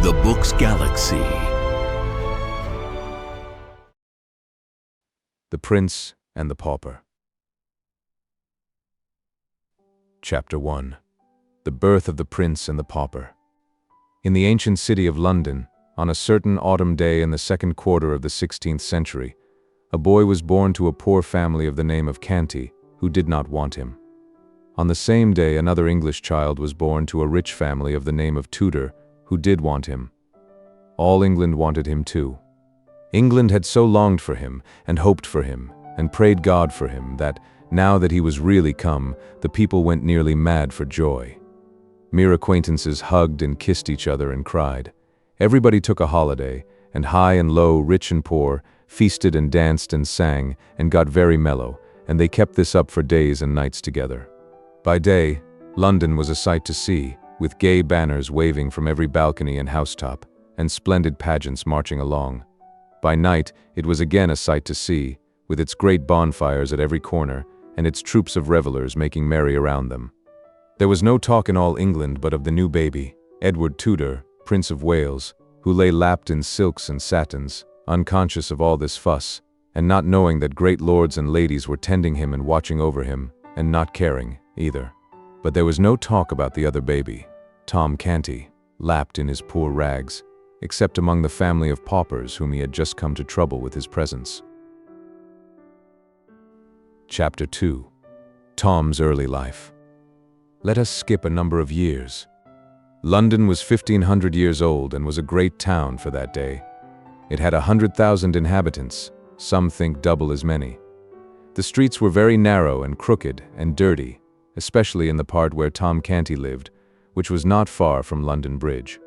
The Book's Galaxy. The Prince and the Pauper. Chapter 1. The Birth of the Prince and the Pauper. In the ancient city of London, on a certain autumn day in the second quarter of the 16th century, a boy was born to a poor family of the name of Canty, who did not want him. On the same day, another English child was born to a rich family of the name of Tudor, who did want him. All England wanted him too. England had so longed for him, and hoped for him, and prayed God for him, that, now that he was really come, the people went nearly mad for joy. Mere acquaintances hugged and kissed each other and cried. Everybody took a holiday, and high and low, rich and poor, feasted and danced and sang, and got very mellow, and they kept this up for days and nights together. By day, London was a sight to see, with gay banners waving from every balcony and housetop, and splendid pageants marching along. By night, it was again a sight to see, with its great bonfires at every corner, and its troops of revelers making merry around them. There was no talk in all England but of the new baby, Edward Tudor, Prince of Wales, who lay lapped in silks and satins, unconscious of all this fuss, and not knowing that great lords and ladies were tending him and watching over him, and not caring, either. But there was no talk about the other baby, Tom Canty, lapped in his poor rags, except among the family of paupers whom he had just come to trouble with his presence. Chapter 2. Tom's Early Life. Let us skip a number of years. London was 1500 years old and was a great town for that day. It had 100,000 inhabitants, some think double as many. The streets were very narrow and crooked and dirty, especially in the part where Tom Canty lived, which was not far from London Bridge.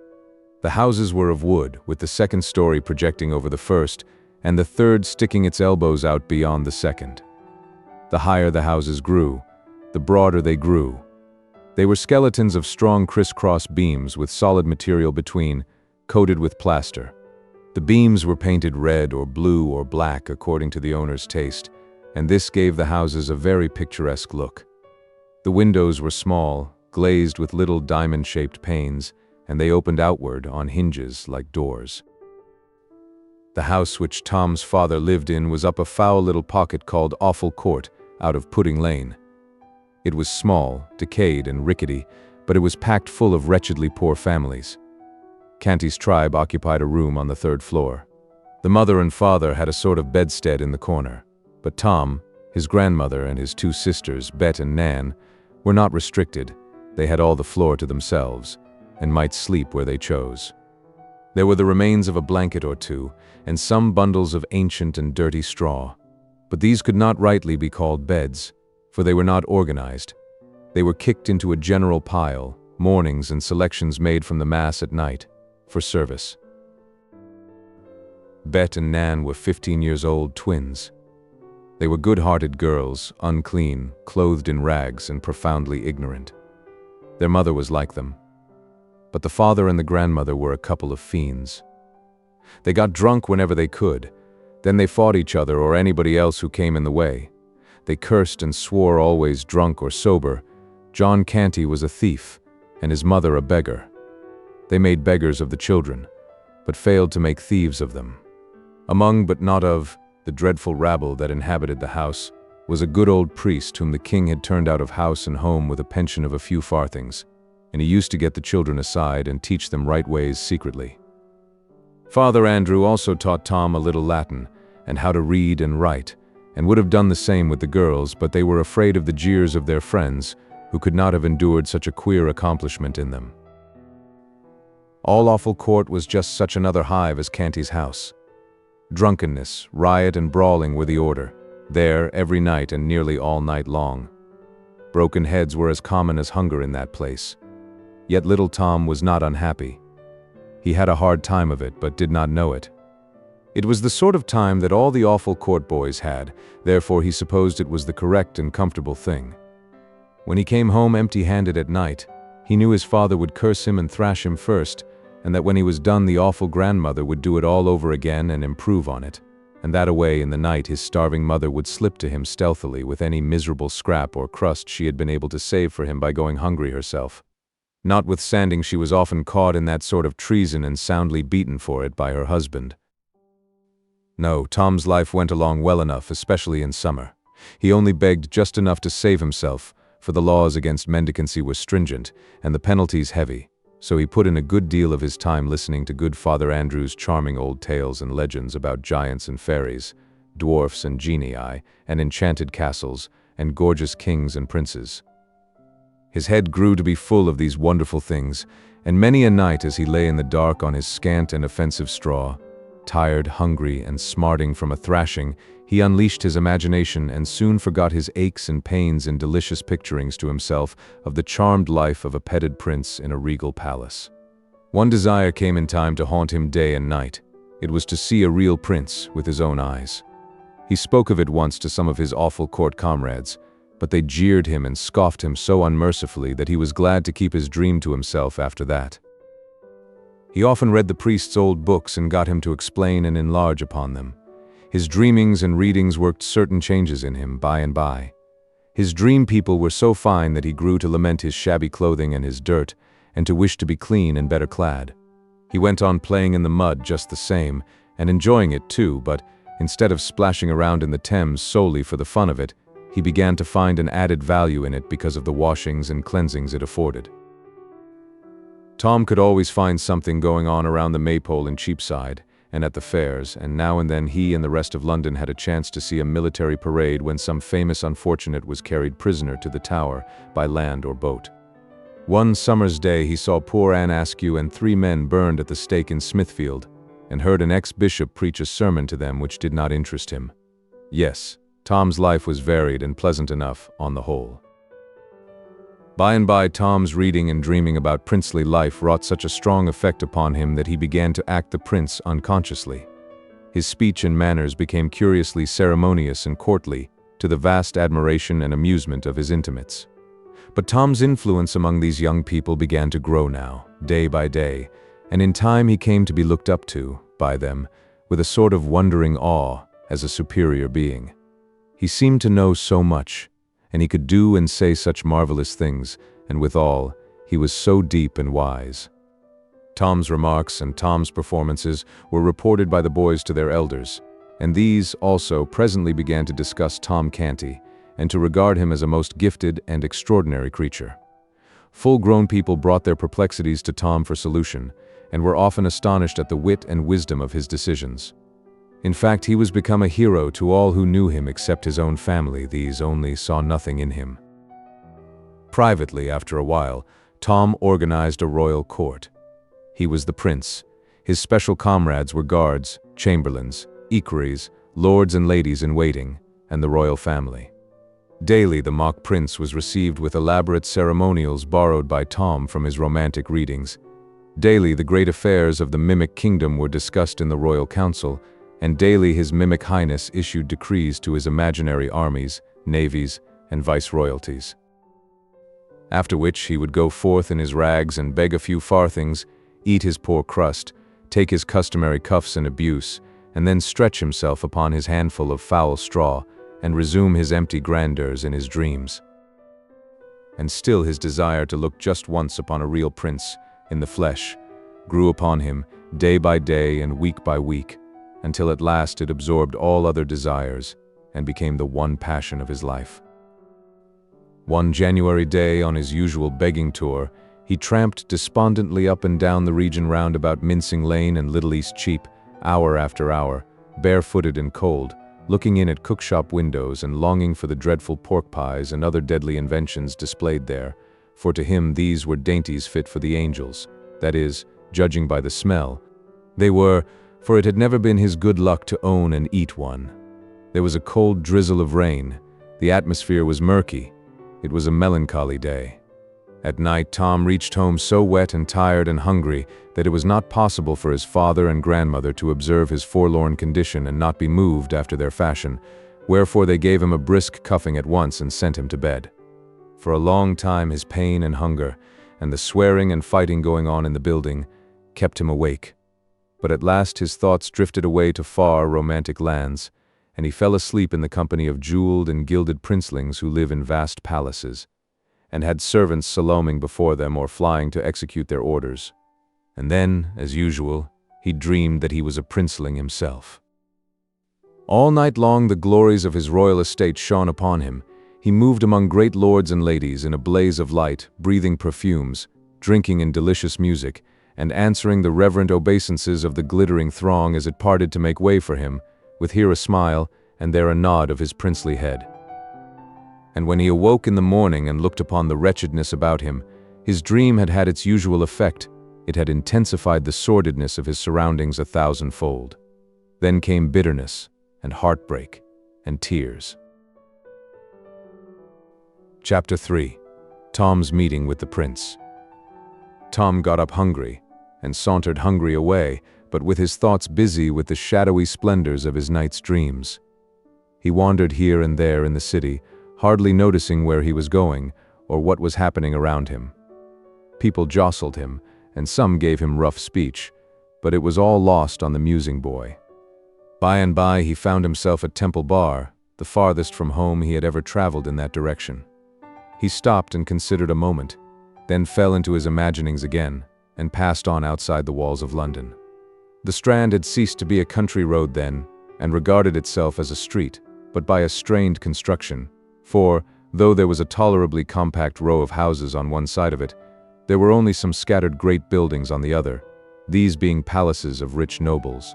The houses were of wood, with the second story projecting over the first, and the third sticking its elbows out beyond the second. The higher the houses grew, the broader they grew. They were skeletons of strong criss-cross beams with solid material between, coated with plaster. The beams were painted red or blue or black according to the owner's taste, and this gave the houses a very picturesque look. The windows were small, glazed with little diamond-shaped panes, and they opened outward on hinges like doors. The house which Tom's father lived in was up a foul little pocket called Awful Court, out of Pudding Lane. It was small, decayed, and rickety, but it was packed full of wretchedly poor families. Canty's tribe occupied a room on the third floor. The mother and father had a sort of bedstead in the corner, but Tom, his grandmother, and his two sisters, Bet and Nan, were not restricted. They had all the floor to themselves, and might sleep where they chose. There were the remains of a blanket or two, and some bundles of ancient and dirty straw. But these could not rightly be called beds, for they were not organized. They were kicked into a general pile, mornings and selections made from the Mass at night, for service. Bet and Nan were 15 years old twins. They were good-hearted girls, unclean, clothed in rags, and profoundly ignorant. Their mother was like them. But the father and the grandmother were a couple of fiends. They got drunk whenever they could. Then they fought each other or anybody else who came in the way. They cursed and swore always, drunk or sober. John Canty was a thief, and his mother a beggar. They made beggars of the children, but failed to make thieves of them. Among but not of the dreadful rabble that inhabited the house was a good old priest whom the king had turned out of house and home with a pension of a few farthings, and he used to get the children aside and teach them right ways secretly. Father Andrew also taught Tom a little Latin, and how to read and write, and would have done the same with the girls, but they were afraid of the jeers of their friends, who could not have endured such a queer accomplishment in them. All Awful Court was just such another hive as Canty's house. Drunkenness, riot, and brawling were the order, there every night and nearly all night long. Broken heads were as common as hunger in that place. Yet little Tom was not unhappy. He had a hard time of it, but did not know it. It was the sort of time that all the Awful Court boys had, therefore he supposed it was the correct and comfortable thing. When he came home empty-handed at night, he knew his father would curse him and thrash him first, and that when he was done the awful grandmother would do it all over again and improve on it, and that away in the night his starving mother would slip to him stealthily with any miserable scrap or crust she had been able to save for him by going hungry herself. notwithstanding she was often caught in that sort of treason and soundly beaten for it by her husband. No, Tom's life went along well enough, especially in summer. He only begged just enough to save himself, for the laws against mendicancy were stringent, and the penalties heavy, so he put in a good deal of his time listening to good Father Andrew's charming old tales and legends about giants and fairies, dwarfs and genii, and enchanted castles, and gorgeous kings and princes. His head grew to be full of these wonderful things, and many a night as he lay in the dark on his scant and offensive straw, tired, hungry, and smarting from a thrashing, he unleashed his imagination and soon forgot his aches and pains in delicious picturings to himself of the charmed life of a petted prince in a regal palace. One desire came in time to haunt him day and night. It was to see a real prince with his own eyes. He spoke of it once to some of his awful court comrades, but they jeered him and scoffed him so unmercifully that he was glad to keep his dream to himself after that. He often read the priest's old books and got him to explain and enlarge upon them. His dreamings and readings worked certain changes in him by and by. His dream people were so fine that he grew to lament his shabby clothing and his dirt, and to wish to be clean and better clad. He went on playing in the mud just the same, and enjoying it too, but instead of splashing around in the Thames solely for the fun of it, he began to find an added value in it because of the washings and cleansings it afforded. Tom could always find something going on around the Maypole in Cheapside, and at the fairs, and now and then he and the rest of London had a chance to see a military parade when some famous unfortunate was carried prisoner to the Tower by land or boat. One summer's day he saw poor Anne Askew and 3 men burned at the stake in Smithfield, and heard an ex-bishop preach a sermon to them which did not interest him. Yes, Tom's life was varied and pleasant enough on the whole. By and by, Tom's reading and dreaming about princely life wrought such a strong effect upon him that he began to act the prince unconsciously. His speech and manners became curiously ceremonious and courtly, to the vast admiration and amusement of his intimates. But Tom's influence among these young people began to grow now, day by day, and in time he came to be looked up to, by them, with a sort of wondering awe, as a superior being. He seemed to know so much, and he could do and say such marvelous things, and withal, he was so deep and wise. Tom's remarks and Tom's performances were reported by the boys to their elders, and these also presently began to discuss Tom Canty, and to regard him as a most gifted and extraordinary creature. Full-grown people brought their perplexities to Tom for solution, and were often astonished at the wit and wisdom of his decisions. In fact, he was become a hero to all who knew him except his own family. These only saw nothing in him. Privately, after a while, Tom organized a royal court. He was the prince. His special comrades were guards, chamberlains, equerries, lords and ladies in waiting, and the royal family. Daily the mock prince was received with elaborate ceremonials borrowed by Tom from his romantic readings. Daily the great affairs of the mimic kingdom were discussed in the royal council, and daily his mimic highness issued decrees to his imaginary armies, navies, and viceroyalties. After which he would go forth in his rags and beg a few farthings, eat his poor crust, take his customary cuffs and abuse, and then stretch himself upon his handful of foul straw, and resume his empty grandeurs in his dreams. And still his desire to look just once upon a real prince, in the flesh, grew upon him, day by day and week by week, until at last it absorbed all other desires, and became the one passion of his life. One January day, on his usual begging tour, he tramped despondently up and down the region round about Mincing Lane and Little East Cheap, hour after hour, barefooted and cold, looking in at cookshop windows and longing for the dreadful pork pies and other deadly inventions displayed there, for to him these were dainties fit for the angels, that is, judging by the smell. They were, for it had never been his good luck to own and eat one. There was a cold drizzle of rain. The atmosphere was murky. It was a melancholy day. At night, Tom reached home so wet and tired and hungry that it was not possible for his father and grandmother to observe his forlorn condition and not be moved after their fashion, wherefore they gave him a brisk cuffing at once and sent him to bed. For a long time his pain and hunger, and the swearing and fighting going on in the building, kept him awake. But at last his thoughts drifted away to far, romantic lands, and he fell asleep in the company of jeweled and gilded princelings who live in vast palaces. and had servants saloming before them or flying to execute their orders. And then, as usual, he dreamed that he was a princeling himself. All night long the glories of his royal estate shone upon him. He moved among great lords and ladies in a blaze of light, breathing perfumes, drinking in delicious music, and answering the reverent obeisances of the glittering throng as it parted to make way for him, with here a smile and there a nod of his princely head. And when he awoke in the morning and looked upon the wretchedness about him, his dream had had its usual effect. It had intensified the sordidness of his surroundings 1,000-fold. Then came bitterness, and heartbreak, and tears. Chapter 3. Tom's meeting with the prince. Tom got up hungry, and sauntered hungry away, but with his thoughts busy with the shadowy splendors of his night's dreams. He wandered here and there in the city, hardly noticing where he was going, or what was happening around him. People jostled him, and some gave him rough speech, but it was all lost on the musing boy. By and by he found himself at Temple Bar, the farthest from home he had ever traveled in that direction. He stopped and considered a moment, then fell into his imaginings again, and passed on outside the walls of London. The Strand had ceased to be a country road then, and regarded itself as a street, but by a strained construction, for, though there was a tolerably compact row of houses on one side of it, there were only some scattered great buildings on the other, these being palaces of rich nobles,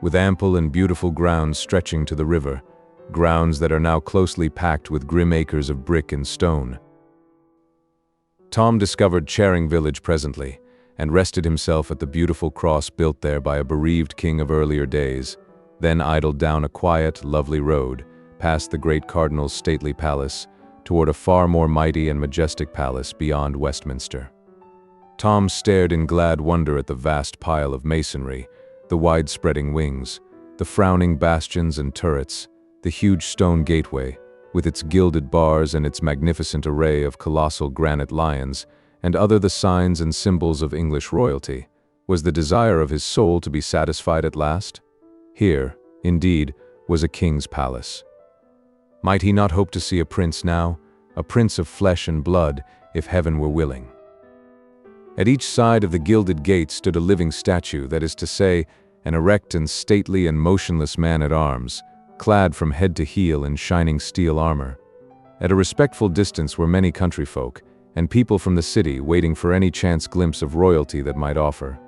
with ample and beautiful grounds stretching to the river, grounds that are now closely packed with grim acres of brick and stone. Tom discovered Charing Village presently, and rested himself at the beautiful cross built there by a bereaved king of earlier days, then idled down a quiet, lovely road, past the great cardinal's stately palace, toward a far more mighty and majestic palace beyond Westminster. Tom stared in glad wonder at the vast pile of masonry, the wide-spreading wings, the frowning bastions and turrets, the huge stone gateway, with its gilded bars and its magnificent array of colossal granite lions, and other the signs and symbols of English royalty. Was the desire of his soul to be satisfied at last? Here, indeed, was a king's palace. Might he not hope to see a prince now, a prince of flesh and blood, if heaven were willing? At each side of the gilded gate stood a living statue, that is to say, an erect and stately and motionless man-at-arms, clad from head to heel in shining steel armor. At a respectful distance were many country folk, and people from the city waiting for any chance glimpse of royalty that might offer.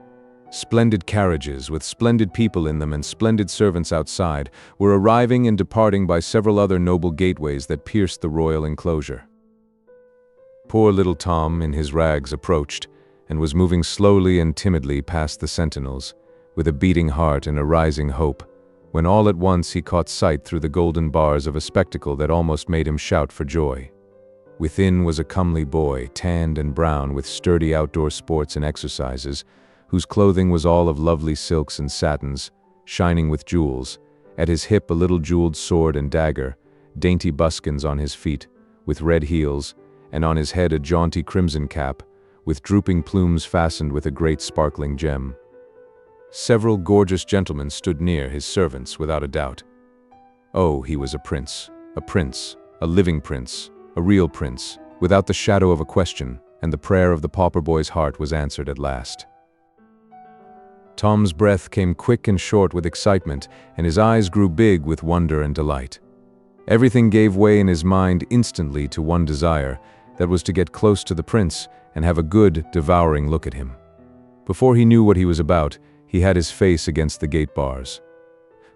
Splendid carriages with splendid people in them and splendid servants outside were arriving and departing by several other noble gateways that pierced the royal enclosure. Poor little Tom, in his rags, approached, and was moving slowly and timidly past the sentinels, with a beating heart and a rising hope, when all at once he caught sight through the golden bars of a spectacle that almost made him shout for joy. Within was a comely boy, tanned and brown with sturdy outdoor sports and exercises, whose clothing was all of lovely silks and satins, shining with jewels, at his hip a little jeweled sword and dagger, dainty buskins on his feet, with red heels, and on his head a jaunty crimson cap, with drooping plumes fastened with a great sparkling gem. Several gorgeous gentlemen stood near, his servants, without a doubt. Oh, he was a prince, a living prince, a real prince, without the shadow of a question, and the prayer of the pauper boy's heart was answered at last. Tom's breath came quick and short with excitement, and his eyes grew big with wonder and delight. Everything gave way in his mind instantly to one desire, that was to get close to the prince and have a good, devouring look at him. Before he knew what he was about, he had his face against the gate bars.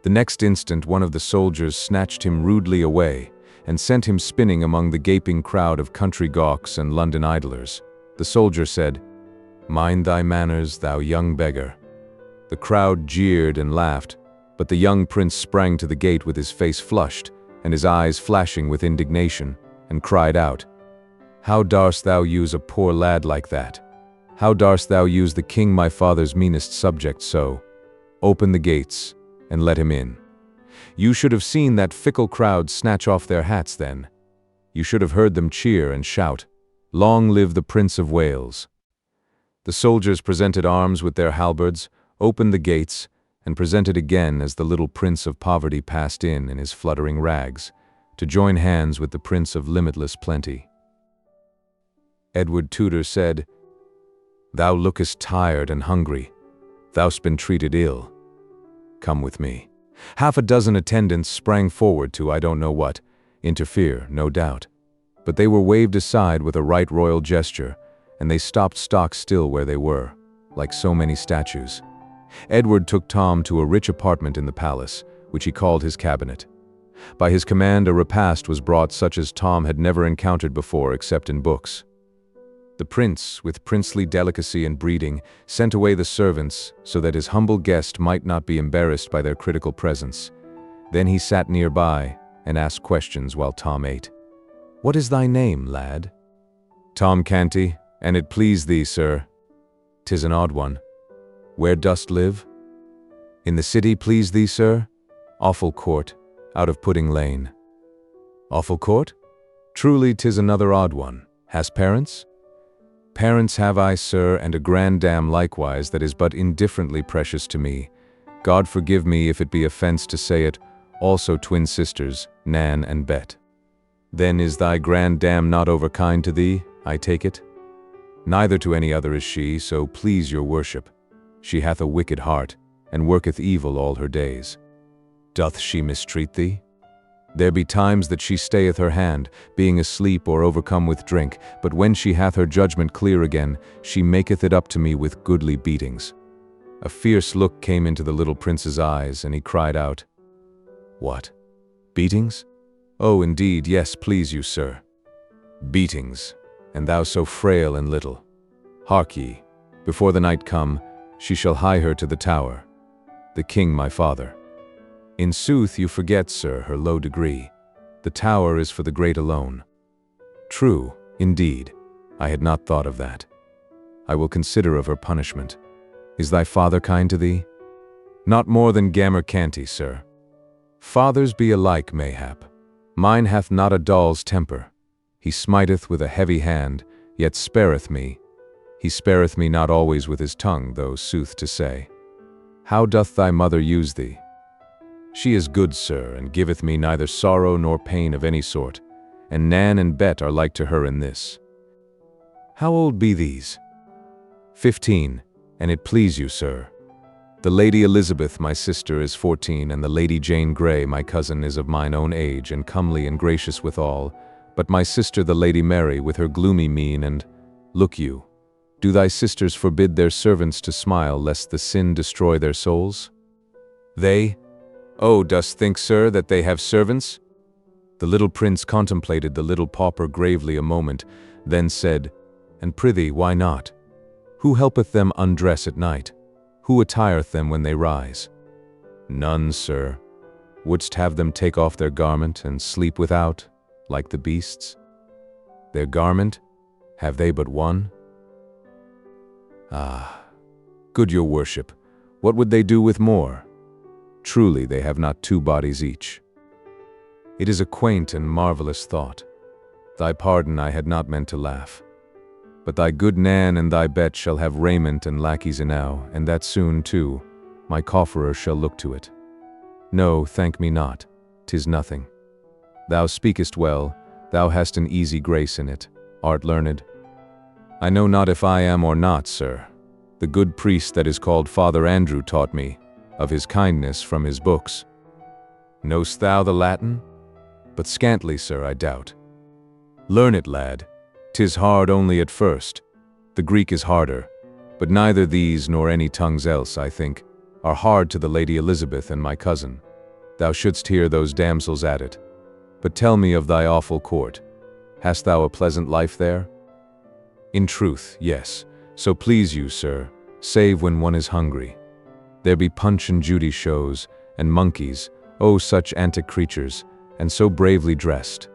The next instant one of the soldiers snatched him rudely away and sent him spinning among the gaping crowd of country gawks and London idlers. The soldier said, "Mind thy manners, thou young beggar." The crowd jeered and laughed, but the young prince sprang to the gate with his face flushed and his eyes flashing with indignation, and cried out, "How darst thou use a poor lad like that? How darst thou use the king my father's meanest subject so? Open the gates, and let him in." You should have seen that fickle crowd snatch off their hats then. You should have heard them cheer and shout, "Long live the Prince of Wales." The soldiers presented arms with their halberds, opened the gates, and presented again as the little Prince of Poverty passed in his fluttering rags, to join hands with the Prince of Limitless Plenty. Edward Tudor said, "Thou lookest tired and hungry. Thou'st been treated ill. Come with me." Half a dozen attendants sprang forward to I don't know what, interfere, no doubt. But they were waved aside with a right royal gesture, and they stopped stock still where they were, like so many statues. Edward took Tom to a rich apartment in the palace, which he called his cabinet. By his command a repast was brought such as Tom had never encountered before except in books. The prince, with princely delicacy and breeding, sent away the servants so that his humble guest might not be embarrassed by their critical presence. Then he sat nearby and asked questions while Tom ate. "What is thy name, lad?" "Tom Canty, an it please thee, sir." "'Tis an odd one. Where dost live?" "In the city, please thee, sir. Awful Court, out of Pudding Lane." "Awful Court? Truly 'tis another odd one. Hast parents?" "Parents have I, sir, and a grandam likewise that is but indifferently precious to me. God forgive me if it be offense to say it, also twin sisters, Nan and Bet." "Then is thy grandam not overkind to thee, I take it?" "Neither to any other is she, so please your worship. She hath a wicked heart, and worketh evil all her days." "Doth she mistreat thee?" "There be times that she stayeth her hand, being asleep or overcome with drink, but when she hath her judgment clear again, she maketh it up to me with goodly beatings." A fierce look came into the little prince's eyes, and he cried out, "What? Beatings? Oh, indeed, yes, please you, sir. Beatings, and thou so frail and little. Hark ye, before the night come, she shall hie her to the Tower. The king my father. In sooth you forget, sir, her low degree. The Tower is for the great alone." "True, indeed, I had not thought of that. I will consider of her punishment. Is thy father kind to thee?" "Not more than Gammer Canty, sir. Fathers be alike, mayhap. Mine hath not a doll's temper. He smiteth with a heavy hand, yet spareth me. He spareth me not always with his tongue, though, sooth to say. How doth thy mother use thee?" "She is good, sir, and giveth me neither sorrow nor pain of any sort, and Nan and Bet are like to her in this." "How old be these?" 15, and it please you, sir. The Lady Elizabeth, my sister, is 14, and the Lady Jane Grey, my cousin, is of mine own age, and comely and gracious withal, but my sister the Lady Mary, with her gloomy mien, and, look you, do thy sisters forbid their servants to smile, lest the sin destroy their souls? "They? Oh, dost think, sir, that they have servants?" The little prince contemplated the little pauper gravely a moment, then said, "And prithee, why not? Who helpeth them undress at night? Who attireth them when they rise?" "None, sir. Wouldst have them take off their garment and sleep without, like the beasts?" "Their garment? Have they but one?" "Ah, good your worship, what would they do with more? Truly they have not two bodies each." "It is a quaint and marvelous thought. Thy pardon, I had not meant to laugh. But thy good Nan and thy Bet shall have raiment and lackeys enow, and that soon too. My cofferer shall look to it. No, thank me not, 'tis nothing. Thou speakest well, thou hast an easy grace in it, art learned." "I know not if I am or not, sir. The good priest that is called Father Andrew taught me, of his kindness from his books." "Know'st thou the Latin?" "But scantly, sir, I doubt." "Learn it, lad. 'Tis hard only at first. The Greek is harder, but neither these nor any tongues else, I think, are hard to the Lady Elizabeth and my cousin. Thou shouldst hear those damsels at it. But tell me of thy awful court. Hast thou a pleasant life there?" "In truth, yes, so please you, sir, save when one is hungry. There be Punch and Judy shows, and monkeys, oh such antic creatures, and so bravely dressed.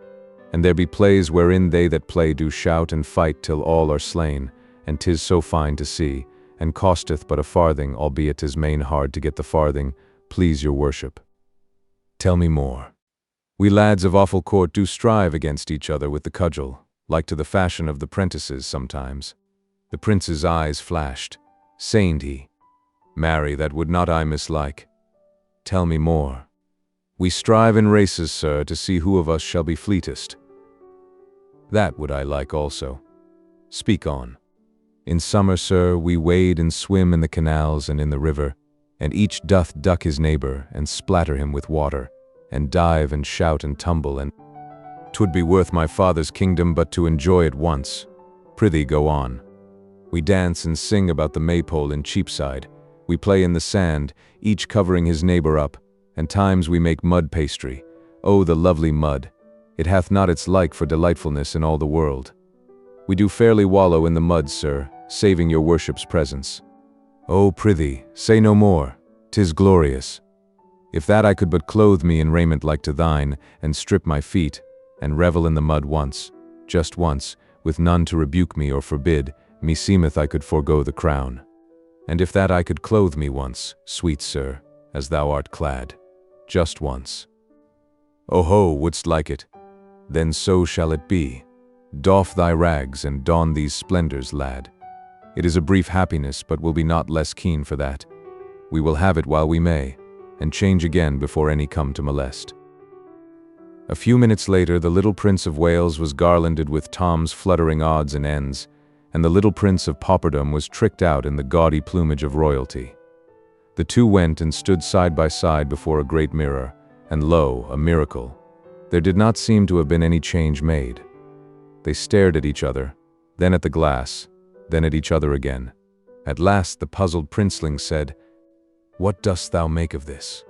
And there be plays wherein they that play do shout and fight till all are slain, and 'tis so fine to see, and costeth but a farthing, albeit 'tis main hard to get the farthing, please your worship." "Tell me more." "We lads of awful court do strive against each other with the cudgel, like to the fashion of the prentices sometimes." The prince's eyes flashed. Seigned he, "Marry, that would not I mislike." "Tell me more." "We strive in races, sir, to see who of us shall be fleetest." "That would I like also." Speak on. In summer, sir, we wade and swim in the canals and in the river, and each doth duck his neighbor, and splatter him with water, and dive and shout and tumble, and 'twould be worth my father's kingdom but to enjoy it once. Prithee, go on. We dance and sing about the maypole in Cheapside. We play in the sand, each covering his neighbor up, and times we make mud pastry. Oh, the lovely mud! It hath not its like for delightfulness in all the world. We do fairly wallow in the mud, sir, saving your worship's presence. Oh, prithee, say no more. 'Tis glorious. If that I could but clothe me in raiment like to thine, and strip my feet, and revel in the mud once, just once, with none to rebuke me or forbid, meseemeth I could forego the crown. And if that I could clothe me once, sweet sir, as thou art clad, just once. Oho, wouldst like it? Then so shall it be. Doff thy rags and don these splendors, lad. It is a brief happiness, but will be not less keen for that. We will have it while we may, and change again before any come to molest. A few minutes later, the little Prince of Wales was garlanded with Tom's fluttering odds and ends, and the little Prince of Pauperdom was tricked out in the gaudy plumage of royalty. The two went and stood side by side before a great mirror, and lo, a miracle! There did not seem to have been any change made. They stared at each other, then at the glass, then at each other again. At last the puzzled princeling said, "What dost thou make of this?"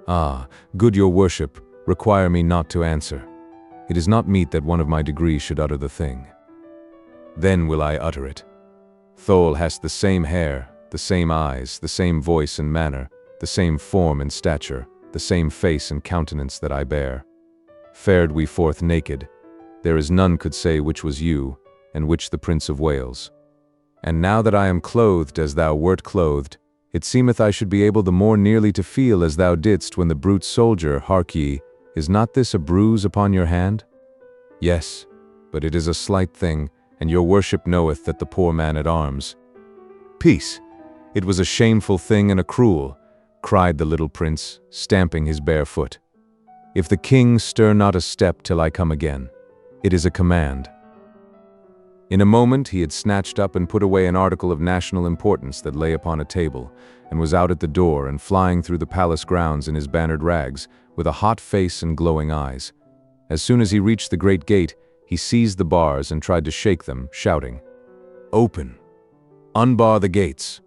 "Ah, good your worship, require me not to answer. It is not meet that one of my degree should utter the thing." "Then will I utter it. Thou hast the same hair, the same eyes, the same voice and manner, the same form and stature, the same face and countenance that I bear. Fared we forth naked, there is none could say which was you, and which the Prince of Wales. And now that I am clothed as thou wert clothed, it seemeth I should be able the more nearly to feel as thou didst when the brute soldier, hark ye, is not this a bruise upon your hand? Yes, but it is a slight thing, and your worship knoweth that the poor man at arms. Peace! It was a shameful thing and a cruel, cried the little prince, stamping his bare foot. If the king stir not a step till I come again, it is a command. In a moment he had snatched up and put away an article of national importance that lay upon a table, and was out at the door and flying through the palace grounds in his bannered rags, with a hot face and glowing eyes. As soon as he reached the great gate, he seized the bars and tried to shake them, shouting, "Open! Unbar the gates!"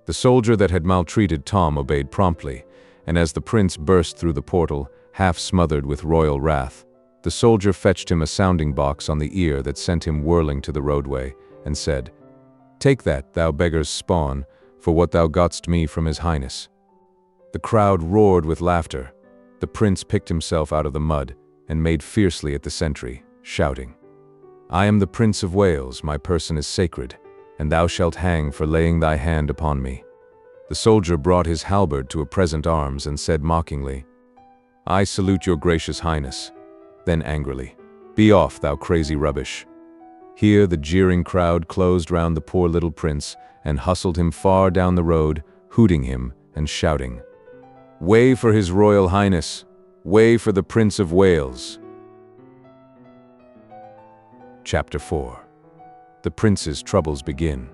The soldier that had maltreated Tom obeyed promptly, and as the prince burst through the portal, half smothered with royal wrath, the soldier fetched him a sounding box on the ear that sent him whirling to the roadway, and said, "Take that, thou beggar's spawn, for what thou gotst me from his highness." The crowd roared with laughter. The prince picked himself out of the mud, and made fiercely at the sentry, shouting, "I am the Prince of Wales, my person is sacred, and thou shalt hang for laying thy hand upon me." The soldier brought his halberd to a present arms and said mockingly, "I salute your gracious highness." Then angrily, "Be off, thou crazy rubbish." Here the jeering crowd closed round the poor little prince and hustled him far down the road, hooting him and shouting, "Way for his royal highness! Way for the Prince of Wales!" Chapter 4. The prince's troubles begin.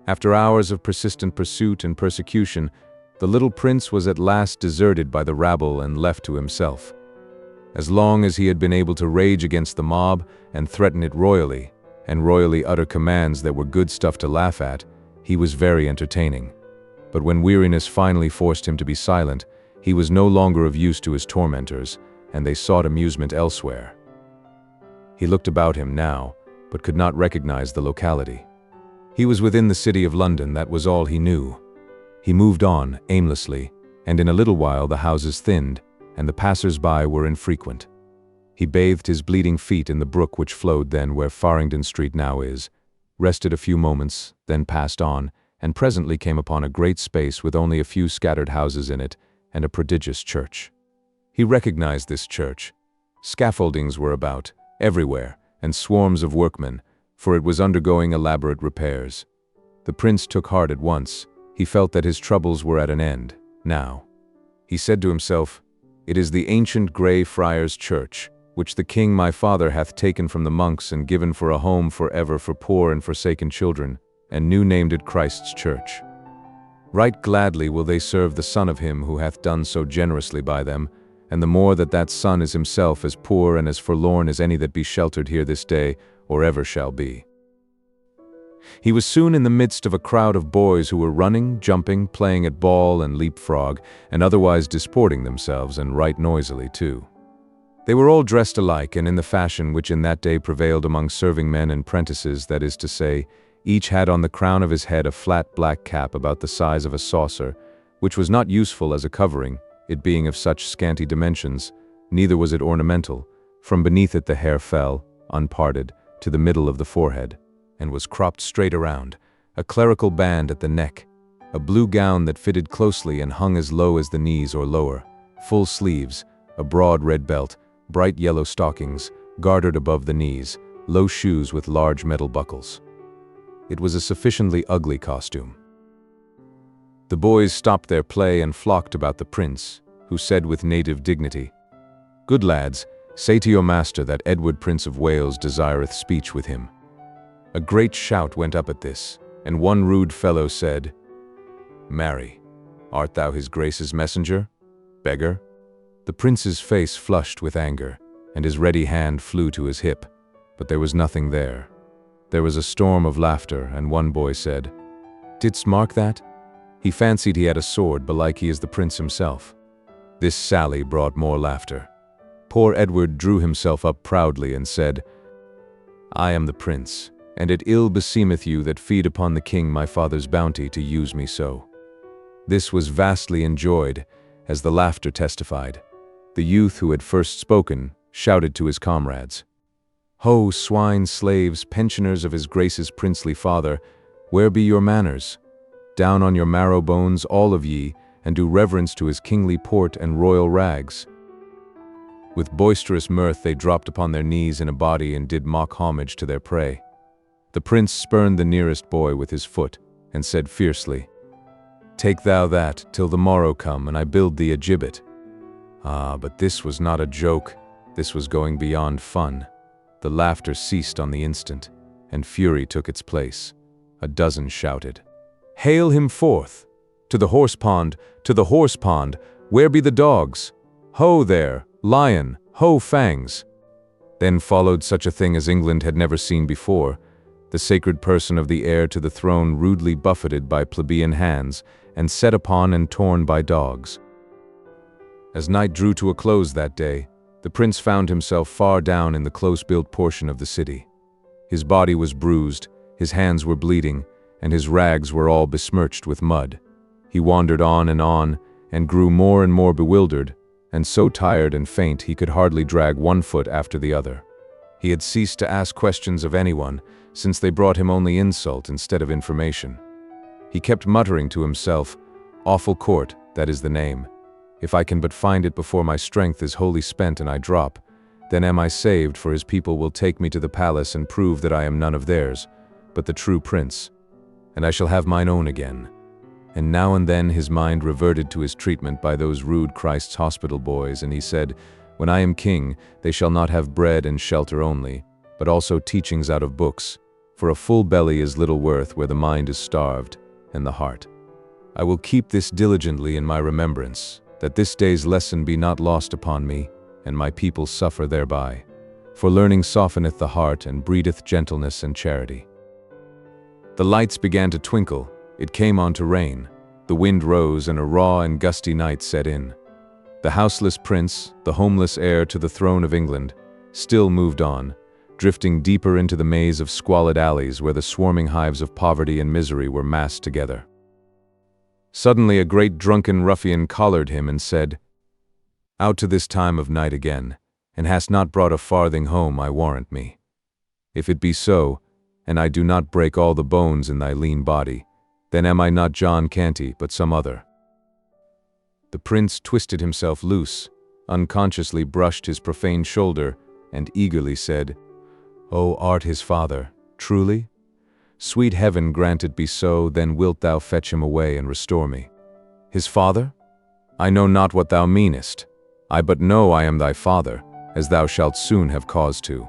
After hours of persistent pursuit and persecution, the little prince was at last deserted by the rabble and left to himself. As long as he had been able to rage against the mob and threaten it royally, and royally utter commands that were good stuff to laugh at, he was very entertaining. But when weariness finally forced him to be silent, he was no longer of use to his tormentors, and they sought amusement elsewhere. He looked about him now, but could not recognize the locality. He was within the city of London, that was all he knew. He moved on, aimlessly, and in a little while the houses thinned, and the passers-by were infrequent. He bathed his bleeding feet in the brook which flowed then where Farringdon Street now is, rested a few moments, then passed on, and presently came upon a great space with only a few scattered houses in it, and a prodigious church. He recognized this church. Scaffoldings were about, everywhere, and swarms of workmen, for it was undergoing elaborate repairs. The prince took heart at once. He felt that his troubles were at an end, now. He said to himself, "It is the ancient Grey Friars Church, which the king my father hath taken from the monks and given for a home for ever for poor and forsaken children, and new named it Christ's church. Right gladly will they serve the son of him who hath done so generously by them, and the more that that son is himself as poor and as forlorn as any that be sheltered here this day, or ever shall be. He was soon in the midst of a crowd of boys who were running, jumping, playing at ball and leapfrog, and otherwise disporting themselves, and right noisily too. They were all dressed alike, and in the fashion which in that day prevailed among serving men and prentices, that is to say, each had on the crown of his head a flat black cap about the size of a saucer, which was not useful as a covering, it being of such scanty dimensions, neither was it ornamental. From beneath it the hair fell, unparted, to the middle of the forehead, and was cropped straight around, a clerical band at the neck, a blue gown that fitted closely and hung as low as the knees or lower, full sleeves, a broad red belt, bright yellow stockings, gartered above the knees, low shoes with large metal buckles. It was a sufficiently ugly costume. The boys stopped their play and flocked about the prince, who said with native dignity, "Good lads, say to your master that Edward Prince of Wales desireth speech with him." A great shout went up at this, and one rude fellow said, "Marry, art thou his grace's messenger, beggar?" The prince's face flushed with anger, and his ready hand flew to his hip, but there was nothing there. There was a storm of laughter, and one boy said, "Didst mark that? He fancied he had a sword, belike he is the prince himself." This sally brought more laughter. Poor Edward drew himself up proudly and said, "I am the prince, and it ill beseemeth you that feed upon the king my father's bounty to use me so." This was vastly enjoyed, as the laughter testified. The youth who had first spoken shouted to his comrades, "Ho, swine slaves, pensioners of his grace's princely father, where be your manners? Down on your marrow bones, all of ye, and do reverence to his kingly port and royal rags." With boisterous mirth they dropped upon their knees in a body and did mock homage to their prey. The prince spurned the nearest boy with his foot, and said fiercely, "Take thou that, till the morrow come, and I build thee a gibbet." Ah, but this was not a joke, this was going beyond fun. The laughter ceased on the instant, and fury took its place. A dozen shouted, "Hail him forth! To the horse pond, to the horse pond! Where be the dogs? Ho there, lion, ho fangs!" Then followed such a thing as England had never seen before, the sacred person of the heir to the throne rudely buffeted by plebeian hands and set upon and torn by dogs. As night drew to a close that day, the prince found himself far down in the close-built portion of the city. His body was bruised, his hands were bleeding, and his rags were all besmirched with mud. He wandered on, and grew more and more bewildered, and so tired and faint he could hardly drag one foot after the other. He had ceased to ask questions of anyone, since they brought him only insult instead of information. He kept muttering to himself, "Awful court, that is the name. If I can but find it before my strength is wholly spent and I drop, then am I saved, for his people will take me to the palace and prove that I am none of theirs, but the true prince, and I shall have mine own again." And now and then his mind reverted to his treatment by those rude Christ's hospital boys, and he said, "When I am king, they shall not have bread and shelter only, but also teachings out of books, for a full belly is little worth where the mind is starved, and the heart. I will keep this diligently in my remembrance, that this day's lesson be not lost upon me, and my people suffer thereby. For learning softeneth the heart and breedeth gentleness and charity." The lights began to twinkle, it came on to rain, the wind rose, and a raw and gusty night set in. The houseless prince, the homeless heir to the throne of England, still moved on, drifting deeper into the maze of squalid alleys where the swarming hives of poverty and misery were massed together. Suddenly a great drunken ruffian collared him and said, "Out to this time of night again, and hast not brought a farthing home, I warrant me. If it be so, and I do not break all the bones in thy lean body, then am I not John Canty, but some other." The prince twisted himself loose, unconsciously brushed his profane shoulder, and eagerly said, "O art his father, truly? Sweet heaven grant it be so, then wilt thou fetch him away and restore me." "His father? I know not what thou meanest. I but know I am thy father, as thou shalt soon have cause to.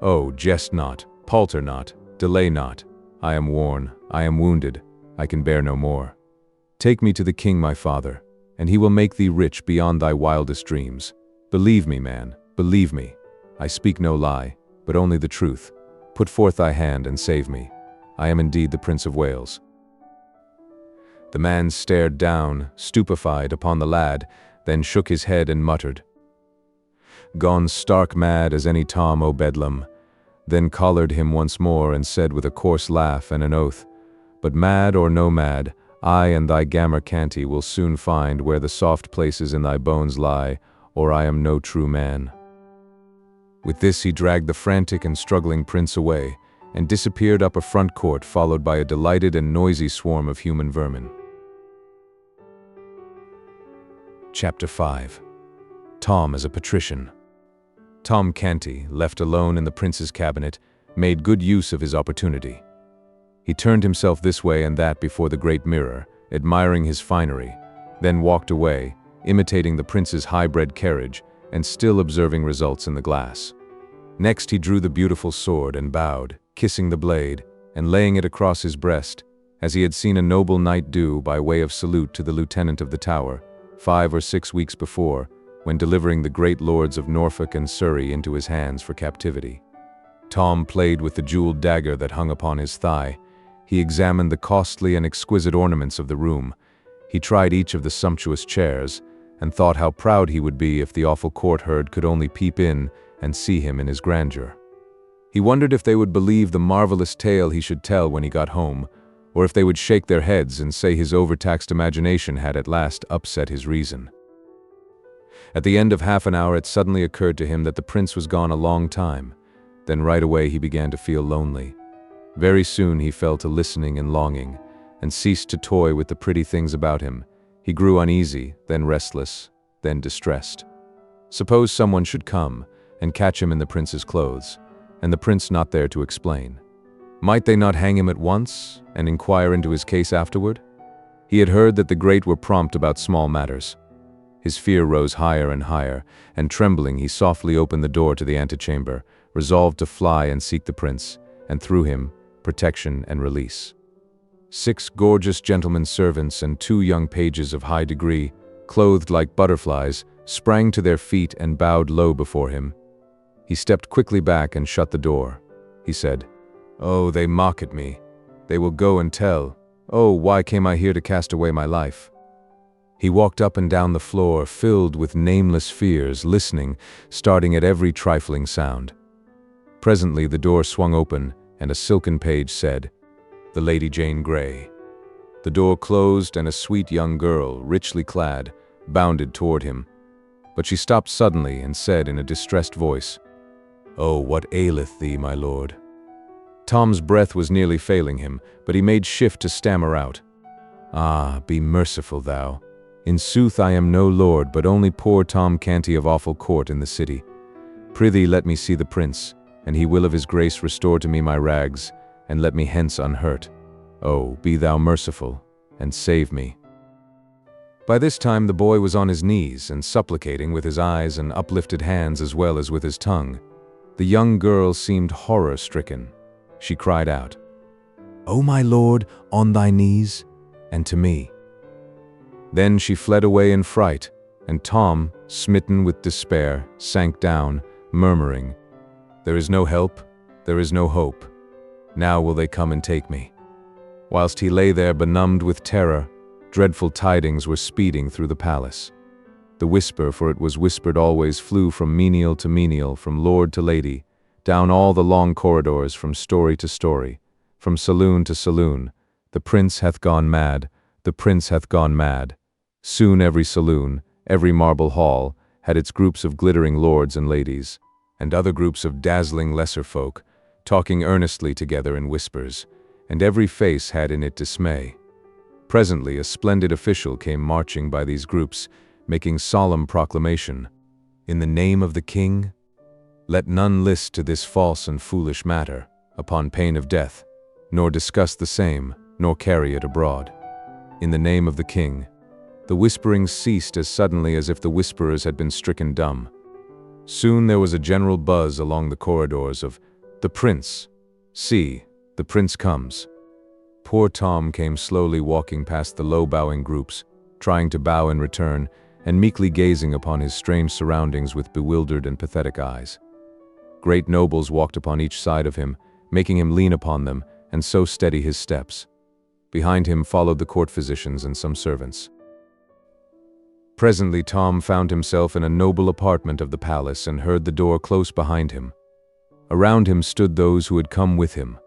Oh, jest not, palter not, delay not. I am worn, I am wounded, I can bear no more. Take me to the king my father, and he will make thee rich beyond thy wildest dreams. Believe me, man, believe me. I speak no lie, but only the truth. Put forth thy hand and save me. I am indeed the Prince of Wales." The man stared down, stupefied, upon the lad, then shook his head and muttered, "Gone stark mad as any Tom o' Bedlam," then collared him once more and said with a coarse laugh and an oath, "But mad or no mad, I and thy gammer canty will soon find where the soft places in thy bones lie, or I am no true man." With this he dragged the frantic and struggling prince away, and disappeared up a front court followed by a delighted and noisy swarm of human vermin. Chapter 5. Tom as a patrician. Tom Canty, left alone in the prince's cabinet, made good use of his opportunity. He turned himself this way and that before the great mirror, admiring his finery, then walked away, imitating the prince's high-bred carriage and still observing results in the glass. Next he drew the beautiful sword and bowed, kissing the blade and laying it across his breast, as he had seen a noble knight do by way of salute to the lieutenant of the Tower, 5 or 6 weeks before, when delivering the great lords of Norfolk and Surrey into his hands for captivity. Tom played with the jeweled dagger that hung upon his thigh. He examined the costly and exquisite ornaments of the room. He tried each of the sumptuous chairs, and thought how proud he would be if the awful court herd could only peep in and see him in his grandeur. He wondered if they would believe the marvelous tale he should tell when he got home, or if they would shake their heads and say his overtaxed imagination had at last upset his reason. At the end of half an hour it suddenly occurred to him that the prince was gone a long time. Then right away he began to feel lonely. Very soon he fell to listening and longing, and ceased to toy with the pretty things about him. He grew uneasy, then restless, then distressed. Suppose someone should come and catch him in the prince's clothes, and the prince not there to explain. Might they not hang him at once and inquire into his case afterward? He had heard that the great were prompt about small matters. His fear rose higher and higher, and trembling he softly opened the door to the antechamber, resolved to fly and seek the prince, and through him, protection and release. 6 gorgeous gentlemen servants and 2 young pages of high degree, clothed like butterflies, sprang to their feet and bowed low before him. He stepped quickly back and shut the door. He said, "Oh, they mock at me. They will go and tell. Oh, why came I here to cast away my life?" He walked up and down the floor, filled with nameless fears, listening, starting at every trifling sound. Presently the door swung open, and a silken page said, "The Lady Jane Grey." The door closed, and a sweet young girl, richly clad, bounded toward him. But she stopped suddenly and said in a distressed voice, "Oh, what aileth thee, my lord?" Tom's breath was nearly failing him, but he made shift to stammer out, "Ah, be merciful, thou. In sooth I am no lord, but only poor Tom Canty of awful court in the city. Prithee let me see the prince, and he will of his grace restore to me my rags, and let me hence unhurt. Oh, be thou merciful, and save me." By this time the boy was on his knees and supplicating with his eyes and uplifted hands as well as with his tongue. The young girl seemed horror-stricken. She cried out, "O my lord, on thy knees, and to me." Then she fled away in fright, and Tom, smitten with despair, sank down, murmuring, "There is no help, there is no hope. Now will they come and take me." Whilst he lay there benumbed with terror, dreadful tidings were speeding through the palace. The whisper, for it was whispered always, flew from menial to menial, from lord to lady, down all the long corridors, from story to story, from saloon to saloon. "The prince hath gone mad, the prince hath gone mad." Soon every saloon, every marble hall, had its groups of glittering lords and ladies, and other groups of dazzling lesser folk, talking earnestly together in whispers, and every face had in it dismay. Presently a splendid official came marching by these groups, making solemn proclamation, "In the name of the king, let none list to this false and foolish matter, upon pain of death, nor discuss the same, nor carry it abroad. In the name of the king." The whisperings ceased as suddenly as if the whisperers had been stricken dumb. Soon there was a general buzz along the corridors of, "The prince! See, the prince comes." Poor Tom came slowly walking past the low-bowing groups, trying to bow in return, and meekly gazing upon his strange surroundings with bewildered and pathetic eyes. Great nobles walked upon each side of him, making him lean upon them, and so steady his steps. Behind him followed the court physicians and some servants. Presently Tom found himself in a noble apartment of the palace and heard the door close behind him. Around him stood those who had come with him.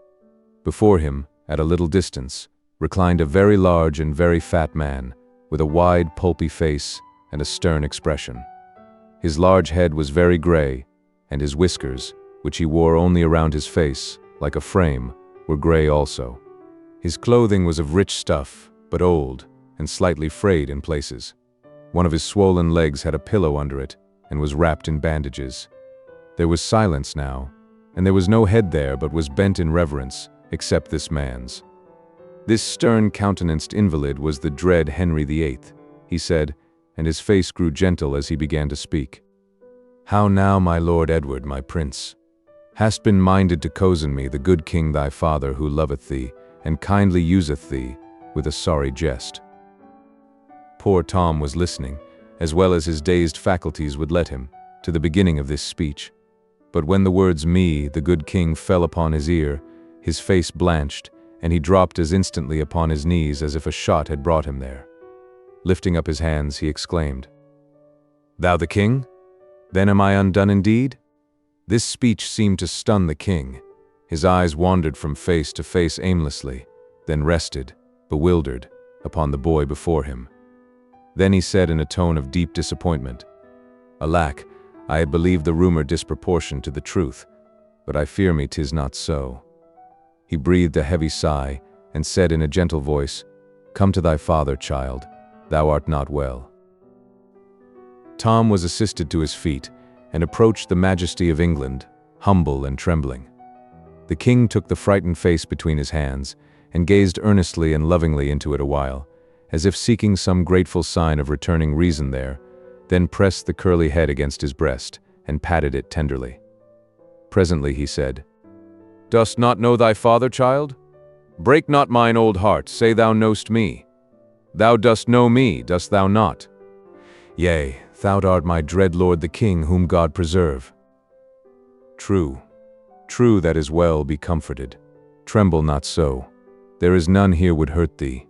Before him, at a little distance, reclined a very large and very fat man, with a wide, pulpy face and a stern expression. His large head was very gray, and his whiskers, which he wore only around his face, like a frame, were gray also. His clothing was of rich stuff, but old, and slightly frayed in places. One of his swollen legs had a pillow under it, and was wrapped in bandages. There was silence now, and there was no head there but was bent in reverence, except this man's. This stern-countenanced invalid was the dread Henry VIII, he said, and his face grew gentle as he began to speak. "How now, my lord Edward, my prince? Hast been minded to cozen me, the good king thy father, who loveth thee, and kindly useth thee, with a sorry jest?" Poor Tom was listening, as well as his dazed faculties would let him, to the beginning of this speech. But when the words "me, the good king," fell upon his ear, his face blanched, and he dropped as instantly upon his knees as if a shot had brought him there. Lifting up his hands, he exclaimed, "Thou the king? Then am I undone indeed?" This speech seemed to stun the king. His eyes wandered from face to face aimlessly, then rested, bewildered, upon the boy before him. Then he said in a tone of deep disappointment, "Alack, I had believed the rumor disproportioned to the truth, but I fear me 'tis not so." He breathed a heavy sigh, and said in a gentle voice, "Come to thy father, child, thou art not well." Tom was assisted to his feet, and approached the majesty of England, humble and trembling. The king took the frightened face between his hands, and gazed earnestly and lovingly into it a while, as if seeking some grateful sign of returning reason there, then pressed the curly head against his breast, and patted it tenderly. Presently he said, "Dost not know thy father, child? Break not mine old heart, say thou knowst me. Thou dost know me, dost thou not?" "Yea, thou art my dread lord the king, whom God preserve." "True, true, that is well, be comforted. Tremble not so. There is none here would hurt thee.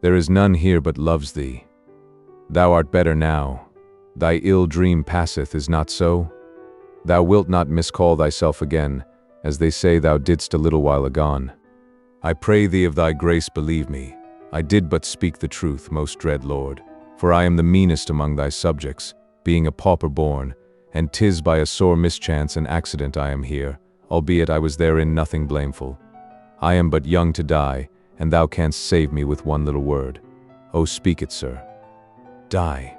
There is none here but loves thee. Thou art better now. Thy ill dream passeth, is not so? Thou wilt not miscall thyself again, as they say thou didst a little while agone. I pray thee of thy grace believe me, I did but speak the truth, most dread lord, for I am the meanest among thy subjects, being a pauper born, and 'tis by a sore mischance and accident I am here, albeit I was therein nothing blameful. I am but young to die, and thou canst save me with one little word. Oh, speak it, sir." "Die.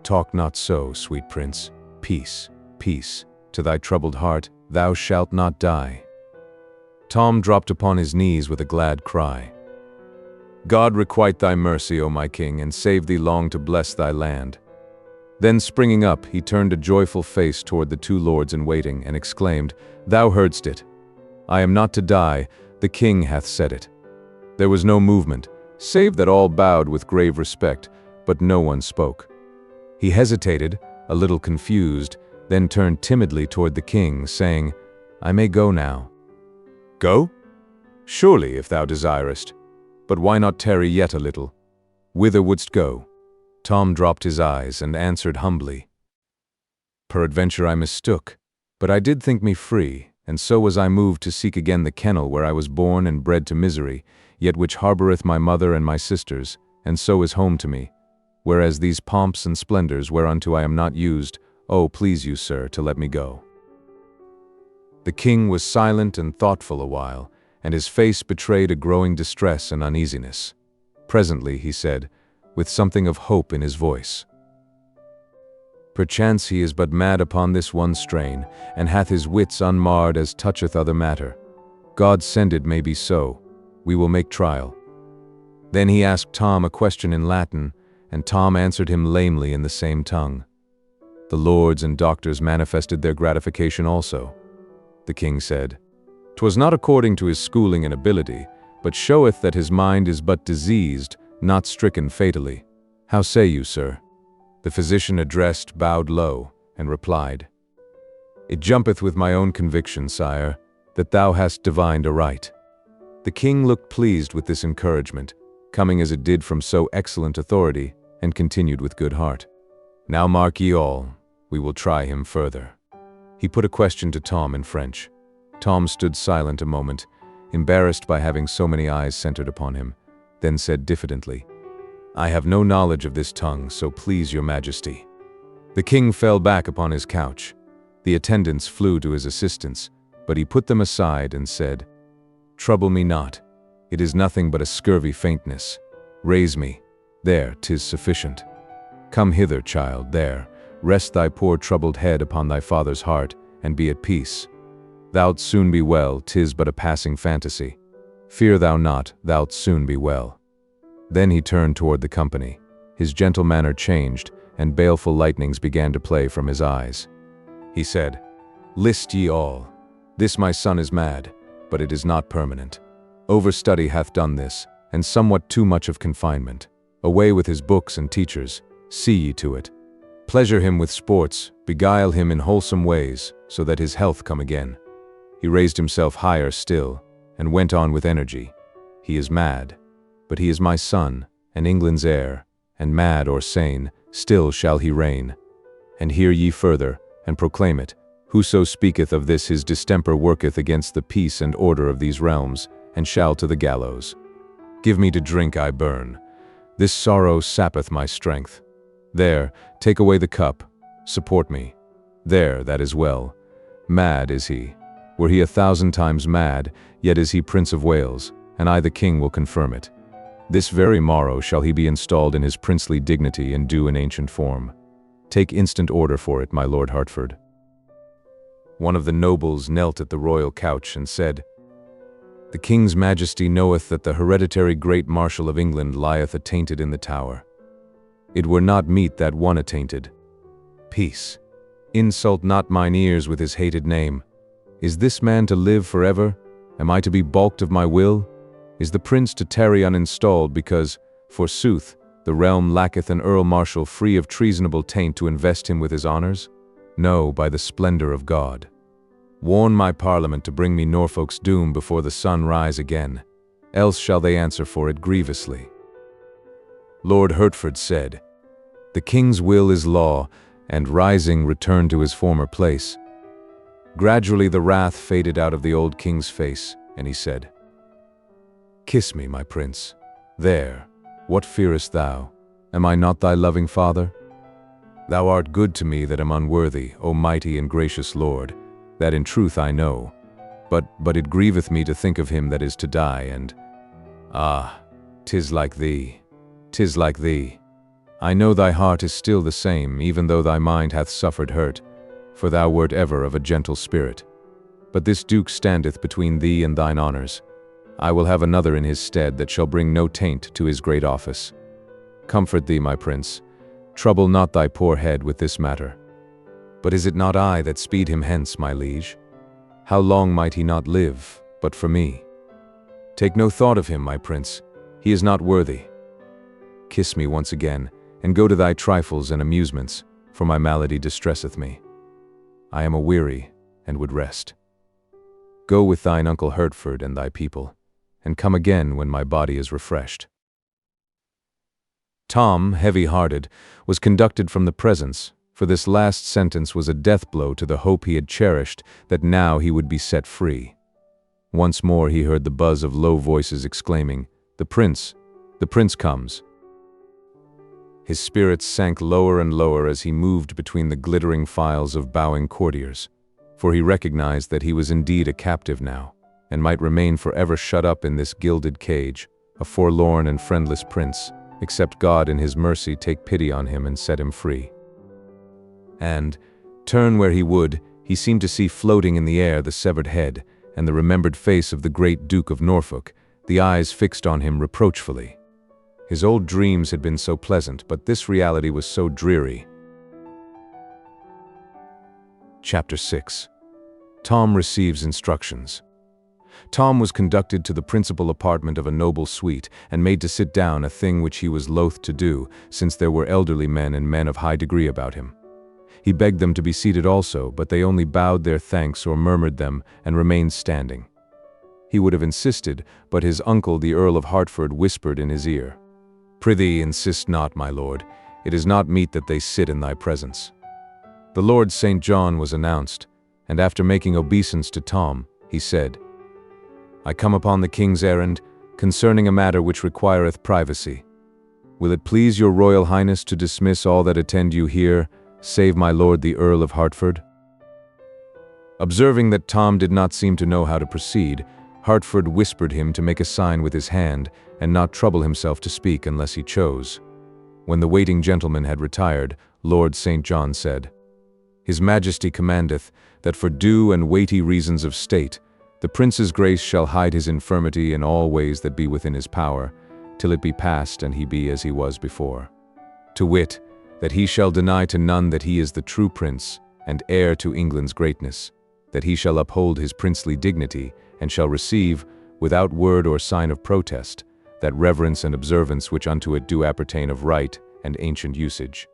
Talk not so, sweet prince. Peace, peace, to thy troubled heart, thou shalt not die." Tom dropped upon his knees with a glad cry. "God requite thy mercy, O my king, and save thee long to bless thy land." Then springing up, he turned a joyful face toward the two lords in waiting, and exclaimed, "Thou heardst it. I am not to die, the king hath said it." There was no movement, save that all bowed with grave respect, but no one spoke. He hesitated, a little confused, then turned timidly toward the king, saying, "I may go now." "Go? Surely, if thou desirest. But why not tarry yet a little? Whither wouldst go?" Tom dropped his eyes and answered humbly, "Peradventure I mistook, but I did think me free, and so was I moved to seek again the kennel where I was born and bred to misery, yet which harboureth my mother and my sisters, and so is home to me. Whereas these pomps and splendors whereunto I am not used, oh, please you, sir, to let me go." The king was silent and thoughtful a while, and his face betrayed a growing distress and uneasiness. Presently he said, with something of hope in his voice, "Perchance he is but mad upon this one strain, and hath his wits unmarred as toucheth other matter. God send it may be so. We will make trial." Then he asked Tom a question in Latin, and Tom answered him lamely in the same tongue. The lords and doctors manifested their gratification also. The king said, "'Twas not according to his schooling and ability, but showeth that his mind is but diseased, not stricken fatally. How say you, sir?" The physician addressed bowed low, and replied, "It jumpeth with my own conviction, sire, that thou hast divined aright." The king looked pleased with this encouragement, coming as it did from so excellent authority, and continued with good heart, "Now mark ye all, we will try him further." He put a question to Tom in French. Tom stood silent a moment, embarrassed by having so many eyes centered upon him, then said diffidently, "I have no knowledge of this tongue, so please your majesty." The king fell back upon his couch. The attendants flew to his assistance, but he put them aside and said, "Trouble me not. It is nothing but a scurvy faintness. Raise me. There, 'tis sufficient. Come hither, child, there. Rest thy poor troubled head upon thy father's heart, and be at peace. Thou'lt soon be well, 'tis but a passing fantasy. Fear thou not, thou'lt soon be well." Then he turned toward the company. His gentle manner changed, and baleful lightnings began to play from his eyes. He said, "List ye all. This my son is mad, but it is not permanent. Overstudy hath done this, and somewhat too much of confinement. Away with his books and teachers, see ye to it. Pleasure him with sports, beguile him in wholesome ways, so that his health come again." He raised himself higher still, and went on with energy. "He is mad, but he is my son, and England's heir, and mad or sane, still shall he reign. And hear ye further, and proclaim it, whoso speaketh of this his distemper worketh against the peace and order of these realms, and shall to the gallows. Give me to drink, I burn. This sorrow sappeth my strength. There, take away the cup, support me. There, that is well. Mad is he. Were he 1,000 times mad, yet is he Prince of Wales, and I the king will confirm it. This very morrow shall he be installed in his princely dignity and due in ancient form. Take instant order for it, my Lord Hertford." One of the nobles knelt at the royal couch and said, "The king's majesty knoweth that the hereditary great marshal of England lieth attainted in the Tower. It were not meet that one attainted. Peace. Insult not mine ears with his hated name. Is this man to live forever? Am I to be balked of my will? Is the prince to tarry uninstalled because, forsooth, the realm lacketh an earl marshal free of treasonable taint to invest him with his honors? No, by the splendor of God. Warn my parliament to bring me Norfolk's doom before the sun rise again, else shall they answer for it grievously." Lord Hertford said, "The king's will is law," and rising returned to his former place. Gradually the wrath faded out of the old king's face, and he said, "Kiss me, my prince. There, what fearest thou? Am I not thy loving father? Thou art good to me that am unworthy, O mighty and gracious Lord, that in truth I know. But it grieveth me to think of him that is to die, and ah, 'tis like thee, 'tis like thee. I know thy heart is still the same, even though thy mind hath suffered hurt, for thou wert ever of a gentle spirit. But this duke standeth between thee and thine honors. I will have another in his stead that shall bring no taint to his great office. Comfort thee, my prince. Trouble not thy poor head with this matter. But is it not I that speed him hence, my liege? How long might he not live, but for me? Take no thought of him, my prince. He is not worthy. Kiss me once again, and go to thy trifles and amusements, for my malady distresseth me. I am aweary, and would rest. Go with thine uncle Hertford and thy people, and come again when my body is refreshed." Tom, heavy-hearted, was conducted from the presence, for this last sentence was a death blow to the hope he had cherished that now he would be set free. Once more he heard the buzz of low voices exclaiming, the prince comes." His spirits sank lower and lower as he moved between the glittering files of bowing courtiers, for he recognized that he was indeed a captive now, and might remain forever shut up in this gilded cage, a forlorn and friendless prince, except God in his mercy take pity on him and set him free. And, turn where he would, he seemed to see floating in the air the severed head and the remembered face of the great Duke of Norfolk, the eyes fixed on him reproachfully. His old dreams had been so pleasant, but this reality was so dreary. Chapter 6. Tom receives instructions. Tom was conducted to the principal apartment of a noble suite and made to sit down, a thing which he was loath to do, since there were elderly men and men of high degree about him. He begged them to be seated also, but they only bowed their thanks or murmured them and remained standing. He would have insisted, but his uncle, the Earl of Hertford, whispered in his ear, "Prithee, insist not, my lord. It is not meet that they sit in thy presence." The Lord St. John was announced, and after making obeisance to Tom, he said, "I come upon the king's errand, concerning a matter which requireth privacy. Will it please your royal highness to dismiss all that attend you here, save my lord the Earl of Hertford?" Observing that Tom did not seem to know how to proceed, Hertford whispered him to make a sign with his hand and not trouble himself to speak unless he chose. When the waiting gentleman had retired, Lord St. John said, "His Majesty commandeth that for due and weighty reasons of state, the Prince's grace shall hide his infirmity in all ways that be within his power, till it be past and he be as he was before. To wit, that he shall deny to none that he is the true prince and heir to England's greatness, that he shall uphold his princely dignity and shall receive, without word or sign of protest, that reverence and observance which unto it do appertain of right and ancient usage.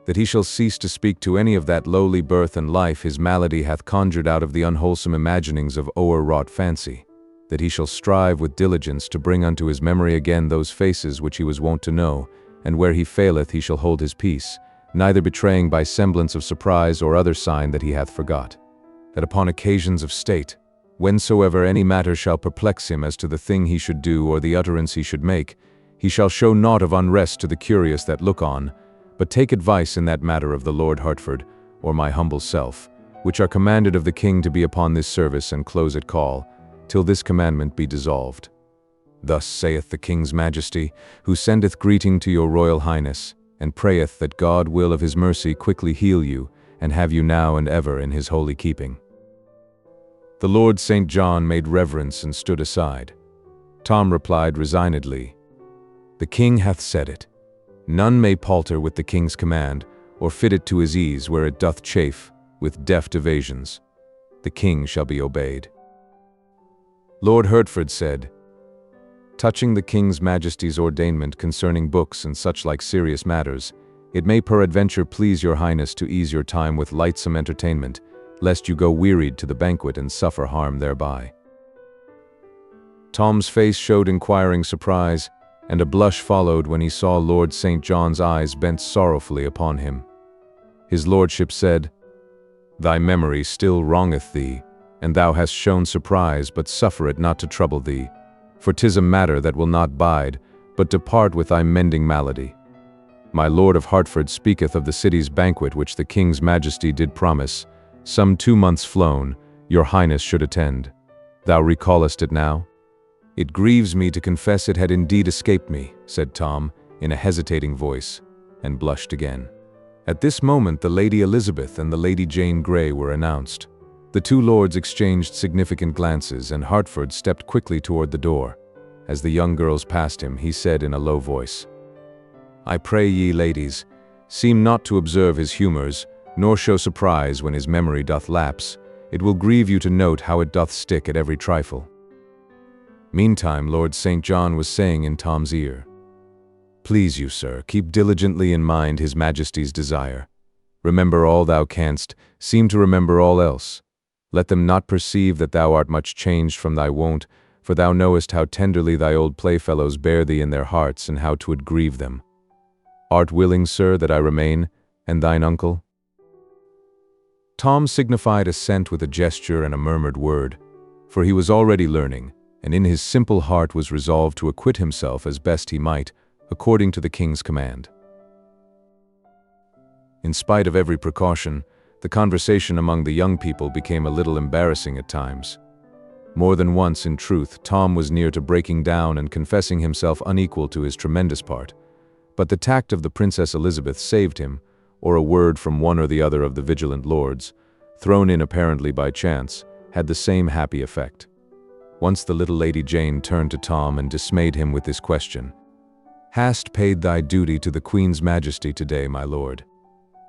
That he shall cease to speak to any of that lowly birth and life his malady hath conjured out of the unwholesome imaginings of o'erwrought fancy. That he shall strive with diligence to bring unto his memory again those faces which he was wont to know, and where he faileth he shall hold his peace, neither betraying by semblance of surprise or other sign that he hath forgot. That upon occasions of state, whensoever any matter shall perplex him as to the thing he should do or the utterance he should make, he shall show naught of unrest to the curious that look on, but take advice in that matter of the Lord Hertford, or my humble self, which are commanded of the king to be upon this service and close at call, till this commandment be dissolved. Thus saith the king's majesty, who sendeth greeting to your royal highness, and prayeth that God will of his mercy quickly heal you, and have you now and ever in his holy keeping." The Lord St. John made reverence and stood aside. Tom replied resignedly, "The king hath said it. None may palter with the king's command, or fit it to his ease where it doth chafe with deft evasions. The king shall be obeyed." Lord Hertford said, "Touching the king's majesty's ordainment concerning books and such like serious matters, it may peradventure please your highness to ease your time with lightsome entertainment, lest you go wearied to the banquet and suffer harm thereby." Tom's face showed inquiring surprise, and a blush followed when he saw Lord St. John's eyes bent sorrowfully upon him. His lordship said, "Thy memory still wrongeth thee, and thou hast shown surprise, but suffer it not to trouble thee, for 'tis a matter that will not bide, but depart with thy mending malady. My Lord of Hertford speaketh of the city's banquet which the king's majesty did promise, some 2 months flown, your highness should attend. Thou recallest it now?" "It grieves me to confess it had indeed escaped me," said Tom, in a hesitating voice, and blushed again. At this moment the Lady Elizabeth and the Lady Jane Grey were announced. The two lords exchanged significant glances, and Hertford stepped quickly toward the door. As the young girls passed him, he said in a low voice, "I pray ye, ladies, seem not to observe his humours, nor show surprise when his memory doth lapse. It will grieve you to note how it doth stick at every trifle." Meantime Lord St. John was saying in Tom's ear, "Please you, sir, keep diligently in mind his majesty's desire. Remember all thou canst, seem to remember all else. Let them not perceive that thou art much changed from thy wont, for thou knowest how tenderly thy old playfellows bear thee in their hearts, and how 'twould grieve them. Art willing, sir, that I remain, and thine uncle?" Tom signified assent with a gesture and a murmured word, for he was already learning, and in his simple heart was resolved to acquit himself as best he might, according to the king's command. In spite of every precaution, the conversation among the young people became a little embarrassing at times. More than once, in truth, Tom was near to breaking down and confessing himself unequal to his tremendous part, but the tact of the Princess Elizabeth saved him, or a word from one or the other of the vigilant lords, thrown in apparently by chance, had the same happy effect. Once the little Lady Jane turned to Tom and dismayed him with this question, "Hast paid thy duty to the Queen's Majesty today, my lord?"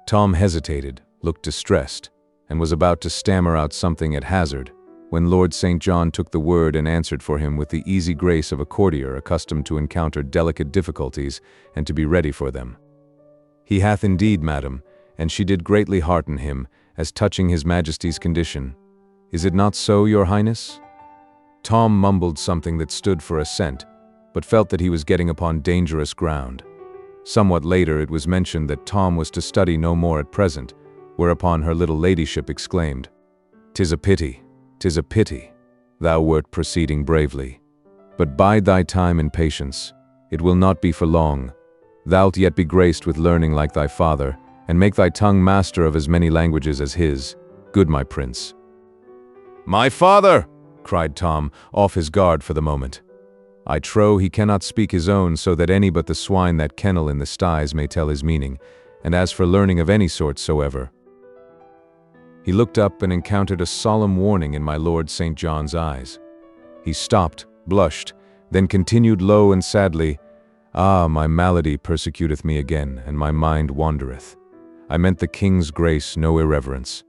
Tom hesitated, looked distressed, and was about to stammer out something at hazard, when Lord St. John took the word and answered for him with the easy grace of a courtier accustomed to encounter delicate difficulties and to be ready for them. "He hath indeed, madam, and she did greatly hearten him, as touching his Majesty's condition. Is it not so, your Highness?" Tom mumbled something that stood for assent, but felt that he was getting upon dangerous ground. Somewhat later it was mentioned that Tom was to study no more at present, whereupon her little ladyship exclaimed, "'Tis a pity, 'tis a pity, thou wert proceeding bravely. But bide thy time in patience, it will not be for long. Thou'lt yet be graced with learning like thy father, and make thy tongue master of as many languages as his, good my prince." "My father!" cried Tom, off his guard for the moment. "I trow he cannot speak his own, so that any but the swine that kennel in the styes may tell his meaning, and as for learning of any sort soever—" He looked up and encountered a solemn warning in my Lord St. John's eyes. He stopped, blushed, then continued low and sadly, "Ah, my malady persecuteth me again, and my mind wandereth. I meant the king's grace, no irreverence."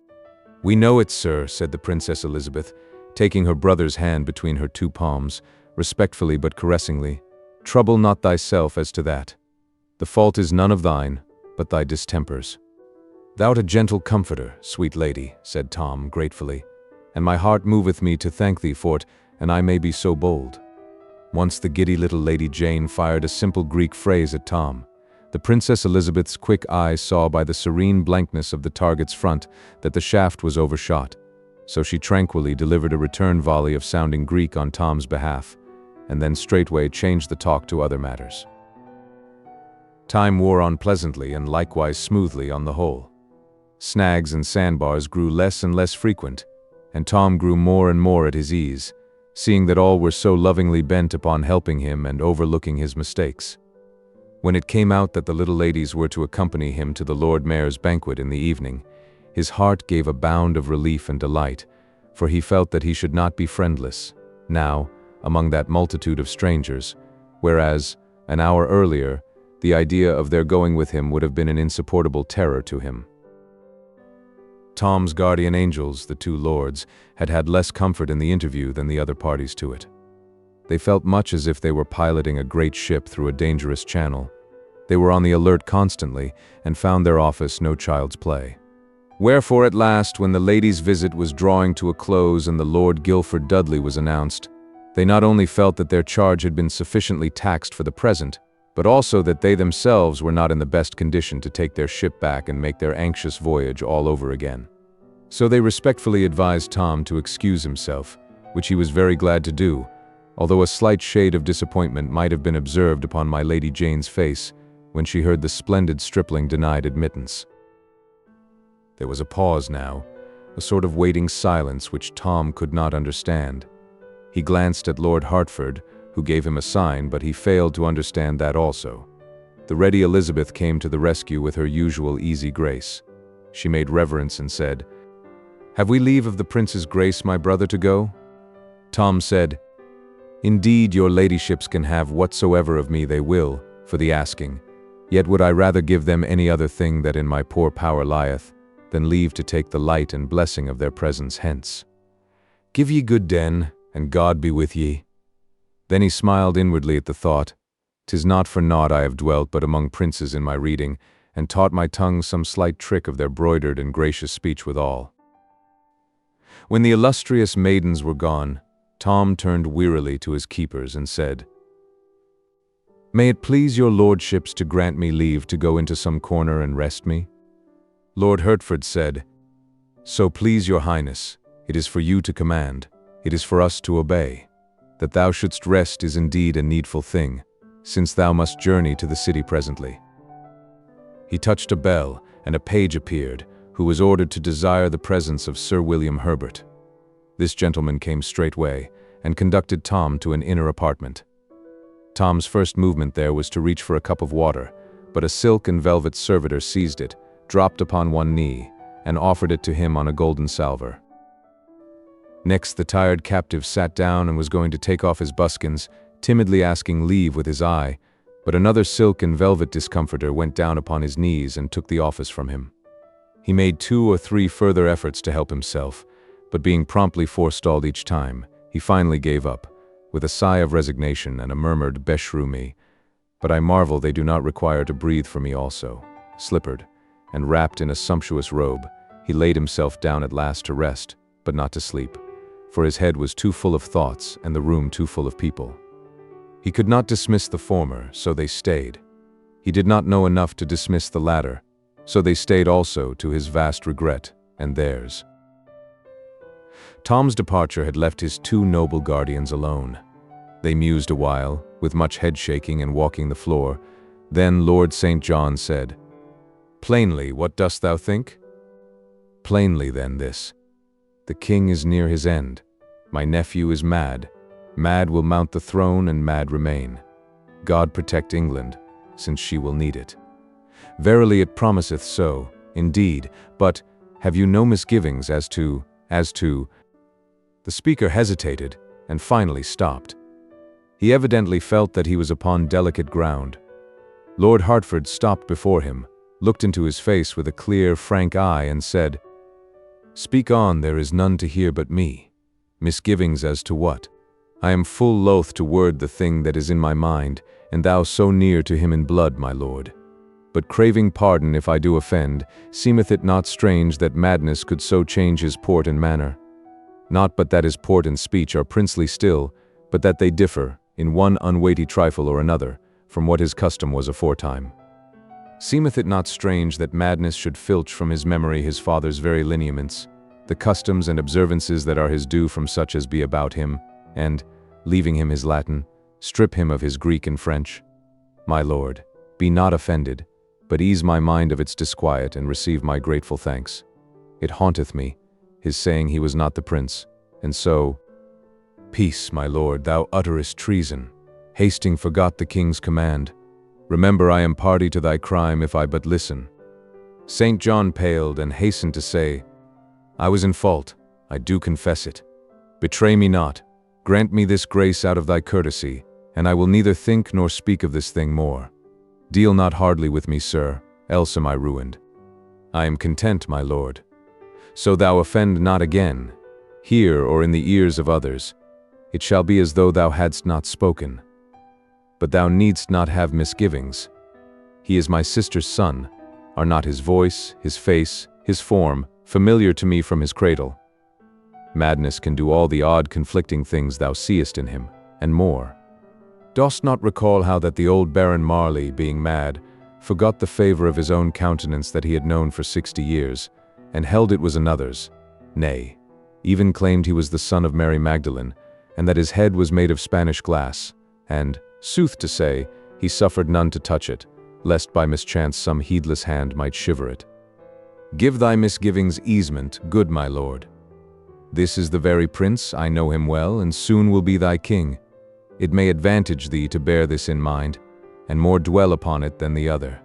"We know it, sir," said the Princess Elizabeth, taking her brother's hand between her two palms, respectfully but caressingly. "Trouble not thyself as to that. The fault is none of thine, but thy distempers." "Thou'rt a gentle comforter, sweet lady," said Tom gratefully, "and my heart moveth me to thank thee for't, and I may be so bold." Once the giddy little Lady Jane fired a simple Greek phrase at Tom. The Princess Elizabeth's quick eye saw by the serene blankness of the target's front that the shaft was overshot, so she tranquilly delivered a return volley of sounding Greek on Tom's behalf, and then straightway changed the talk to other matters. Time wore on pleasantly and likewise smoothly on the whole. Snags and sandbars grew less and less frequent, and Tom grew more and more at his ease, seeing that all were so lovingly bent upon helping him and overlooking his mistakes. When it came out that the little ladies were to accompany him to the Lord Mayor's banquet in the evening, his heart gave a bound of relief and delight, for he felt that he should not be friendless, now, among that multitude of strangers, whereas, an hour earlier, the idea of their going with him would have been an insupportable terror to him. Tom's guardian angels, the two lords, had had less comfort in the interview than the other parties to it. They felt much as if they were piloting a great ship through a dangerous channel. They were on the alert constantly, and found their office no child's play. Wherefore at last, when the ladies' visit was drawing to a close and the Lord Guilford Dudley was announced, they not only felt that their charge had been sufficiently taxed for the present, but also that they themselves were not in the best condition to take their ship back and make their anxious voyage all over again. So they respectfully advised Tom to excuse himself, which he was very glad to do, although a slight shade of disappointment might have been observed upon my Lady Jane's face when she heard the splendid stripling denied admittance. There was a pause now, a sort of waiting silence which Tom could not understand. He glanced at Lord Hertford, who gave him a sign, but he failed to understand that also. The ready Elizabeth came to the rescue with her usual easy grace. She made reverence and said, "Have we leave of the Prince's Grace, my brother, to go?" Tom said, "Indeed, your ladyships can have whatsoever of me they will, for the asking, yet would I rather give them any other thing that in my poor power lieth, than leave to take the light and blessing of their presence hence. Give ye good den, and God be with ye." Then he smiled inwardly at the thought, "'Tis not for naught I have dwelt but among princes in my reading, and taught my tongue some slight trick of their broidered and gracious speech withal." When the illustrious maidens were gone, Tom turned wearily to his keepers and said, "May it please your lordships to grant me leave to go into some corner and rest me?" Lord Hertford said, "So please your highness, it is for you to command, it is for us to obey. That thou shouldst rest is indeed a needful thing, since thou must journey to the city presently." He touched a bell, and a page appeared, who was ordered to desire the presence of Sir William Herbert. This gentleman came straightway, and conducted Tom to an inner apartment. Tom's first movement there was to reach for a cup of water, but a silk and velvet servitor seized it, dropped upon one knee, and offered it to him on a golden salver. Next the tired captive sat down and was going to take off his buskins, timidly asking leave with his eye, but another silk and velvet discomforter went down upon his knees and took the office from him. He made 2 or 3 further efforts to help himself, but being promptly forestalled each time, he finally gave up, with a sigh of resignation and a murmured "Beshrew me, but I marvel they do not require to breathe for me also." Slippered, and wrapped in a sumptuous robe, he laid himself down at last to rest, but not to sleep, for his head was too full of thoughts and the room too full of people. He could not dismiss the former, so they stayed. He did not know enough to dismiss the latter, so they stayed also, to his vast regret and theirs. Tom's departure had left his 2 noble guardians alone. They mused a while, with much head-shaking and walking the floor. Then Lord St. John said, "Plainly, what dost thou think?" "Plainly, then, this. The king is near his end. My nephew is mad. Mad will mount the throne and mad remain. God protect England, since she will need it. Verily it promiseth so, indeed, but have you no misgivings as to... The speaker hesitated and finally stopped. He evidently felt that he was upon delicate ground. Lord Hertford stopped before him, looked into his face with a clear, frank eye, and said, "Speak on, there is none to hear but me. Misgivings as to what? I am full loath to word the thing that is in my mind, and thou so near to him in blood, my lord. But craving pardon if I do offend, seemeth it not strange that madness could so change his port and manner? Not but that his port and speech are princely still, but that they differ, in one unweighty trifle or another, from what his custom was aforetime. Seemeth it not strange that madness should filch from his memory his father's very lineaments, the customs and observances that are his due from such as be about him, and, leaving him his Latin, strip him of his Greek and French? My lord, be not offended, but ease my mind of its disquiet and receive my grateful thanks. It haunteth me, his saying he was not the prince, and so—" "Peace, my lord, thou utterest treason. Hastings forgot the king's command. Remember I am party to thy crime if I but listen." St. John paled and hastened to say, "I was in fault, I do confess it. Betray me not, grant me this grace out of thy courtesy, and I will neither think nor speak of this thing more. Deal not hardly with me, sir, else am I ruined." "I am content, my lord. So thou offend not again, here or in the ears of others. It shall be as though thou hadst not spoken. But thou needst not have misgivings. He is my sister's son. Are not his voice, his face, his form, familiar to me from his cradle? Madness can do all the odd conflicting things thou seest in him, and more. Dost not recall how that the old Baron Marley, being mad, forgot the favor of his own countenance that he had known for 60 years, and held it was another's, nay, even claimed he was the son of Mary Magdalene, and that his head was made of Spanish glass, and, sooth to say, he suffered none to touch it, lest by mischance some heedless hand might shiver it. Give thy misgivings easement, good my lord. This is the very prince, I know him well, and soon will be thy king. It may advantage thee to bear this in mind, and more dwell upon it than the other."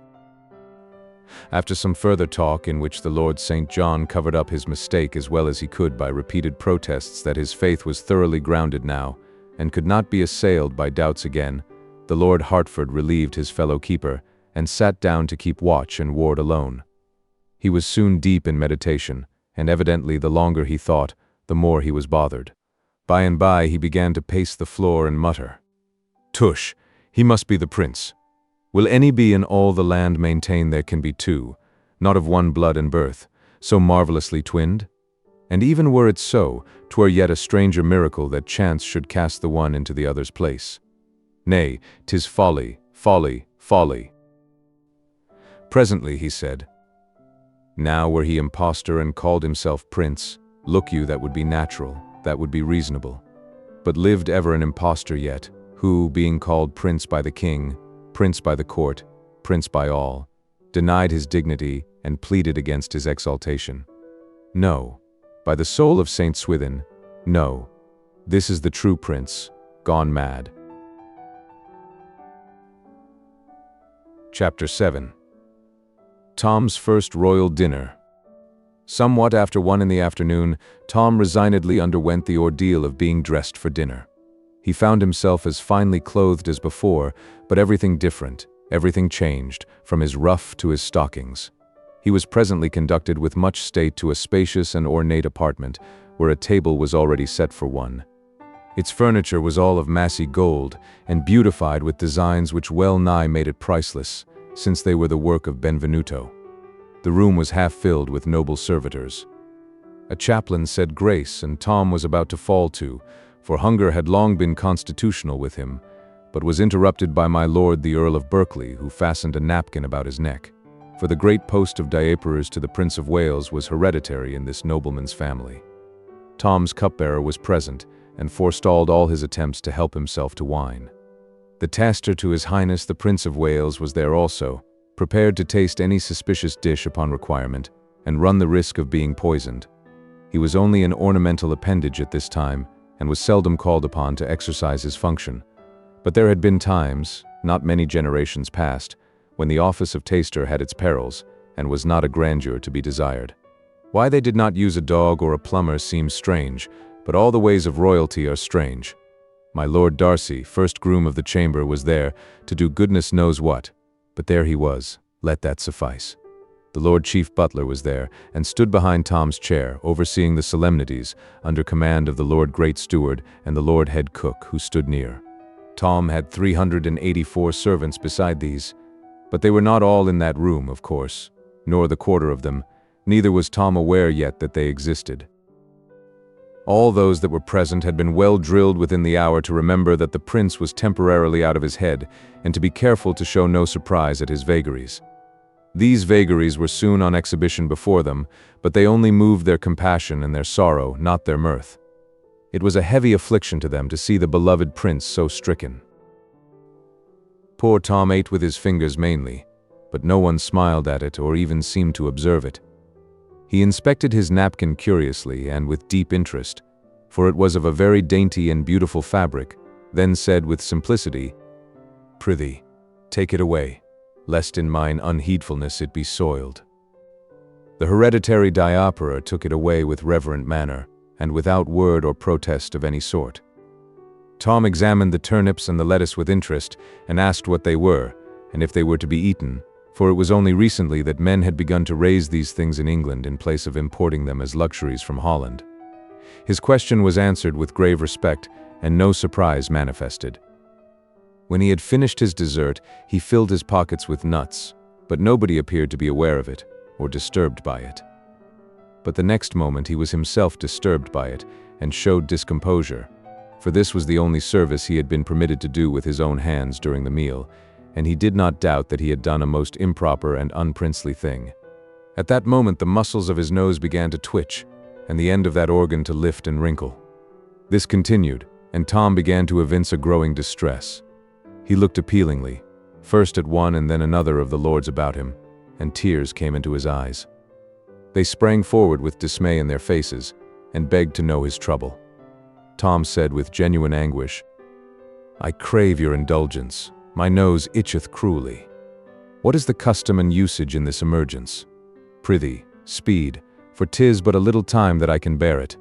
After some further talk in which the Lord St. John covered up his mistake as well as he could by repeated protests that his faith was thoroughly grounded now, and could not be assailed by doubts again, the Lord Hertford relieved his fellow keeper, and sat down to keep watch and ward alone. He was soon deep in meditation, and evidently the longer he thought, the more he was bothered. By and by he began to pace the floor and mutter, "Tush, he must be the prince. Will any be in all the land maintain there can be 2, not of one blood and birth, so marvelously twinned? And even were it so, 'twere yet a stranger miracle that chance should cast the one into the other's place. Nay, 'tis folly, folly, folly." Presently he said, "Now were he impostor and called himself prince, look you, that would be natural, that would be reasonable. But lived ever an impostor yet, who, being called prince by the king, prince by the court, prince by all, denied his dignity and pleaded against his exaltation? No, by the soul of St. XVIII, no. This is the true prince, gone mad." Chapter 7. Tom's first royal dinner. Somewhat after 1 in the afternoon, Tom resignedly underwent the ordeal of being dressed for dinner. He found himself as finely clothed as before, but everything different, everything changed, from his ruff to his stockings. He was presently conducted with much state to a spacious and ornate apartment, where a table was already set for one. Its furniture was all of massy gold, and beautified with designs which well nigh made it priceless, since they were the work of Benvenuto. The room was half filled with noble servitors. A chaplain said grace, and Tom was about to fall to, for hunger had long been constitutional with him, but was interrupted by my lord the Earl of Berkeley, who fastened a napkin about his neck, for the great post of diaperers to the Prince of Wales was hereditary in this nobleman's family. Tom's cupbearer was present, and forestalled all his attempts to help himself to wine. The taster to His Highness the Prince of Wales was there also, prepared to taste any suspicious dish upon requirement, and run the risk of being poisoned. He was only an ornamental appendage at this time, and was seldom called upon to exercise his function. But there had been times, not many generations past, when the office of taster had its perils, and was not a grandeur to be desired. Why they did not use a dog or a plumber seems strange, but all the ways of royalty are strange. My Lord Darcy, first groom of the chamber, was there to do goodness knows what, but there he was, let that suffice. The Lord Chief Butler was there, and stood behind Tom's chair, overseeing the solemnities, under command of the Lord Great Steward and the Lord Head Cook, who stood near. Tom had 384 servants beside these, but they were not all in that room, of course, nor the quarter of them, neither was Tom aware yet that they existed. All those that were present had been well drilled within the hour to remember that the prince was temporarily out of his head, and to be careful to show no surprise at his vagaries. These vagaries were soon on exhibition before them, but they only moved their compassion and their sorrow, not their mirth. It was a heavy affliction to them to see the beloved prince so stricken. Poor Tom ate with his fingers mainly, but no one smiled at it or even seemed to observe it. He inspected his napkin curiously and with deep interest, for it was of a very dainty and beautiful fabric, then said with simplicity, "Prithee, take it away, lest in mine unheedfulness it be soiled." The hereditary diaperer took it away with reverent manner, and without word or protest of any sort. Tom examined the turnips and the lettuce with interest, and asked what they were, and if they were to be eaten, for it was only recently that men had begun to raise these things in England in place of importing them as luxuries from Holland. His question was answered with grave respect, and no surprise manifested. When he had finished his dessert, he filled his pockets with nuts, but nobody appeared to be aware of it, or disturbed by it. But the next moment he was himself disturbed by it, and showed discomposure, for this was the only service he had been permitted to do with his own hands during the meal, and he did not doubt that he had done a most improper and unprincely thing. At that moment the muscles of his nose began to twitch, and the end of that organ to lift and wrinkle. This continued, and Tom began to evince a growing distress. He looked appealingly, first at one and then another of the lords about him, and tears came into his eyes. They sprang forward with dismay in their faces, and begged to know his trouble. Tom said with genuine anguish, "I crave your indulgence. My nose itcheth cruelly. What is the custom and usage in this emergence? Prithee, speed, for 'tis but a little time that I can bear it."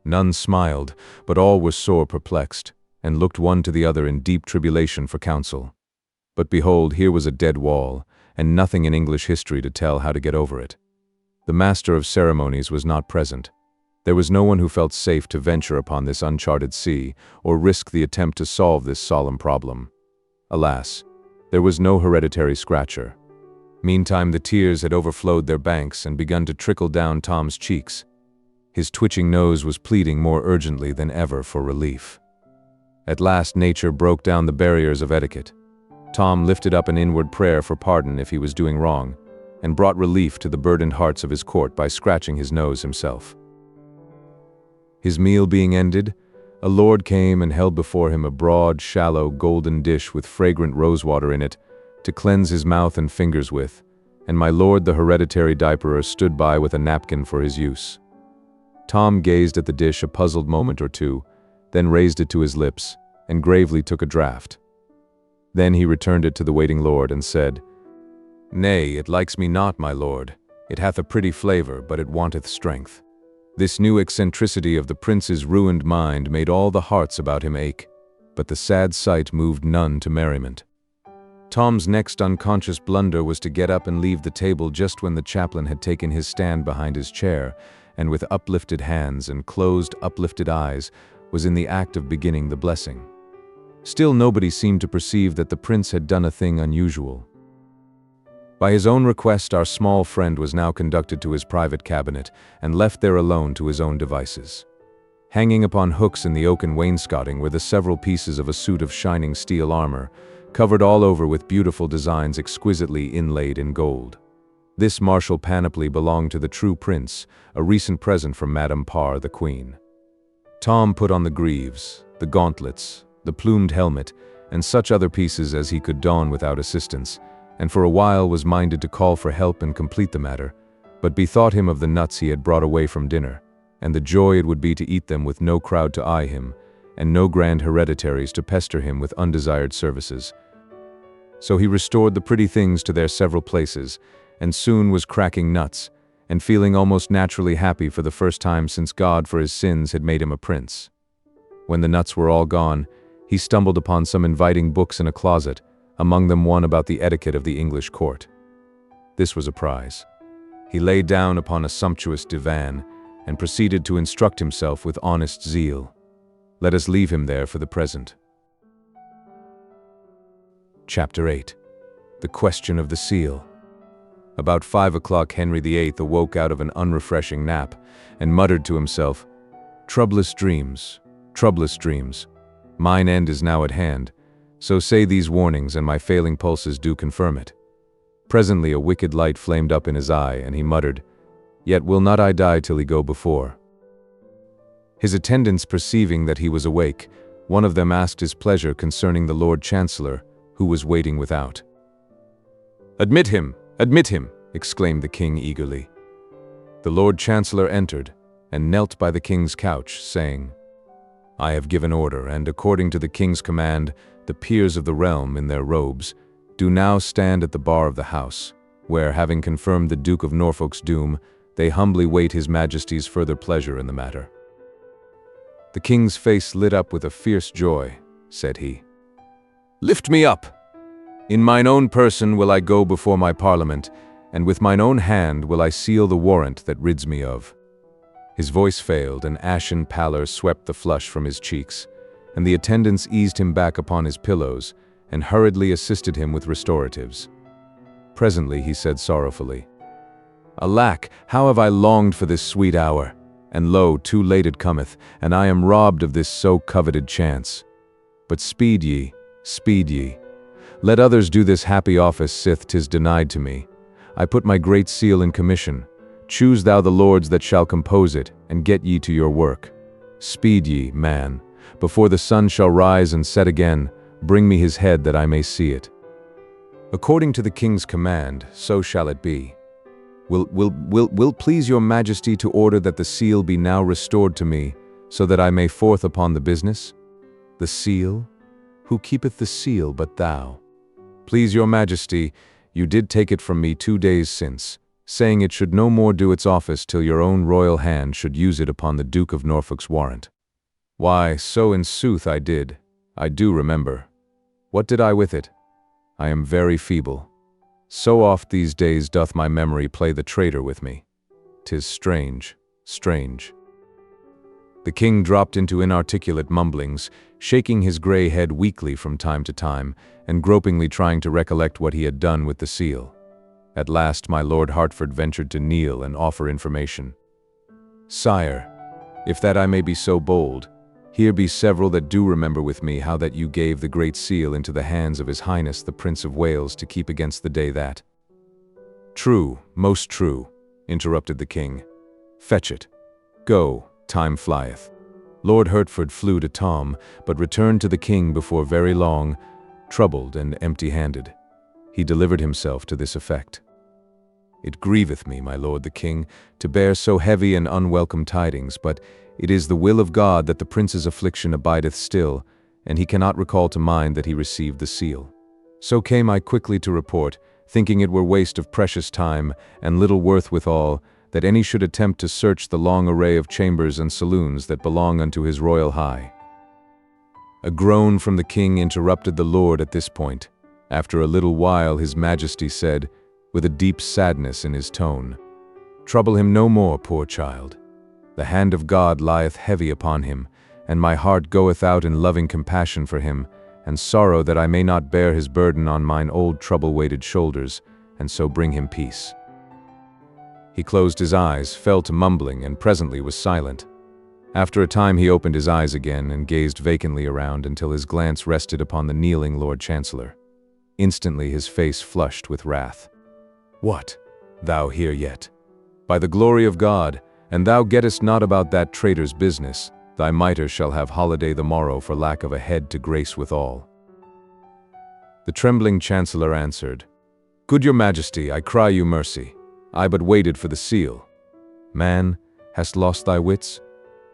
None smiled, but all were sore perplexed, and looked one to the other in deep tribulation for counsel. But behold, here was a dead wall, and nothing in English history to tell how to get over it. The master of ceremonies was not present. There was no one who felt safe to venture upon this uncharted sea, or risk the attempt to solve this solemn problem. Alas, there was no hereditary scratcher. Meantime the tears had overflowed their banks and begun to trickle down Tom's cheeks. His twitching nose was pleading more urgently than ever for relief. At last nature broke down the barriers of etiquette. Tom lifted up an inward prayer for pardon if he was doing wrong, and brought relief to the burdened hearts of his court by scratching his nose himself. His meal being ended, a lord came and held before him a broad, shallow, golden dish with fragrant rosewater in it, to cleanse his mouth and fingers with, and my lord the hereditary diaperer stood by with a napkin for his use. Tom gazed at the dish a puzzled moment or two, then raised it to his lips, and gravely took a draught. Then he returned it to the waiting lord, and said, "Nay, it likes me not, my lord. It hath a pretty flavour, but it wanteth strength." This new eccentricity of the prince's ruined mind made all the hearts about him ache, but the sad sight moved none to merriment. Tom's next unconscious blunder was to get up and leave the table just when the chaplain had taken his stand behind his chair, and with uplifted hands and closed, uplifted eyes, was in the act of beginning the blessing. Still nobody seemed to perceive that the prince had done a thing unusual. By his own request, our small friend was now conducted to his private cabinet and left there alone to his own devices. Hanging upon hooks in the oaken wainscoting were the several pieces of a suit of shining steel armor, covered all over with beautiful designs exquisitely inlaid in gold. This martial panoply belonged to the true prince, a recent present from Madame Parr, the queen. Tom put on the greaves, the gauntlets, the plumed helmet, and such other pieces as he could don without assistance, and for a while was minded to call for help and complete the matter, but bethought him of the nuts he had brought away from dinner, and the joy it would be to eat them with no crowd to eye him, and no grand hereditaries to pester him with undesired services. So he restored the pretty things to their several places, and soon was cracking nuts, and feeling almost naturally happy for the first time since God for his sins had made him a prince. When the nuts were all gone, he stumbled upon some inviting books in a closet, among them one about the etiquette of the English court. This was a prize. He lay down upon a sumptuous divan, and proceeded to instruct himself with honest zeal. Let us leave him there for the present. Chapter 8. The Question of the Seal. About 5 o'clock Henry VIII awoke out of an unrefreshing nap, and muttered to himself, troublous dreams, mine end is now at hand, so say these warnings, and my failing pulses do confirm it. Presently a wicked light flamed up in his eye, and he muttered, yet will not I die till he go before. His attendants perceiving that he was awake, one of them asked his pleasure concerning the Lord Chancellor, who was waiting without. Admit him, exclaimed the king eagerly. The Lord Chancellor entered, and knelt by the king's couch, saying, I have given order, and according to the king's command, the peers of the realm, in their robes, do now stand at the bar of the house, where, having confirmed the Duke of Norfolk's doom, they humbly wait his majesty's further pleasure in the matter. The king's face lit up with a fierce joy. Said he, Lift me up! In mine own person will I go before my parliament, and with mine own hand will I seal the warrant that rids me of. His voice failed, and ashen pallor swept the flush from his cheeks, and the attendants eased him back upon his pillows, and hurriedly assisted him with restoratives. Presently he said sorrowfully, Alack, how have I longed for this sweet hour! And lo, too late it cometh, and I am robbed of this so coveted chance. But speed ye, speed ye. Let others do this happy office, sith 'tis denied to me. I put my great seal in commission. Choose thou the lords that shall compose it, and get ye to your work. Speed ye, man. Before the sun shall rise and set again, bring me his head that I may see it. According to the king's command, so shall it be. Will please your majesty to order that the seal be now restored to me, so that I may forth upon the business? The seal? Who keepeth the seal but thou? Please your majesty, you did take it from me 2 days since, saying it should no more do its office till your own royal hand should use it upon the Duke of Norfolk's warrant. Why, so in sooth I did. I do remember. What did I with it? I am very feeble. So oft these days doth my memory play the traitor with me. 'Tis strange, strange. The king dropped into inarticulate mumblings, shaking his grey head weakly from time to time, and gropingly trying to recollect what he had done with the seal. At last my Lord Hertford ventured to kneel and offer information. Sire, if that I may be so bold, here be several that do remember with me how that you gave the great seal into the hands of His Highness the Prince of Wales to keep against the day that— True, most true, interrupted the king. Fetch it. Go, time flieth. Lord Hertford flew to Tom, but returned to the king before very long, troubled and empty-handed. He delivered himself to this effect. It grieveth me, my lord the king, to bear so heavy and unwelcome tidings, but it is the will of God that the prince's affliction abideth still, and he cannot recall to mind that he received the seal. So came I quickly to report, thinking it were waste of precious time, and little worth withal, that any should attempt to search the long array of chambers and saloons that belong unto his royal high. A groan from the king interrupted the lord at this point, After a little while his Majesty said, with a deep sadness in his tone, "Trouble him no more, poor child. The hand of God lieth heavy upon him, and my heart goeth out in loving compassion for him, and sorrow that I may not bear his burden on mine old trouble-weighted shoulders, and so bring him peace." He closed his eyes, fell to mumbling, and presently was silent. After a time he opened his eyes again and gazed vacantly around until his glance rested upon the kneeling Lord Chancellor. Instantly his face flushed with wrath. "What? Thou here yet? By the glory of God, and thou gettest not about that traitor's business, thy mitre shall have holiday the morrow for lack of a head to grace withal." The trembling Chancellor answered, "Good your Majesty, I cry you mercy. I but waited for the seal. Man, hast lost thy wits?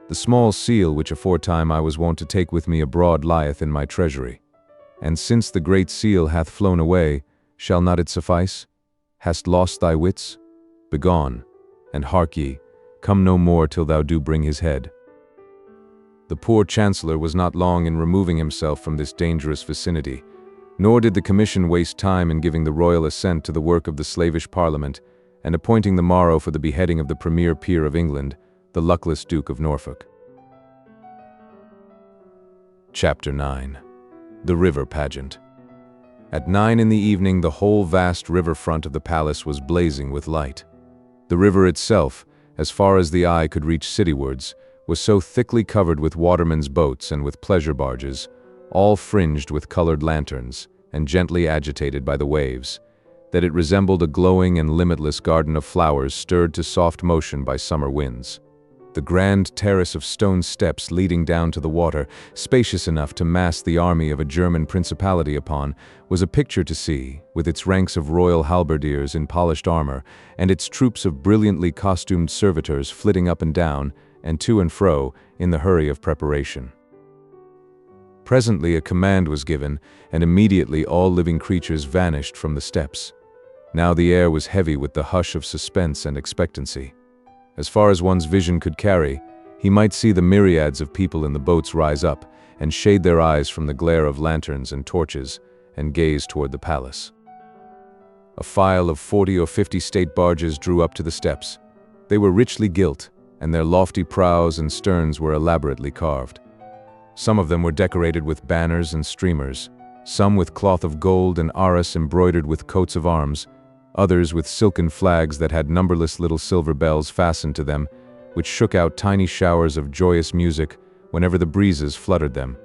The small seal which aforetime I was wont to take with me abroad lieth in my treasury. And since the great seal hath flown away, shall not it suffice? Hast lost thy wits? Begone, and hark ye, come no more till thou do bring his head." The poor Chancellor was not long in removing himself from this dangerous vicinity, nor did the Commission waste time in giving the royal assent to the work of the slavish Parliament and appointing the morrow for the beheading of the premier peer of England, the luckless Duke of Norfolk. Chapter 9. The River Pageant. At 9 in the evening the whole vast river front of the palace was blazing with light. The river itself, as far as the eye could reach citywards, was so thickly covered with watermen's boats and with pleasure barges, all fringed with colored lanterns and gently agitated by the waves, that it resembled a glowing and limitless garden of flowers stirred to soft motion by summer winds. The grand terrace of stone steps leading down to the water, spacious enough to mass the army of a German principality upon, was a picture to see, with its ranks of royal halberdiers in polished armor, and its troops of brilliantly costumed servitors flitting up and down, and to and fro, in the hurry of preparation. Presently a command was given, and immediately all living creatures vanished from the steps. Now the air was heavy with the hush of suspense and expectancy. As far as one's vision could carry, he might see the myriads of people in the boats rise up and shade their eyes from the glare of lanterns and torches and gaze toward the palace. A file of 40 or 50 state barges drew up to the steps. They were richly gilt, and their lofty prows and sterns were elaborately carved. Some of them were decorated with banners and streamers, some with cloth of gold and arras embroidered with coats of arms, others with silken flags that had numberless little silver bells fastened to them, which shook out tiny showers of joyous music whenever the breezes fluttered them.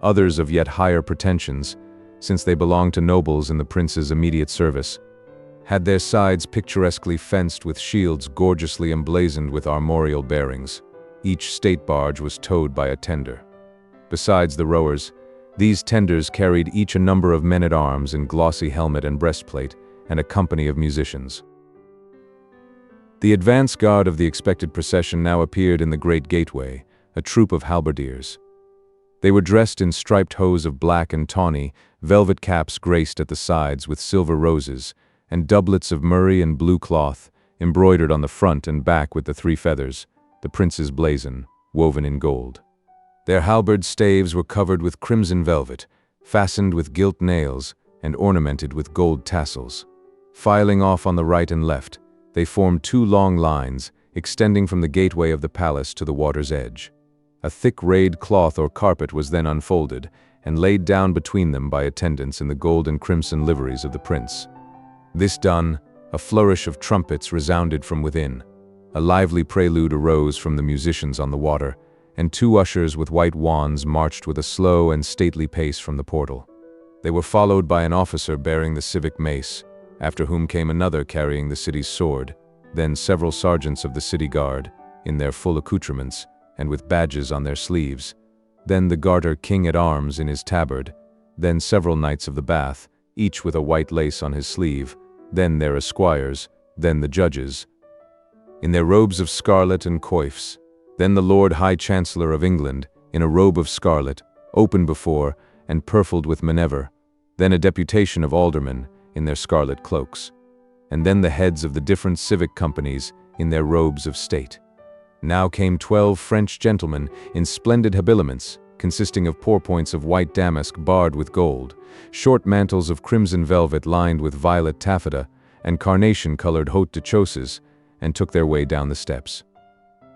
Others of yet higher pretensions, since they belonged to nobles in the prince's immediate service, had their sides picturesquely fenced with shields gorgeously emblazoned with armorial bearings. Each state barge was towed by a tender. Besides the rowers, these tenders carried each a number of men-at-arms in glossy helmet and breastplate, and a company of musicians. The advance guard of the expected procession now appeared in the great gateway, a troop of halberdiers. They were dressed in striped hose of black and tawny, velvet caps graced at the sides with silver roses, and doublets of murrey and blue cloth, embroidered on the front and back with the 3 feathers, the prince's blazon, woven in gold. Their halberd staves were covered with crimson velvet, fastened with gilt nails, and ornamented with gold tassels. Filing off on the right and left, they formed 2 long lines, extending from the gateway of the palace to the water's edge. A thick rayed cloth or carpet was then unfolded, and laid down between them by attendants in the gold and crimson liveries of the prince. This done, a flourish of trumpets resounded from within. A lively prelude arose from the musicians on the water, and 2 ushers with white wands marched with a slow and stately pace from the portal. They were followed by an officer bearing the civic mace, after whom came another carrying the city's sword, then several sergeants of the city guard, in their full accoutrements, and with badges on their sleeves, then the garter king-at-arms in his tabard, then several knights of the bath, each with a white lace on his sleeve, then their esquires, then the judges, in their robes of scarlet and coifs, then the Lord High Chancellor of England, in a robe of scarlet, open before, and purfled with miniver, then a deputation of aldermen, in their scarlet cloaks, and then the heads of the different civic companies in their robes of state. Now came 12 French gentlemen in splendid habiliments, consisting of pourpoints of white damask barred with gold, short mantles of crimson velvet lined with violet taffeta, and carnation-colored haute de chausses, and took their way down the steps.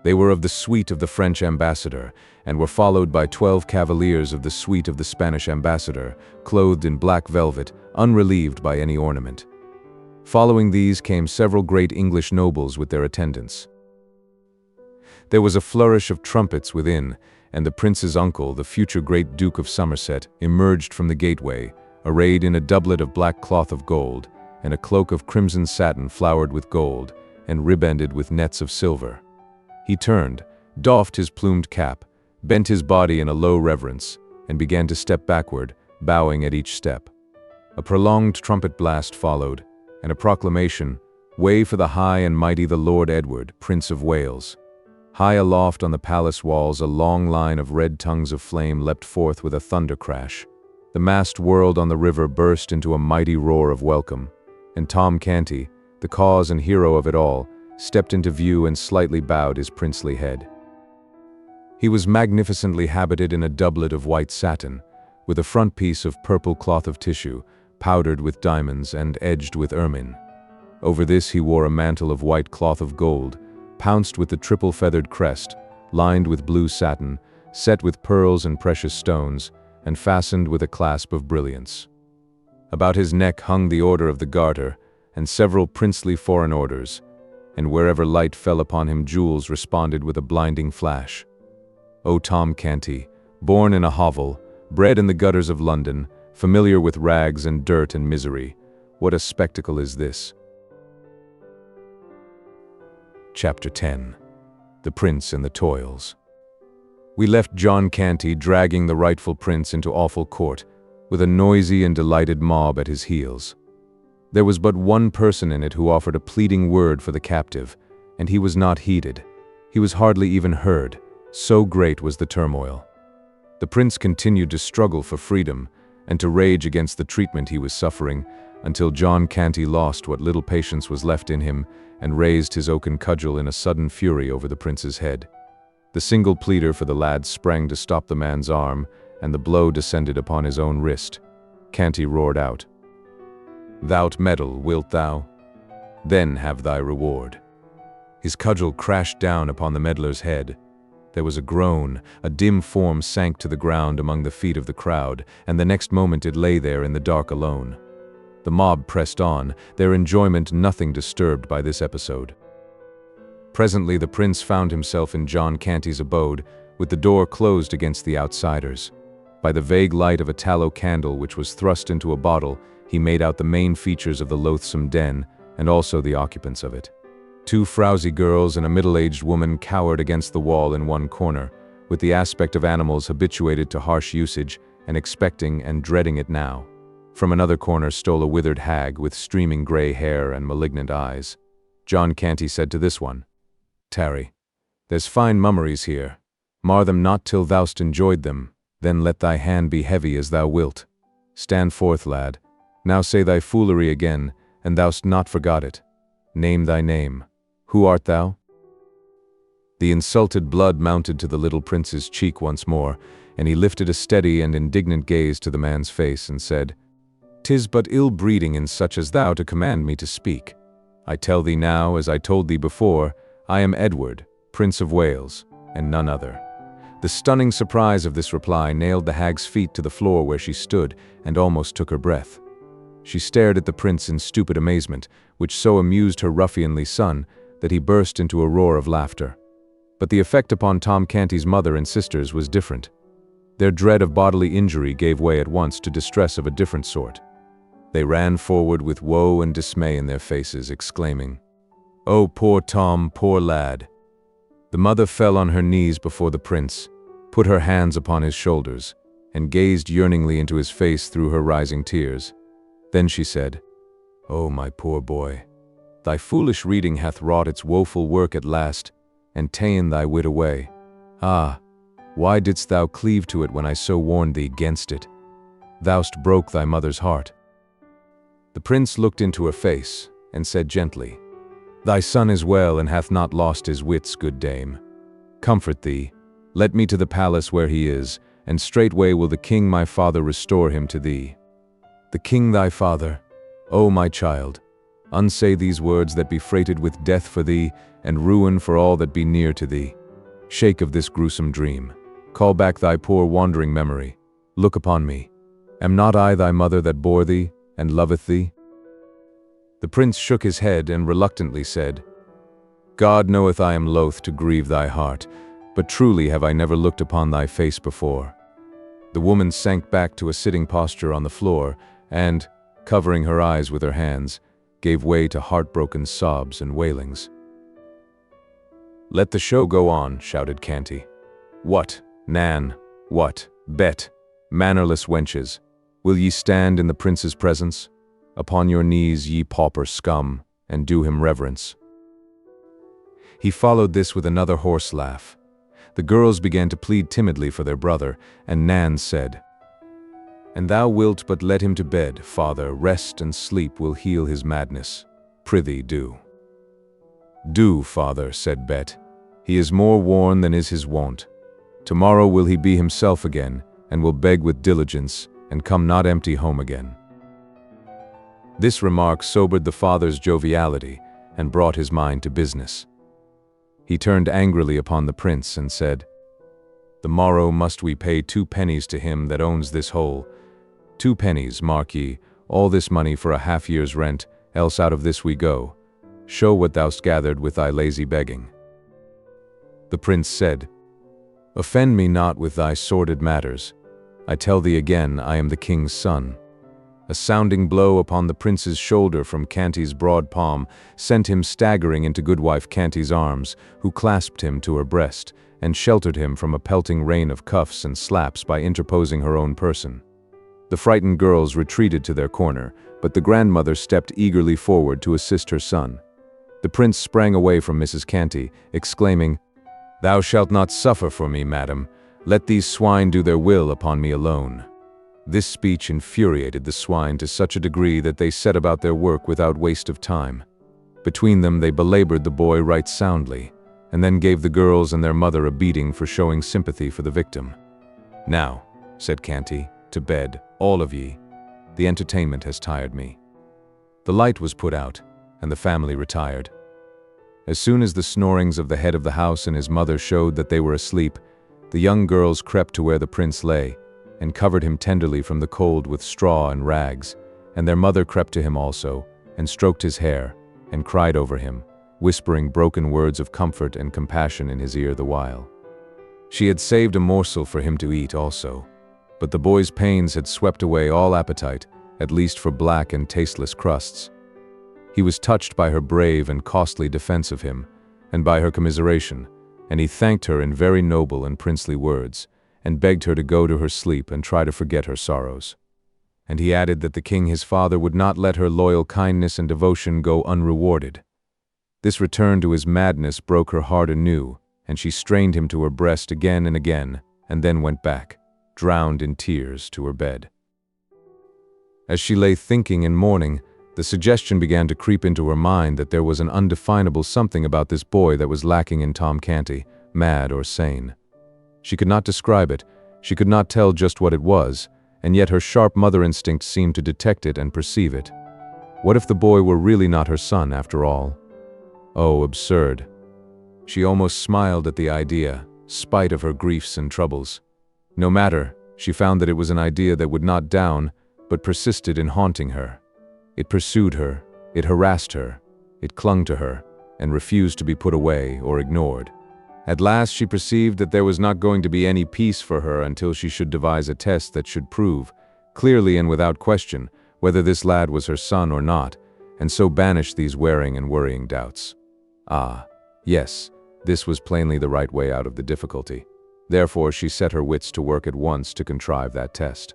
They were of the suite of the French ambassador, and were followed by 12 cavaliers of the suite of the Spanish ambassador, clothed in black velvet, unrelieved by any ornament. Following these came several great English nobles with their attendants. There was a flourish of trumpets within, and the prince's uncle, the future great Duke of Somerset, emerged from the gateway, arrayed in a doublet of black cloth of gold, and a cloak of crimson satin flowered with gold, and ribanded with nets of silver. He turned, doffed his plumed cap, bent his body in a low reverence, and began to step backward, bowing at each step. A prolonged trumpet blast followed, and a proclamation, "Way for the high and mighty the Lord Edward, Prince of Wales." High aloft on the palace walls a long line of red tongues of flame leapt forth with a thunder crash. The mast whirled on the river burst into a mighty roar of welcome, and Tom Canty, the cause and hero of it all, stepped into view and slightly bowed his princely head. He was magnificently habited in a doublet of white satin, with a front piece of purple cloth of tissue, powdered with diamonds and edged with ermine. Over this he wore a mantle of white cloth of gold, pounced with the triple-feathered crest, lined with blue satin, set with pearls and precious stones, and fastened with a clasp of brilliants. About his neck hung the Order of the Garter, and several princely foreign orders, and wherever light fell upon him jewels responded with a blinding flash. O Tom Canty, born in a hovel, bred in the gutters of London, familiar with rags and dirt and misery, what a spectacle is this! Chapter 10. The Prince and the Toils. We left John Canty dragging the rightful prince into awful court, with a noisy and delighted mob at his heels. There was but one person in it who offered a pleading word for the captive, and he was not heeded. He was hardly even heard, so great was the turmoil. The prince continued to struggle for freedom, and to rage against the treatment he was suffering, until John Canty lost what little patience was left in him, and raised his oaken cudgel in a sudden fury over the prince's head. The single pleader for the lad sprang to stop the man's arm, and the blow descended upon his own wrist. Canty roared out, "Thou'lt meddle, wilt thou? Then have thy reward." His cudgel crashed down upon the meddler's head. There was a groan, a dim form sank to the ground among the feet of the crowd, and the next moment it lay there in the dark alone. The mob pressed on, their enjoyment nothing disturbed by this episode. Presently the prince found himself in John Canty's abode, with the door closed against the outsiders. By the vague light of a tallow candle which was thrust into a bottle, he made out the main features of the loathsome den, and also the occupants of it. Two frowsy girls and a middle-aged woman cowered against the wall in one corner, with the aspect of animals habituated to harsh usage and expecting and dreading it now. From another corner stole a withered hag with streaming gray hair and malignant eyes. John Canty said to this one, "Tarry, there's fine mummeries here. Mar them not till thou'st enjoyed them, then let thy hand be heavy as thou wilt. Stand forth, lad. Now say thy foolery again, and thou'st not forgot it. Name thy name. Who art thou?" The insulted blood mounted to the little prince's cheek once more, and he lifted a steady and indignant gaze to the man's face and said, "'Tis but ill-breeding in such as thou to command me to speak. I tell thee now, as I told thee before, I am Edward, Prince of Wales, and none other." The stunning surprise of this reply nailed the hag's feet to the floor where she stood, and almost took her breath. She stared at the prince in stupid amazement, which so amused her ruffianly son that he burst into a roar of laughter. But the effect upon Tom Canty's mother and sisters was different. Their dread of bodily injury gave way at once to distress of a different sort. They ran forward with woe and dismay in their faces, exclaiming, "Oh, poor Tom, poor lad!" The mother fell on her knees before the prince, put her hands upon his shoulders, and gazed yearningly into his face through her rising tears. Then she said, "Oh, my poor boy, thy foolish reading hath wrought its woeful work at last, and ta'en thy wit away. Ah, why didst thou cleave to it when I so warned thee against it? Thou'st broke thy mother's heart." The prince looked into her face, and said gently, "Thy son is well, and hath not lost his wits, good dame. Comfort thee, let me to the palace where he is, and straightway will the king my father restore him to thee. The king thy father, O my child, unsay these words that be freighted with death for thee, and ruin for all that be near to thee. Shake of this gruesome dream. Call back thy poor wandering memory. Look upon me. Am not I thy mother that bore thee, and loveth thee? The prince shook his head and reluctantly said, God knoweth I am loath to grieve thy heart, but truly have I never looked upon thy face before. The woman sank back to a sitting posture on the floor, and, covering her eyes with her hands, gave way to heartbroken sobs and wailings. Let the show go on, shouted Canty. What, Nan, what, Bet, mannerless wenches, will ye stand in the prince's presence? Upon your knees, ye pauper scum, and do him reverence. He followed this with another hoarse laugh. The girls began to plead timidly for their brother, and Nan said, And thou wilt but let him to bed, father, rest and sleep will heal his madness. Prithee, do. Do, father, said Bet. He is more worn than is his wont. Tomorrow will he be himself again, and will beg with diligence, and come not empty home again. This remark sobered the father's joviality, and brought his mind to business. He turned angrily upon the prince, and said, The morrow must we pay 2 pennies to him that owns this hole. 2 pennies, mark ye, all this money for a half-year's rent, else out of this we go. Show what thou'st gathered with thy lazy begging. The prince said, Offend me not with thy sordid matters. I tell thee again, I am the king's son. A sounding blow upon the prince's shoulder from Canty's broad palm sent him staggering into goodwife Canty's arms, who clasped him to her breast, and sheltered him from a pelting rain of cuffs and slaps by interposing her own person. The frightened girls retreated to their corner, but the grandmother stepped eagerly forward to assist her son. The prince sprang away from Mrs. Canty, exclaiming, Thou shalt not suffer for me, madam. Let these swine do their will upon me alone. This speech infuriated the swine to such a degree that they set about their work without waste of time. Between them they belabored the boy right soundly, and then gave the girls and their mother a beating for showing sympathy for the victim. Now, said Canty, to bed, all of ye. The entertainment has tired me. The light was put out, and the family retired. As soon as the snorings of the head of the house and his mother showed that they were asleep, the young girls crept to where the prince lay, and covered him tenderly from the cold with straw and rags, and their mother crept to him also, and stroked his hair, and cried over him, whispering broken words of comfort and compassion in his ear the while. She had saved a morsel for him to eat also, but the boy's pains had swept away all appetite, at least for black and tasteless crusts. He was touched by her brave and costly defense of him, and by her commiseration, and he thanked her in very noble and princely words, and begged her to go to her sleep and try to forget her sorrows. And he added that the king his father would not let her loyal kindness and devotion go unrewarded. This return to his madness broke her heart anew, and she strained him to her breast again and again, and then went back, drowned in tears, to her bed. As she lay thinking and mourning, the suggestion began to creep into her mind that there was an undefinable something about this boy that was lacking in Tom Canty, mad or sane. She could not describe it, she could not tell just what it was, and yet her sharp mother instinct seemed to detect it and perceive it. What if the boy were really not her son after all? Oh, absurd. She almost smiled at the idea, spite of her griefs and troubles. No matter, she found that it was an idea that would not down, but persisted in haunting her. It pursued her, it harassed her, it clung to her, and refused to be put away or ignored. At last she perceived that there was not going to be any peace for her until she should devise a test that should prove, clearly and without question, whether this lad was her son or not, and so banish these wearing and worrying doubts. Ah, yes, this was plainly the right way out of the difficulty. Therefore she set her wits to work at once to contrive that test.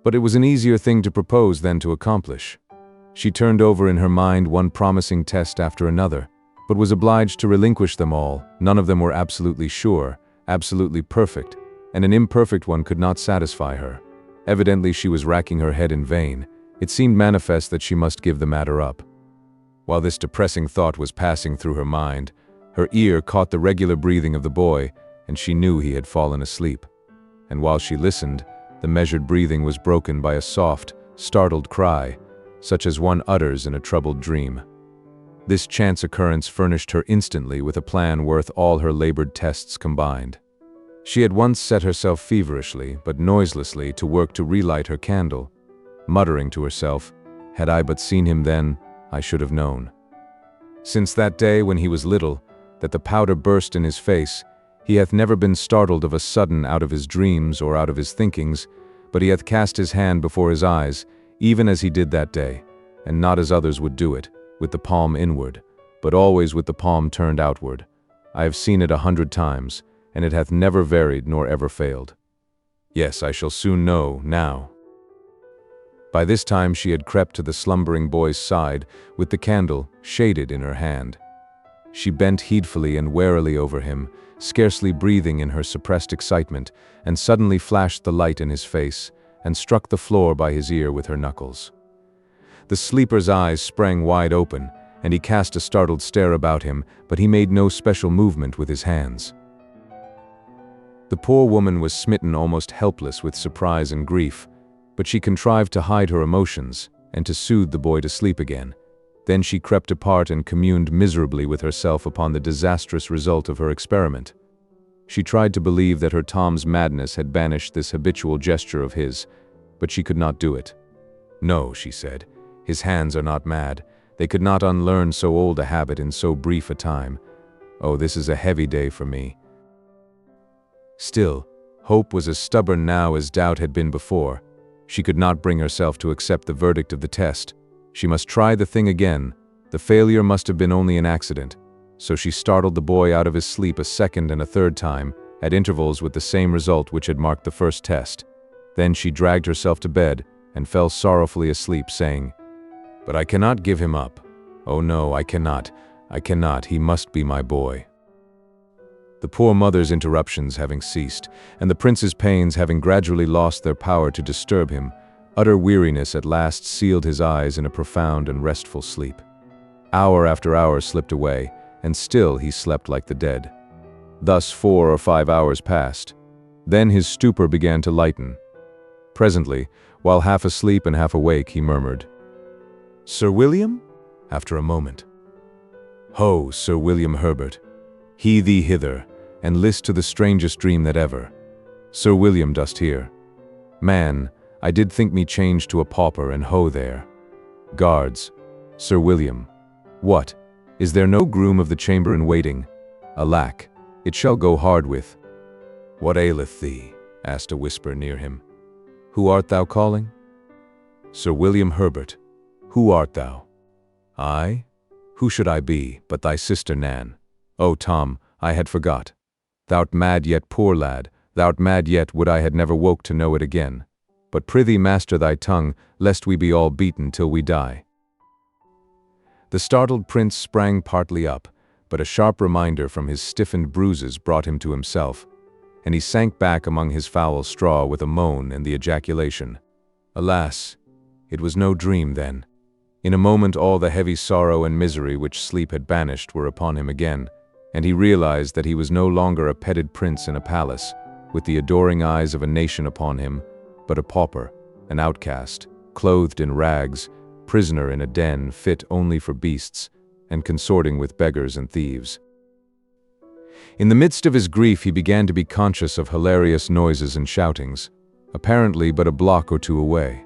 But it was an easier thing to propose than to accomplish. She turned over in her mind one promising test after another, but was obliged to relinquish them all. None of them were absolutely sure, absolutely perfect, and an imperfect one could not satisfy her. Evidently she was racking her head in vain. It seemed manifest that she must give the matter up. While this depressing thought was passing through her mind, her ear caught the regular breathing of the boy, and she knew he had fallen asleep. and while she listened, the measured breathing was broken by a soft, startled cry, such as one utters in a troubled dream. This chance occurrence furnished her instantly with a plan worth all her labored tests combined. She had once set herself feverishly, but noiselessly, to work to relight her candle, muttering to herself, "Had I but seen him then, I should have known." Since that day when he was little, that the powder burst in his face, he hath never been startled of a sudden out of his dreams or out of his thinkings, but he hath cast his hand before his eyes, even as he did that day, and not as others would do it, with the palm inward, but always with the palm turned outward. I have seen it 100 times, and it hath never varied nor ever failed. Yes, I shall soon know, now. By this time she had crept to the slumbering boy's side, with the candle shaded in her hand. She bent heedfully and warily over him, scarcely breathing in her suppressed excitement, and suddenly flashed the light in his face, and struck the floor by his ear with her knuckles. The sleeper's eyes sprang wide open, and he cast a startled stare about him, but he made no special movement with his hands. The poor woman was smitten almost helpless with surprise and grief, but she contrived to hide her emotions and to soothe the boy to sleep again. Then she crept apart and communed miserably with herself upon the disastrous result of her experiment. She tried to believe that her Tom's madness had banished this habitual gesture of his, but she could not do it. "No," she said, "his hands are not mad. They could not unlearn so old a habit in so brief a time. Oh, this is a heavy day for me." Still, hope was as stubborn now as doubt had been before. She could not bring herself to accept the verdict of the test. She must try the thing again. The failure must have been only an accident. So she startled the boy out of his sleep a second and a third time, at intervals with the same result which had marked the first test. Then she dragged herself to bed and fell sorrowfully asleep, saying, "But I cannot give him up. Oh no, I cannot. He must be my boy." The poor mother's interruptions having ceased, and the prince's pains having gradually lost their power to disturb him, utter weariness at last sealed his eyes in a profound and restful sleep. Hour after hour slipped away, and still he slept like the dead. Thus 4 or 5 hours passed. Then his stupor began to lighten. Presently, while half asleep and half awake, he murmured, "Sir William?" After a moment, "Ho, Sir William Herbert, hie thee hither, and list to the strangest dream that ever. Sir William, dost hear? Man, I did think me changed to a pauper, and ho there. Guards, Sir William, what, is there no groom of the chamber in waiting? Alack, it shall go hard with." "What aileth thee?" asked a whisper near him. "Who art thou calling?" "Sir William Herbert, who art thou?" "I? Who should I be, but thy sister Nan? Oh, Tom, I had forgot. Thou'rt mad yet, poor lad, thou'rt mad yet, would I had never woke to know it again. But prithee master thy tongue, lest we be all beaten till we die." The startled prince sprang partly up, but a sharp reminder from his stiffened bruises brought him to himself, and he sank back among his foul straw with a moan and the ejaculation, "Alas, it was no dream then." In a moment all the heavy sorrow and misery which sleep had banished were upon him again, and he realized that he was no longer a petted prince in a palace, with the adoring eyes of a nation upon him, but a pauper, an outcast, clothed in rags, prisoner in a den fit only for beasts, and consorting with beggars and thieves. In the midst of his grief he began to be conscious of hilarious noises and shoutings, apparently but a block or two away.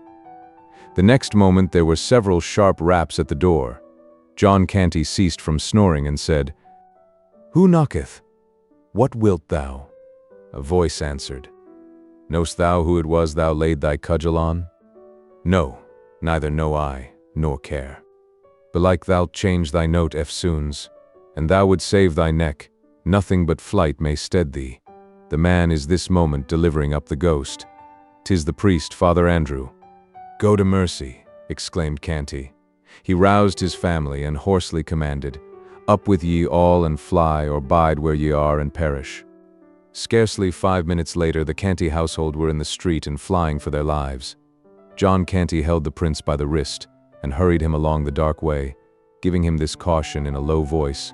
The next moment there were several sharp raps at the door. John Canty ceased from snoring and said, "Who knocketh? What wilt thou?" A voice answered, "Knowst thou who it was thou laid thy cudgel on?" "No, neither know I, nor care. Belike thou'lt change thy note eftsoons, and thou would save thy neck, nothing but flight may stead thee. The man is this moment delivering up the ghost. 'Tis the priest, Father Andrew." "Go to mercy," exclaimed Canty. He roused his family and hoarsely commanded, "Up with ye all and fly, or bide where ye are and perish." Scarcely 5 minutes later the Canty household were in the street and flying for their lives. John Canty held the prince by the wrist and hurried him along the dark way, giving him this caution in a low voice,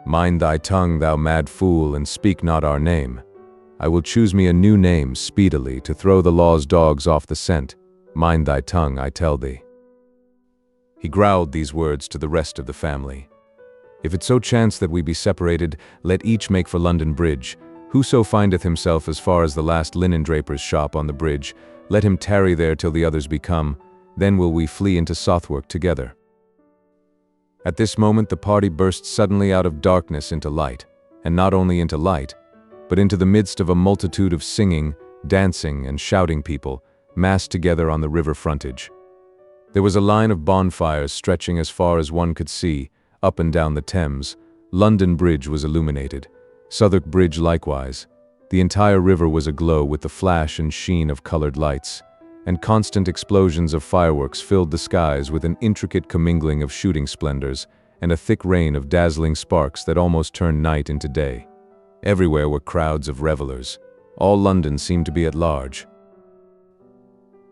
"Mind thy tongue, thou mad fool, and speak not our name." I will choose me a new name speedily to throw the law's dogs off the scent. Mind thy tongue, I tell thee." He growled these words to the rest of the family. "If it so chance that we be separated, let each make for London Bridge. Whoso findeth himself as far as the last linen-draper's shop on the bridge, let him tarry there till the others be come. Then will we flee into Southwark together." At this moment the party burst suddenly out of darkness into light, and not only into light, but into the midst of a multitude of singing, dancing, and shouting people, massed together on the river frontage. There was a line of bonfires stretching as far as one could see, up and down the Thames. London Bridge was illuminated, Southwark Bridge likewise. The entire river was aglow with the flash and sheen of colored lights, and constant explosions of fireworks filled the skies with an intricate commingling of shooting splendors and a thick rain of dazzling sparks that almost turned night into day. Everywhere were crowds of revelers. All London seemed to be at large.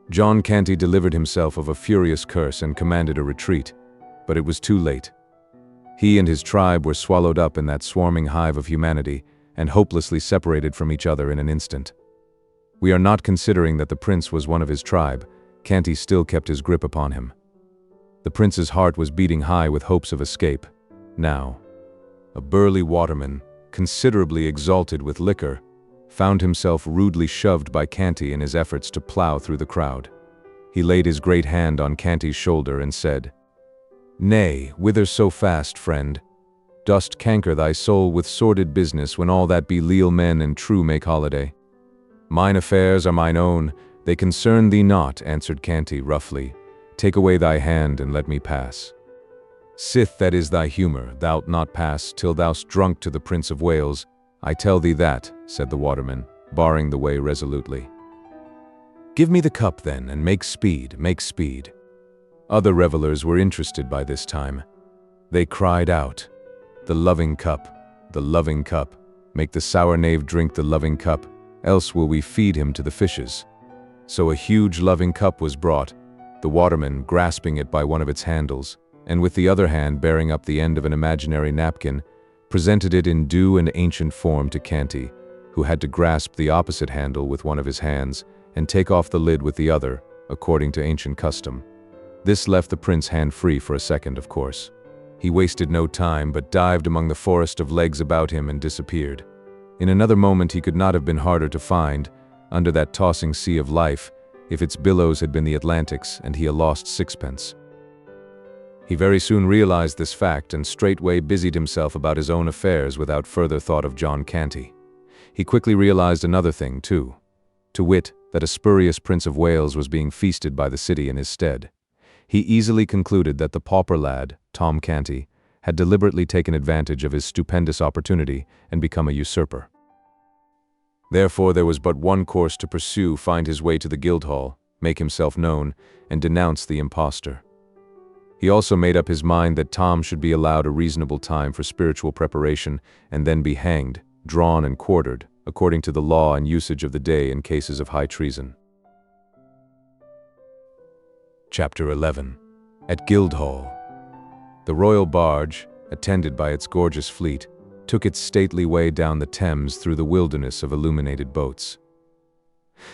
John Canty delivered himself of a furious curse and commanded a retreat, but it was too late. He and his tribe were swallowed up in that swarming hive of humanity and hopelessly separated from each other in an instant. We are not considering that the prince was one of his tribe. Canty still kept his grip upon him. The prince's heart was beating high with hopes of escape. Now, a burly waterman, considerably exalted with liquor, found himself rudely shoved by Canty in his efforts to plow through the crowd. He laid his great hand on Canty's shoulder and said, "Nay, whither so fast, friend? Dost canker thy soul with sordid business when all that be leal men and true make holiday?" "Mine affairs are mine own, they concern thee not," answered Canty roughly. "Take away thy hand and let me pass." "Sith that is thy humour, thou'lt not pass till thou'st drunk to the Prince of Wales. I tell thee that," said the waterman, barring the way resolutely. "Give me the cup then, and make speed, make speed." Other revelers were interested by this time. They cried out, "The loving cup, the loving cup, make the sour knave drink the loving cup, else will we feed him to the fishes." So a huge loving cup was brought, the waterman grasping it by one of its handles, and with the other hand bearing up the end of an imaginary napkin, presented it in due and ancient form to Canty, who had to grasp the opposite handle with one of his hands and take off the lid with the other, according to ancient custom. This left the prince hand-free for a second, of course. He wasted no time, but dived among the forest of legs about him and disappeared. In another moment he could not have been harder to find, under that tossing sea of life, if its billows had been the Atlantic's and he a lost sixpence. He very soon realized this fact and straightway busied himself about his own affairs without further thought of John Canty. He quickly realized another thing, too, to wit, that a spurious Prince of Wales was being feasted by the city in his stead. He easily concluded that the pauper lad, Tom Canty, had deliberately taken advantage of his stupendous opportunity and become a usurper. Therefore there was but one course to pursue: find his way to the Guildhall, make himself known, and denounce the impostor. He also made up his mind that Tom should be allowed a reasonable time for spiritual preparation and then be hanged, drawn and quartered, according to the law and usage of the day in cases of high treason. Chapter 11. At Guildhall. The royal barge, attended by its gorgeous fleet, took its stately way down the Thames through the wilderness of illuminated boats.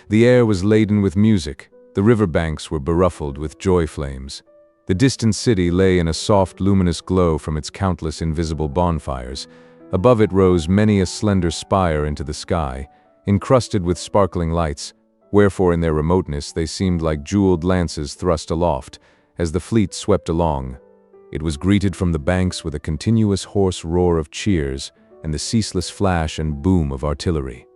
The air was laden with music, the river banks were beruffled with joy flames. The distant city lay in a soft, luminous glow from its countless invisible bonfires. Above it rose many a slender spire into the sky, encrusted with sparkling lights, wherefore in their remoteness they seemed like jeweled lances thrust aloft, as the fleet swept along. It was greeted from the banks with a continuous hoarse roar of cheers and the ceaseless flash and boom of artillery.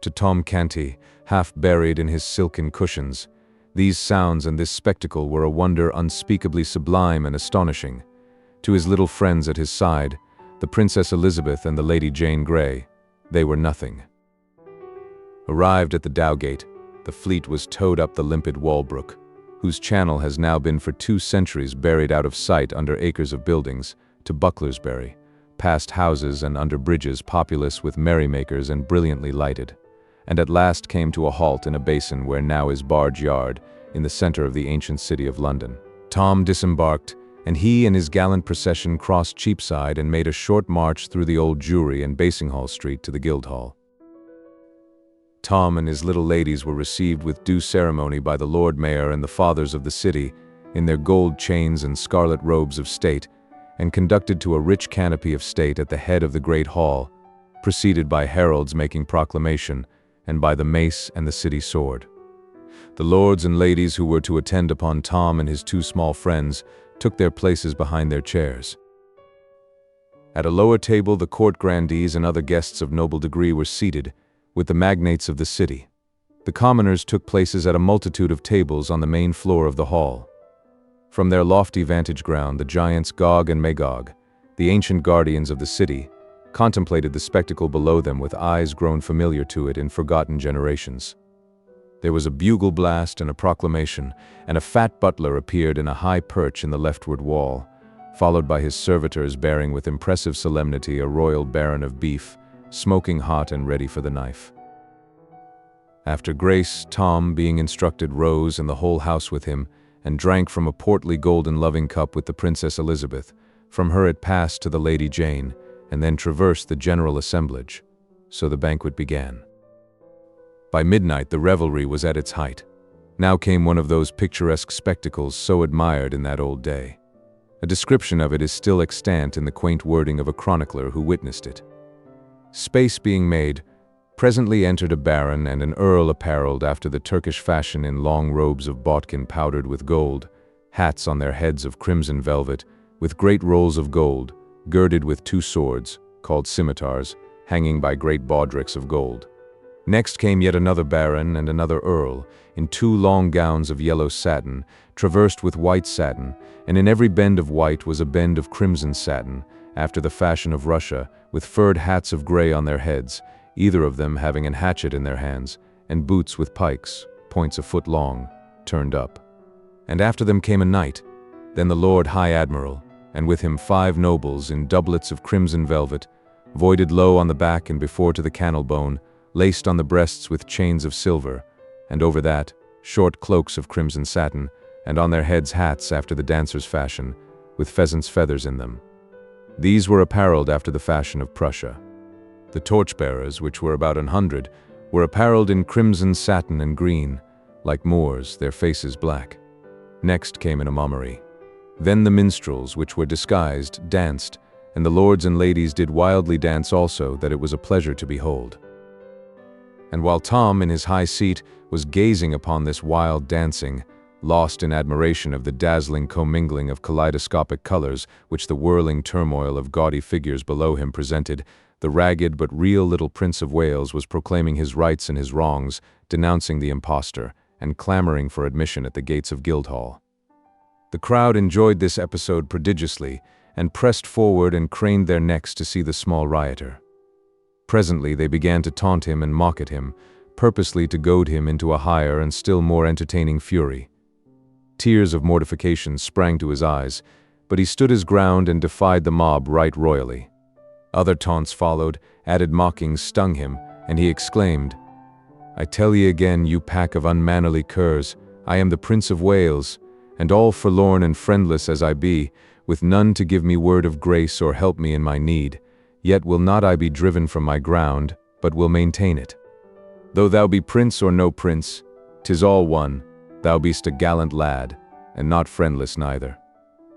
To Tom Canty, half buried in his silken cushions, these sounds and this spectacle were a wonder unspeakably sublime and astonishing. To his little friends at his side, the Princess Elizabeth and the Lady Jane Grey, they were nothing. Arrived at the Dowgate, the fleet was towed up the limpid Walbrook, whose channel has now been for 2 centuries buried out of sight under acres of buildings, to Bucklersbury, past houses and under bridges populous with merrymakers and brilliantly lighted, and at last came to a halt in a basin where now is Barge Yard, in the center of the ancient city of London. Tom disembarked, and he and his gallant procession crossed Cheapside and made a short march through the Old Jewry and Basinghall Street to the Guildhall. Tom and his little ladies were received with due ceremony by the Lord Mayor and the fathers of the city, in their gold chains and scarlet robes of state, and conducted to a rich canopy of state at the head of the great hall, preceded by heralds making proclamation, and by the mace and the city sword. The lords and ladies who were to attend upon Tom and his two small friends took their places behind their chairs. At a lower table the court grandees and other guests of noble degree were seated, with the magnates of the city. The commoners took places at a multitude of tables on the main floor of the hall. From their lofty vantage ground the giants Gog and Magog, the ancient guardians of the city, contemplated the spectacle below them with eyes grown familiar to it in forgotten generations. There was a bugle blast and a proclamation, and a fat butler appeared in a high perch in the leftward wall, followed by his servitors bearing with impressive solemnity a royal baron of beef, smoking hot and ready for the knife. After grace, Tom, being instructed, rose and the whole house with him, and drank from a portly golden loving cup with the Princess Elizabeth. From her it passed to the Lady Jane, and then traversed the general assemblage. So the banquet began. By midnight the revelry was at its height. Now came one of those picturesque spectacles so admired in that old day. A description of it is still extant in the quaint wording of a chronicler who witnessed it. Space being made, presently entered a baron and an earl apparelled after the Turkish fashion in long robes of bodkin powdered with gold, hats on their heads of crimson velvet, with great rolls of gold, girded with two swords, called scimitars, hanging by great baldricks of gold. Next came yet another baron and another earl, in two long gowns of yellow satin, traversed with white satin, and in every bend of white was a bend of crimson satin, after the fashion of Russia, with furred hats of grey on their heads, either of them having an hatchet in their hands, and boots with pikes, points a foot long, turned up. And after them came a knight, then the Lord High Admiral, and with him 5 nobles in doublets of crimson velvet, voided low on the back and before to the cannel bone, laced on the breasts with chains of silver, and over that, short cloaks of crimson satin, and on their heads hats after the dancer's fashion, with pheasants' feathers in them. These were apparelled after the fashion of Prussia. The torchbearers, which were about 100, were apparelled in crimson satin and green, like Moors, their faces black. Next came an aumaury. Then the minstrels, which were disguised, danced, and the lords and ladies did wildly dance also, that it was a pleasure to behold. And while Tom, in his high seat, was gazing upon this wild dancing, lost in admiration of the dazzling commingling of kaleidoscopic colors which the whirling turmoil of gaudy figures below him presented, the ragged but real little Prince of Wales was proclaiming his rights and his wrongs, denouncing the impostor, and clamoring for admission at the gates of Guildhall. The crowd enjoyed this episode prodigiously, and pressed forward and craned their necks to see the small rioter. Presently they began to taunt him and mock at him, purposely to goad him into a higher and still more entertaining fury. Tears of mortification sprang to his eyes, but he stood his ground and defied the mob right royally. Other taunts followed, added mockings stung him, and he exclaimed, "I tell ye again, you pack of unmannerly curs, I am the Prince of Wales, and all forlorn and friendless as I be, with none to give me word of grace or help me in my need, yet will not I be driven from my ground, but will maintain it. Though thou be prince or no prince, 'tis all one, thou be'st a gallant lad, and not friendless neither.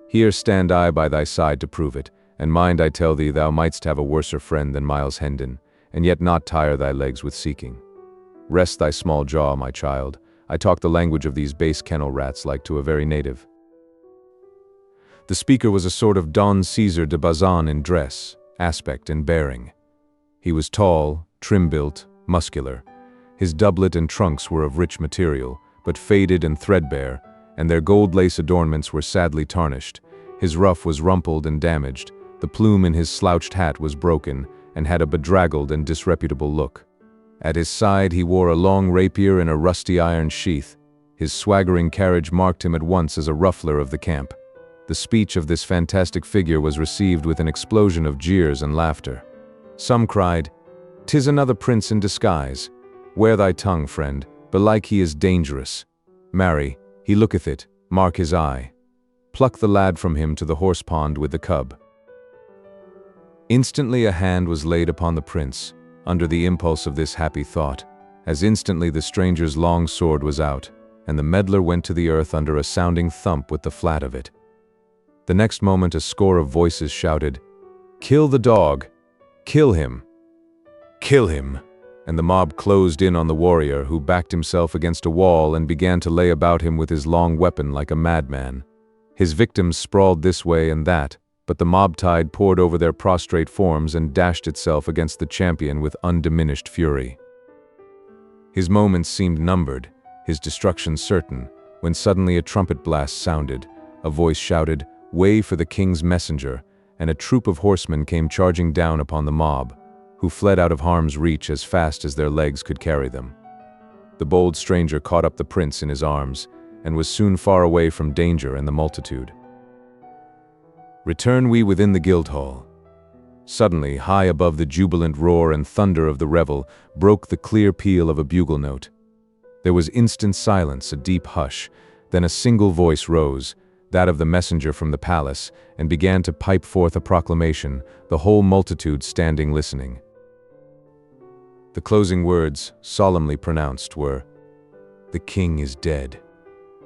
Here stand I by thy side to prove it, and mind I tell thee thou mightst have a worser friend than Miles Hendon, and yet not tire thy legs with seeking. Rest thy small jaw, my child, I talk the language of these base kennel rats like to a very native." The speaker was a sort of Don Caesar de Bazan in dress, aspect, and bearing. He was tall, trim-built, muscular. His doublet and trunks were of rich material, but faded and threadbare, and their gold lace adornments were sadly tarnished. His ruff was rumpled and damaged, the plume in his slouched hat was broken, and had a bedraggled and disreputable look. At his side he wore a long rapier in a rusty iron sheath. His swaggering carriage marked him at once as a ruffler of the camp. The speech of this fantastic figure was received with an explosion of jeers and laughter. Some cried, "'Tis another prince in disguise. Wear thy tongue, friend, belike he is dangerous. Marry, he looketh it, mark his eye. Pluck the lad from him to the horse pond with the cub." Instantly a hand was laid upon the prince, under the impulse of this happy thought. as instantly the stranger's long sword was out, and the meddler went to the earth under a sounding thump with the flat of it. The next moment a score of voices shouted, "Kill the dog! Kill him! Kill him!" And the mob closed in on the warrior, who backed himself against a wall and began to lay about him with his long weapon like a madman. His victims sprawled this way and that, but the mob tide poured over their prostrate forms and dashed itself against the champion with undiminished fury. His moments seemed numbered, his destruction certain, when suddenly a trumpet blast sounded, a voice shouted, "Way for the king's messenger," and a troop of horsemen came charging down upon the mob, who fled out of harm's reach as fast as their legs could carry them. The bold stranger caught up the prince in his arms, and was soon far away from danger and the multitude. Return we within the Guildhall. Suddenly, high above the jubilant roar and thunder of the revel, broke the clear peal of a bugle note. There was instant silence, a deep hush, then a single voice rose, that of the messenger from the palace, and began to pipe forth a proclamation, the whole multitude standing listening. The closing words, solemnly pronounced, were, "The king is dead."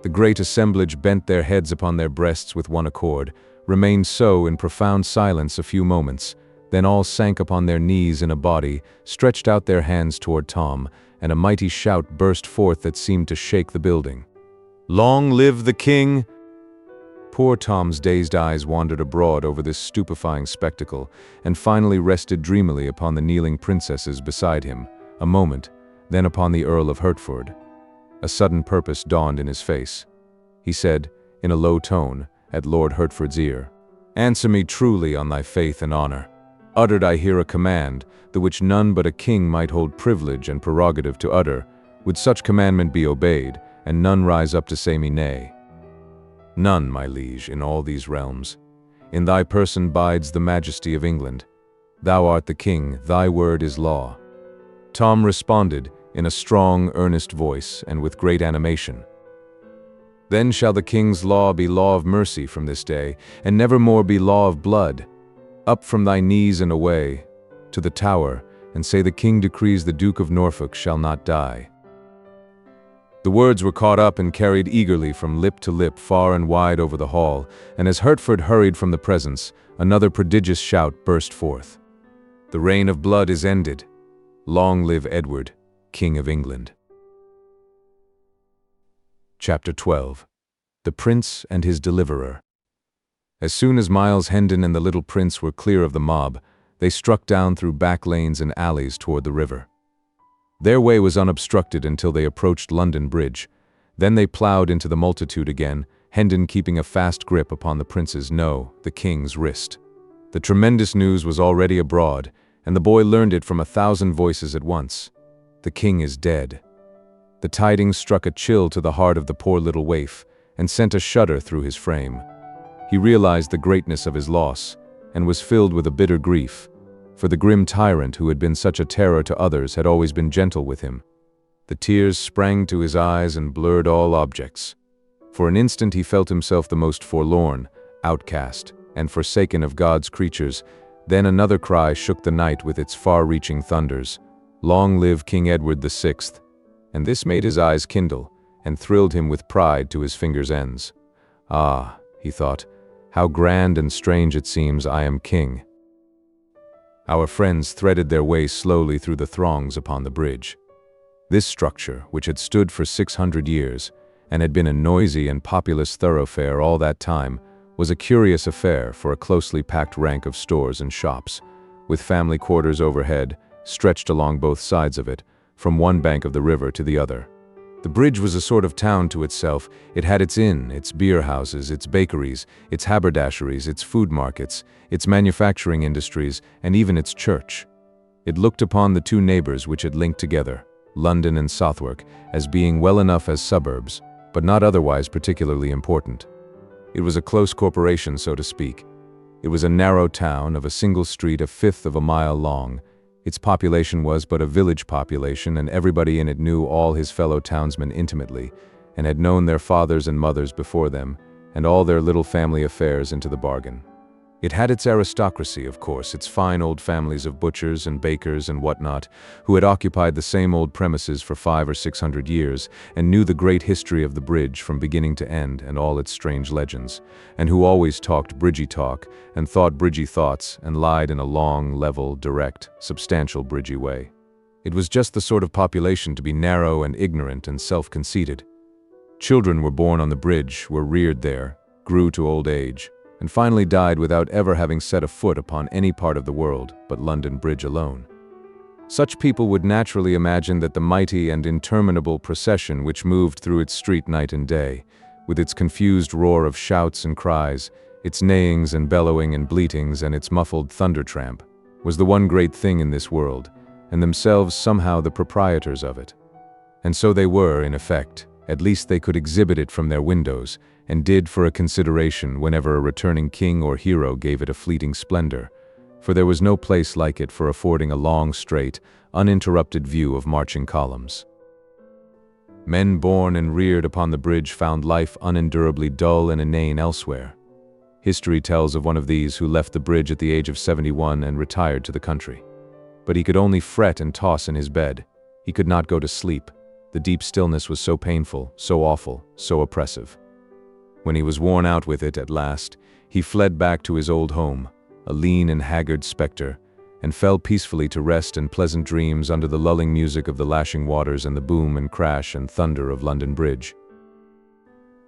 The great assemblage bent their heads upon their breasts with one accord, remained so in profound silence a few moments, then all sank upon their knees in a body, stretched out their hands toward Tom, and a mighty shout burst forth that seemed to shake the building. "Long live the king!" Poor Tom's dazed eyes wandered abroad over this stupefying spectacle, and finally rested dreamily upon the kneeling princesses beside him, a moment, then upon the Earl of Hertford. A sudden purpose dawned in his face. He said, in a low tone, at Lord Hertford's ear, "Answer me truly on thy faith and honor. Uttered I here a command, the which none but a king might hold privilege and prerogative to utter, would such commandment be obeyed, and none rise up to say me nay?" "None, my liege, in all these realms. In thy person bides the majesty of England. Thou art the king, thy word is law." Tom responded, in a strong, earnest voice, and with great animation, "Then shall the king's law be law of mercy from this day, and never more be law of blood. Up from thy knees and away, to the Tower, and say the king decrees the Duke of Norfolk shall not die." The words were caught up and carried eagerly from lip to lip far and wide over the hall, and as Hertford hurried from the presence, another prodigious shout burst forth. "The reign of blood is ended. Long live Edward, King of England." Chapter 12. The Prince and His Deliverer. As soon as Miles, Hendon, and the little prince were clear of the mob, they struck down through back lanes and alleys toward the river. Their way was unobstructed until they approached London Bridge. Then they plowed into the multitude again, Hendon keeping a fast grip upon the prince's, the king's wrist. The tremendous news was already abroad, and the boy learned it from 1,000 voices at once. The king is dead. The tidings struck a chill to the heart of the poor little waif, and sent a shudder through his frame. He realized the greatness of his loss, and was filled with a bitter grief, for the grim tyrant who had been such a terror to others had always been gentle with him. The tears sprang to his eyes and blurred all objects. For an instant he felt himself the most forlorn, outcast, and forsaken of God's creatures. Then another cry shook the night with its far-reaching thunders, "Long live King Edward VI." And this made his eyes kindle, and thrilled him with pride to his fingers' ends. "Ah," he thought, "how grand and strange it seems I am king." Our friends threaded their way slowly through the throngs upon the bridge. This structure, which had stood for 600 years, and had been a noisy and populous thoroughfare all that time, was a curious affair for a closely packed rank of stores and shops, with family quarters overhead, stretched along both sides of it, from one bank of the river to the other. The bridge was a sort of town to itself. It had its inn, its beer houses, its bakeries, its haberdasheries, its food markets, its manufacturing industries, and even its church. It looked upon the two neighbors which had linked together, London and Southwark, as being well enough as suburbs, but not otherwise particularly important. It was a close corporation, so to speak. It was a narrow town of a single street 1/5 of a mile long. Its population was but a village population, and everybody in it knew all his fellow townsmen intimately, and had known their fathers and mothers before them, and all their little family affairs into the bargain. It had its aristocracy, of course, its fine old families of butchers and bakers and whatnot, who had occupied the same old premises for 500 or 600 years, and knew the great history of the bridge from beginning to end and all its strange legends, and who always talked bridgy talk, and thought bridgy thoughts, and lied in a long, level, direct, substantial bridgy way. It was just the sort of population to be narrow and ignorant and self-conceited. Children were born on the bridge, were reared there, grew to old age, and finally died without ever having set a foot upon any part of the world but London Bridge alone. Such people would naturally imagine that the mighty and interminable procession which moved through its street night and day, with its confused roar of shouts and cries, its neighings and bellowing and bleatings and its muffled thunder tramp, was the one great thing in this world, and themselves somehow the proprietors of it. And so they were, in effect. At least they could exhibit it from their windows, and did for a consideration whenever a returning king or hero gave it a fleeting splendor, for there was no place like it for affording a long, straight, uninterrupted view of marching columns. Men born and reared upon the bridge found life unendurably dull and inane elsewhere. History tells of one of these who left the bridge at the age of 71 and retired to the country. But he could only fret and toss in his bed. He could not go to sleep. The deep stillness was so painful, so awful, so oppressive. When he was worn out with it at last, he fled back to his old home, a lean and haggard spectre, and fell peacefully to rest in pleasant dreams under the lulling music of the lashing waters and the boom and crash and thunder of London Bridge.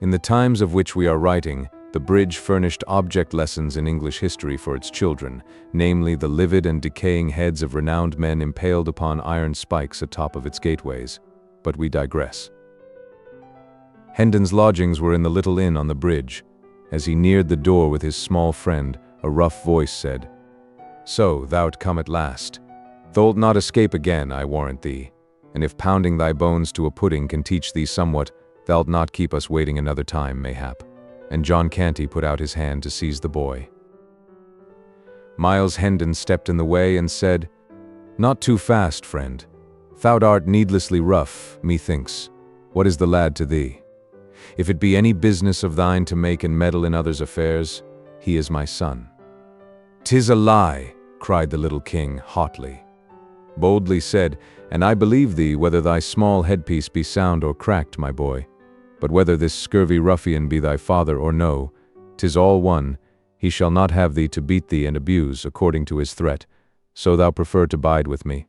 In the times of which we are writing, the bridge furnished object lessons in English history for its children, namely the livid and decaying heads of renowned men impaled upon iron spikes atop of its gateways. But we digress. Hendon's lodgings were in the little inn on the bridge. As he neared the door with his small friend, a rough voice said, "So, thou'rt come at last. Thou'lt not escape again, I warrant thee, and if pounding thy bones to a pudding can teach thee somewhat, thou'lt not keep us waiting another time, mayhap." And John Canty put out his hand to seize the boy. Miles Hendon stepped in the way and said, "Not too fast, friend. Thou art needlessly rough, methinks. What is the lad to thee? If it be any business of thine to make and meddle in others' affairs, he is my son." "'Tis a lie," cried the little king hotly. "Boldly said, and I believe thee whether thy small headpiece be sound or cracked, my boy. But whether this scurvy ruffian be thy father or no, 'tis all one, he shall not have thee to beat thee and abuse, according to his threat, so thou prefer to bide with me."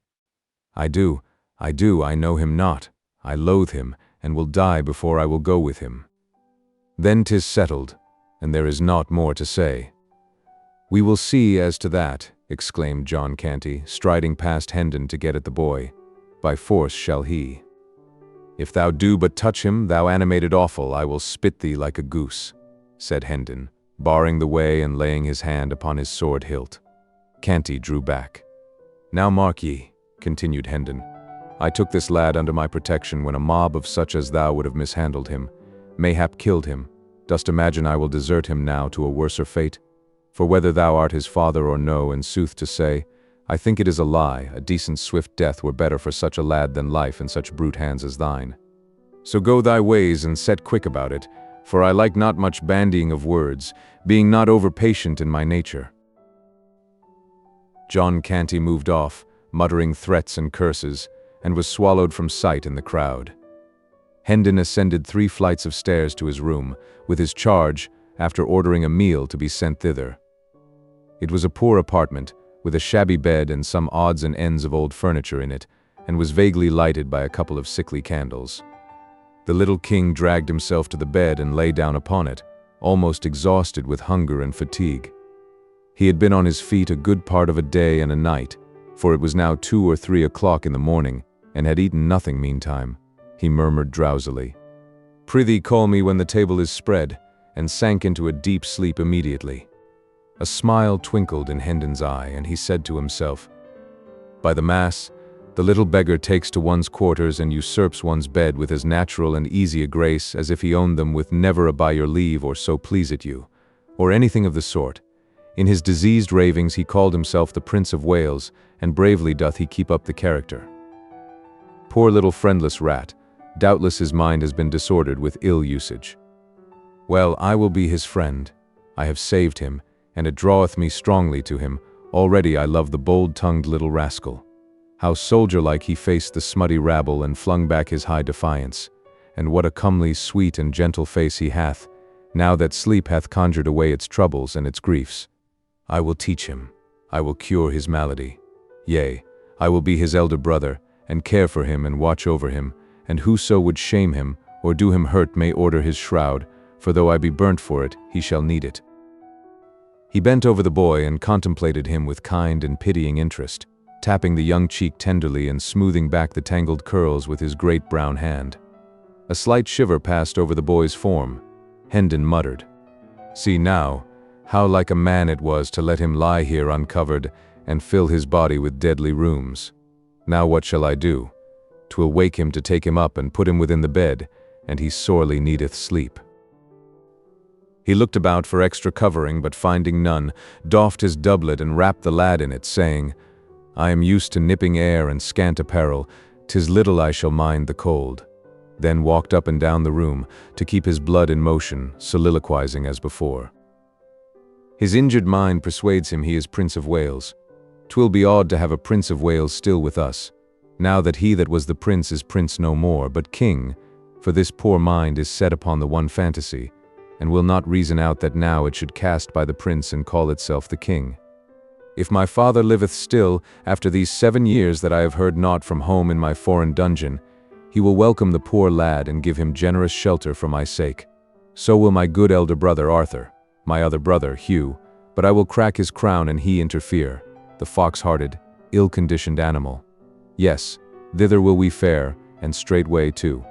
I do, I know him not. I loathe him, and will die before I will go with him." "Then 'tis settled, and there is naught more to say." "We will see as to that," exclaimed John Canty, striding past Hendon to get at the boy. "By force shall he. If thou do but touch him, thou animated offal, I will spit thee like a goose," said Hendon, barring the way and laying his hand upon his sword hilt. Canty drew back. "Now mark ye," continued Hendon, "I took this lad under my protection when a mob of such as thou would have mishandled him, mayhap killed him. Dost imagine I will desert him now to a worser fate? For whether thou art his father or no, in sooth to say, I think it is a lie. A decent swift death were better for such a lad than life in such brute hands as thine. So go thy ways and set quick about it, for I like not much bandying of words, being not over-patient in my nature." John Canty moved off, muttering threats and curses, and was swallowed from sight in the crowd. Hendon ascended 3 flights of stairs to his room, with his charge, after ordering a meal to be sent thither. It was a poor apartment, with a shabby bed and some odds and ends of old furniture in it, and was vaguely lighted by a couple of sickly candles. The little king dragged himself to the bed and lay down upon it, almost exhausted with hunger and fatigue. He had been on his feet a good part of a day and a night, for it was now 2 or 3 o'clock in the morning, and had eaten nothing meantime. He murmured drowsily, "Prithee call me when the table is spread," and sank into a deep sleep immediately. A smile twinkled in Hendon's eye, and he said to himself, "By the mass, the little beggar takes to one's quarters and usurps one's bed with as natural and easy a grace as if he owned them, with never a by your leave or so please it you, or anything of the sort. In his diseased ravings he called himself the Prince of Wales, and bravely doth he keep up the character. Poor little friendless rat, doubtless his mind has been disordered with ill usage. Well, I will be his friend. I have saved him. and it draweth me strongly to him. Already I love the bold-tongued little rascal. How soldier-like he faced the smutty rabble and flung back his high defiance. And what a comely, sweet, and gentle face he hath, now that sleep hath conjured away its troubles and its griefs. I will teach him, I will cure his malady. Yea, I will be his elder brother, and care for him and watch over him, and whoso would shame him, or do him hurt may order his shroud, for though I be burnt for it, he shall need it. He bent over the boy and contemplated him with kind and pitying interest, tapping the young cheek tenderly and smoothing back the tangled curls with his great brown hand. A slight shiver passed over the boy's form. Hendon muttered, "See now, how like a man it was to let him lie here uncovered and fill his body with deadly rheums. Now what shall I do? 'Twill wake him to take him up and put him within the bed, and he sorely needeth sleep." He looked about for extra covering, but finding none, doffed his doublet and wrapped the lad in it, saying, "I am used to nipping air and scant apparel, 'tis little I shall mind the cold." Then walked up and down the room, to keep his blood in motion, soliloquizing as before. His injured mind persuades him he is Prince of Wales. 'Twill be odd to have a Prince of Wales still with us, now that he that was the prince is prince no more, but king, for this poor mind is set upon the one fantasy, and will not reason out that now it should cast by the prince and call itself the king. If my father liveth still, after these 7 years that I have heard naught from home in my foreign dungeon, he will welcome the poor lad and give him generous shelter for my sake. So will my good elder brother Arthur, my other brother Hugh, but I will crack his crown and he interfere, the fox-hearted, ill-conditioned animal. Yes, thither will we fare, and straightway too."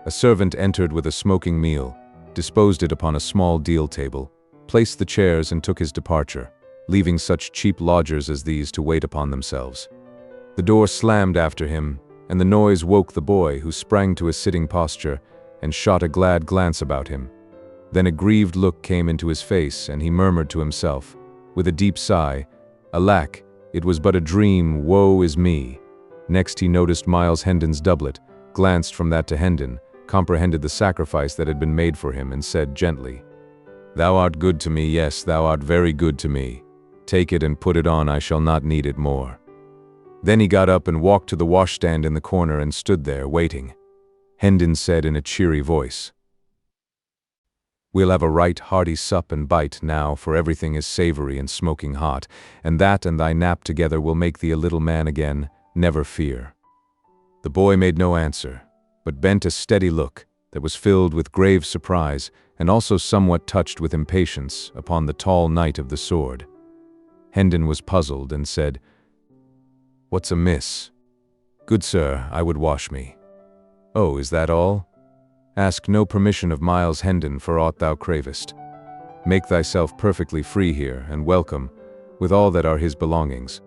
A servant entered with a smoking meal, disposed it upon a small deal table, placed the chairs and took his departure, leaving such cheap lodgers as these to wait upon themselves. The door slammed after him, and the noise woke the boy, who sprang to a sitting posture and shot a glad glance about him. Then a grieved look came into his face, and he murmured to himself, with a deep sigh, "Alack, it was but a dream, woe is me." Next he noticed Miles Hendon's doublet, glanced from that to Hendon, comprehended the sacrifice that had been made for him, and said gently, "Thou art good to me, yes, thou art very good to me. Take it and put it on, I shall not need it more." Then he got up and walked to the washstand in the corner and stood there, waiting. Hendon said in a cheery voice, "We'll have a right hearty sup and bite now, for everything is savory and smoking hot, and that and thy nap together will make thee a little man again, never fear." The boy made no answer, but bent a steady look, that was filled with grave surprise, and also somewhat touched with impatience, upon the tall knight of the sword. Hendon was puzzled, and said, "What's amiss?" "Good sir, I would wash me." "Oh, is that all? Ask no permission of Miles Hendon for aught thou cravest. Make thyself perfectly free here, and welcome, with all that are his belongings."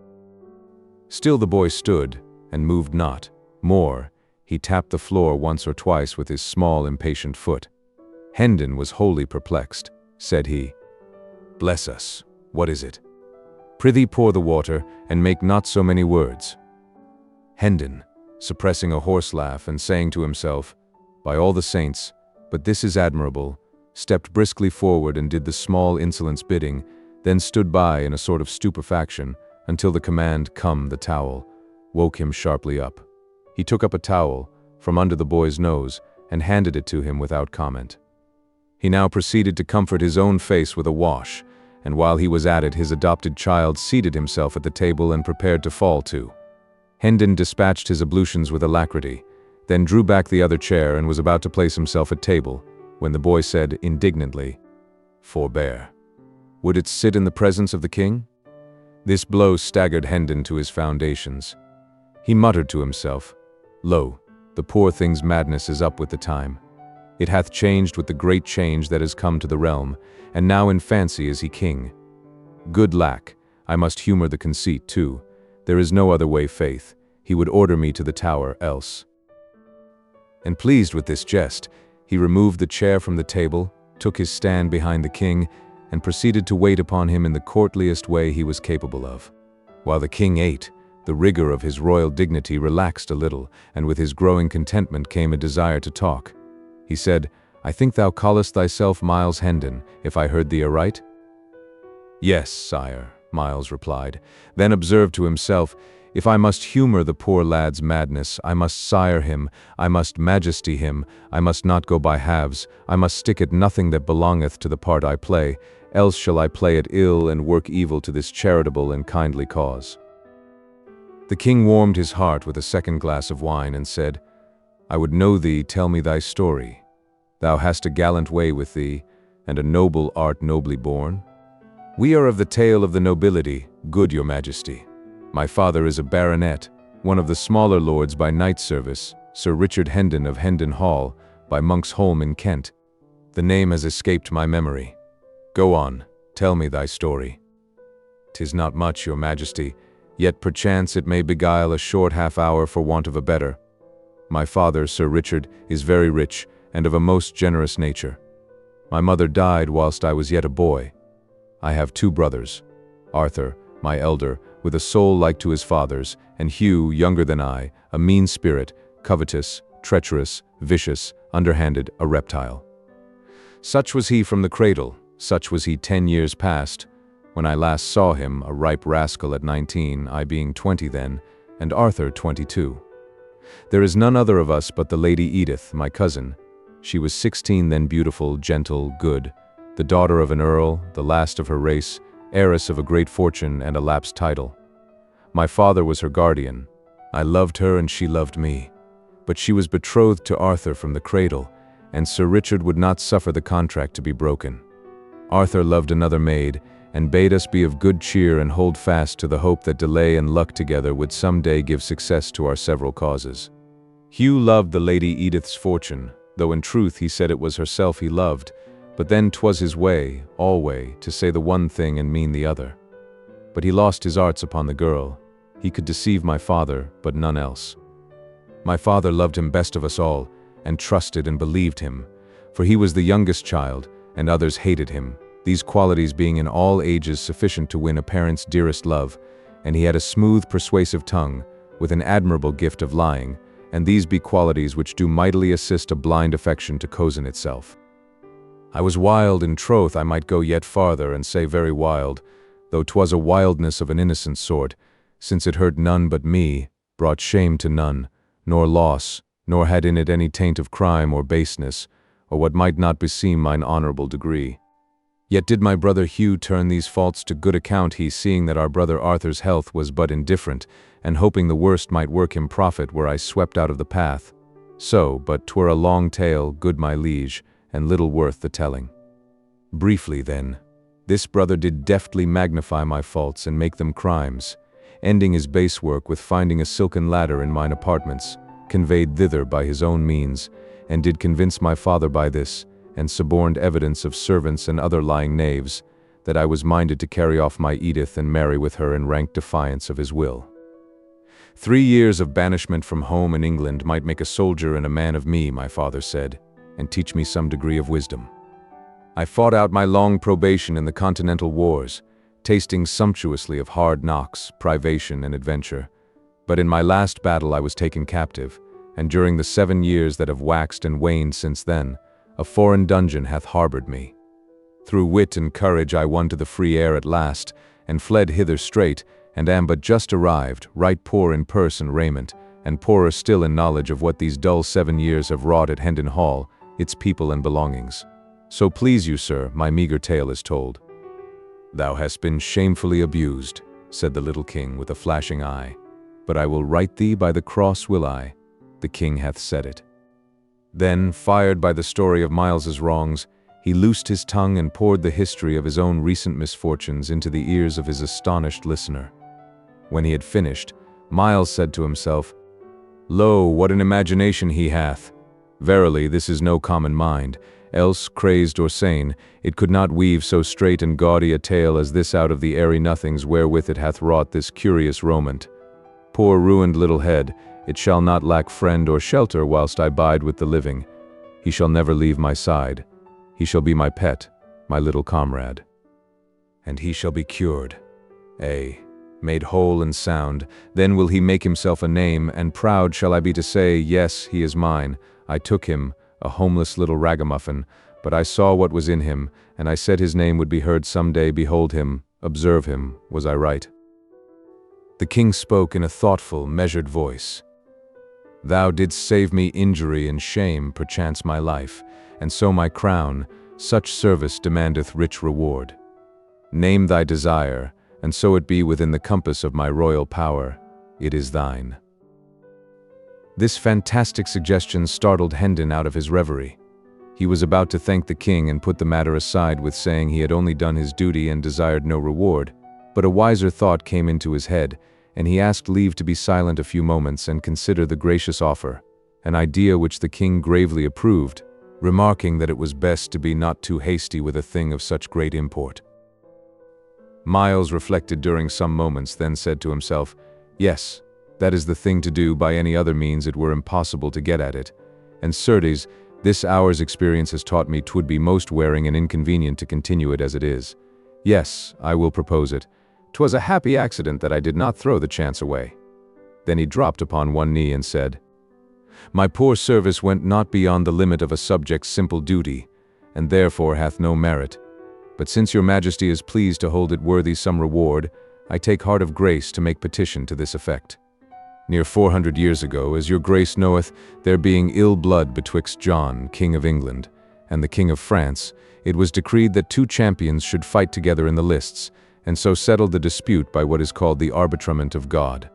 Still the boy stood, and moved not. More, he tapped the floor once or twice with his small, impatient foot. Hendon was wholly perplexed. Said he, "Bless us, what is it? Prithee pour the water, and make not so many words." Hendon, suppressing a hoarse laugh and saying to himself, "By all the saints, but this is admirable," stepped briskly forward and did the small insolence bidding, then stood by in a sort of stupefaction until the command, "Come, the towel," woke him sharply up. He took up a towel from under the boy's nose and handed it to him without comment. He now proceeded to comfort his own face with a wash, and while he was at it, his adopted child seated himself at the table and prepared to fall to. Hendon dispatched his ablutions with alacrity, then drew back the other chair and was about to place himself at table, when the boy said indignantly, "Forbear. Would it sit in the presence of the king?" This blow staggered Hendon to his foundations. He muttered to himself, "Lo, the poor thing's madness is up with the time. It hath changed with the great change that has come to the realm, and now in fancy is he king. Good lack, I must humor the conceit too. There is no other way, faith. He would order me to the tower else." And pleased with this jest, he removed the chair from the table, took his stand behind the king, and proceeded to wait upon him in the courtliest way he was capable of. While the king ate, the rigor of his royal dignity relaxed a little, and with his growing contentment came a desire to talk. He said, "I think thou callest thyself Miles Hendon, if I heard thee aright?" "Yes, sire," Miles replied, then observed to himself, "If I must humor the poor lad's madness, I must sire him, I must majesty him, I must not go by halves, I must stick at nothing that belongeth to the part I play, else shall I play it ill and work evil to this charitable and kindly cause." The king warmed his heart with a second glass of wine and said, "I would know thee, tell me thy story. Thou hast a gallant way with thee, and a noble art nobly born. We are of the tale of the nobility, good your majesty. My father is a baronet, one of the smaller lords by knight service, Sir Richard Hendon of Hendon Hall, by Monk's Holm in Kent. The name has escaped my memory. Go on, tell me thy story." "'Tis not much, your majesty, yet perchance it may beguile a short half-hour for want of a better. My father, Sir Richard, is very rich, and of a most generous nature. My mother died whilst I was yet a boy. I have 2 brothers, Arthur, my elder, with a soul like to his father's, and Hugh, younger than I, a mean spirit, covetous, treacherous, vicious, underhanded, a reptile. Such was he from the cradle, such was he 10 years past, when I last saw him, a ripe rascal at 19, I being 20 then, and Arthur 22. There is none other of us but the Lady Edith, my cousin. She was 16 then, beautiful, gentle, good, the daughter of an earl, the last of her race, heiress of a great fortune and a lapsed title. My father was her guardian. I loved her and she loved me. But she was betrothed to Arthur from the cradle, and Sir Richard would not suffer the contract to be broken. Arthur loved another maid, and bade us be of good cheer and hold fast to the hope that delay and luck together would some day give success to our several causes. Hugh loved the Lady Edith's fortune, though in truth he said it was herself he loved, but then 'twas his way, alway, to say the one thing and mean the other. But he lost his arts upon the girl. He could deceive my father, but none else. My father loved him best of us all, and trusted and believed him, for he was the youngest child, and others hated him, these qualities being in all ages sufficient to win a parent's dearest love, and he had a smooth, persuasive tongue, with an admirable gift of lying, and these be qualities which do mightily assist a blind affection to cozen itself. I was wild in troth, I might go yet farther and say very wild, though 'twas a wildness of an innocent sort, since it hurt none but me, brought shame to none, nor loss, nor had in it any taint of crime or baseness, or what might not beseem mine honorable degree. Yet did my brother Hugh turn these faults to good account, he seeing that our brother Arthur's health was but indifferent, and hoping the worst might work him profit were I swept out of the path. So, but 'twere a long tale, good my liege, and little worth the telling. Briefly then, this brother did deftly magnify my faults and make them crimes, ending his base work with finding a silken ladder in mine apartments, conveyed thither by his own means, and did convince my father by this, and suborned evidence of servants and other lying knaves, that I was minded to carry off my Edith and marry with her in rank defiance of his will. 3 years of banishment from home in England might make a soldier and a man of me, my father said, and teach me some degree of wisdom. I fought out my long probation in the Continental Wars, tasting sumptuously of hard knocks, privation, and adventure. But in my last battle I was taken captive, and during the 7 years that have waxed and waned since then, a foreign dungeon hath harbored me. Through wit and courage I won to the free air at last, and fled hither straight, and am but just arrived, right poor in purse and raiment, and poorer still in knowledge of what these dull 7 years have wrought at Hendon Hall, its people and belongings. So please you, sir, my meager tale is told." "Thou hast been shamefully abused," said the little king with a flashing eye. "But I will right thee by the cross will I. The king hath said it." Then, fired by the story of Miles's wrongs, he loosed his tongue and poured the history of his own recent misfortunes into the ears of his astonished listener. When he had finished, Miles said to himself, "Lo, what an imagination he hath! Verily, this is no common mind, else, crazed or sane, it could not weave so straight and gaudy a tale as this out of the airy nothings wherewith it hath wrought this curious romant. Poor ruined little head, it shall not lack friend or shelter whilst I bide with the living. He shall never leave my side. He shall be my pet, my little comrade. And he shall be cured, made whole and sound, then will he make himself a name, and proud shall I be to say, yes, he is mine. I took him, a homeless little ragamuffin, but I saw what was in him, and I said his name would be heard some day. Behold him, Observe him, was I right?" The king spoke in a thoughtful, measured voice. "Thou didst save me injury and shame, perchance my life, and so my crown, such service demandeth rich reward. Name thy desire, and so it be within the compass of my royal power, it is thine." This fantastic suggestion startled Hendon out of his reverie. He was about to thank the king and put the matter aside with saying he had only done his duty and desired no reward, but a wiser thought came into his head, and he asked leave to be silent a few moments and consider the gracious offer, an idea which the king gravely approved, remarking that it was best to be not too hasty with a thing of such great import. Miles reflected during some moments, then said to himself, "Yes, that is the thing to do. By any other means it were impossible to get at it. And certes, this hour's experience has taught me 'twould be most wearing and inconvenient to continue it as it is. Yes, I will propose it. 'Twas a happy accident that I did not throw the chance away." Then he dropped upon one knee and said, "My poor service went not beyond the limit of a subject's simple duty, and therefore hath no merit. But since your majesty is pleased to hold it worthy some reward, I take heart of grace to make petition to this effect. Near 400 years ago, as your grace knoweth, there being ill blood betwixt John, King of England, and the King of France, it was decreed that two champions should fight together in the lists, and so settle the dispute by what is called the arbitrament of God.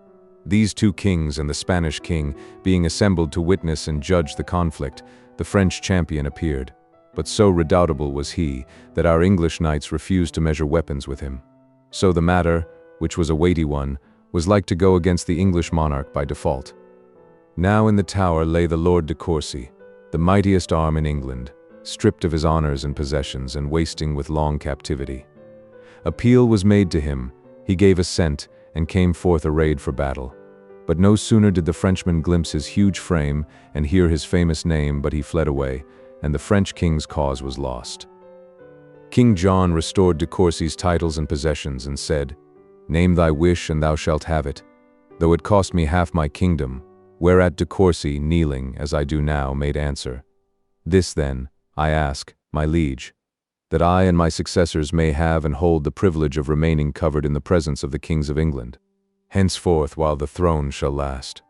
These two kings and the Spanish king being assembled to witness and judge the conflict, the French champion appeared. But so redoubtable was he, that our English knights refused to measure weapons with him. So the matter, which was a weighty one, was like to go against the English monarch by default. Now in the Tower lay the Lord de Courcy, the mightiest arm in England, stripped of his honors and possessions and wasting with long captivity. Appeal was made to him, he gave assent, and came forth arrayed for battle. But no sooner did the Frenchman glimpse his huge frame and hear his famous name, but he fled away, and the French king's cause was lost. King John restored de Courcy's titles and possessions and said, "Name thy wish and thou shalt have it, though it cost me half my kingdom," whereat de Courcy, kneeling, as I do now, made answer, "This then, I ask, my liege, that I and my successors may have and hold the privilege of remaining covered in the presence of the kings of England, henceforth while the throne shall last.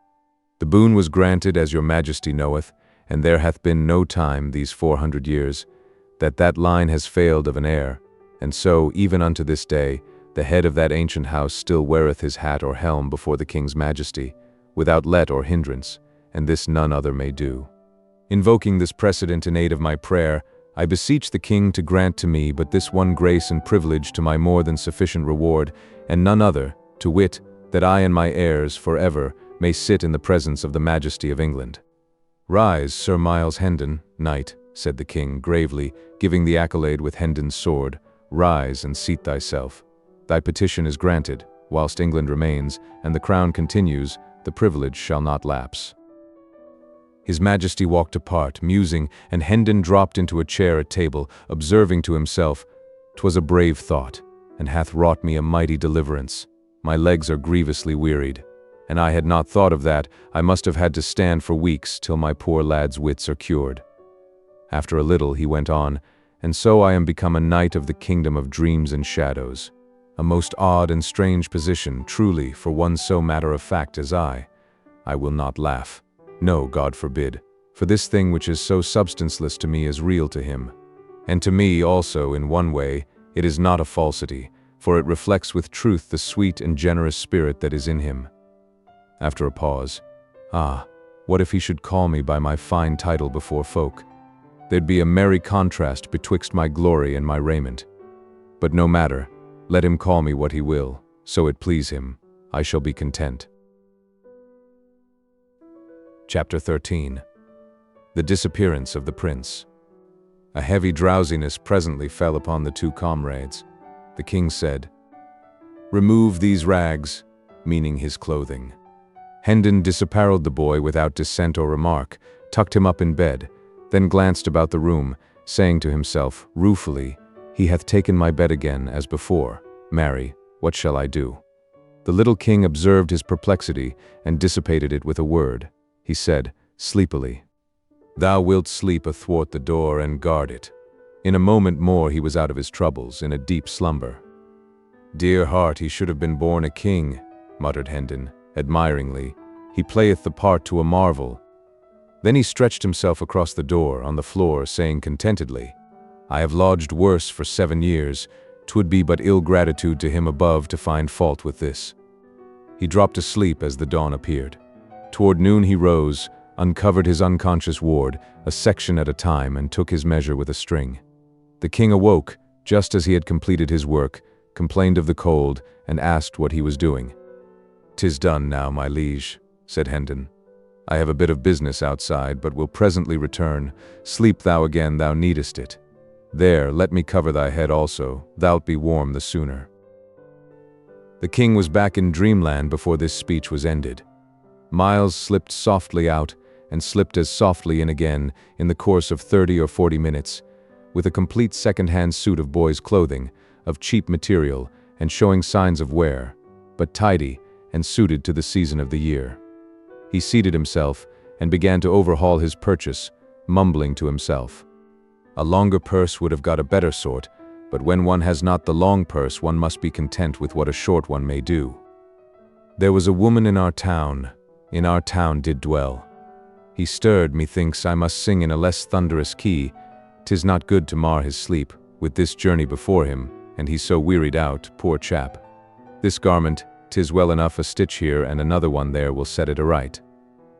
The boon was granted, as your majesty knoweth, and there hath been no time, these 400 years, that line has failed of an heir, and so, even unto this day, the head of that ancient house still weareth his hat or helm before the king's majesty, without let or hindrance, and this none other may do. Invoking this precedent in aid of my prayer, I beseech the king to grant to me but this one grace and privilege to my more than sufficient reward, and none other, to wit, that I and my heirs, forever, may sit in the presence of the majesty of England." "Rise, Sir Miles Hendon, knight," said the king, gravely, giving the accolade with Hendon's sword. "Rise and seat thyself. Thy petition is granted, whilst England remains, and the crown continues, the privilege shall not lapse." His Majesty walked apart, musing, and Hendon dropped into a chair at table, observing to himself, "'Twas a brave thought, and hath wrought me a mighty deliverance. My legs are grievously wearied, and I had not thought of that, I must have had to stand for weeks till my poor lad's wits are cured." After a little he went on, "And so I am become a knight of the kingdom of dreams and shadows. A most odd and strange position, truly, for one so matter-of-fact as I. I will not laugh. No, God forbid, for this thing which is so substanceless to me is real to him. And to me also, in one way, it is not a falsity, for it reflects with truth the sweet and generous spirit that is in him." After a pause, "Ah, what if he should call me by my fine title before folk? There'd be a merry contrast betwixt my glory and my raiment. But no matter, let him call me what he will, so it please him, I shall be content." Chapter 13. The Disappearance of the Prince. A heavy drowsiness presently fell upon the two comrades. The king said, "Remove these rags," meaning his clothing. Hendon disapparelled the boy without dissent or remark, tucked him up in bed, then glanced about the room, saying to himself, ruefully, "He hath taken my bed again, as before. Marry, what shall I do?" The little king observed his perplexity and dissipated it with a word. He said, sleepily, "Thou wilt sleep athwart the door and guard it." In a moment more he was out of his troubles, in a deep slumber. Dear heart, he should have been born a king, muttered Hendon, admiringly. He playeth the part to a marvel. Then he stretched himself across the door on the floor, saying contentedly, I have lodged worse for 7 years. 'Twould be but ill gratitude to him above to find fault with this. He dropped asleep as the dawn appeared. Toward noon he rose, uncovered his unconscious ward, a section at a time, and took his measure with a string. The king awoke, just as he had completed his work, complained of the cold, and asked what he was doing. "'Tis done now, my liege," said Hendon. "I have a bit of business outside, but will presently return. Sleep thou again, thou needest it. There, let me cover thy head also, thou'lt be warm the sooner." The king was back in dreamland before this speech was ended. Miles slipped softly out, and slipped as softly in again in the course of 30 or 40 minutes, with a complete second-hand suit of boys' clothing, of cheap material, and showing signs of wear, but tidy and suited to the season of the year. He seated himself and began to overhaul his purchase, mumbling to himself. A longer purse would have got a better sort, but when one has not the long purse, one must be content with what a short one may do. There was a woman in our town did dwell. He stirred, methinks I must sing in a less thunderous key. 'Tis not good to mar his sleep, with this journey before him, and he so wearied out, poor chap. This garment, 'tis well enough, a stitch here and another one there will set it aright.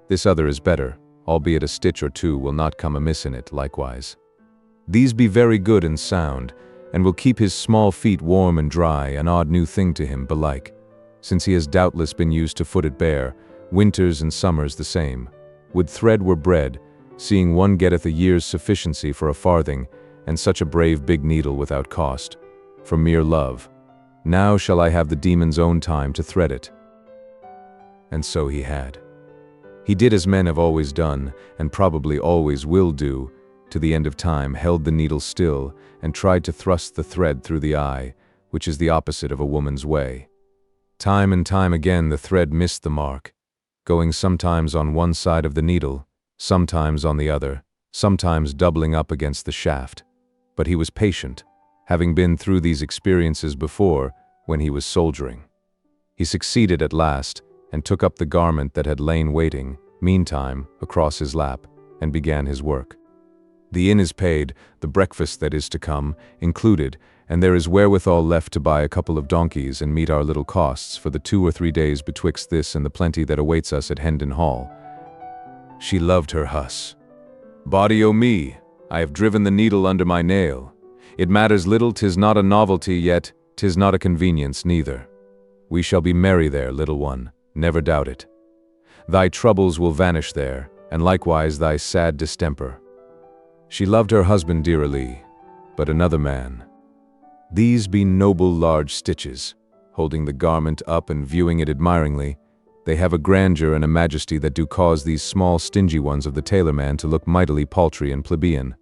This other is better, albeit a stitch or two will not come amiss in it likewise. These be very good and sound, and will keep his small feet warm and dry, an odd new thing to him belike, since he has doubtless been used to foot it bare, winters and summers the same. Would thread were bread, seeing one getteth a year's sufficiency for a farthing, and such a brave big needle without cost, for mere love. Now shall I have the demon's own time to thread it." And so he had. He did as men have always done, and probably always will do, to the end of time, held the needle still, and tried to thrust the thread through the eye, which is the opposite of a woman's way. Time and time again the thread missed the mark, going sometimes on one side of the needle, sometimes on the other, sometimes doubling up against the shaft. But he was patient, having been through these experiences before when he was soldiering. He succeeded at last, and took up the garment that had lain waiting, meantime, across his lap, and began his work. The inn is paid, the breakfast that is to come, included, and there is wherewithal left to buy a couple of donkeys and meet our little costs for the 2 or 3 days betwixt this and the plenty that awaits us at Hendon Hall. She loved her huss. Body o' me, I have driven the needle under my nail. It matters little, 'tis not a novelty, yet 'tis not a convenience neither. We shall be merry there, little one, never doubt it. Thy troubles will vanish there, and likewise thy sad distemper. She loved her husband dearly, but another man. These be noble large stitches, holding the garment up and viewing it admiringly. They have a grandeur and a majesty that do cause these small stingy ones of the tailor-man to look mightily paltry and plebeian.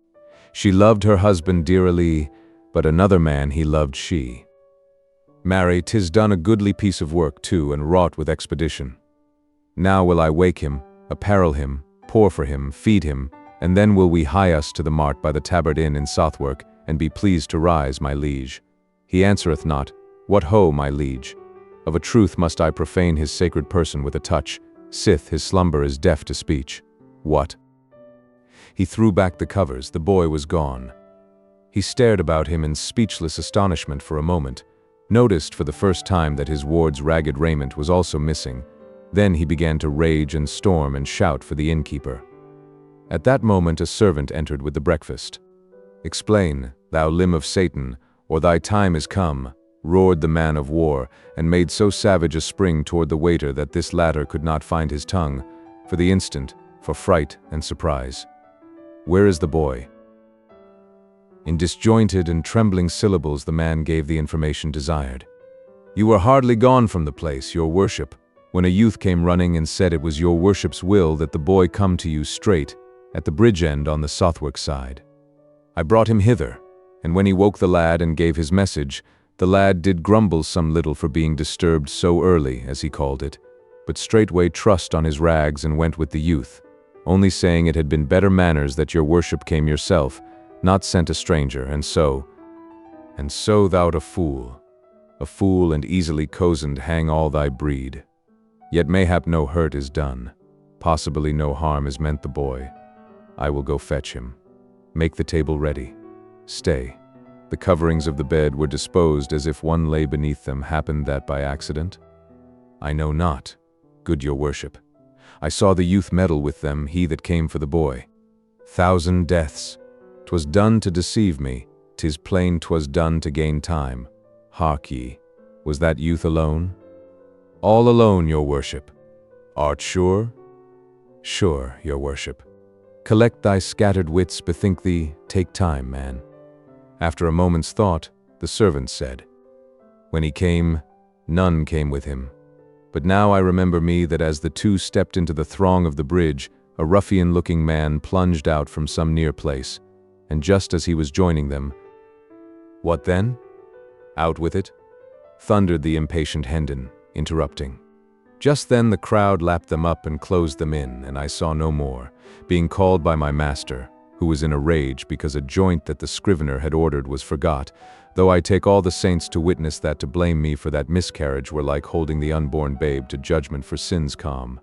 She loved her husband dearly, but another man he loved she. Marry, 'tis done a goodly piece of work too, and wrought with expedition. Now will I wake him, apparel him, pour for him, feed him, and then will we hie us to the mart by the Tabard Inn in Southwark, and be pleased to rise, my liege. He answereth not, "What ho, my liege?" Of a truth must I profane his sacred person with a touch, sith his slumber is deaf to speech. What? He threw back the covers, the boy was gone. He stared about him in speechless astonishment for a moment, noticed for the first time that his ward's ragged raiment was also missing. Then he began to rage and storm and shout for the innkeeper. At that moment a servant entered with the breakfast. "Explain, thou limb of Satan, or thy time is come," roared the man of war, and made so savage a spring toward the waiter that this latter could not find his tongue, for the instant, for fright and surprise. "Where is the boy?" In disjointed and trembling syllables the man gave the information desired. "You were hardly gone from the place, your worship, when a youth came running and said it was your worship's will that the boy come to you straight, at the bridge end on the Southwark side. I brought him hither, and when he woke the lad and gave his message, the lad did grumble some little for being disturbed so early, as he called it, but straightway trussed on his rags and went with the youth, only saying it had been better manners that your worship came yourself, not sent a stranger, and so thou'rt a fool. A fool and easily cozened hang all thy breed. Yet mayhap no hurt is done. Possibly no harm is meant the boy. I will go fetch him. Make the table ready. Stay. The coverings of the bed were disposed as if one lay beneath them. Happened that by accident? I know not, good your worship. I saw the youth meddle with them, he that came for the boy. 1,000 deaths. 'Twas done to deceive me, 'tis plain 'twas done to gain time. Hark ye, was that youth alone? All alone, your worship. Art sure? Sure, your worship. Collect thy scattered wits, bethink thee, take time, man. After a moment's thought, the servant said. When he came, none came with him. But now I remember me that as the two stepped into the throng of the bridge, a ruffian-looking man plunged out from some near place, and just as he was joining them, "What then? Out with it?" thundered the impatient Hendon, interrupting. Just then the crowd lapped them up and closed them in, and I saw no more, being called by my master, who was in a rage because a joint that the scrivener had ordered was forgot, though I take all the saints to witness that to blame me for that miscarriage were like holding the unborn babe to judgment for sin's calm.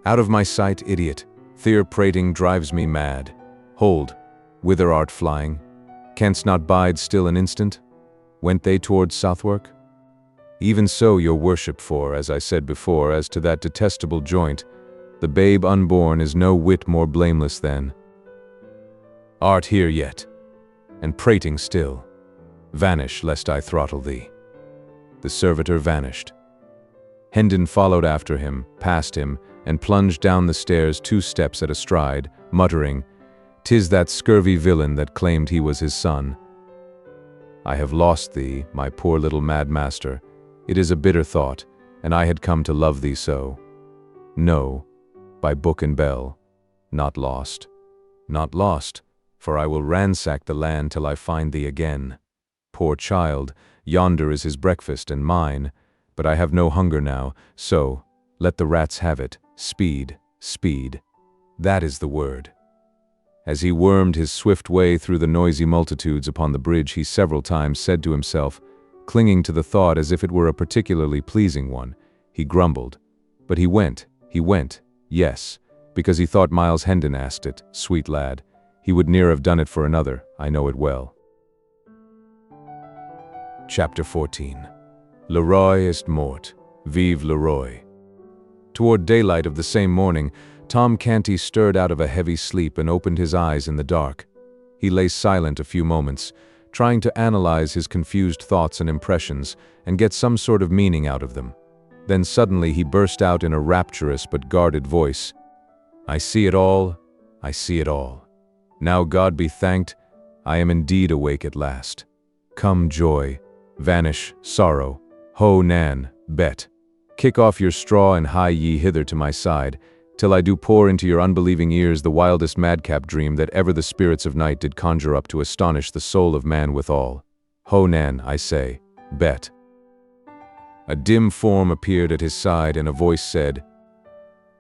Out of my sight, idiot, their prating drives me mad. Hold, whither art flying? Canst not bide still an instant? Went they towards Southwark? Even so, your worship, for, as I said before, as to that detestable joint, the babe unborn is no whit more blameless than. Art here yet, and prating still. Vanish, lest I throttle thee. The servitor vanished. Hendon followed after him, passed him, and plunged down the stairs 2 steps at a stride, muttering, "'Tis that scurvy villain that claimed he was his son. I have lost thee, my poor little mad master. It is a bitter thought, and I had come to love thee so. No, by book and bell, not lost. Not lost, for I will ransack the land till I find thee again. Poor child, yonder is his breakfast and mine, but I have no hunger now, so let the rats have it. Speed, speed. That is the word." As he wormed his swift way through the noisy multitudes upon the bridge, he several times said to himself, clinging to the thought as if it were a particularly pleasing one, he grumbled. But he went, yes, because he thought Miles Hendon asked it, sweet lad. He would ne'er have done it for another, I know it well. Chapter 14. Le roi est mort. Vive le roi. Toward daylight of the same morning, Tom Canty stirred out of a heavy sleep and opened his eyes in the dark. He lay silent a few moments, trying to analyze his confused thoughts and impressions and get some sort of meaning out of them. Then suddenly he burst out in a rapturous but guarded voice. "I see it all, I see it all. Now God be thanked, I am indeed awake at last. Come joy, vanish sorrow, ho Nan, bet. Kick off your straw and hie ye hither to my side, till I do pour into your unbelieving ears the wildest madcap dream that ever the spirits of night did conjure up to astonish the soul of man withal. Ho Nan, I say, bet." A dim form appeared at his side, and a voice said,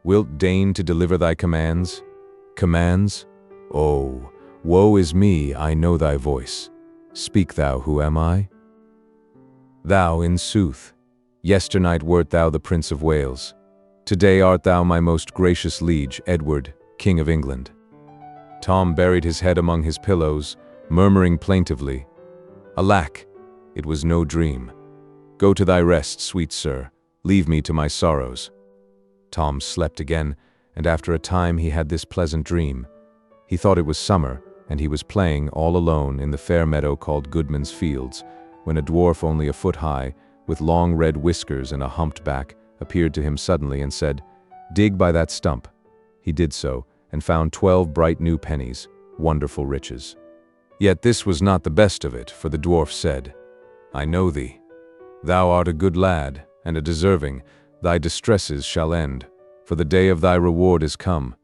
"Wilt deign to deliver thy commands?" "Commands? Oh, woe is me, I know thy voice. Speak thou, who am I?" "Thou, in sooth. Yesternight wert thou the Prince of Wales. Today art thou my most gracious liege, Edward, King of England." Tom buried his head among his pillows, murmuring plaintively, "Alack, it was no dream. Go to thy rest, sweet sir, leave me to my sorrows." Tom slept again, and after a time he had this pleasant dream. He thought it was summer, and he was playing all alone in the fair meadow called Goodman's Fields, when a dwarf only a foot high, with long red whiskers and a humped back, appeared to him suddenly and said, "Dig by that stump." He did so, and found 12 bright new pennies, wonderful riches. Yet this was not the best of it, for the dwarf said, "I know thee. Thou art a good lad, and a deserving. Thy distresses shall end, for the day of thy reward is come.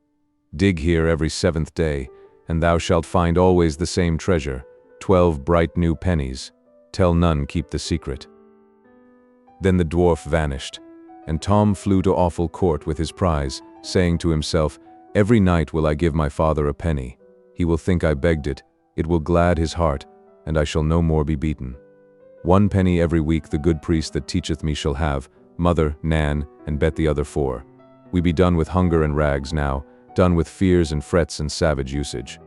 Dig here every 7th day, and thou shalt find always the same treasure, 12 bright new pennies. Tell none, keep the secret." Then the dwarf vanished, and Tom flew to awful court with his prize, saying to himself, "Every night will I give my father a penny. He will think I begged it, it will glad his heart, and I shall no more be beaten." 1 penny every week the good priest that teacheth me shall have, mother, Nan, and bet the other 4. We be done with hunger and rags now, done with fears and frets and savage usage.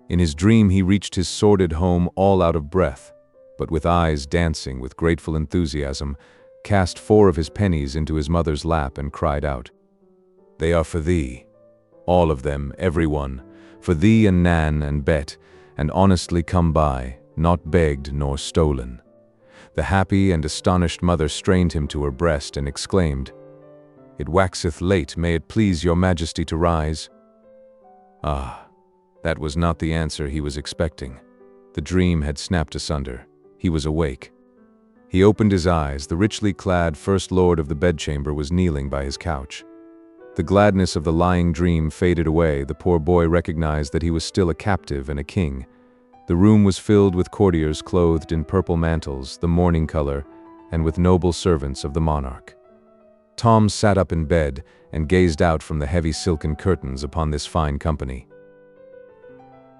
In his dream he reached his sordid home all out of breath, but with eyes dancing with grateful enthusiasm, cast 4 of his pennies into his mother's lap and cried out, "They are for thee, all of them, every one, for thee and Nan and Bet, and honestly come by, not begged nor stolen." The happy and astonished mother strained him to her breast and exclaimed, "It waxeth late, may it please your majesty to rise?" Ah, that was not the answer he was expecting. The dream had snapped asunder. He was awake. He opened his eyes. The richly clad first lord of the bedchamber was kneeling by his couch. The gladness of the lying dream faded away. The poor boy recognized that he was still a captive and a king. The room was filled with courtiers clothed in purple mantles, the morning color, and with noble servants of the monarch. Tom sat up in bed and gazed out from the heavy silken curtains upon this fine company.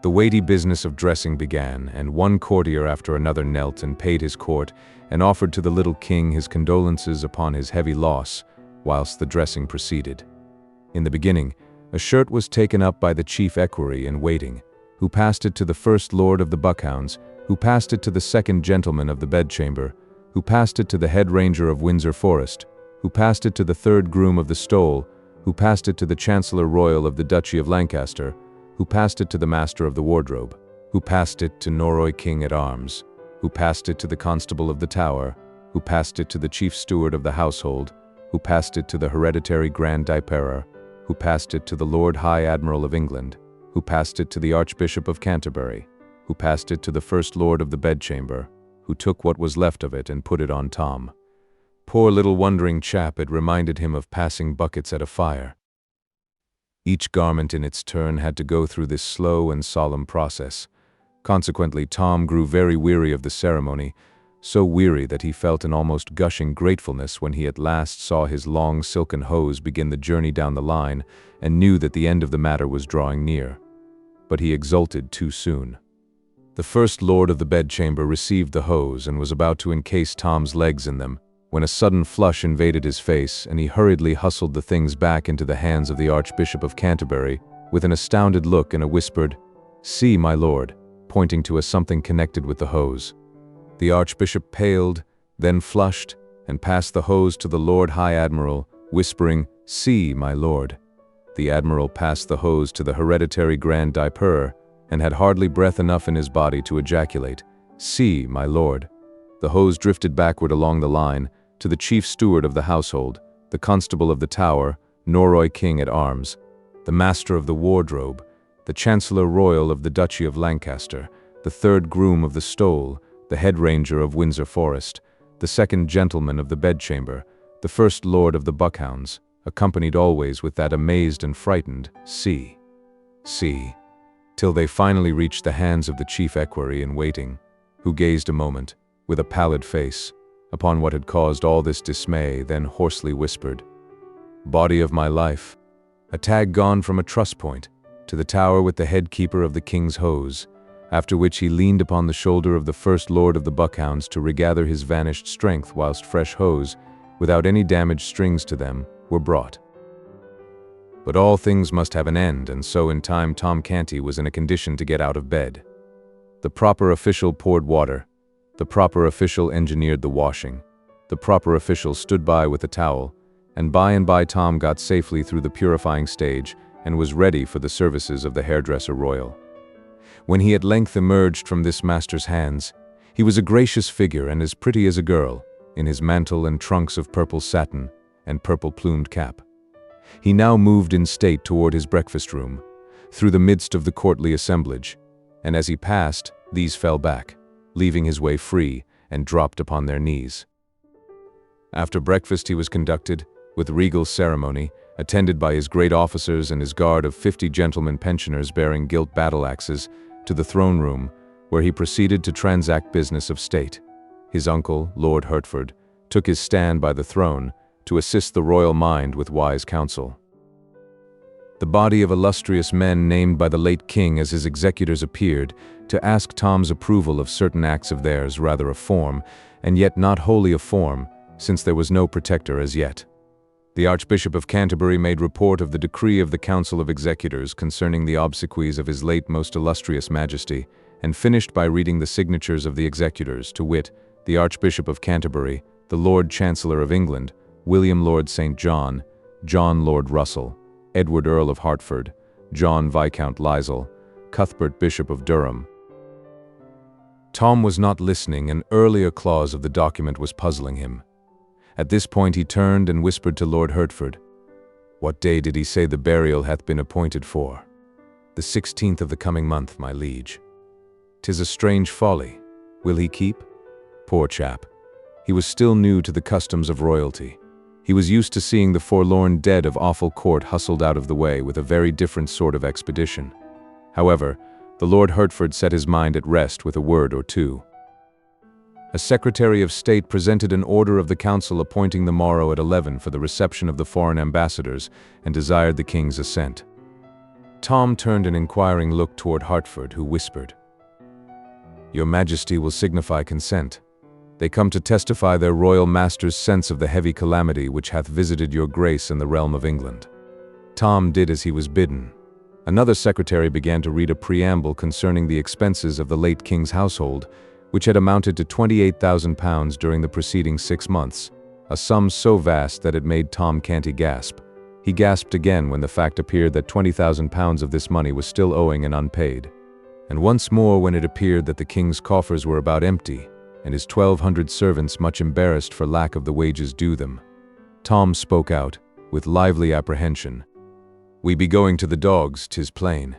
The weighty business of dressing began, and one courtier after another knelt and paid his court, and offered to the little king his condolences upon his heavy loss, whilst the dressing proceeded. In the beginning, a shirt was taken up by the chief equerry in waiting, who passed it to the first lord of the buckhounds, who passed it to the second gentleman of the bedchamber, who passed it to the head ranger of Windsor Forest, who passed it to the third groom of the stole, who passed it to the Chancellor Royal of the Duchy of Lancaster, who passed it to the Master of the Wardrobe, who passed it to Norroy King at Arms, who passed it to the Constable of the Tower, who passed it to the Chief Steward of the Household, who passed it to the Hereditary Grand Diaperer, who passed it to the Lord High Admiral of England, who passed it to the Archbishop of Canterbury, who passed it to the First Lord of the Bedchamber, who took what was left of it and put it on Tom. Poor little wondering chap, it reminded him of passing buckets at a fire. Each garment in its turn had to go through this slow and solemn process. Consequently, Tom grew very weary of the ceremony, so weary that he felt an almost gushing gratefulness when he at last saw his long silken hose begin the journey down the line and knew that the end of the matter was drawing near. But he exulted too soon. The first lord of the bedchamber received the hose and was about to encase Tom's legs in them, when a sudden flush invaded his face, and he hurriedly hustled the things back into the hands of the Archbishop of Canterbury, with an astounded look and a whispered, "See, my lord," pointing to a something connected with the hose. The Archbishop paled, then flushed, and passed the hose to the Lord High Admiral, whispering, "See, my lord." The Admiral passed the hose to the Hereditary Grand Diaperer, and had hardly breath enough in his body to ejaculate, "See, my lord." The hose drifted backward along the line, to the Chief Steward of the Household, the Constable of the Tower, Norroy King at Arms, the Master of the Wardrobe, the Chancellor Royal of the Duchy of Lancaster, the third groom of the stole, the head ranger of Windsor Forest, the second gentleman of the bedchamber, the first lord of the buckhounds, accompanied always with that amazed and frightened, "See, see," till they finally reached the hands of the chief equerry in waiting, who gazed a moment, with a pallid face, upon what had caused all this dismay, then hoarsely whispered, "Body of my life," a tag gone from a truss point to the tower with the head keeper of the king's hose, after which he leaned upon the shoulder of the first lord of the buckhounds to regather his vanished strength, whilst fresh hose, without any damaged strings to them, were brought. But all things must have an end, and so in time Tom Canty was in a condition to get out of bed. The proper official poured water. The proper official engineered the washing. The proper official stood by with a towel, and by Tom got safely through the purifying stage and was ready for the services of the hairdresser royal. When he at length emerged from this master's hands, he was a gracious figure and as pretty as a girl, in his mantle and trunks of purple satin and purple-plumed cap. He now moved in state toward his breakfast room, through the midst of the courtly assemblage, and as he passed, these fell back, leaving his way free, and dropped upon their knees. After breakfast he was conducted, with regal ceremony, attended by his great officers and his guard of 50 gentlemen pensioners bearing gilt battle-axes, to the throne room, where he proceeded to transact business of state. His uncle, Lord Hertford, took his stand by the throne, to assist the royal mind with wise counsel. The body of illustrious men named by the late king as his executors appeared, to ask Tom's approval of certain acts of theirs, rather a form, and yet not wholly a form, since there was no protector as yet. The Archbishop of Canterbury made report of the decree of the Council of Executors concerning the obsequies of his late most illustrious Majesty, and finished by reading the signatures of the executors, to wit, the Archbishop of Canterbury, the Lord Chancellor of England, William Lord St. John, John Lord Russell, Edward Earl of Hertford, John Viscount Lisle, Cuthbert Bishop of Durham. Tom was not listening. An earlier clause of the document was puzzling him. At this point he turned and whispered to Lord Hertford, "What day did he say the burial hath been appointed for?" "The 16th of the coming month, my liege." "'Tis a strange folly. Will he keep?" Poor chap. He was still new to the customs of royalty. He was used to seeing the forlorn dead of awful court hustled out of the way with a very different sort of expedition. However, the Lord Hertford set his mind at rest with a word or two. A Secretary of State presented an order of the Council appointing the morrow at 11 for the reception of the foreign ambassadors, and desired the king's assent. Tom turned an inquiring look toward Hertford, who whispered, "Your Majesty will signify consent. They come to testify their royal master's sense of the heavy calamity which hath visited your grace in the realm of England." Tom did as he was bidden. Another secretary began to read a preamble concerning the expenses of the late king's household, which had amounted to £28,000 during the preceding 6 months, a sum so vast that it made Tom Canty gasp. He gasped again when the fact appeared that £20,000 of this money was still owing and unpaid, and once more when it appeared that the king's coffers were about empty, and his 1,200 servants much embarrassed for lack of the wages due them. Tom spoke out, with lively apprehension, "We be going to the dogs, 'tis plain.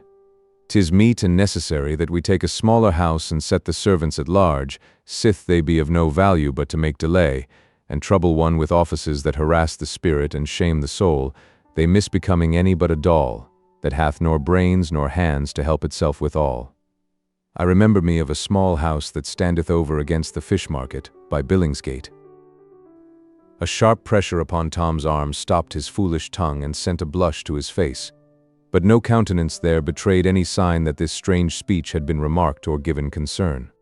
'Tis meet and necessary that we take a smaller house and set the servants at large, sith they be of no value but to make delay, and trouble one with offices that harass the spirit and shame the soul, they misbecoming any but a doll, that hath nor brains nor hands to help itself withal. I remember me of a small house that standeth over against the fish market, by Billingsgate." A sharp pressure upon Tom's arm stopped his foolish tongue and sent a blush to his face, but no countenance there betrayed any sign that this strange speech had been remarked or given concern.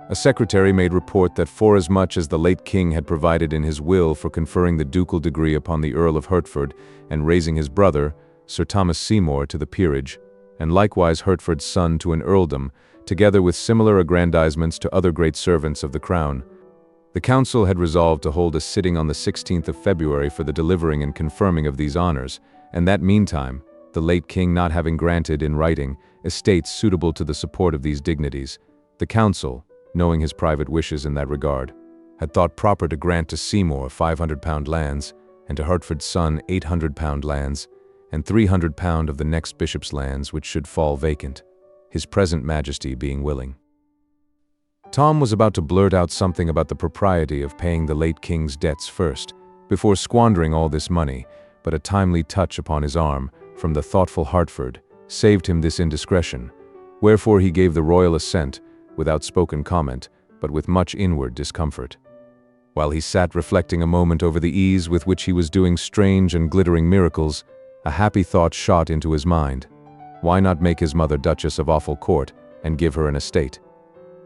A secretary made report that forasmuch as the late king had provided in his will for conferring the ducal degree upon the Earl of Hertford and raising his brother, Sir Thomas Seymour, to the peerage, and likewise Hertford's son to an earldom, together with similar aggrandizements to other great servants of the crown, the council had resolved to hold a sitting on the 16th of February for the delivering and confirming of these honors, and that meantime, the late king not having granted, in writing, estates suitable to the support of these dignities, the council, knowing his private wishes in that regard, had thought proper to grant to Seymour £500 lands, and to Hertford's son £800 lands, and £300 of the next bishop's lands which should fall vacant, his present Majesty being willing. Tom was about to blurt out something about the propriety of paying the late king's debts first, before squandering all this money, but a timely touch upon his arm, from the thoughtful Hertford, saved him this indiscretion, wherefore he gave the royal assent, without spoken comment, but with much inward discomfort. While he sat reflecting a moment over the ease with which he was doing strange and glittering miracles, a happy thought shot into his mind. Why not make his mother Duchess of Awful Court, and give her an estate?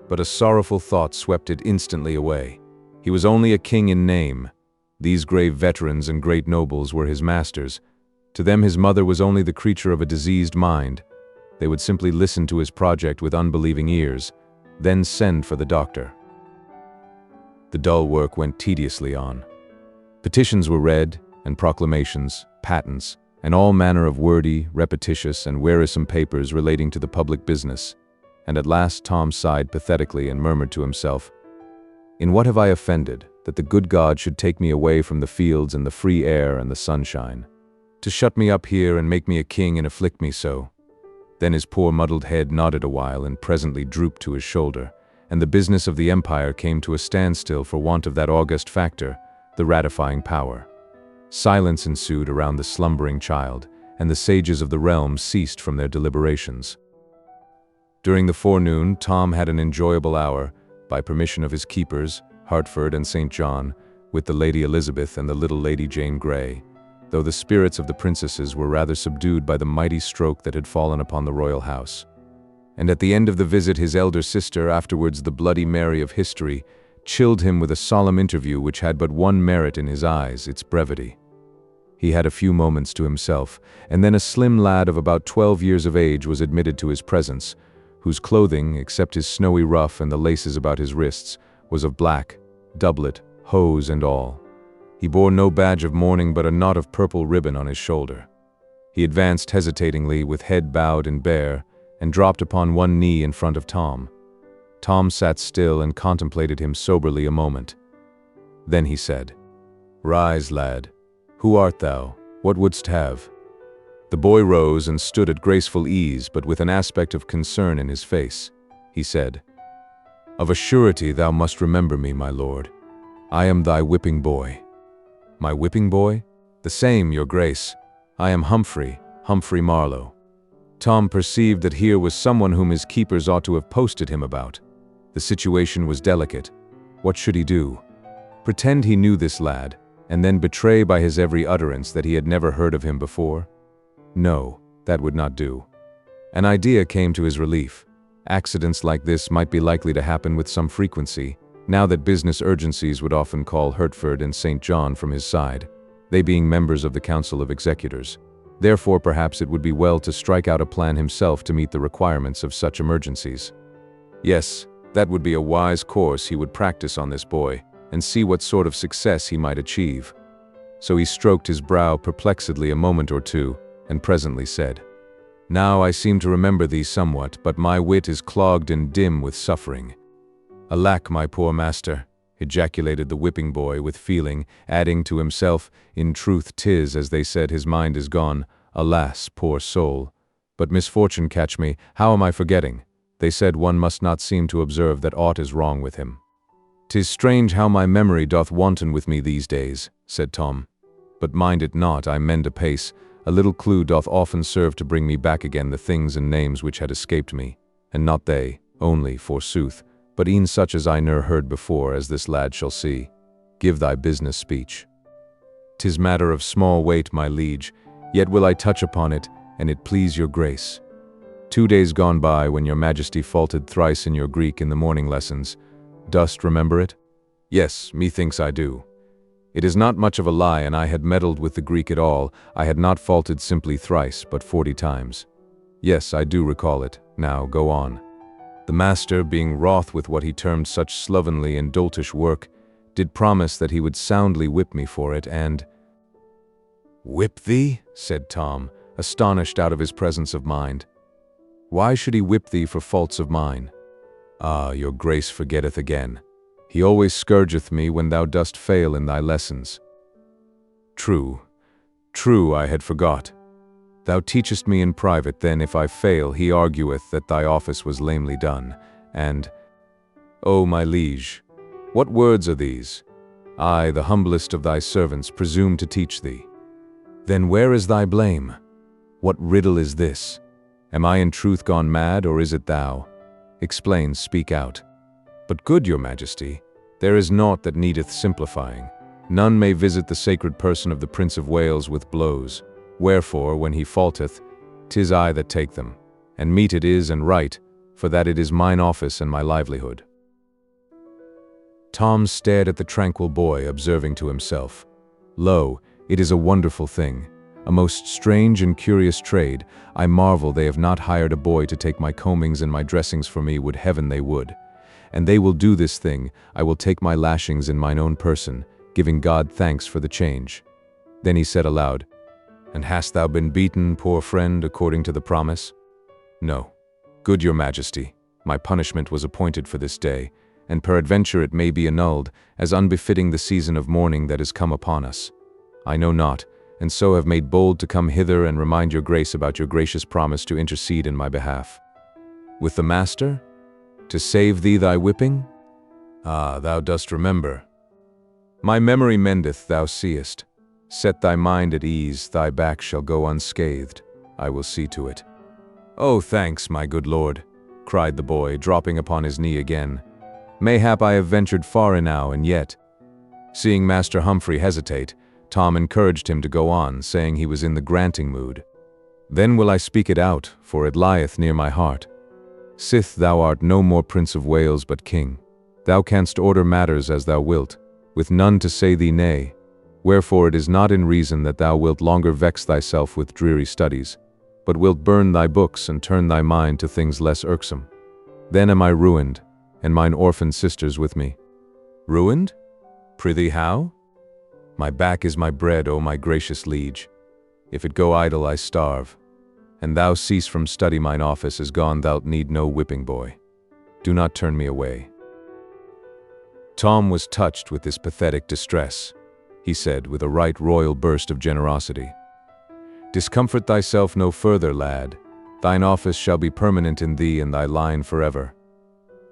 But a sorrowful thought swept it instantly away. He was only a king in name. These grave veterans and great nobles were his masters. To them his mother was only the creature of a diseased mind. They would simply listen to his project with unbelieving ears, then send for the doctor. The dull work went tediously on. Petitions were read, and proclamations, patents, and all manner of wordy, repetitious, and wearisome papers relating to the public business, and at last Tom sighed pathetically and murmured to himself, "In what have I offended, that the good God should take me away from the fields and the free air and the sunshine, to shut me up here and make me a king and afflict me so?" Then his poor muddled head nodded a while and presently drooped to his shoulder, and the business of the empire came to a standstill for want of that august factor, the ratifying power. Silence ensued around the slumbering child, and the sages of the realm ceased from their deliberations. During the forenoon, Tom had an enjoyable hour, by permission of his keepers, Hertford and St. John, with the Lady Elizabeth and the little Lady Jane Grey, though the spirits of the princesses were rather subdued by the mighty stroke that had fallen upon the royal house. And at the end of the visit his elder sister, afterwards the Bloody Mary of history, chilled him with a solemn interview which had but one merit in his eyes, its brevity. He had a few moments to himself, and then a slim lad of about 12 years of age was admitted to his presence, whose clothing, except his snowy ruff and the laces about his wrists, was of black, doublet, hose and all. He bore no badge of mourning but a knot of purple ribbon on his shoulder. He advanced hesitatingly, with head bowed and bare, and dropped upon one knee in front of Tom. Tom sat still and contemplated him soberly a moment. Then he said, "Rise, lad. Who art thou? What wouldst have?" The boy rose and stood at graceful ease, but with an aspect of concern in his face. He said, "Of a surety thou must remember me, my lord. I am thy whipping boy." "My whipping boy?" "The same, your grace. I am Humphrey Marlowe." Tom perceived that here was someone whom his keepers ought to have posted him about. The situation was delicate. What should he do? Pretend he knew this lad, and then betray by his every utterance that he had never heard of him before? No, that would not do. An idea came to his relief. Accidents like this might be likely to happen with some frequency, now that business urgencies would often call Hertford and St. John from his side, they being members of the Council of Executors. Therefore, perhaps it would be well to strike out a plan himself to meet the requirements of such emergencies. Yes, that would be a wise course. He would practice on this boy, and see what sort of success he might achieve. So he stroked his brow perplexedly a moment or two, and presently said, "Now I seem to remember thee somewhat, but my wit is clogged and dim with suffering." "Alack, my poor master," ejaculated the whipping boy with feeling, adding to himself, "In truth 'tis, as they said, his mind is gone. Alas, poor soul! But misfortune catch me, how am I forgetting? They said one must not seem to observe that aught is wrong with him." "'Tis strange how my memory doth wanton with me these days," said Tom. "But mind it not, I mend apace. A little clue doth often serve to bring me back again the things and names which had escaped me, and not they, only, forsooth, but e'en such as I ne'er heard before, as this lad shall see. Give thy business speech." "'Tis matter of small weight, my liege, yet will I touch upon it, and it please your grace. 2 days gone by, when your majesty faulted thrice in your Greek in the morning lessons. Dost remember it?" "Yes, methinks I do. It is not much of a lie, and I had meddled with the Greek at all. I had not faulted simply thrice, but 40 times. Yes, I do recall it. Now, go on." "The master, being wroth with what he termed such slovenly and doltish work, did promise that he would soundly whip me for it, and—" "Whip thee?" said Tom, astonished out of his presence of mind. "Why should he whip thee for faults of mine?" "Ah, your grace forgetteth again. He always scourgeth me when thou dost fail in thy lessons." "True, I had forgot. Thou teachest me in private, then if I fail, he argueth that thy office was lamely done, and— Oh, my liege, what words are these? I, the humblest of thy servants, presume to teach thee. Then where is thy blame? What riddle is this? Am I in truth gone mad, or is it thou? Explain, speak out. But good your majesty, there is naught that needeth simplifying. None may visit the sacred person of the Prince of Wales with blows. Wherefore, when he faulteth, 'tis I that take them, and meet it is and right, for that it is mine office and my livelihood." Tom stared at the tranquil boy, observing to himself, "Lo, it is a wonderful thing, a most strange and curious trade. I marvel they have not hired a boy to take my combings and my dressings for me. Would heaven they would. And they will do this thing. I will take my lashings in mine own person, giving God thanks for the change." Then he said aloud, "And hast thou been beaten, poor friend, according to the promise?" "No. Good your majesty, my punishment was appointed for this day, and peradventure it may be annulled, as unbefitting the season of mourning that is come upon us. I know not, and so have made bold to come hither and remind your grace about your gracious promise to intercede in my behalf." "With the master? To save thee thy whipping? Ah, thou dost remember. My memory mendeth, thou seest. Set thy mind at ease, thy back shall go unscathed. I will see to it." "Oh, thanks, my good lord," cried the boy, dropping upon his knee again. "Mayhap I have ventured far enow, and yet—" Seeing Master Humphrey hesitate, Tom encouraged him to go on, saying he was in the granting mood. "Then will I speak it out, for it lieth near my heart. Sith thou art no more Prince of Wales but king, thou canst order matters as thou wilt, with none to say thee nay. Wherefore it is not in reason that thou wilt longer vex thyself with dreary studies, but wilt burn thy books and turn thy mind to things less irksome. Then am I ruined, and mine orphan sisters with me." "Ruined? Prithee how?" "My back is my bread, O my gracious liege. If it go idle, I starve. And thou cease from study, mine office is gone, thou'lt need no whipping boy. Do not turn me away." Tom was touched with this pathetic distress. He said, with a right royal burst of generosity, "Discomfort thyself no further, lad. Thine office shall be permanent in thee and thy line forever."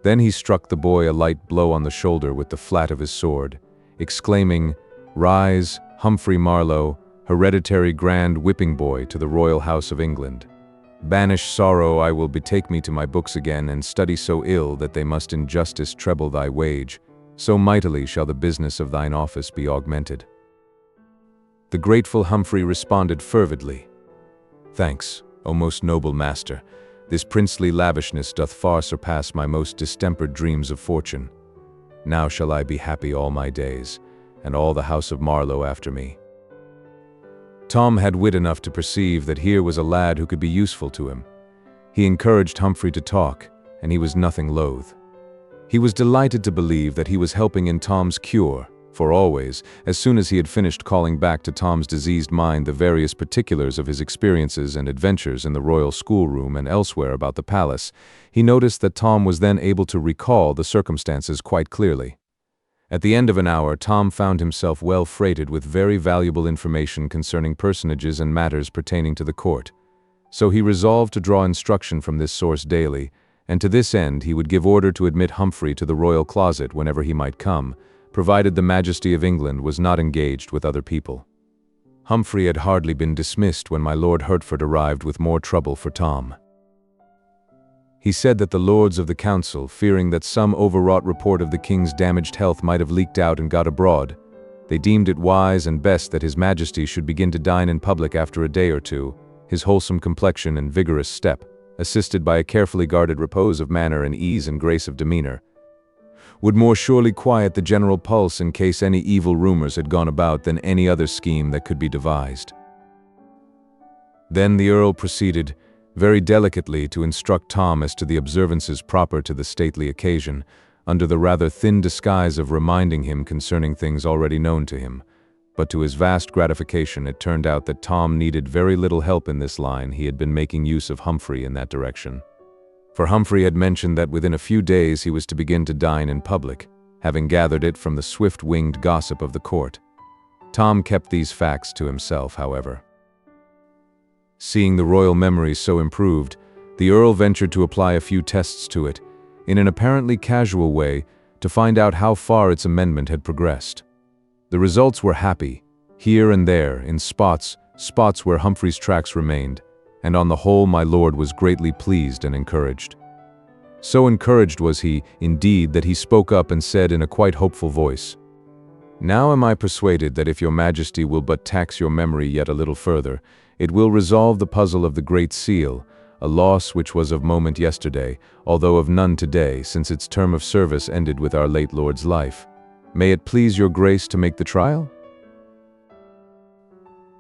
Then he struck the boy a light blow on the shoulder with the flat of his sword, exclaiming, "Rise, Humphrey Marlowe, hereditary grand whipping boy to the royal house of England. Banish sorrow, I will betake me to my books again, and study so ill that they must in justice treble thy wage. So mightily shall the business of thine office be augmented." The grateful Humphrey responded fervidly, "Thanks, O most noble master. This princely lavishness doth far surpass my most distempered dreams of fortune. Now shall I be happy all my days, and all the house of Marlowe after me." Tom had wit enough to perceive that here was a lad who could be useful to him. He encouraged Humphrey to talk, and he was nothing loath. He was delighted to believe that he was helping in Tom's cure, for always, as soon as he had finished calling back to Tom's diseased mind the various particulars of his experiences and adventures in the royal schoolroom and elsewhere about the palace, he noticed that Tom was then able to recall the circumstances quite clearly. At the end of an hour, Tom found himself well freighted with very valuable information concerning personages and matters pertaining to the court. So he resolved to draw instruction from this source daily, and to this end he would give order to admit Humphrey to the royal closet whenever he might come, provided the Majesty of England was not engaged with other people. Humphrey had hardly been dismissed when my Lord Hertford arrived with more trouble for Tom. He said that the Lords of the Council, fearing that some overwrought report of the King's damaged health might have leaked out and got abroad, they deemed it wise and best that His Majesty should begin to dine in public after a day or two, his wholesome complexion and vigorous step, assisted by a carefully guarded repose of manner and ease and grace of demeanor, would more surely quiet the general pulse in case any evil rumors had gone about than any other scheme that could be devised. Then the Earl proceeded, very delicately, to instruct Tom as to the observances proper to the stately occasion, under the rather thin disguise of reminding him concerning things already known to him. But to his vast gratification, it turned out that Tom needed very little help in this line. He had been making use of Humphrey in that direction. For Humphrey had mentioned that within a few days he was to begin to dine in public, having gathered it from the swift-winged gossip of the court. Tom kept these facts to himself, however. Seeing the royal memory so improved, the Earl ventured to apply a few tests to it, in an apparently casual way, to find out how far its amendment had progressed. The results were happy, here and there, in spots where Humphrey's tracks remained, and on the whole my lord was greatly pleased and encouraged. So encouraged was he, indeed, that he spoke up and said in a quite hopeful voice, "Now am I persuaded that if your Majesty will but tax your memory yet a little further, it will resolve the puzzle of the Great Seal, a loss which was of moment yesterday, although of none today, since its term of service ended with our late Lord's life. May it please your grace to make the trial?"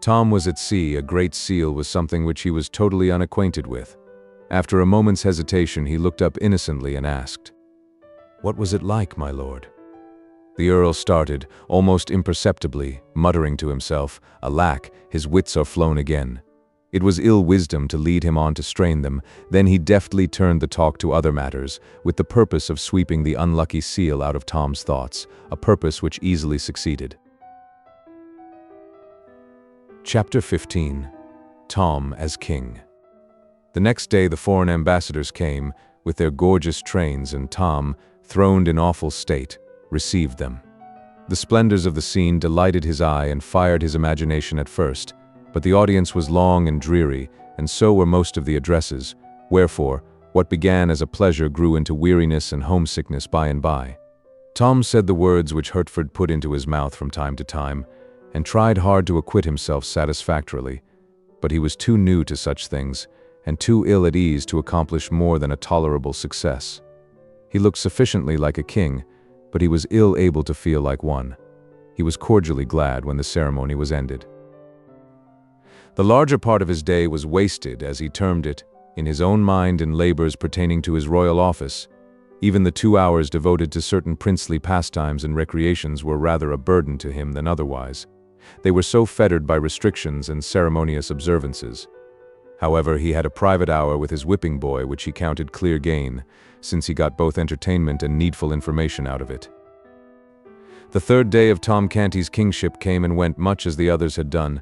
Tom was at sea. A great seal was something which he was totally unacquainted with. After a moment's hesitation, he looked up innocently and asked, "What was it like, my lord?" The Earl started, almost imperceptibly, muttering to himself, "Alack, his wits are flown again." It was ill wisdom to lead him on to strain them. Then he deftly turned the talk to other matters, with the purpose of sweeping the unlucky seal out of Tom's thoughts, a purpose which easily succeeded. Chapter 15. Tom as King. The next day the foreign ambassadors came, with their gorgeous trains, and Tom, throned in awful state, received them. The splendors of the scene delighted his eye and fired his imagination at first, but the audience was long and dreary, and so were most of the addresses, wherefore, what began as a pleasure grew into weariness and homesickness by and by. Tom said the words which Hertford put into his mouth from time to time, and tried hard to acquit himself satisfactorily, but he was too new to such things, and too ill at ease to accomplish more than a tolerable success. He looked sufficiently like a king, but he was ill able to feel like one. He was cordially glad when the ceremony was ended. The larger part of his day was wasted, as he termed it, in his own mind and labors pertaining to his royal office. Even the 2 hours devoted to certain princely pastimes and recreations were rather a burden to him than otherwise. They were so fettered by restrictions and ceremonious observances. However, he had a private hour with his whipping boy which he counted clear gain, since he got both entertainment and needful information out of it. The third day of Tom Canty's kingship came and went much as the others had done,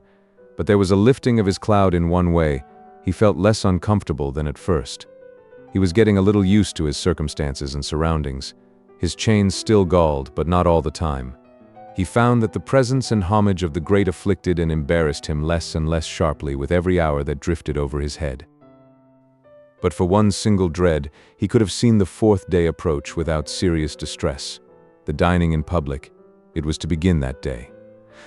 but there was a lifting of his cloud in one way. He felt less uncomfortable than at first. He was getting a little used to his circumstances and surroundings. His chains still galled, but not all the time. He found that the presence and homage of the great afflicted and embarrassed him less and less sharply with every hour that drifted over his head. But for one single dread, he could have seen the fourth day approach without serious distress. The dining in public. It was to begin that day.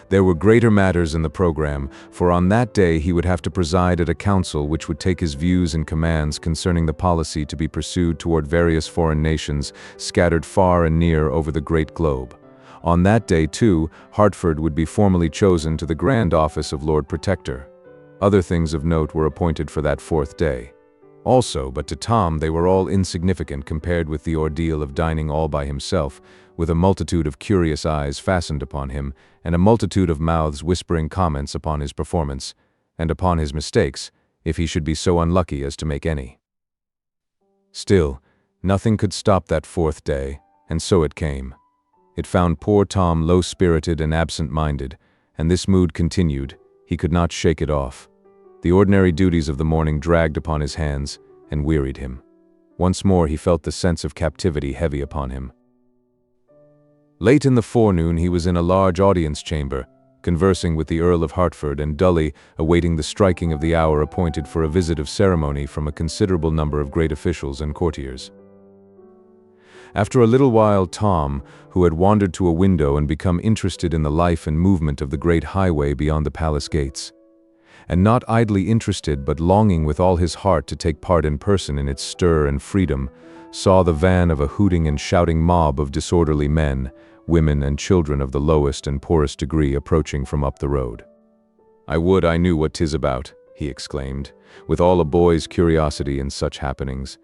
There were greater matters in the program, for on that day he would have to preside at a council which would take his views and commands concerning the policy to be pursued toward various foreign nations scattered far and near over the great globe. On that day, too, Hertford would be formally chosen to the grand office of Lord Protector. Other things of note were appointed for that fourth day. Also, but to Tom they were all insignificant compared with the ordeal of dining all by himself, with a multitude of curious eyes fastened upon him, and a multitude of mouths whispering comments upon his performance, and upon his mistakes, if he should be so unlucky as to make any. Still, nothing could stop that fourth day, and so it came. It found poor Tom low-spirited and absent-minded, and this mood continued. He could not shake it off. The ordinary duties of the morning dragged upon his hands and wearied him. Once more he felt the sense of captivity heavy upon him. Late in the forenoon he was in a large audience chamber, conversing with the Earl of Hertford and dully awaiting the striking of the hour appointed for a visit of ceremony from a considerable number of great officials and courtiers. After a little while Tom, who had wandered to a window and become interested in the life and movement of the great highway beyond the palace gates, and not idly interested but longing with all his heart to take part in person in its stir and freedom, saw the van of a hooting and shouting mob of disorderly men, women and children of the lowest and poorest degree approaching from up the road. "I would I knew what 'tis about," he exclaimed, with all a boy's curiosity in such happenings.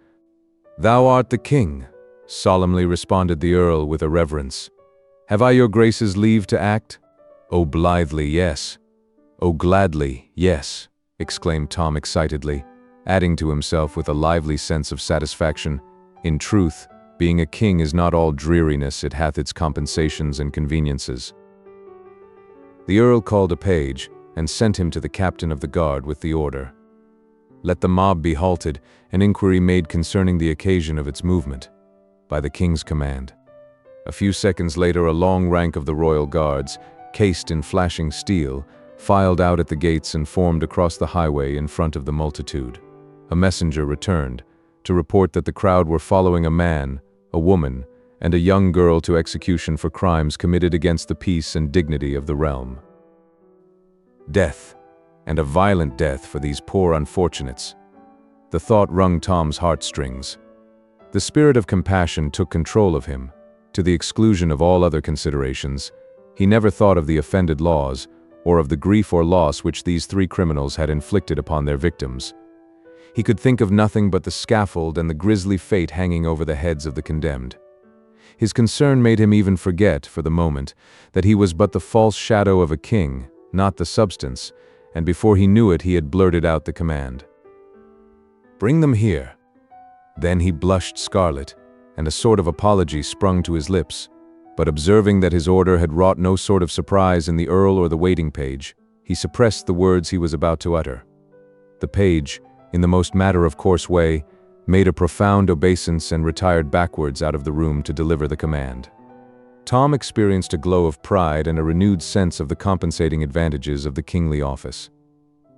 "Thou art the king," solemnly responded the Earl with a reverence. "Have I your grace's leave to act?" "Oh, blithely, yes." "Oh, gladly, yes," exclaimed Tom excitedly, adding to himself with a lively sense of satisfaction, "In truth, being a king is not all dreariness, it hath its compensations and conveniences." The Earl called a page, and sent him to the captain of the guard with the order, "Let the mob be halted, and inquiry made concerning the occasion of its movement," by the king's command. A few seconds later a long rank of the royal guards, cased in flashing steel, filed out at the gates and formed across the highway in front of the multitude. A messenger returned, to report that the crowd were following a man, a woman, and a young girl to execution for crimes committed against the peace and dignity of the realm. Death, and a violent death for these poor unfortunates. The thought wrung Tom's heartstrings. The spirit of compassion took control of him, to the exclusion of all other considerations. He never thought of the offended laws, or of the grief or loss which these three criminals had inflicted upon their victims. He could think of nothing but the scaffold and the grisly fate hanging over the heads of the condemned. His concern made him even forget, for the moment, that he was but the false shadow of a king, not the substance, and before he knew it he had blurted out the command. "Bring them here." Then he blushed scarlet, and a sort of apology sprung to his lips, but observing that his order had wrought no sort of surprise in the Earl or the waiting page, he suppressed the words he was about to utter. The page, in the most matter-of-course way, made a profound obeisance and retired backwards out of the room to deliver the command. Tom experienced a glow of pride and a renewed sense of the compensating advantages of the kingly office.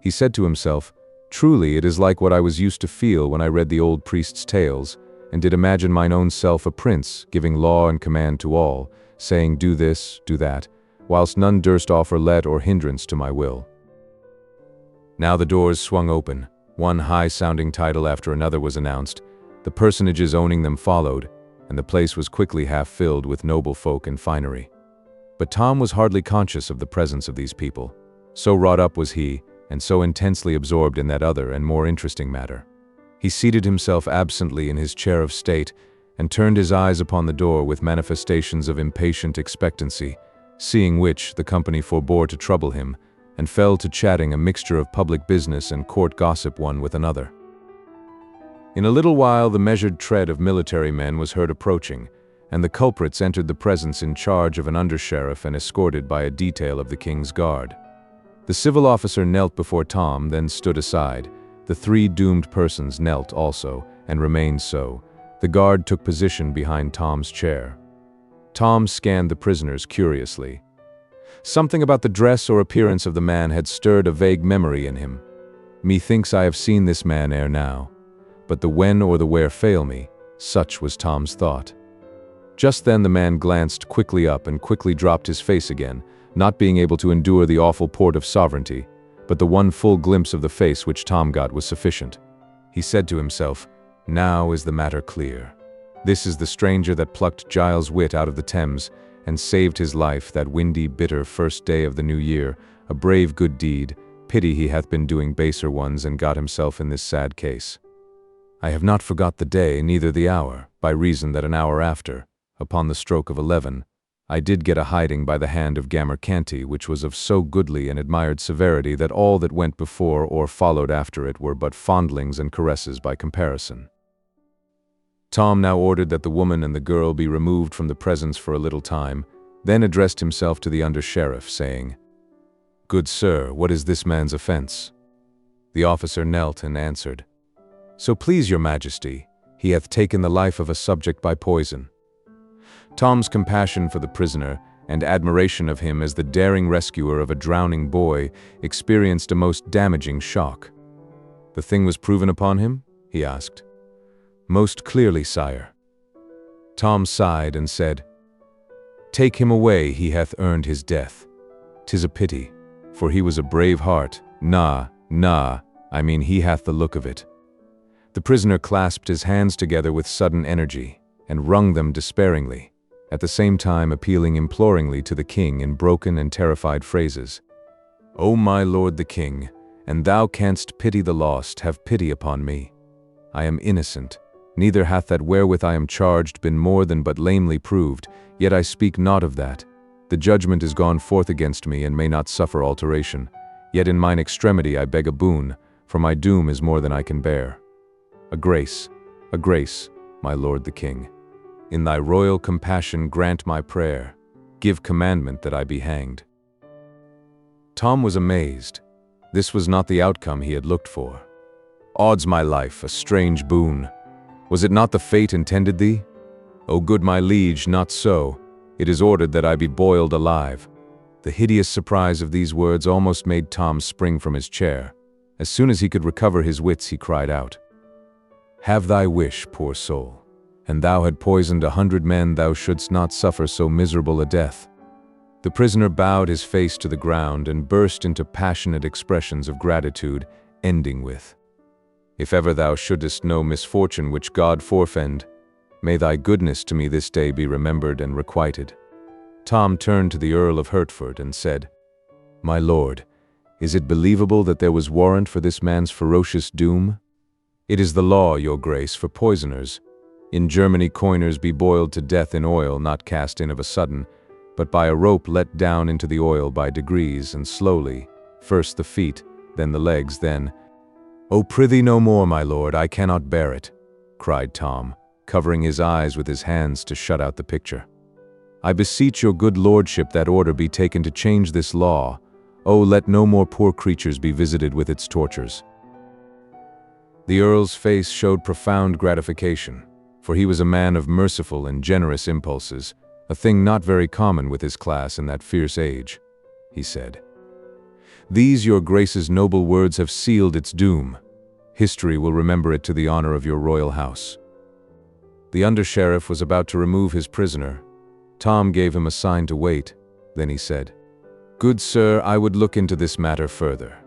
He said to himself, "Truly it is like what I was used to feel when I read the old priest's tales, and did imagine mine own self a prince, giving law and command to all, saying do this, do that, whilst none durst offer let or hindrance to my will. Now the doors swung open, one high-sounding title after another was announced, the personages owning them followed, and the place was quickly half-filled with noble folk and finery. But Tom was hardly conscious of the presence of these people. So wrought up was he, and so intensely absorbed in that other and more interesting matter. He seated himself absently in his chair of state, and turned his eyes upon the door with manifestations of impatient expectancy, seeing which the company forbore to trouble him, and fell to chatting a mixture of public business and court gossip one with another. In a little while the measured tread of military men was heard approaching, and the culprits entered the presence in charge of an under-sheriff and escorted by a detail of the king's guard. The civil officer knelt before Tom, then stood aside. The three doomed persons knelt also, and remained so. The guard took position behind Tom's chair. Tom scanned the prisoners curiously. Something about the dress or appearance of the man had stirred a vague memory in him. Methinks I have seen this man ere now, but the when or the where fail me, such was Tom's thought. Just then the man glanced quickly up and quickly dropped his face again, not being able to endure the awful port of sovereignty, but the one full glimpse of the face which Tom got was sufficient. He said to himself, "Now is the matter clear. This is the stranger that plucked Giles' wit out of the Thames, and saved his life that windy, bitter first day of the new year, a brave good deed. Pity he hath been doing baser ones and got himself in this sad case. I have not forgot the day, neither the hour, by reason that an hour after, upon the stroke of 11, I did get a hiding by the hand of Gammer Canty, which was of so goodly and admired severity that all that went before or followed after it were but fondlings and caresses by comparison." Tom now ordered that the woman and the girl be removed from the presence for a little time, then addressed himself to the under-sheriff, saying, "Good sir, what is this man's offense?" The officer knelt and answered, "So please your majesty, he hath taken the life of a subject by poison." Tom's compassion for the prisoner, and admiration of him as the daring rescuer of a drowning boy, experienced a most damaging shock. "The thing was proven upon him?" he asked. "Most clearly, sire." Tom sighed and said, "Take him away, he hath earned his death. 'Tis a pity, for he was a brave heart. I mean he hath the look of it." The prisoner clasped his hands together with sudden energy, and wrung them despairingly, at the same time appealing imploringly to the king in broken and terrified phrases. "O my lord the king, and thou canst pity the lost, have pity upon me. I am innocent, neither hath that wherewith I am charged been more than but lamely proved, yet I speak not of that. The judgment is gone forth against me, and may not suffer alteration. Yet in mine extremity I beg a boon, for my doom is more than I can bear. A grace, my lord the king. In thy royal compassion grant my prayer. Give commandment that I be hanged." Tom was amazed. This was not the outcome he had looked for. "Odds my life, a strange boon. Was it not the fate intended thee?" "O good my liege, not so. It is ordered that I be boiled alive." The hideous surprise of these words almost made Tom spring from his chair. As soon as he could recover his wits, he cried out, "Have thy wish, poor soul. And thou had poisoned 100 men, thou shouldst not suffer so miserable a death." The prisoner bowed his face to the ground and burst into passionate expressions of gratitude, ending with, "If ever thou shouldest know misfortune which God forfend, may thy goodness to me this day be remembered and requited." Tom turned to the Earl of Hertford and said, "My lord, is it believable that there was warrant for this man's ferocious doom? It is the law, your grace, for poisoners. In Germany coiners be boiled to death in oil, not cast in of a sudden, but by a rope let down into the oil by degrees and slowly, first the feet, then the legs, then—" "O prithee no more, my lord, I cannot bear it," cried Tom, covering his eyes with his hands to shut out the picture. "I beseech your good lordship that order be taken to change this law. Oh, let no more poor creatures be visited with its tortures." The Earl's face showed profound gratification, for he was a man of merciful and generous impulses, a thing not very common with his class in that fierce age. He said, "These your grace's noble words have sealed its doom. History will remember it to the honor of your royal house." The under-sheriff was about to remove his prisoner. Tom gave him a sign to wait. Then he said, Good sir, I would look into this matter further.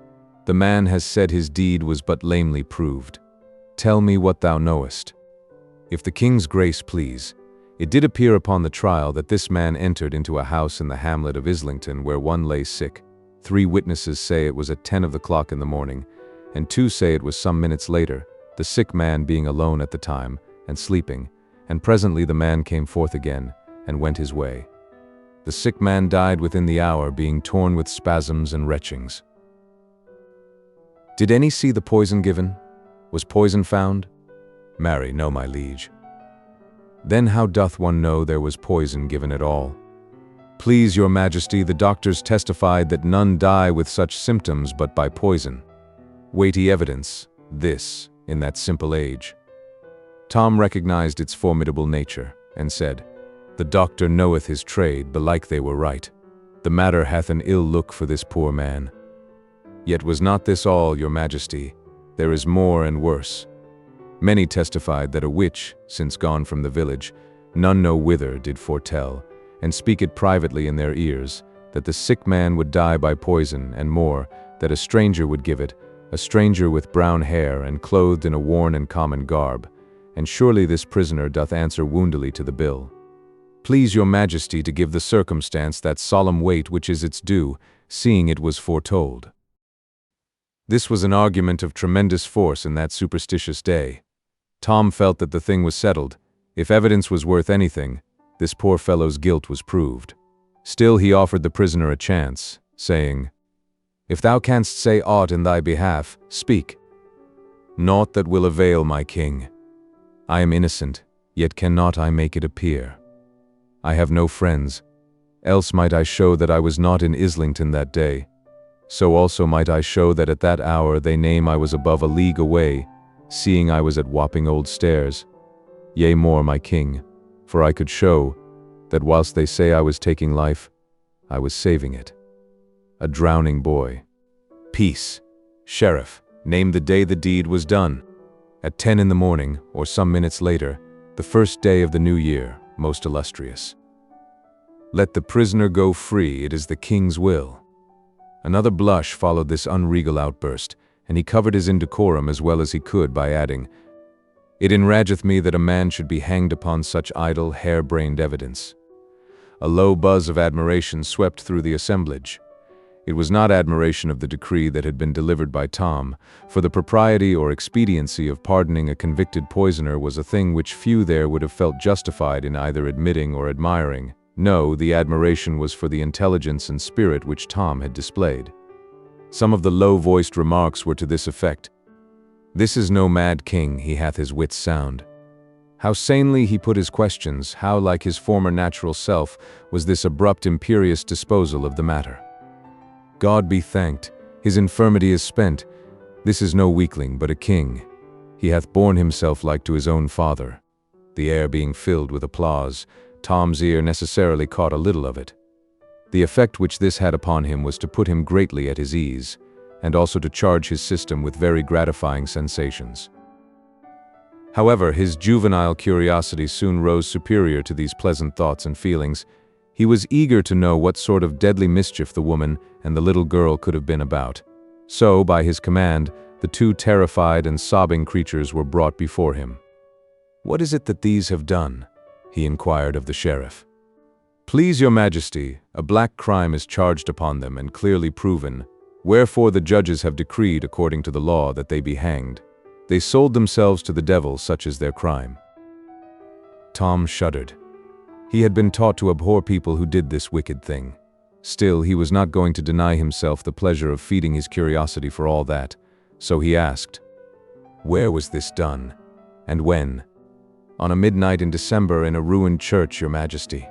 The man has said his deed was but lamely proved. Tell me what thou knowest. If the king's grace please, it did appear upon the trial that this man entered into a house in the hamlet of Islington where one lay sick. 3 witnesses say it was at 10 of the clock in the morning, and 2 say it was some minutes later, the sick man being alone at the time and sleeping, and presently the man came forth again and went his way. The sick man died within the hour, being torn with spasms and retchings. Did any see the poison given? Was poison found? Marry, no, my liege. Then how doth one know there was poison given at all? Please your majesty, the doctors testified that none die with such symptoms but by poison. Weighty evidence, this, in that simple age. Tom recognized its formidable nature, and said, The doctor knoweth his trade, belike they were right. The matter hath an ill look for this poor man. Yet was not this all, your majesty, there is more and worse. Many testified that a witch, since gone from the village, none know whither, did foretell, and speak it privately in their ears, that the sick man would die by poison, and more, that a stranger would give it, a stranger with brown hair and clothed in a worn and common garb, and surely this prisoner doth answer woundily to the bill. Please your majesty to give the circumstance that solemn weight which is its due, seeing it was foretold. This was an argument of tremendous force in that superstitious day. Tom felt that the thing was settled. If evidence was worth anything, this poor fellow's guilt was proved. Still he offered the prisoner a chance, saying, If thou canst say aught in thy behalf, speak. Naught that will avail, my king. I am innocent, yet cannot I make it appear. I have no friends, else might I show that I was not in Islington that day. So also might I show that at that hour they name I was above a league away, seeing I was at Wapping Old Stairs. Yea more, my king, for I could show that whilst they say I was taking life, I was saving it. A drowning boy. Peace. Sheriff, name the day the deed was done. At 10 in the morning, or some minutes later, the first day of the new year, most illustrious. Let the prisoner go free, it is the king's will. Another blush followed this unregal outburst, and he covered his indecorum as well as he could by adding, It enrageth me that a man should be hanged upon such idle, hair-brained evidence. A low buzz of admiration swept through the assemblage. It was not admiration of the decree that had been delivered by Tom, for the propriety or expediency of pardoning a convicted poisoner was a thing which few there would have felt justified in either admitting or admiring. No, the admiration was for the intelligence and spirit which Tom had displayed. Some of the low-voiced remarks were to this effect. This is no mad king, he hath his wits sound. How sanely he put his questions, how like his former natural self was this abrupt imperious disposal of the matter. God be thanked, his infirmity is spent. This is no weakling, but a king. He hath borne himself like to his own father. The air being filled with applause, Tom's ear necessarily caught a little of it. The effect which this had upon him was to put him greatly at his ease, and also to charge his system with very gratifying sensations. However, his juvenile curiosity soon rose superior to these pleasant thoughts and feelings. He was eager to know what sort of deadly mischief the woman and the little girl could have been about. So, by his command, the 2 terrified and sobbing creatures were brought before him. What is it that these have done? He inquired of the sheriff. Please your majesty, a black crime is charged upon them and clearly proven, wherefore the judges have decreed according to the law that they be hanged. They sold themselves to the devil, such is their crime. Tom shuddered. He had been taught to abhor people who did this wicked thing. Still, he was not going to deny himself the pleasure of feeding his curiosity for all that, so he asked, Where was this done? And when? On a midnight in December in a ruined church, your majesty.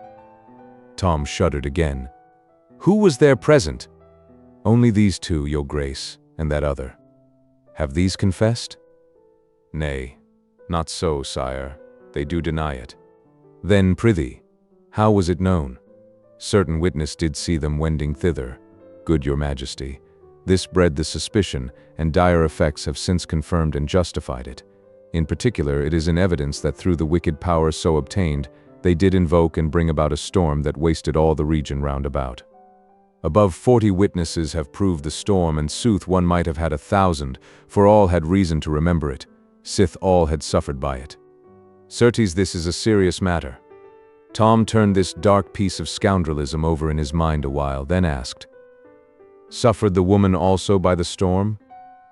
Tom shuddered again. Who was there present? Only these 2, your grace, and that other. Have these confessed? Nay, not so, sire. They do deny it. Then, prithee, how was it known? Certain witness did see them wending thither. Good your majesty. This bred the suspicion, and dire effects have since confirmed and justified it. In particular, it is in evidence that through the wicked power so obtained, they did invoke and bring about a storm that wasted all the region round about. Above 40 witnesses have proved the storm, and sooth one might have had 1,000, for all had reason to remember it, sith all had suffered by it. Certes, this is a serious matter. Tom turned this dark piece of scoundrelism over in his mind a while, then asked, "Suffered the woman also by the storm?"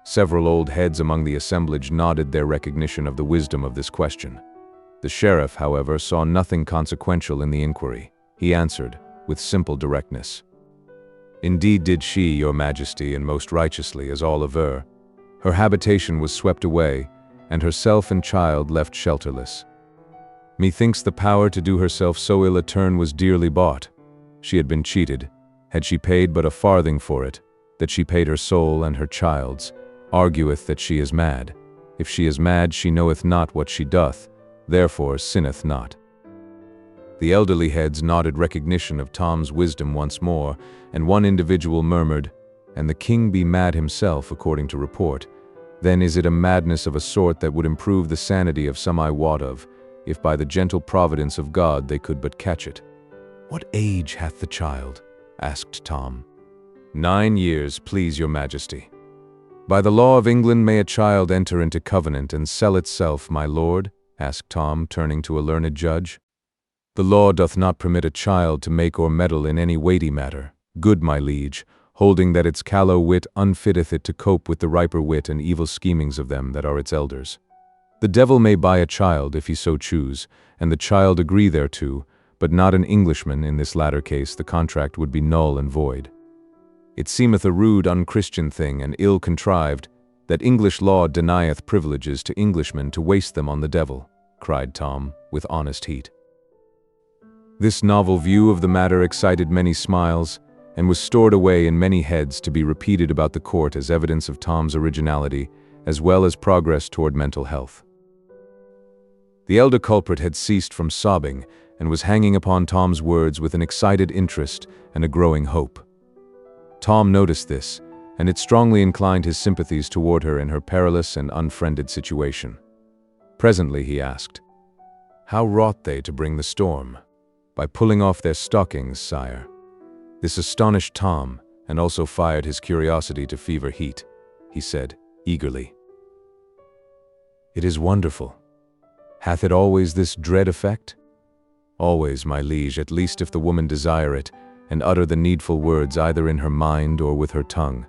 Several old heads among the assemblage nodded their recognition of the wisdom of this question. The sheriff, however, saw nothing consequential in the inquiry. He answered, with simple directness, "Indeed did she, your majesty, and most righteously, as all aver. Her habitation was swept away, and herself and child left shelterless. Methinks the power to do herself so ill a turn was dearly bought. She had been cheated. Had she paid but a farthing for it, that she paid her soul and her child's, argueth that she is mad. If she is mad, she knoweth not what she doth, therefore sinneth not." The elderly heads nodded recognition of Tom's wisdom once more, and one individual murmured, "And the king be mad himself, according to report. Then is it a madness of a sort that would improve the sanity of some I wot of, if by the gentle providence of God they could but catch it." "What age hath the child?" asked Tom. 9 years, please your majesty." "By the law of England may a child enter into covenant and sell itself, my lord?" asked Tom, turning to a learned judge. "The law doth not permit a child to make or meddle in any weighty matter, good my liege, holding that its callow wit unfitteth it to cope with the riper wit and evil schemings of them that are its elders. The devil may buy a child if he so choose, and the child agree thereto, but not an Englishman. In this latter case the contract would be null and void. It seemeth a rude unchristian thing, and ill contrived, that English law denieth privileges to Englishmen to waste them on the devil," cried Tom, with honest heat. This novel view of the matter excited many smiles, and was stored away in many heads to be repeated about the court as evidence of Tom's originality, as well as progress toward mental health. The elder culprit had ceased from sobbing, and was hanging upon Tom's words with an excited interest and a growing hope. Tom noticed this, and it strongly inclined his sympathies toward her in her perilous and unfriended situation. Presently he asked, "How wrought they to bring the storm?" "By pulling off their stockings, sire." This astonished Tom, and also fired his curiosity to fever heat. He said, eagerly, "It is wonderful. Hath it always this dread effect?" "Always, my liege, at least if the woman desire it, and utter the needful words either in her mind or with her tongue."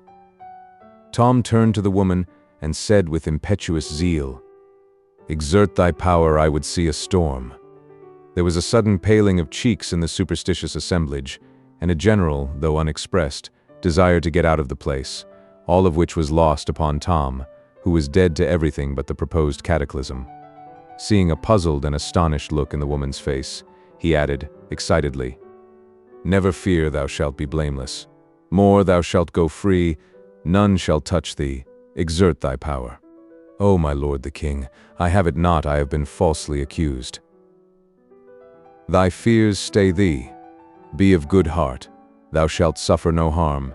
Tom turned to the woman and said with impetuous zeal, "Exert thy power, I would see a storm." There was a sudden paling of cheeks in the superstitious assemblage, and a general, though unexpressed, desire to get out of the place, all of which was lost upon Tom, who was dead to everything but the proposed cataclysm. Seeing a puzzled and astonished look in the woman's face, he added, excitedly, "Never fear, thou shalt be blameless. More, thou shalt go free, none shall touch thee. Exert thy power." "O my lord the king, I have it not, I have been falsely accused." "Thy fears stay thee. Be of good heart, thou shalt suffer no harm.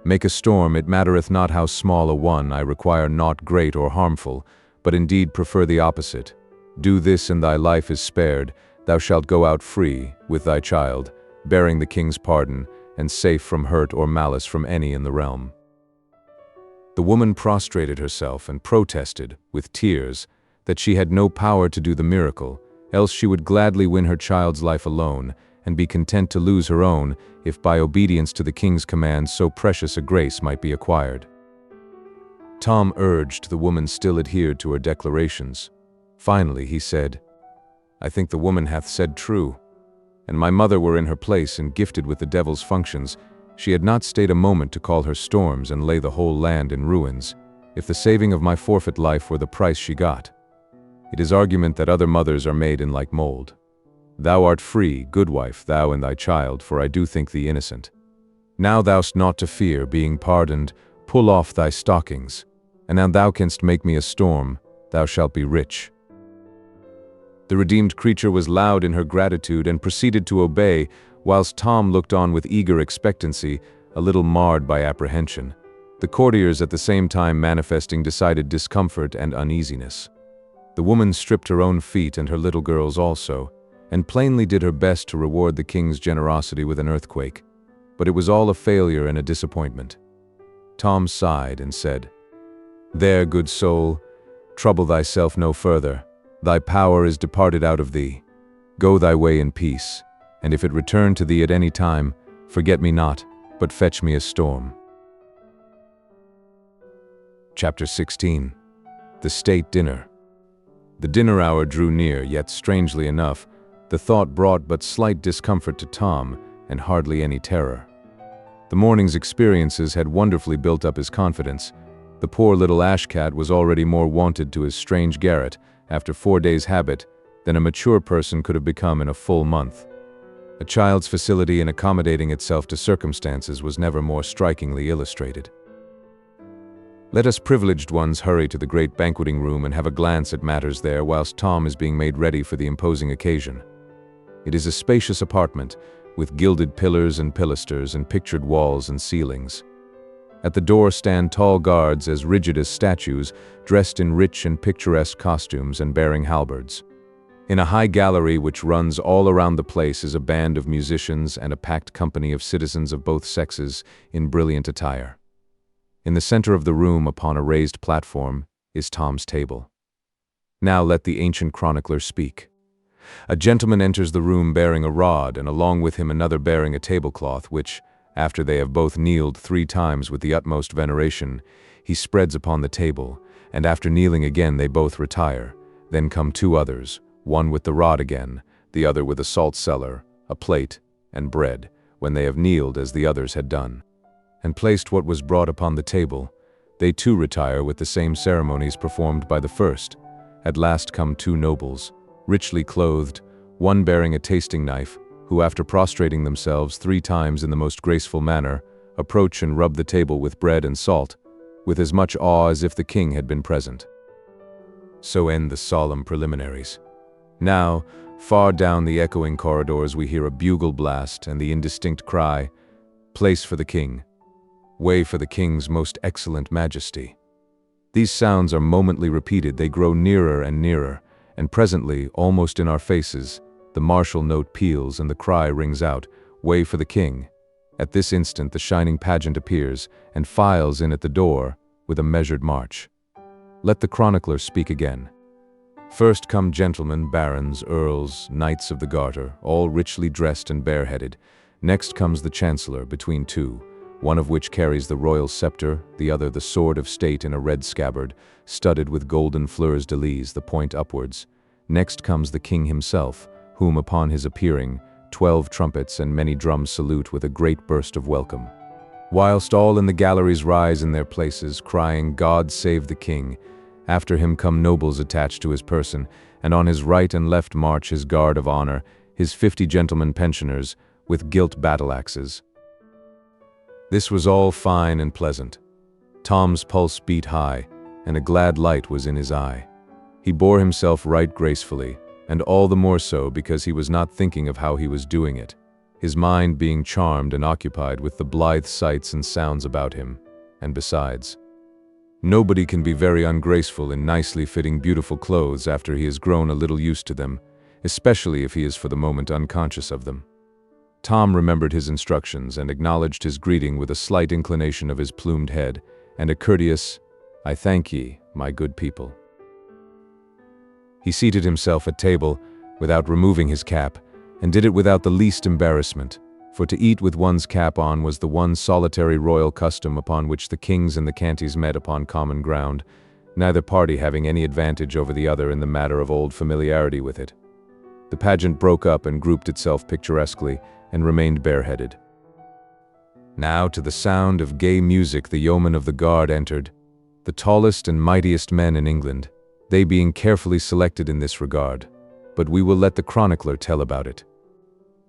Make a storm, it mattereth not how small a one, I require naught great or harmful, but indeed prefer the opposite. Do this and thy life is spared, thou shalt go out free, with thy child, bearing the king's pardon, and safe from hurt or malice from any in the realm." The woman prostrated herself and protested, with tears, that she had no power to do the miracle, else she would gladly win her child's life alone, and be content to lose her own, if by obedience to the king's command so precious a grace might be acquired. Tom urged, the woman still adhered to her declarations. Finally he said, "I think the woman hath said true. And my mother were in her place and gifted with the devil's functions, she had not stayed a moment to call her storms and lay the whole land in ruins, if the saving of my forfeit life were the price she got. It is argument that other mothers are made in like mold. Thou art free, good wife, thou and thy child, for I do think thee innocent. Now thou'st naught to fear, being pardoned, pull off thy stockings, and now thou canst make me a storm, thou shalt be rich." The redeemed creature was loud in her gratitude and proceeded to obey, whilst Tom looked on with eager expectancy, a little marred by apprehension, the courtiers at the same time manifesting decided discomfort and uneasiness. The woman stripped her own feet and her little girl's also, and plainly did her best to reward the king's generosity with an earthquake. but it was all a failure and a disappointment. Tom sighed and said, "There, good soul, trouble thyself no further. Thy power is departed out of thee. Go thy way in peace, and if it return to thee at any time, forget me not, but fetch me a storm." Chapter 16. The State Dinner. The dinner hour drew near, yet strangely enough, the thought brought but slight discomfort to Tom and hardly any terror. The morning's experiences had wonderfully built up his confidence. The poor little ash-cat was already more wonted to his strange garret, after 4 days' habit, than a mature person could have become in a full month. A child's facility in accommodating itself to circumstances was never more strikingly illustrated. Let us privileged ones hurry to the great banqueting room and have a glance at matters there whilst Tom is being made ready for the imposing occasion. It is a spacious apartment, with gilded pillars and pilasters and pictured walls and ceilings. At the door stand tall guards as rigid as statues, dressed in rich and picturesque costumes and bearing halberds. In a high gallery which runs all around the place is a band of musicians and a packed company of citizens of both sexes in brilliant attire. In the center of the room, upon a raised platform, is Tom's table. Now let the ancient chronicler speak. A gentleman enters the room bearing a rod, and along with him another bearing a tablecloth, which, after they have both kneeled 3 times with the utmost veneration, he spreads upon the table, and after kneeling again they both retire. Then come 2 others, one with the rod again, the other with a salt cellar, a plate, and bread, when they have kneeled as the others had done, and placed what was brought upon the table. They too retire with the same ceremonies performed by the first. At last come 2 nobles, richly clothed, one bearing a tasting knife, who after prostrating themselves 3 times in the most graceful manner, approach and rub the table with bread and salt, with as much awe as if the king had been present. So end the solemn preliminaries. Now, far down the echoing corridors we hear a bugle blast and the indistinct cry, "Place for the king. Way for the king's most excellent majesty." These sounds are momently repeated, they grow nearer and nearer, and presently, almost in our faces, the martial note peals and the cry rings out, "Way for the king." At this instant the shining pageant appears and files in at the door with a measured march. Let the chronicler speak again. First come gentlemen, barons, earls, knights of the garter, all richly dressed and bareheaded. Next comes the chancellor between 2, one of which carries the royal scepter, the other the sword of state in a red scabbard, studded with golden fleurs de lis, the point upwards. Next comes the king himself, whom upon his appearing, 12 trumpets and many drums salute with a great burst of welcome. Whilst all in the galleries rise in their places, crying, "God save the king," after him come nobles attached to his person, and on his right and left march his guard of honor, his 50 gentlemen pensioners, with gilt battle-axes. This was all fine and pleasant. Tom's pulse beat high, and a glad light was in his eye. He bore himself right gracefully, and all the more so because he was not thinking of how he was doing it, his mind being charmed and occupied with the blithe sights and sounds about him. And besides, nobody can be very ungraceful in nicely fitting beautiful clothes after he has grown a little used to them, especially if he is for the moment unconscious of them. Tom remembered his instructions and acknowledged his greeting with a slight inclination of his plumed head, and a courteous, "I thank ye, my good people." He seated himself at table, without removing his cap, and did it without the least embarrassment, for to eat with one's cap on was the one solitary royal custom upon which the kings and the canties met upon common ground, neither party having any advantage over the other in the matter of old familiarity with it. The pageant broke up and grouped itself picturesquely, and remained bareheaded. Now, to the sound of gay music, the yeomen of the guard entered, the tallest and mightiest men in England, they being carefully selected in this regard, but we will let the chronicler tell about it.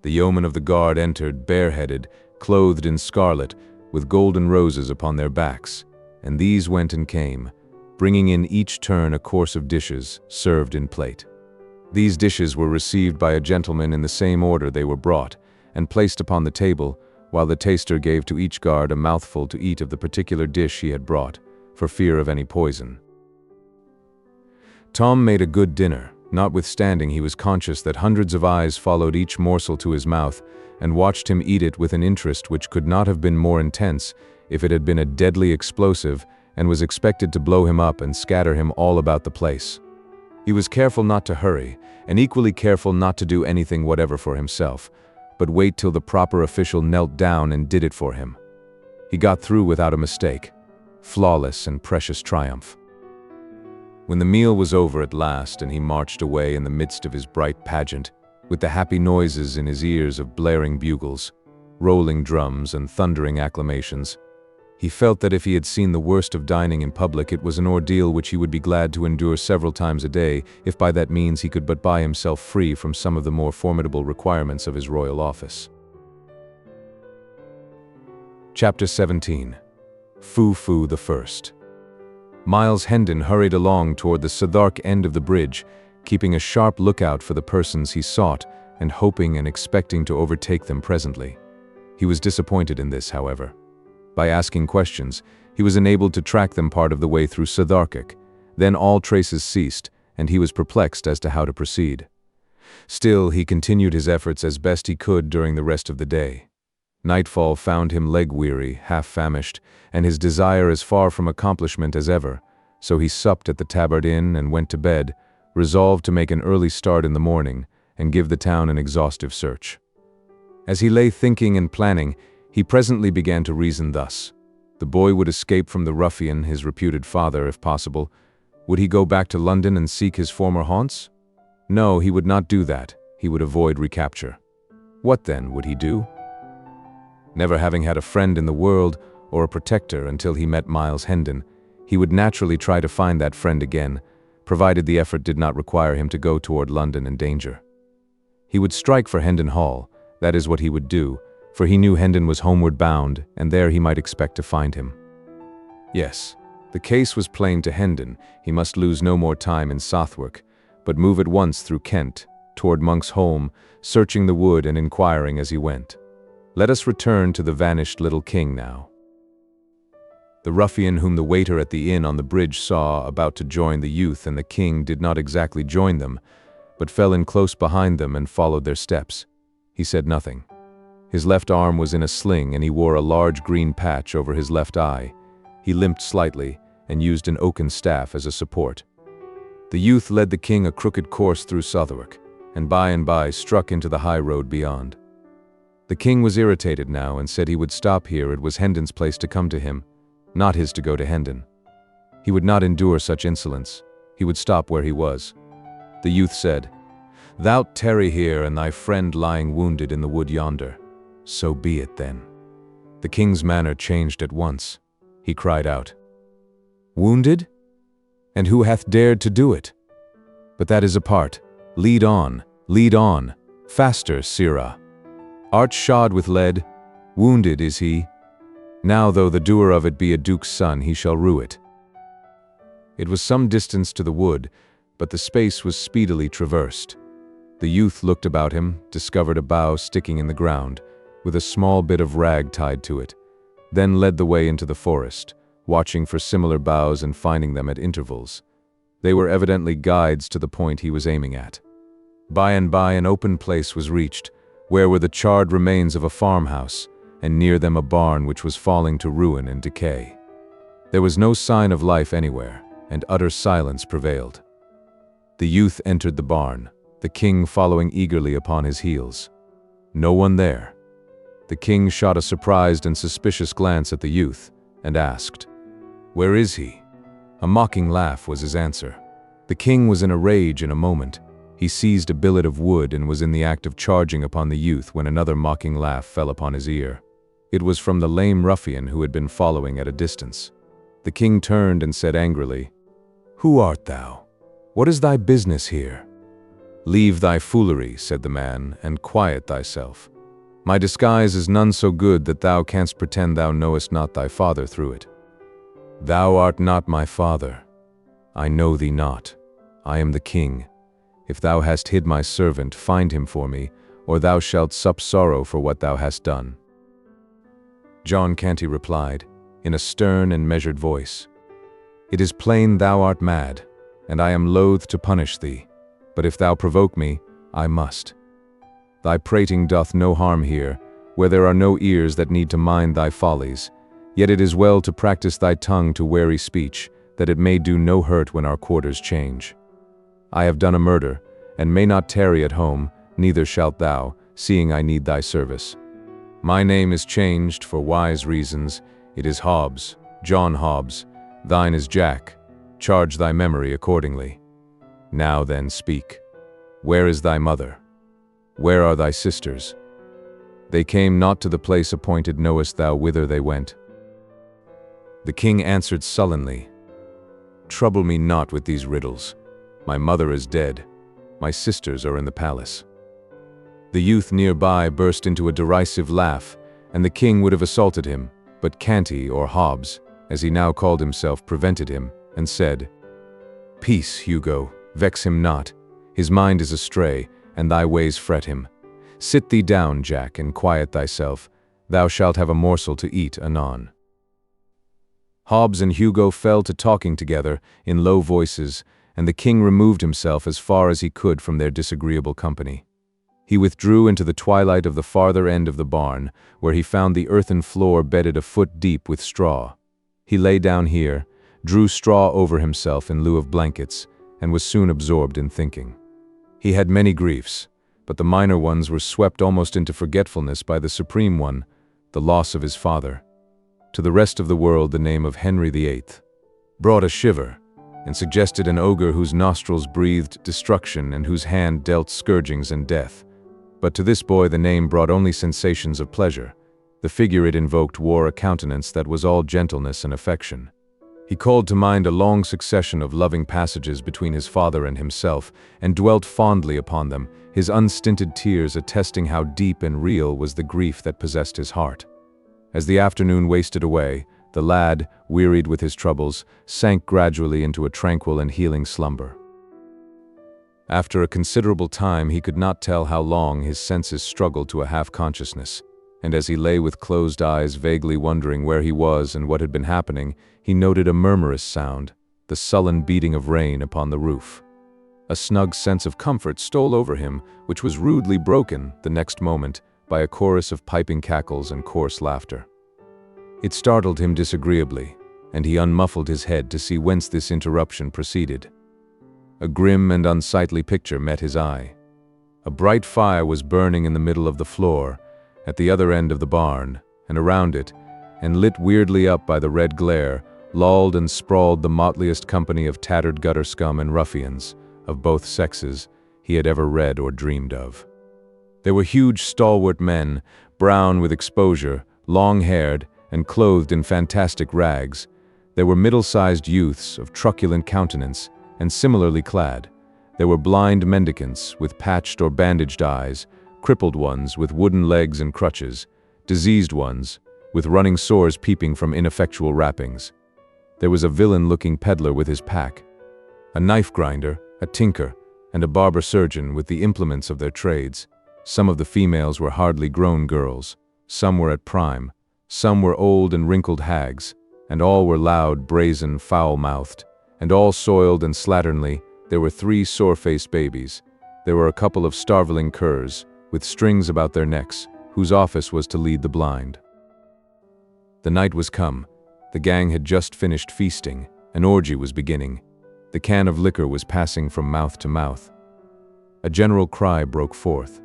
The yeomen of the guard entered, bareheaded, clothed in scarlet, with golden roses upon their backs, and these went and came, bringing in each turn a course of dishes, served in plate. These dishes were received by a gentleman in the same order they were brought, and placed upon the table, while the taster gave to each guard a mouthful to eat of the particular dish he had brought, for fear of any poison. Tom made a good dinner, Notwithstanding, he was conscious that hundreds of eyes followed each morsel to his mouth and watched him eat it with an interest which could not have been more intense if it had been a deadly explosive and was expected to blow him up and scatter him all about the place. He was careful not to hurry, and equally careful not to do anything whatever for himself, but wait till the proper official knelt down and did it for him. He got through without a mistake. Flawless and precious triumph. When the meal was over at last and he marched away in the midst of his bright pageant, with the happy noises in his ears of blaring bugles, rolling drums and thundering acclamations, he felt that if he had seen the worst of dining in public, it was an ordeal which he would be glad to endure several times a day, if by that means he could but buy himself free from some of the more formidable requirements of his royal office. Chapter 17. Foo-foo the First. Miles Hendon hurried along toward the Southwark end of the bridge, keeping a sharp lookout for the persons he sought and hoping and expecting to overtake them presently. He was disappointed in this, however. By asking questions, he was enabled to track them part of the way through Southwark. Then all traces ceased, and he was perplexed as to how to proceed. Still, he continued his efforts as best he could during the rest of the day. Nightfall found him leg-weary, half-famished, and his desire as far from accomplishment as ever, so he supped at the Tabard Inn and went to bed, resolved to make an early start in the morning and give the town an exhaustive search. As he lay thinking and planning, he presently began to reason thus. The boy would escape from the ruffian, his reputed father, if possible. Would he go back to London and seek his former haunts? No, he would not do that. He would avoid recapture. What then would he do? Never having had a friend in the world or a protector until he met Miles Hendon, he would naturally try to find that friend again, provided the effort did not require him to go toward London in danger. He would strike for Hendon Hall, that is what he would do, for he knew Hendon was homeward bound, and there he might expect to find him. Yes, the case was plain to Hendon. He must lose no more time in Southwark, but move at once through Kent, toward Monk's Holm, searching the wood and inquiring as he went. Let us return to the vanished little king now. The ruffian whom the waiter at the inn on the bridge saw about to join the youth and the king did not exactly join them, but fell in close behind them and followed their steps. He said nothing. His left arm was in a sling and he wore a large green patch over his left eye. He limped slightly and used an oaken staff as a support. The youth led the king a crooked course through Southwark, and by struck into the high road beyond. The king was irritated now and said he would stop here. It was Hendon's place to come to him, not his to go to Hendon. He would not endure such insolence. He would stop where he was. The youth said, "Thou'lt tarry here and thy friend lying wounded in the wood yonder." "So be it then." The king's manner changed at once. He cried out, "Wounded? And who hath dared to do it? But that is apart. Lead on, faster, sirrah. Art shod with lead? Wounded is he. Now though the doer of it be a duke's son, he shall rue it." It was some distance to the wood, but the space was speedily traversed. The youth looked about him, discovered a bough sticking in the ground, with a small bit of rag tied to it, then led the way into the forest, watching for similar boughs and finding them at intervals. They were evidently guides to the point he was aiming at. By and by an open place was reached, where were the charred remains of a farmhouse, and near them a barn which was falling to ruin and decay. There was no sign of life anywhere, and utter silence prevailed. The youth entered the barn, the king following eagerly upon his heels. No one there. The king shot a surprised and suspicious glance at the youth, and asked, "Where is he?" A mocking laugh was his answer. The king was in a rage in a moment. He seized a billet of wood and was in the act of charging upon the youth when another mocking laugh fell upon his ear. It was from the lame ruffian who had been following at a distance. The king turned and said angrily, "Who art thou? What is thy business here?" "Leave thy foolery," said the man, "and quiet thyself. My disguise is none so good that thou canst pretend thou knowest not thy father through it. Thou art not my father. I know thee not. I am the king. If thou hast hid my servant, find him for me, or thou shalt sup sorrow for what thou hast done." John Canty replied, in a stern and measured voice, "It is plain thou art mad, and I am loath to punish thee. But if thou provoke me, I must. Thy prating doth no harm here, where there are no ears that need to mind thy follies. Yet it is well to practice thy tongue to wary speech, that it may do no hurt when our quarters change. I have done a murder, and may not tarry at home, neither shalt thou, seeing I need thy service. My name is changed for wise reasons. It is Hobbes, John Hobbes. Thine is Jack. Charge thy memory accordingly. Now then speak. Where is thy mother? Where are thy sisters? They came not to the place appointed, knowest thou whither they went? The king answered sullenly, Trouble me not with these riddles. My mother is dead. My sisters are in the palace. The youth nearby burst into a derisive laugh, and the king would have assaulted him, but Canty, or Hobbes, as he now called himself, prevented him, and said, Peace, Hugo, vex him not. His mind is astray, and thy ways fret him. Sit thee down, Jack, and quiet thyself. Thou shalt have a morsel to eat anon. Hobbes and Hugo fell to talking together in low voices, and the king removed himself as far as he could from their disagreeable company. He withdrew into the twilight of the farther end of the barn, where he found the earthen floor bedded a foot deep with straw. He lay down here, drew straw over himself in lieu of blankets, and was soon absorbed in thinking. He had many griefs, but the minor ones were swept almost into forgetfulness by the supreme one, the loss of his father. To the rest of the world the name of Henry VIII brought a shiver, and suggested an ogre whose nostrils breathed destruction and whose hand dealt scourgings and death. But to this boy the name brought only sensations of pleasure. The figure it invoked wore a countenance that was all gentleness and affection. He called to mind a long succession of loving passages between his father and himself, and dwelt fondly upon them, his unstinted tears attesting how deep and real was the grief that possessed his heart. As the afternoon wasted away, the lad, wearied with his troubles, sank gradually into a tranquil and healing slumber. After a considerable time he could not tell how long his senses struggled to a half-consciousness, and as he lay with closed eyes vaguely wondering where he was and what had been happening, he noted a murmurous sound, the sullen beating of rain upon the roof. A snug sense of comfort stole over him, which was rudely broken, the next moment, by a chorus of piping cackles and coarse laughter. It startled him disagreeably, and he unmuffled his head to see whence this interruption proceeded. A grim and unsightly picture met his eye. A bright fire was burning in the middle of the floor, at the other end of the barn, and around it, and lit weirdly up by the red glare, lolled and sprawled the motliest company of tattered gutter scum and ruffians, of both sexes, he had ever read or dreamed of. They were huge, stalwart men, brown with exposure, long-haired, and clothed in fantastic rags. There were middle-sized youths of truculent countenance, and similarly clad. There were blind mendicants with patched or bandaged eyes, crippled ones with wooden legs and crutches, diseased ones with running sores peeping from ineffectual wrappings. There was a villain-looking peddler with his pack, a knife grinder, a tinker, and a barber surgeon with the implements of their trades. Some of the females were hardly grown girls, some were at prime, some were old and wrinkled hags, and all were loud, brazen, foul-mouthed, and all soiled and slatternly. There were 3 sore-faced babies. There were a couple of starveling curs, with strings about their necks, whose office was to lead the blind. The night was come. The gang had just finished feasting. An orgy was beginning. The can of liquor was passing from mouth to mouth. A general cry broke forth.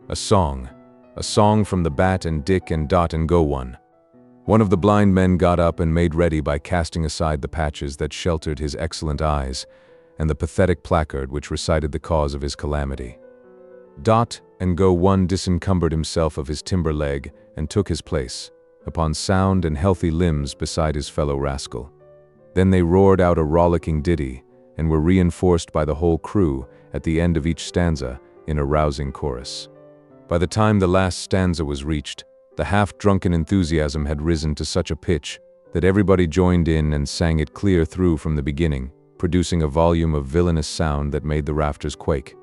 A song from the Bat and Dick and Dot and Go one. One of the blind men got up and made ready by casting aside the patches that sheltered his excellent eyes, and the pathetic placard which recited the cause of his calamity. Dot and Go one disencumbered himself of his timber leg and took his place, upon sound and healthy limbs beside his fellow rascal. Then they roared out a rollicking ditty, and were reinforced by the whole crew at the end of each stanza in a rousing chorus. By the time the last stanza was reached, the half-drunken enthusiasm had risen to such a pitch that everybody joined in and sang it clear through from the beginning, producing a volume of villainous sound that made the rafters quake.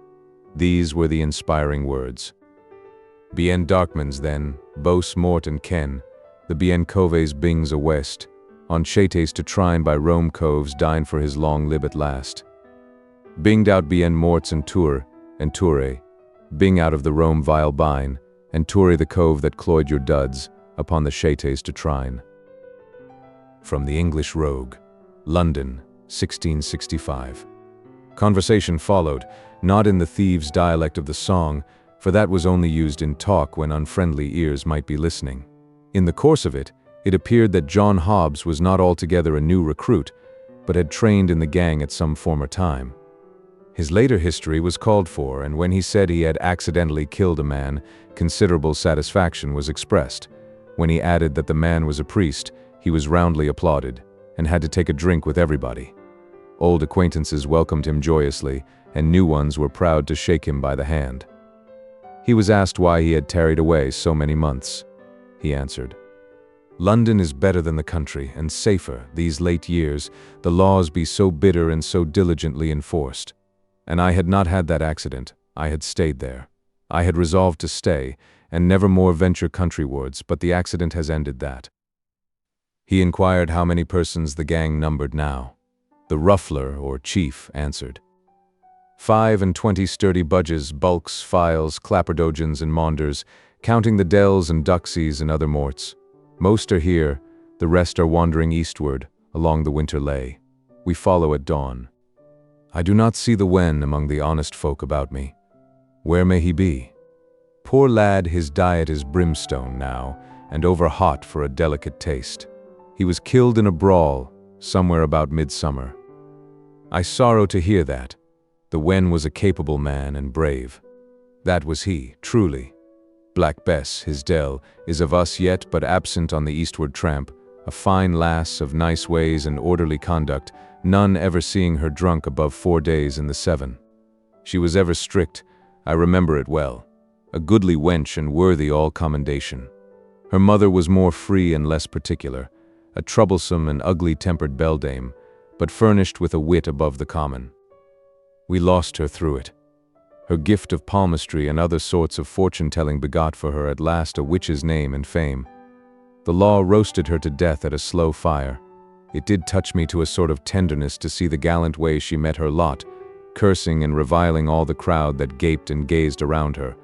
These were the inspiring words. Bien Darkmans then, Bos Mort and Ken, the Bien Coves Bings a West, on Chates to trine by Rome coves dine for his long lib at last. Binged out bien morts and toure, bing out of the Rome vile bine, and toure the cove that cloyed your duds, upon the chates to trine. From the English Rogue, London, 1665. Conversation followed, not in the thieves' dialect of the song, for that was only used in talk when unfriendly ears might be listening. In the course of it, it appeared that John Hobbs was not altogether a new recruit, but had trained in the gang at some former time. His later history was called for, and when he said he had accidentally killed a man, considerable satisfaction was expressed. When he added that the man was a priest, he was roundly applauded, and had to take a drink with everybody. Old acquaintances welcomed him joyously, and new ones were proud to shake him by the hand. He was asked why he had tarried away so many months. He answered, "London is better than the country, and safer, these late years, the laws be so bitter and so diligently enforced. And I had not had that accident, I had stayed there. I had resolved to stay, and never more venture countrywards, but the accident has ended that." He inquired how many persons the gang numbered now. The ruffler, or chief, answered, 25 sturdy budges, bulks, files, clapperdogeons, and maunders, counting the dells and duxies and other morts. Most are here, the rest are wandering eastward, along the winter lay. We follow at dawn. I do not see the wen among the honest folk about me. Where may he be? Poor lad, his diet is brimstone now, and over hot for a delicate taste. He was killed in a brawl, somewhere about midsummer. I sorrow to hear that. The wen was a capable man and brave. That was he, truly. Black Bess, his dell, is of us yet but absent on the eastward tramp, a fine lass of nice ways and orderly conduct, none ever seeing her drunk above 4 days in the 7. She was ever strict, I remember it well, a goodly wench and worthy all commendation. Her mother was more free and less particular, a troublesome and ugly-tempered beldame, but furnished with a wit above the common. We lost her through it. Her gift of palmistry and other sorts of fortune-telling begot for her at last a witch's name and fame. The law roasted her to death at a slow fire. It did touch me to a sort of tenderness to see the gallant way she met her lot, cursing and reviling all the crowd that gaped and gazed around her,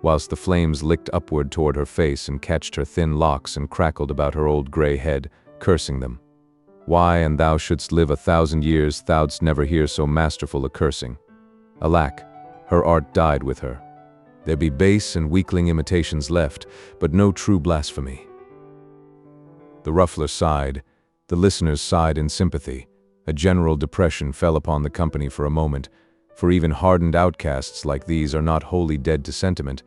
whilst the flames licked upward toward her face and catched her thin locks and crackled about her old grey head, cursing them. Why, an thou shouldst live 1,000 years, thou'dst never hear so masterful a cursing. Alack, her art died with her. There be base and weakling imitations left, but no true blasphemy. The ruffler sighed, the listeners sighed in sympathy. A general depression fell upon the company for a moment, for even hardened outcasts like these are not wholly dead to sentiment,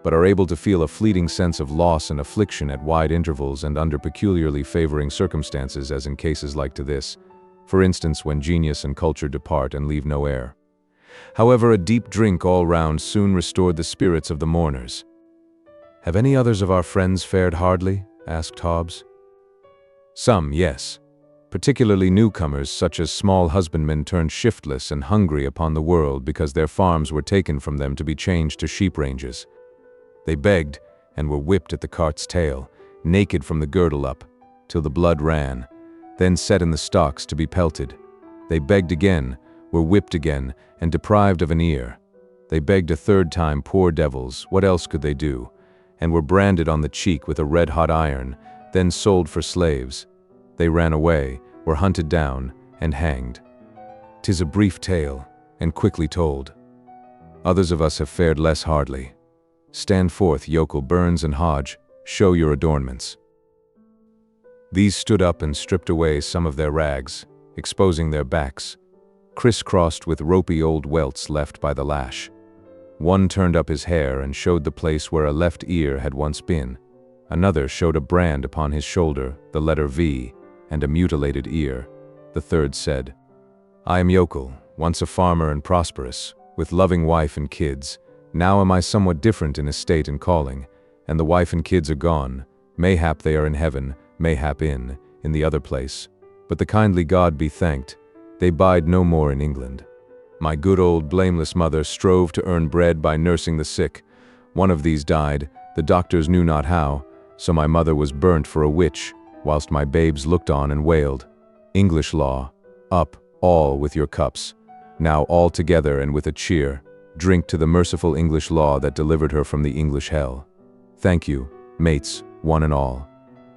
but are able to feel a fleeting sense of loss and affliction at wide intervals and under peculiarly favoring circumstances, as in cases like to this, for instance when genius and culture depart and leave no heir. However, a deep drink all round soon restored the spirits of the mourners. "Have any others of our friends fared hardly?" asked Hobbs. "Some, yes. Particularly newcomers such as small husbandmen turned shiftless and hungry upon the world because their farms were taken from them to be changed to sheep ranges. They begged, and were whipped at the cart's tail, naked from the girdle up, till the blood ran, then set in the stocks to be pelted. They begged again, were whipped again, and deprived of an ear. They begged a third time, poor devils, what else could they do, and were branded on the cheek with a red-hot iron, then sold for slaves. They ran away, were hunted down, and hanged. 'Tis a brief tale, and quickly told. Others of us have fared less hardly. Stand forth, yokel Burns and Hodge, show your adornments." These stood up and stripped away some of their rags, exposing their backs, crisscrossed with ropey old welts left by the lash. One turned up his hair and showed the place where a left ear had once been. Another showed a brand upon his shoulder, the letter V, and a mutilated ear. The third said, "I am yokel, once a farmer and prosperous, with loving wife and kids. Now am I somewhat different in estate and calling, and the wife and kids are gone. Mayhap they are in heaven, mayhap in the other place. But the kindly God be thanked, they bide no more in England. My good old blameless mother strove to earn bread by nursing the sick. One of these died, the doctors knew not how, so my mother was burnt for a witch, whilst my babes looked on and wailed. English law, up, all with your cups. Now all together and with a cheer, drink to the merciful English law that delivered her from the English hell. Thank you, mates, one and all.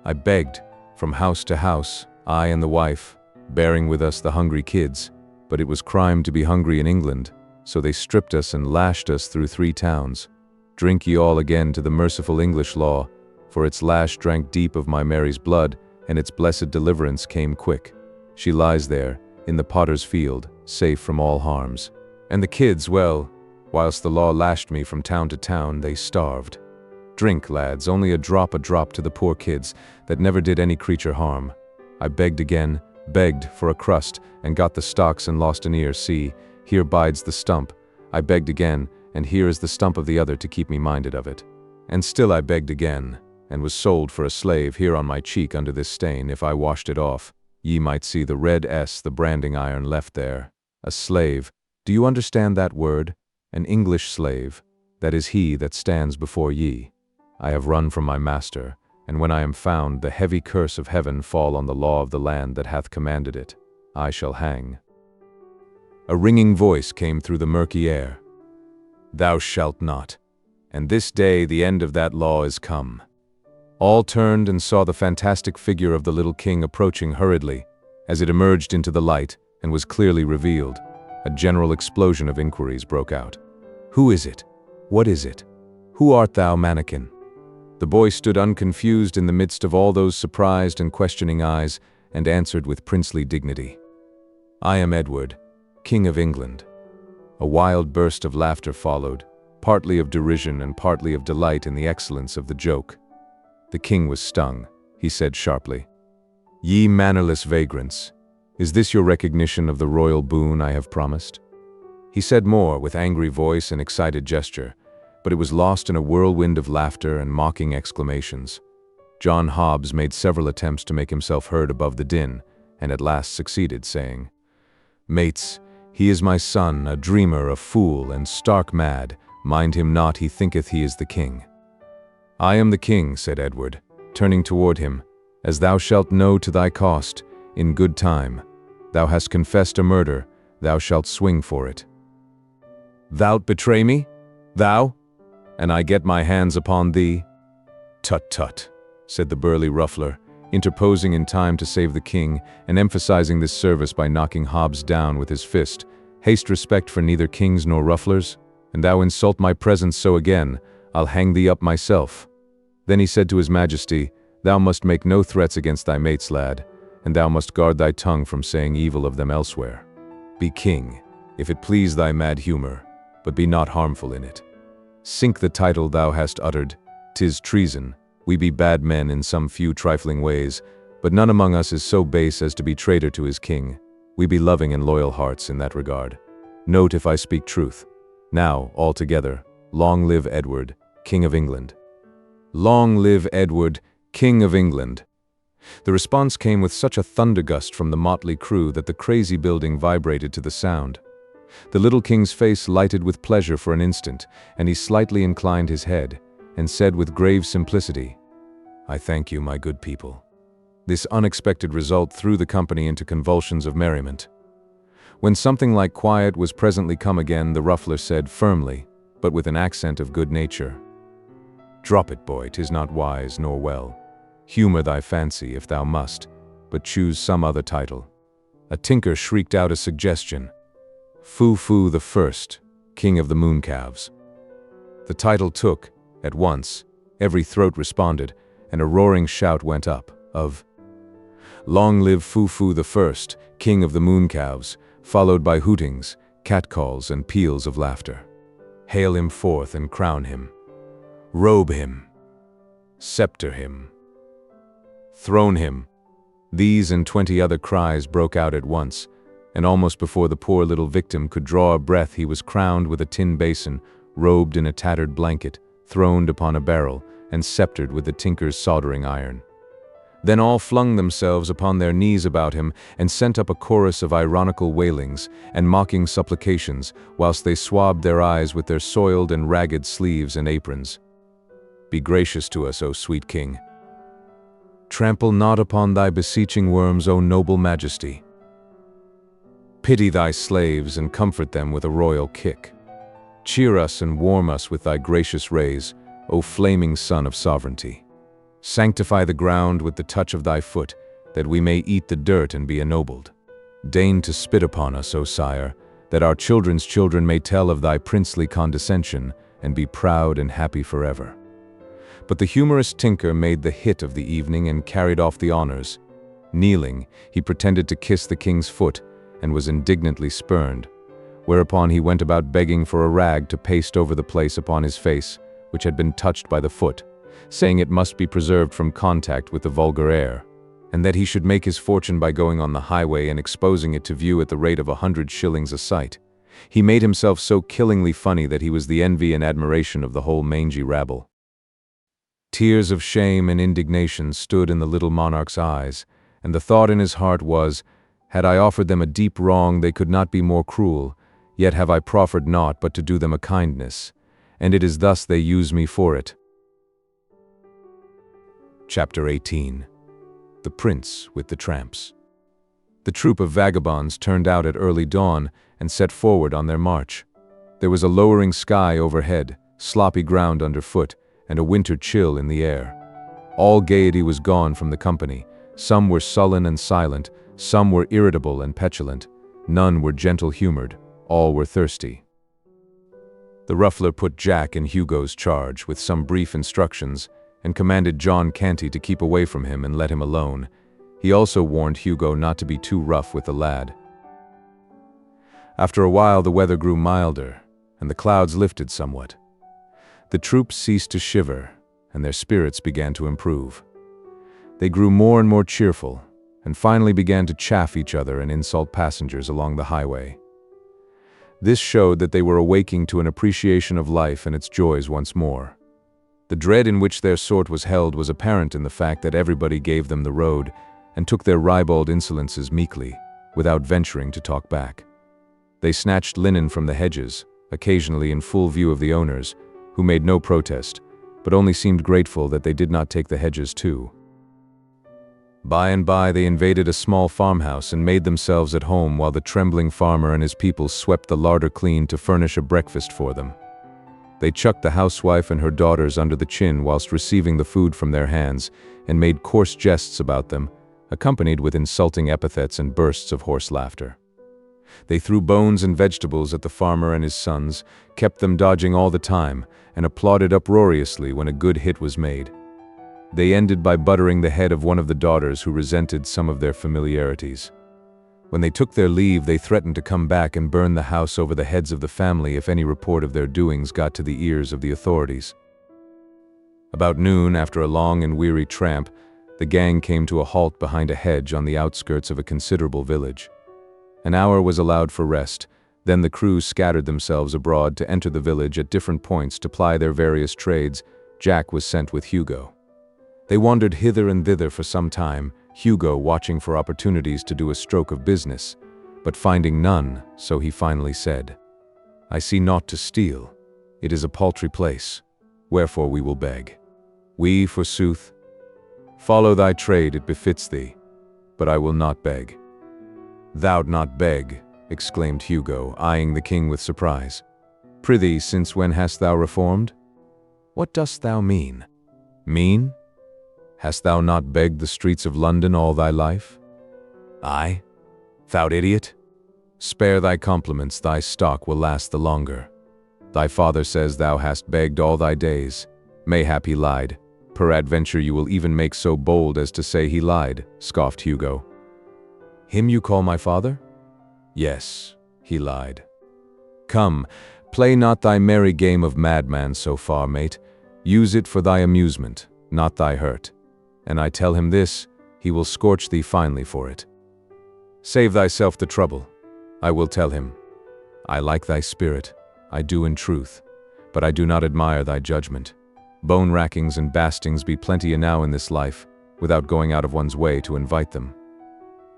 I begged, from house to house, I and the wife, bearing with us the hungry kids, but it was crime to be hungry in England, so they stripped us and lashed us through 3 towns. Drink ye all again to the merciful English law, for its lash drank deep of my Mary's blood, and its blessed deliverance came quick. She lies there, in the potter's field, safe from all harms. And the kids, well, whilst the law lashed me from town to town, they starved. Drink, lads, only a drop to the poor kids that never did any creature harm. I begged again, begged for a crust, and got the stalks and lost an ear. See, here bides the stump. I begged again, and here is the stump of the other to keep me minded of it. And still I begged again, and was sold for a slave here on my cheek under this stain. If I washed it off, ye might see the red S, the branding iron left there. A slave. Do you understand that word? An English slave. That is he that stands before ye. I have run from my master, and when I am found, the heavy curse of heaven fall on the law of the land that hath commanded it. I shall hang. A ringing voice came through the murky air. Thou shalt not. And this day the end of that law is come. All turned and saw the fantastic figure of the little king approaching hurriedly. As it emerged into the light and was clearly revealed, a general explosion of inquiries broke out. Who is it? What is it? Who art thou, mannikin? The boy stood unconfused in the midst of all those surprised and questioning eyes, and answered with princely dignity. I am Edward, King of England. A wild burst of laughter followed, partly of derision and partly of delight in the excellence of the joke. The king was stung. He said sharply, Ye mannerless vagrants, is this your recognition of the royal boon I have promised? He said more with angry voice and excited gesture, but it was lost in a whirlwind of laughter and mocking exclamations. John Hobbs made several attempts to make himself heard above the din, and at last succeeded, saying, Mates, he is my son, a dreamer, a fool, and stark mad. Mind him not, he thinketh he is the king. I am the king, said Edward, turning toward him, as thou shalt know to thy cost, in good time. Thou hast confessed a murder, thou shalt swing for it. Thou'lt betray me? Thou? And I get my hands upon thee? Tut tut, said the burly ruffler, interposing in time to save the king, and emphasizing this service by knocking Hobbs down with his fist. Haste respect for neither kings nor rufflers, and thou insult my presence so again, I'll hang thee up myself. Then he said to his majesty, Thou must make no threats against thy mates, lad, and thou must guard thy tongue from saying evil of them elsewhere. Be king, if it please thy mad humor, but be not harmful in it. Sink the title thou hast uttered, 'tis treason. We be bad men in some few trifling ways, but none among us is so base as to be traitor to his king. We be loving and loyal hearts in that regard. Note if I speak truth. Now, all together, long live Edward, King of England. Long live Edward, King of England. The response came with such a thundergust from the motley crew that the crazy building vibrated to the sound. The little king's face lighted with pleasure for an instant, and he slightly inclined his head, and said with grave simplicity, I thank you, my good people. This unexpected result threw the company into convulsions of merriment. When something like quiet was presently come again, the ruffler said firmly, but with an accent of good nature, Drop it, boy, 'tis not wise nor well. Humor thy fancy if thou must, but choose some other title. A tinker shrieked out a suggestion. Foo-foo the First, King of the Mooncalves. The title took, at once, every throat responded, and a roaring shout went up, of Long live Foo-foo the First, King of the Mooncalves, followed by hootings, catcalls, and peals of laughter. Hail him forth and crown him. Robe him. Scepter him. Throne him. These and 20 other cries broke out at once, and almost before the poor little victim could draw a breath, he was crowned with a tin basin, robed in a tattered blanket, throned upon a barrel, and sceptered with the tinker's soldering iron. Then all flung themselves upon their knees about him and sent up a chorus of ironical wailings and mocking supplications, whilst they swabbed their eyes with their soiled and ragged sleeves and aprons. Be gracious to us, O sweet king. Trample not upon thy beseeching worms, O noble majesty. Pity thy slaves and comfort them with a royal kick. Cheer us and warm us with thy gracious rays, O flaming sun of sovereignty. Sanctify the ground with the touch of thy foot, that we may eat the dirt and be ennobled. Deign to spit upon us, O sire, that our children's children may tell of thy princely condescension and be proud and happy forever. But the humorous tinker made the hit of the evening and carried off the honors. Kneeling, he pretended to kiss the king's foot and was indignantly spurned, whereupon he went about begging for a rag to paste over the place upon his face, which had been touched by the foot, saying it must be preserved from contact with the vulgar air, and that he should make his fortune by going on the highway and exposing it to view at the rate of 100 shillings a sight. He made himself so killingly funny that he was the envy and admiration of the whole mangy rabble. Tears of shame and indignation stood in the little monarch's eyes, and the thought in his heart was, had I offered them a deep wrong, they could not be more cruel, yet have I proffered naught but to do them a kindness, and it is thus they use me for it. Chapter 18. The Prince with the Tramps. The troop of vagabonds turned out at early dawn and set forward on their march. There was a lowering sky overhead, sloppy ground underfoot, and a winter chill in the air. All gaiety was gone from the company. Some were sullen and silent, some were irritable and petulant, none were gentle-humored, all were thirsty. The ruffler put Jack in Hugo's charge with some brief instructions and commanded John Canty to keep away from him and let him alone. He also warned Hugo not to be too rough with the lad. After a while the weather grew milder, and the clouds lifted somewhat. The troops ceased to shiver, and their spirits began to improve. They grew more and more cheerful, and finally began to chaff each other and insult passengers along the highway. This showed that they were awaking to an appreciation of life and its joys once more. The dread in which their sort was held was apparent in the fact that everybody gave them the road and took their ribald insolences meekly, without venturing to talk back. They snatched linen from the hedges, occasionally in full view of the owners, who made no protest, but only seemed grateful that they did not take the hedges too. By and by they invaded a small farmhouse and made themselves at home while the trembling farmer and his people swept the larder clean to furnish a breakfast for them. They chucked the housewife and her daughters under the chin whilst receiving the food from their hands, and made coarse jests about them, accompanied with insulting epithets and bursts of hoarse laughter. They threw bones and vegetables at the farmer and his sons, kept them dodging all the time, and applauded uproariously when a good hit was made. They ended by buttering the head of one of the daughters who resented some of their familiarities. When they took their leave, they threatened to come back and burn the house over the heads of the family if any report of their doings got to the ears of the authorities. About noon, after a long and weary tramp, the gang came to a halt behind a hedge on the outskirts of a considerable village. An hour was allowed for rest, then the crew scattered themselves abroad to enter the village at different points to ply their various trades. Jack was sent with Hugo. They wandered hither and thither for some time, Hugo watching for opportunities to do a stroke of business, but finding none, so he finally said, "I see naught to steal. It is a paltry place, wherefore we will beg. We, forsooth, follow thy trade, it befits thee, but I will not beg." "Thou'lt not beg," exclaimed Hugo, eyeing the king with surprise. "Prithee, since when hast thou reformed? What dost thou mean?" "Mean? Hast thou not begged the streets of London all thy life?" "Aye? Thou idiot? Spare thy compliments, thy stock will last the longer. Thy father says thou hast begged all thy days. Mayhap he lied. Peradventure you will even make so bold as to say he lied," scoffed Hugo. "Him you call my father?" "Yes, he lied." "Come, play not thy merry game of madman so far, mate. Use it for thy amusement, not thy hurt. And I tell him this, he will scorch thee finely for it. Save thyself the trouble. I will tell him. I like thy spirit, I do in truth, but I do not admire thy judgment. Bone-rackings and bastings be plenty enow in this life, without going out of one's way to invite them.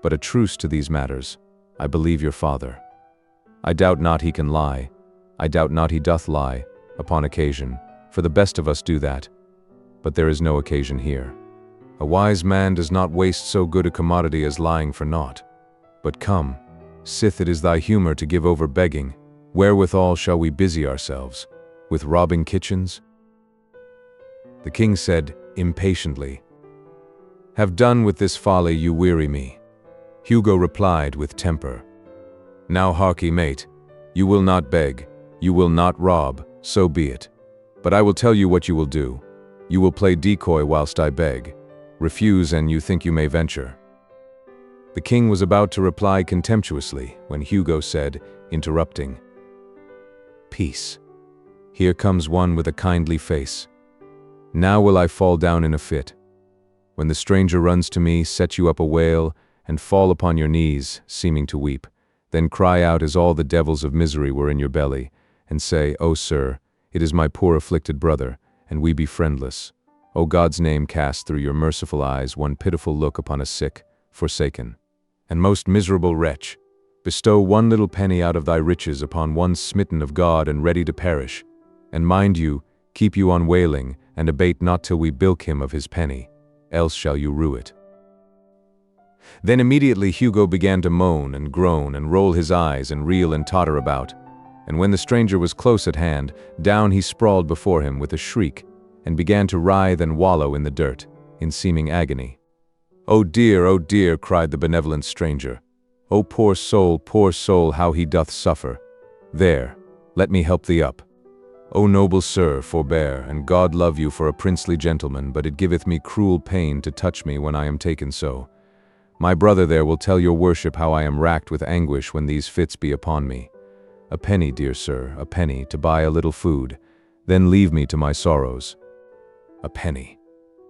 But a truce to these matters. I believe your father. I doubt not he can lie. I doubt not he doth lie, upon occasion, for the best of us do that. But there is no occasion here. A wise man does not waste so good a commodity as lying for naught. But come, sith it is thy humor to give over begging, wherewithal shall we busy ourselves? With robbing kitchens?" The king said, impatiently, "Have done with this folly, you weary me." Hugo replied with temper, "Now harkee, mate, you will not beg, you will not rob, so be it. But I will tell you what you will do. You will play decoy whilst I beg. Refuse and you think you may venture." The king was about to reply contemptuously when Hugo said, interrupting, "Peace. Here comes one with a kindly face. Now will I fall down in a fit. When the stranger runs to me, set you up a wail, and fall upon your knees, seeming to weep. Then cry out as all the devils of misery were in your belly, and say, 'O sir, it is my poor afflicted brother, and we be friendless. O God's name cast through your merciful eyes one pitiful look upon a sick, forsaken, and most miserable wretch. Bestow one little penny out of thy riches upon one smitten of God and ready to perish. And mind you, keep you on wailing, and abate not till we bilk him of his penny, else shall you rue it.'" Then immediately Hugo began to moan and groan and roll his eyes and reel and totter about. And when the stranger was close at hand, down he sprawled before him with a shriek, and began to writhe and wallow in the dirt, in seeming agony. "Oh dear," cried the benevolent stranger. "O poor soul, how he doth suffer. There, let me help thee up. O noble sir, forbear, and God love you for a princely gentleman, but it giveth me cruel pain to touch me when I am taken so. My brother there will tell your worship how I am racked with anguish when these fits be upon me. A penny, dear sir, a penny, to buy a little food, then leave me to my sorrows. A penny.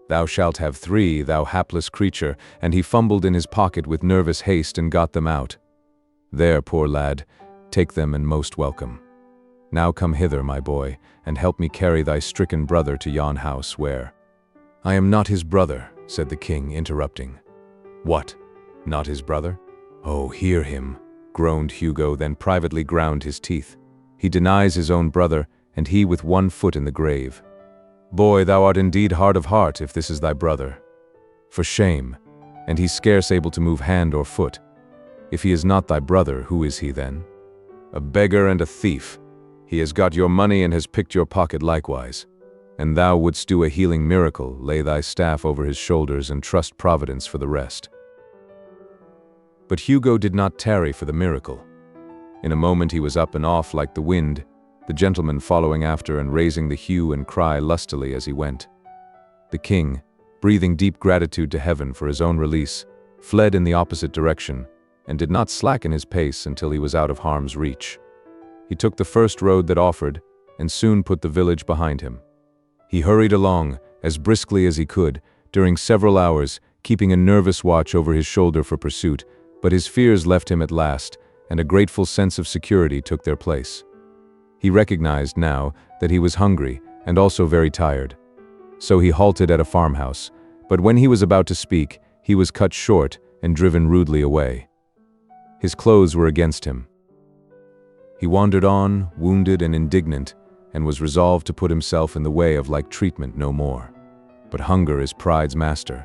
Thou shalt have 3, thou hapless creature," and he fumbled in his pocket with nervous haste and got them out. "There, poor lad, take them and most welcome. Now come hither, my boy, and help me carry thy stricken brother to yon house where—" "I am not his brother," said the king, interrupting. "What? Not his brother? Oh, hear him," groaned Hugo, then privately ground his teeth. "He denies his own brother, and he with one foot in the grave. Boy, thou art indeed hard of heart if this is thy brother. For shame, and he's scarce able to move hand or foot. If he is not thy brother, who is he then? A beggar and a thief. He has got your money and has picked your pocket likewise. And thou wouldst do a healing miracle, lay thy staff over his shoulders and trust Providence for the rest." But Hugo did not tarry for the miracle. In a moment he was up and off like the wind, the gentleman following after and raising the hue and cry lustily as he went. The king, breathing deep gratitude to heaven for his own release, fled in the opposite direction, and did not slacken his pace until he was out of harm's reach. He took the first road that offered, and soon put the village behind him. He hurried along, as briskly as he could, during several hours, keeping a nervous watch over his shoulder for pursuit, but his fears left him at last, and a grateful sense of security took their place. He recognized now that he was hungry and also very tired. So he halted at a farmhouse, but when he was about to speak, he was cut short and driven rudely away. His clothes were against him. He wandered on, wounded and indignant, and was resolved to put himself in the way of like treatment no more. But hunger is pride's master.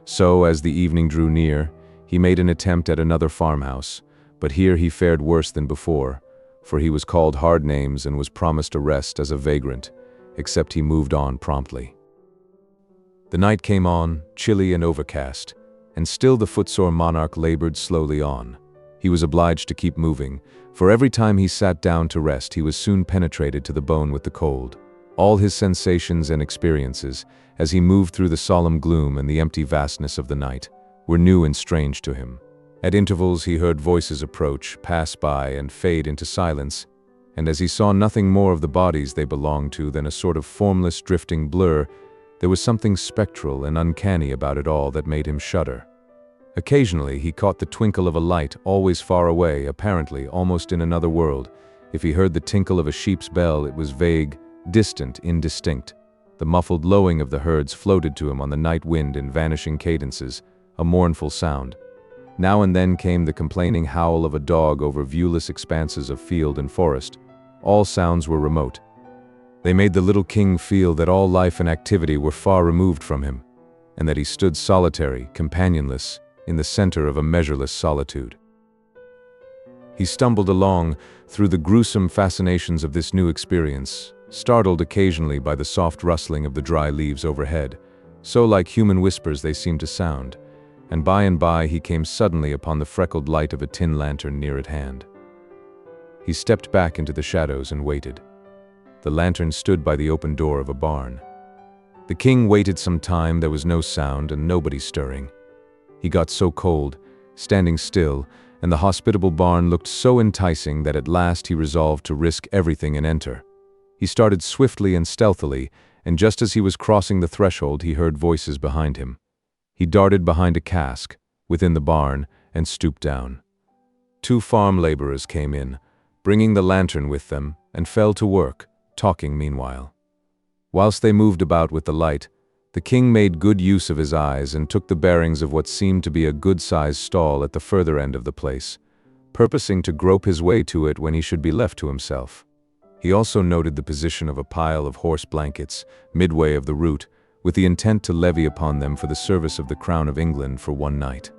So, as the evening drew near, he made an attempt at another farmhouse, but here he fared worse than before, for he was called hard names and was promised arrest as a vagrant, except he moved on promptly. The night came on, chilly and overcast, and still the footsore monarch labored slowly on. He was obliged to keep moving, for every time he sat down to rest he was soon penetrated to the bone with the cold. All his sensations and experiences, as he moved through the solemn gloom and the empty vastness of the night, were new and strange to him. At intervals he heard voices approach, pass by, and fade into silence, and as he saw nothing more of the bodies they belonged to than a sort of formless drifting blur, there was something spectral and uncanny about it all that made him shudder. Occasionally he caught the twinkle of a light, always far away, apparently almost in another world. If he heard the tinkle of a sheep's bell, it was vague, distant, indistinct. The muffled lowing of the herds floated to him on the night wind in vanishing cadences, a mournful sound. Now and then came the complaining howl of a dog over viewless expanses of field and forest. All sounds were remote. They made the little king feel that all life and activity were far removed from him, and that he stood solitary, companionless, in the center of a measureless solitude. He stumbled along through the gruesome fascinations of this new experience, startled occasionally by the soft rustling of the dry leaves overhead, so like human whispers they seemed to sound, and by he came suddenly upon the freckled light of a tin lantern near at hand. He stepped back into the shadows and waited. The lantern stood by the open door of a barn. The king waited some time. There was no sound and nobody stirring. He got so cold, standing still, and the hospitable barn looked so enticing that at last he resolved to risk everything and enter. He started swiftly and stealthily, and just as he was crossing the threshold he heard voices behind him. He darted behind a cask, within the barn, and stooped down. 2 farm laborers came in, bringing the lantern with them, and fell to work, talking meanwhile. Whilst they moved about with the light, the king made good use of his eyes and took the bearings of what seemed to be a good-sized stall at the further end of the place, purposing to grope his way to it when he should be left to himself. He also noted the position of a pile of horse blankets, midway of the route, with the intent to levy upon them for the service of the Crown of England for one night.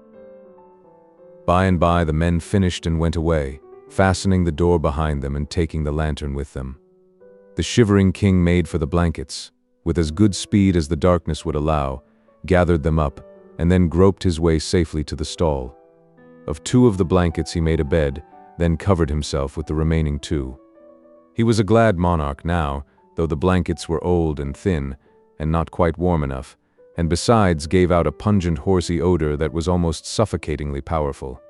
By and by the men finished and went away, fastening the door behind them and taking the lantern with them. The shivering king made for the blankets, with as good speed as the darkness would allow, gathered them up, and then groped his way safely to the stall. Of 2 of the blankets he made a bed, then covered himself with the remaining 2. He was a glad monarch now, though the blankets were old and thin, and not quite warm enough, and besides gave out a pungent horsey odor that was almost suffocatingly powerful.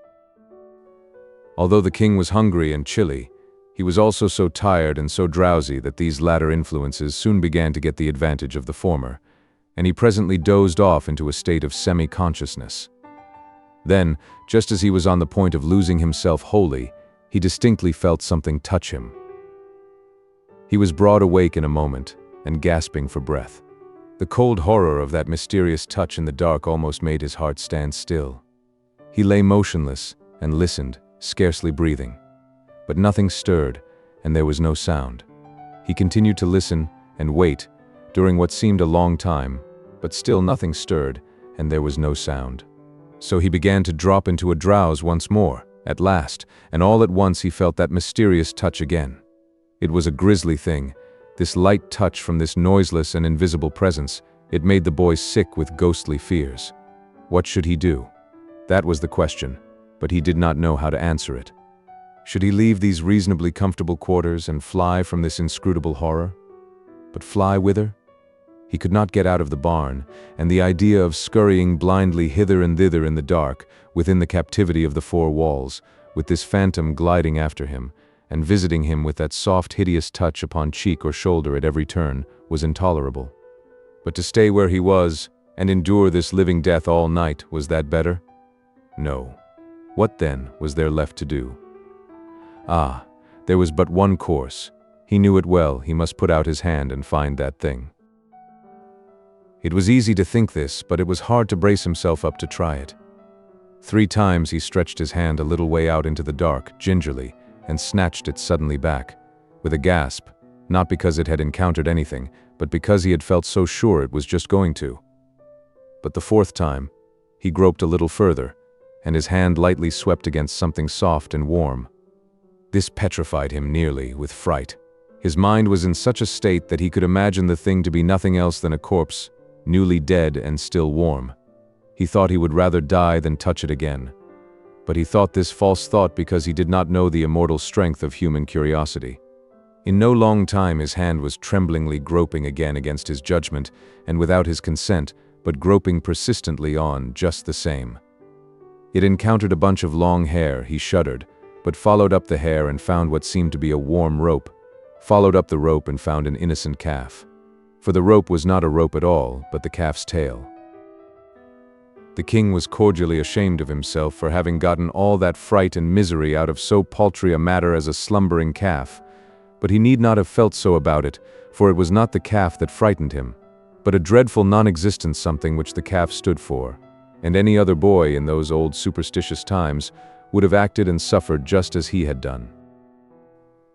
Although the king was hungry and chilly, he was also so tired and so drowsy that these latter influences soon began to get the advantage of the former, and he presently dozed off into a state of semi-consciousness. Then, just as he was on the point of losing himself wholly, he distinctly felt something touch him. He was broad awake in a moment, and gasping for breath. The cold horror of that mysterious touch in the dark almost made his heart stand still. He lay motionless and listened, scarcely breathing. But nothing stirred, and there was no sound. He continued to listen and wait, during what seemed a long time, but still nothing stirred, and there was no sound. So he began to drop into a drowse once more, at last, and all at once he felt that mysterious touch again. It was a grisly thing, this light touch from this noiseless and invisible presence. It made the boy sick with ghostly fears. What should he do? That was the question, but he did not know how to answer it. Should he leave these reasonably comfortable quarters and fly from this inscrutable horror? But fly whither? He could not get out of the barn, and the idea of scurrying blindly hither and thither in the dark, within the captivity of the 4 walls, with this phantom gliding after him, and visiting him with that soft, hideous touch upon cheek or shoulder at every turn, was intolerable. But to stay where he was, and endure this living death all night, was that better? No. What then was there left to do? Ah, there was but one course. He knew it well. He must put out his hand and find that thing. It was easy to think this, but it was hard to brace himself up to try it. 3 times he stretched his hand a little way out into the dark, gingerly, and snatched it suddenly back, with a gasp, not because it had encountered anything, but because he had felt so sure it was just going to. But the 4th time, he groped a little further, and his hand lightly swept against something soft and warm. This petrified him nearly with fright. His mind was in such a state that he could imagine the thing to be nothing else than a corpse, newly dead and still warm. He thought he would rather die than touch it again. But he thought this false thought because he did not know the immortal strength of human curiosity. In no long time his hand was tremblingly groping again against his judgment, and without his consent, but groping persistently on just the same. It encountered a bunch of long hair. He shuddered, but followed up the hair and found what seemed to be a warm rope, followed up the rope and found an innocent calf. For the rope was not a rope at all, but the calf's tail. The king was cordially ashamed of himself for having gotten all that fright and misery out of so paltry a matter as a slumbering calf, but he need not have felt so about it, for it was not the calf that frightened him, but a dreadful non-existent something which the calf stood for, and any other boy in those old superstitious times would have acted and suffered just as he had done.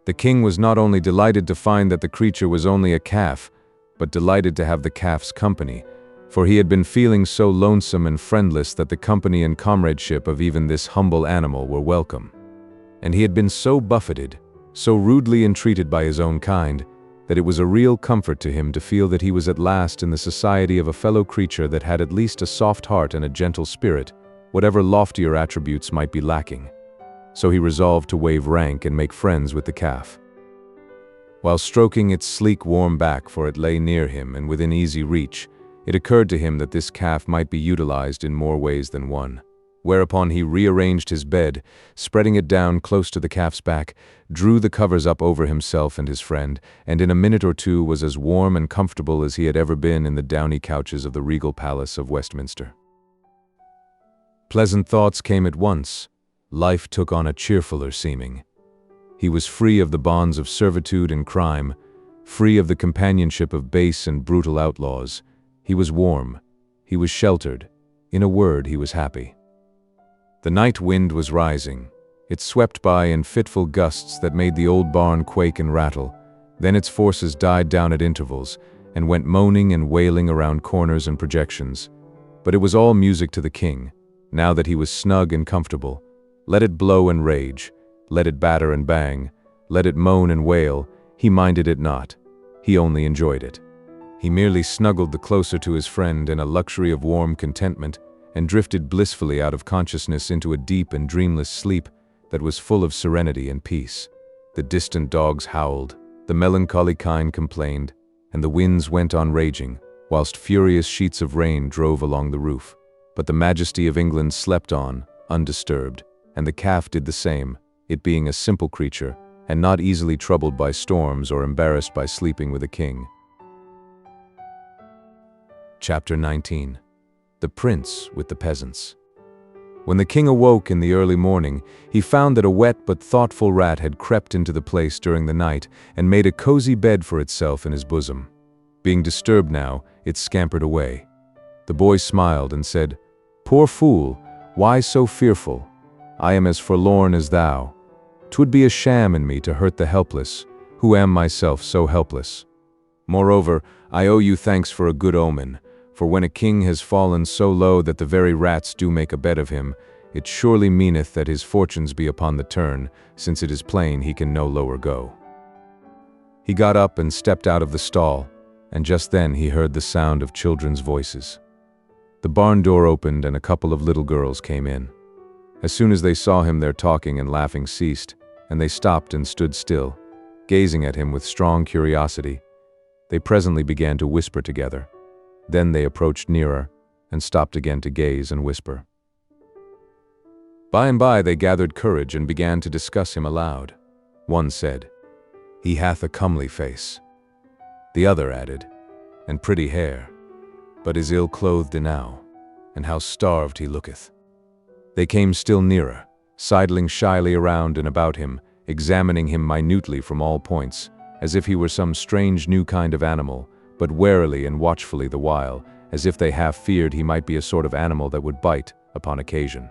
The king was not only delighted to find that the creature was only a calf, but delighted to have the calf's company, for he had been feeling so lonesome and friendless that the company and comradeship of even this humble animal were welcome. and he had been so buffeted, so rudely entreated by his own kind, that it was a real comfort to him to feel that he was at last in the society of a fellow creature that had at least a soft heart and a gentle spirit, whatever loftier attributes might be lacking. So he resolved to waive rank and make friends with the calf. While stroking its sleek, warm back, for it lay near him and within easy reach, it occurred to him that this calf might be utilized in more ways than one. Whereupon he rearranged his bed, spreading it down close to the calf's back, drew the covers up over himself and his friend, and in a minute or two was as warm and comfortable as he had ever been in the downy couches of the regal palace of Westminster. Pleasant thoughts came at once. Life took on a cheerfuller seeming. He was free of the bonds of servitude and crime, free of the companionship of base and brutal outlaws. He was warm. He was sheltered. In a word, he was happy. The night wind was rising. It swept by in fitful gusts that made the old barn quake and rattle. Then its forces died down at intervals and went moaning and wailing around corners and projections. But it was all music to the king, now that he was snug and comfortable. Let it blow and rage. Let it batter and bang. Let it moan and wail. He minded it not. He only enjoyed it. He merely snuggled the closer to his friend in a luxury of warm contentment, and drifted blissfully out of consciousness into a deep and dreamless sleep that was full of serenity and peace. The distant dogs howled, the melancholy kine complained, and the winds went on raging, whilst furious sheets of rain drove along the roof. But the majesty of England slept on, undisturbed, and the calf did the same, it being a simple creature, and not easily troubled by storms or embarrassed by sleeping with a king. Chapter 19. The Prince with the Peasants. When the king awoke in the early morning, he found that a wet but thoughtful rat had crept into the place during the night and made a cozy bed for itself in his bosom. Being disturbed now, it scampered away. The boy smiled and said, "Poor fool, why so fearful? I am as forlorn as thou. 'Twould be a sham in me to hurt the helpless, who am myself so helpless. Moreover, I owe you thanks for a good omen. For when a king has fallen so low that the very rats do make a bed of him, it surely meaneth that his fortunes be upon the turn, since it is plain he can no lower go." He got up and stepped out of the stall, and just then he heard the sound of children's voices. The barn door opened and a couple of little girls came in. As soon as they saw him, their talking and laughing ceased, and they stopped and stood still, gazing at him with strong curiosity. They presently began to whisper together. Then they approached nearer, and stopped again to gaze and whisper. By and by they gathered courage and began to discuss him aloud. One said, "He hath a comely face." The other added, "And pretty hair, but is ill-clothed enow, and how starved he looketh." They came still nearer, sidling shyly around and about him, examining him minutely from all points, as if he were some strange new kind of animal, but warily and watchfully the while, as if they half feared he might be a sort of animal that would bite upon occasion.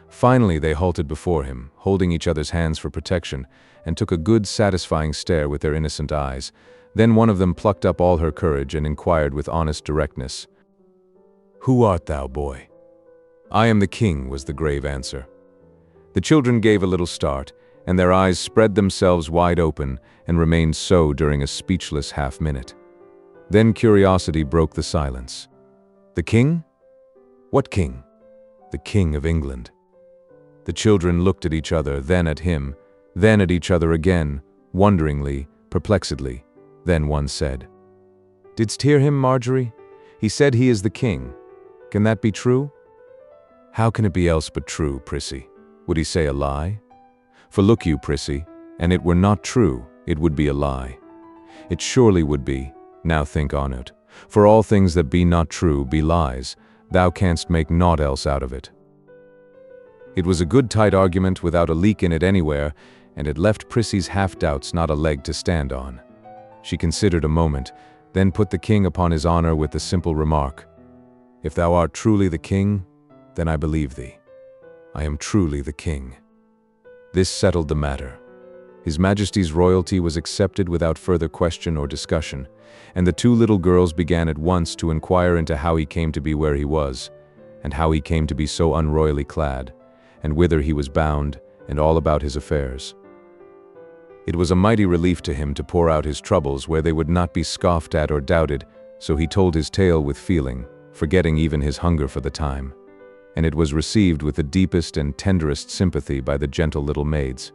Finally they halted before him, holding each other's hands for protection, and took a good satisfying stare with their innocent eyes. Then one of them plucked up all her courage and inquired with honest directness, "Who art thou, boy?" "I am the king," was the grave answer. The children gave a little start, and their eyes spread themselves wide open and remained so during a speechless half-minute. Then curiosity broke the silence. "The king? What king?" "The King of England." The children looked at each other, then at him, then at each other again, wonderingly, perplexedly. Then one said, "Didst hear him, Marjorie? He said he is the king. Can that be true?" "How can it be else but true, Prissy? Would he say a lie? For look you, Prissy, an it were not true, it would be a lie. It surely would be. Now think on it. For all things that be not true be lies. Thou canst make naught else out of it." It was a good tight argument without a leak in it anywhere, and it left Prissy's half-doubts not a leg to stand on. She considered a moment, then put the king upon his honor with the simple remark, "If thou art truly the king, then I believe thee. I am truly the king." This settled the matter. His Majesty's royalty was accepted without further question or discussion, and the two little girls began at once to inquire into how he came to be where he was, and how he came to be so unroyally clad, and whither he was bound, and all about his affairs. It was a mighty relief to him to pour out his troubles where they would not be scoffed at or doubted, so he told his tale with feeling, forgetting even his hunger for the time. And it was received with the deepest and tenderest sympathy by the gentle little maids.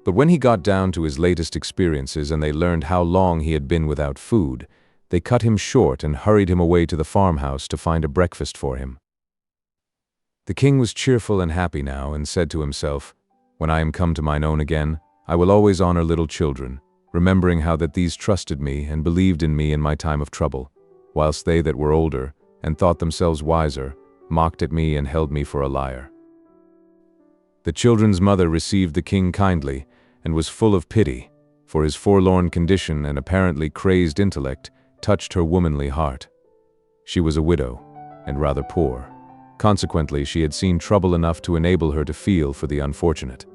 But when he got down to his latest experiences and they learned how long he had been without food, they cut him short and hurried him away to the farmhouse to find a breakfast for him. The king was cheerful and happy now, and said to himself, "When I am come to mine own again, I will always honor little children, remembering how that these trusted me and believed in me in my time of trouble, whilst they that were older, and thought themselves wiser, mocked at me and held me for a liar." The children's mother received the king kindly, and was full of pity, for his forlorn condition and apparently crazed intellect touched her womanly heart. She was a widow, and rather poor. Consequently, she had seen trouble enough to enable her to feel for the unfortunate.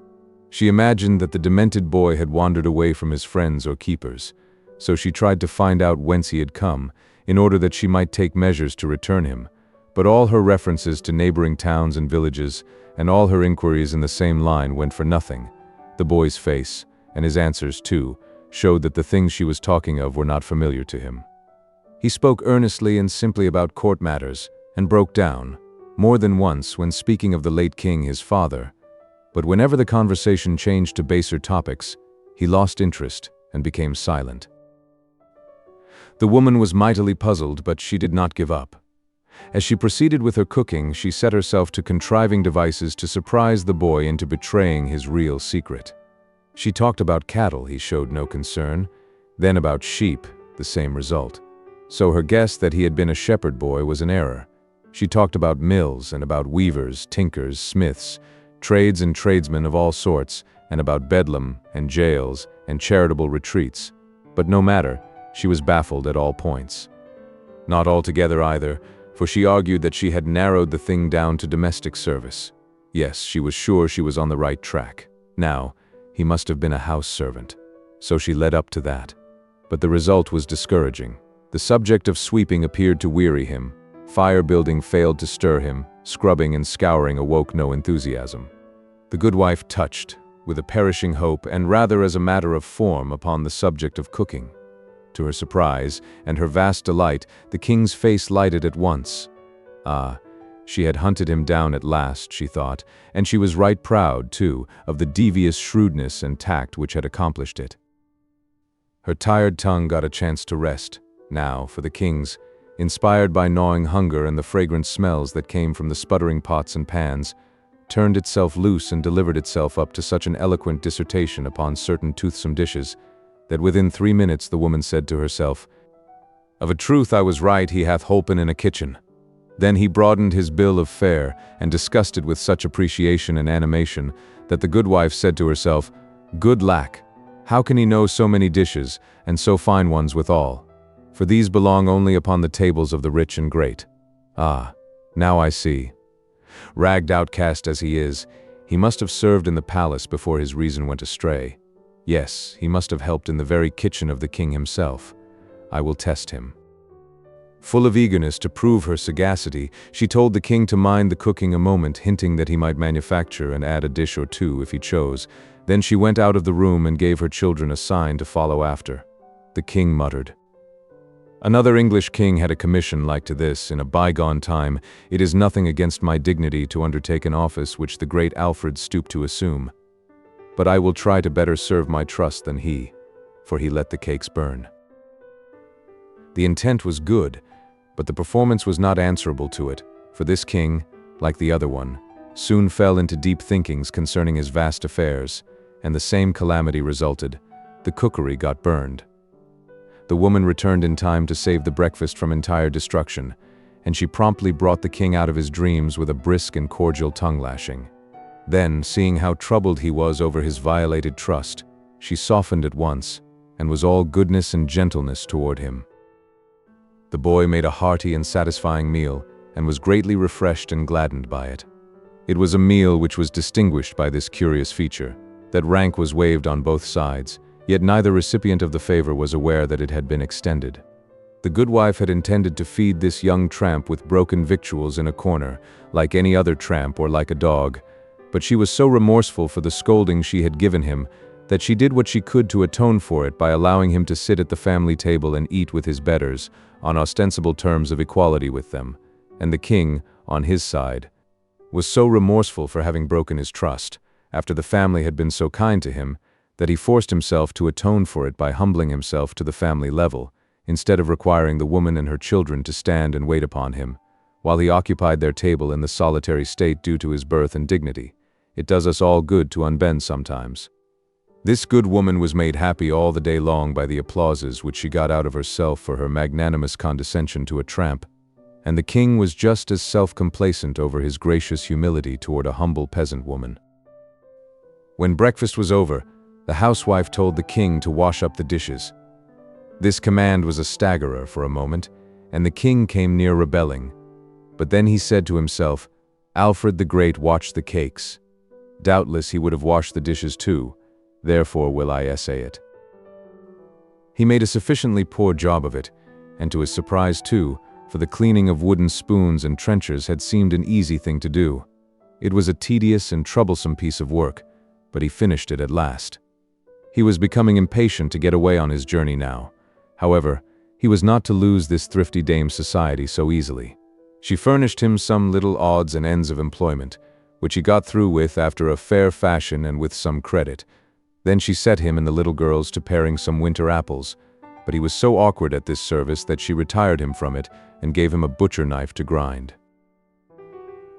She imagined that the demented boy had wandered away from his friends or keepers, so she tried to find out whence he had come, in order that she might take measures to return him, but all her references to neighboring towns and villages, and all her inquiries in the same line went for nothing. The boy's face, and his answers too, showed that the things she was talking of were not familiar to him. He spoke earnestly and simply about court matters, and broke down, more than once when speaking of the late king his father, but whenever the conversation changed to baser topics, he lost interest and became silent. The woman was mightily puzzled, but she did not give up. As she proceeded with her cooking, she set herself to contriving devices to surprise the boy into betraying his real secret. She talked about cattle, he showed no concern, then about sheep, the same result. So her guess that he had been a shepherd boy was an error. She talked about mills and about weavers, tinkers, smiths, trades and tradesmen of all sorts, and about bedlam and jails and charitable retreats. But no matter, she was baffled at all points. Not altogether either, for she argued that she had narrowed the thing down to domestic service. Yes, she was sure she was on the right track. Now, he must have been a house servant. So she led up to that. But the result was discouraging. The subject of sweeping appeared to weary him. Fire building failed to stir him. Scrubbing and scouring awoke no enthusiasm. The good wife touched, with a perishing hope, and rather as a matter of form, upon the subject of cooking. To her surprise, and her vast delight, the king's face lighted at once. Ah, she had hunted him down at last, she thought, and she was right proud, too, of the devious shrewdness and tact which had accomplished it. Her tired tongue got a chance to rest, now, for the king's, inspired by gnawing hunger and the fragrant smells that came from the sputtering pots and pans, turned itself loose and delivered itself up to such an eloquent dissertation upon certain toothsome dishes, that within 3 minutes the woman said to herself, "Of a truth I was right, he hath holpen in a kitchen." Then he broadened his bill of fare, and discussed it with such appreciation and animation, that the good wife said to herself, "Good lack! How can he know so many dishes, and so fine ones withal? For these belong only upon the tables of the rich and great. Ah, now I see. Ragged outcast as he is, he must have served in the palace before his reason went astray. Yes, he must have helped in the very kitchen of the king himself. I will test him." Full of eagerness to prove her sagacity, she told the king to mind the cooking a moment, hinting that he might manufacture and add a dish or two if he chose. Then she went out of the room and gave her children a sign to follow after. The king muttered. Another English king had a commission like to this in a bygone time. It is nothing against my dignity to undertake an office which the great Alfred stooped to assume. But I will try to better serve my trust than he, for he let the cakes burn. The intent was good, but the performance was not answerable to it, for this king, like the other one, soon fell into deep thinkings concerning his vast affairs, and the same calamity resulted. The cookery got burned. The woman returned in time to save the breakfast from entire destruction, and she promptly brought the king out of his dreams with a brisk and cordial tongue-lashing. Then, seeing how troubled he was over his violated trust, she softened at once, and was all goodness and gentleness toward him. The boy made a hearty and satisfying meal, and was greatly refreshed and gladdened by it. It was a meal which was distinguished by this curious feature, that rank was waived on both sides, yet neither recipient of the favor was aware that it had been extended. The good wife had intended to feed this young tramp with broken victuals in a corner, like any other tramp or like a dog, But she was so remorseful for the scolding she had given him that she did what she could to atone for it by allowing him to sit at the family table and eat with his betters, on ostensible terms of equality with them. And the king, on his side, was so remorseful for having broken his trust, after the family had been so kind to him, that he forced himself to atone for it by humbling himself to the family level, instead of requiring the woman and her children to stand and wait upon him, while he occupied their table in the solitary state due to his birth and dignity. It does us all good to unbend sometimes. This good woman was made happy all the day long by the applauses which she got out of herself for her magnanimous condescension to a tramp, and the king was just as self-complacent over his gracious humility toward a humble peasant woman. When breakfast was over, the housewife told the king to wash up the dishes. This command was a staggerer for a moment, and the king came near rebelling. But then he said to himself, "Alfred the Great watched the cakes. Doubtless he would have washed the dishes too, therefore will I essay it." He made a sufficiently poor job of it, and to his surprise too, for the cleaning of wooden spoons and trenchers had seemed an easy thing to do. It was a tedious and troublesome piece of work, but he finished it at last. He was becoming impatient to get away on his journey now. However, he was not to lose this thrifty dame's society so easily. She furnished him some little odds and ends of employment, which he got through with after a fair fashion and with some credit. Then she set him and the little girls to paring some winter apples, but he was so awkward at this service that she retired him from it and gave him a butcher knife to grind.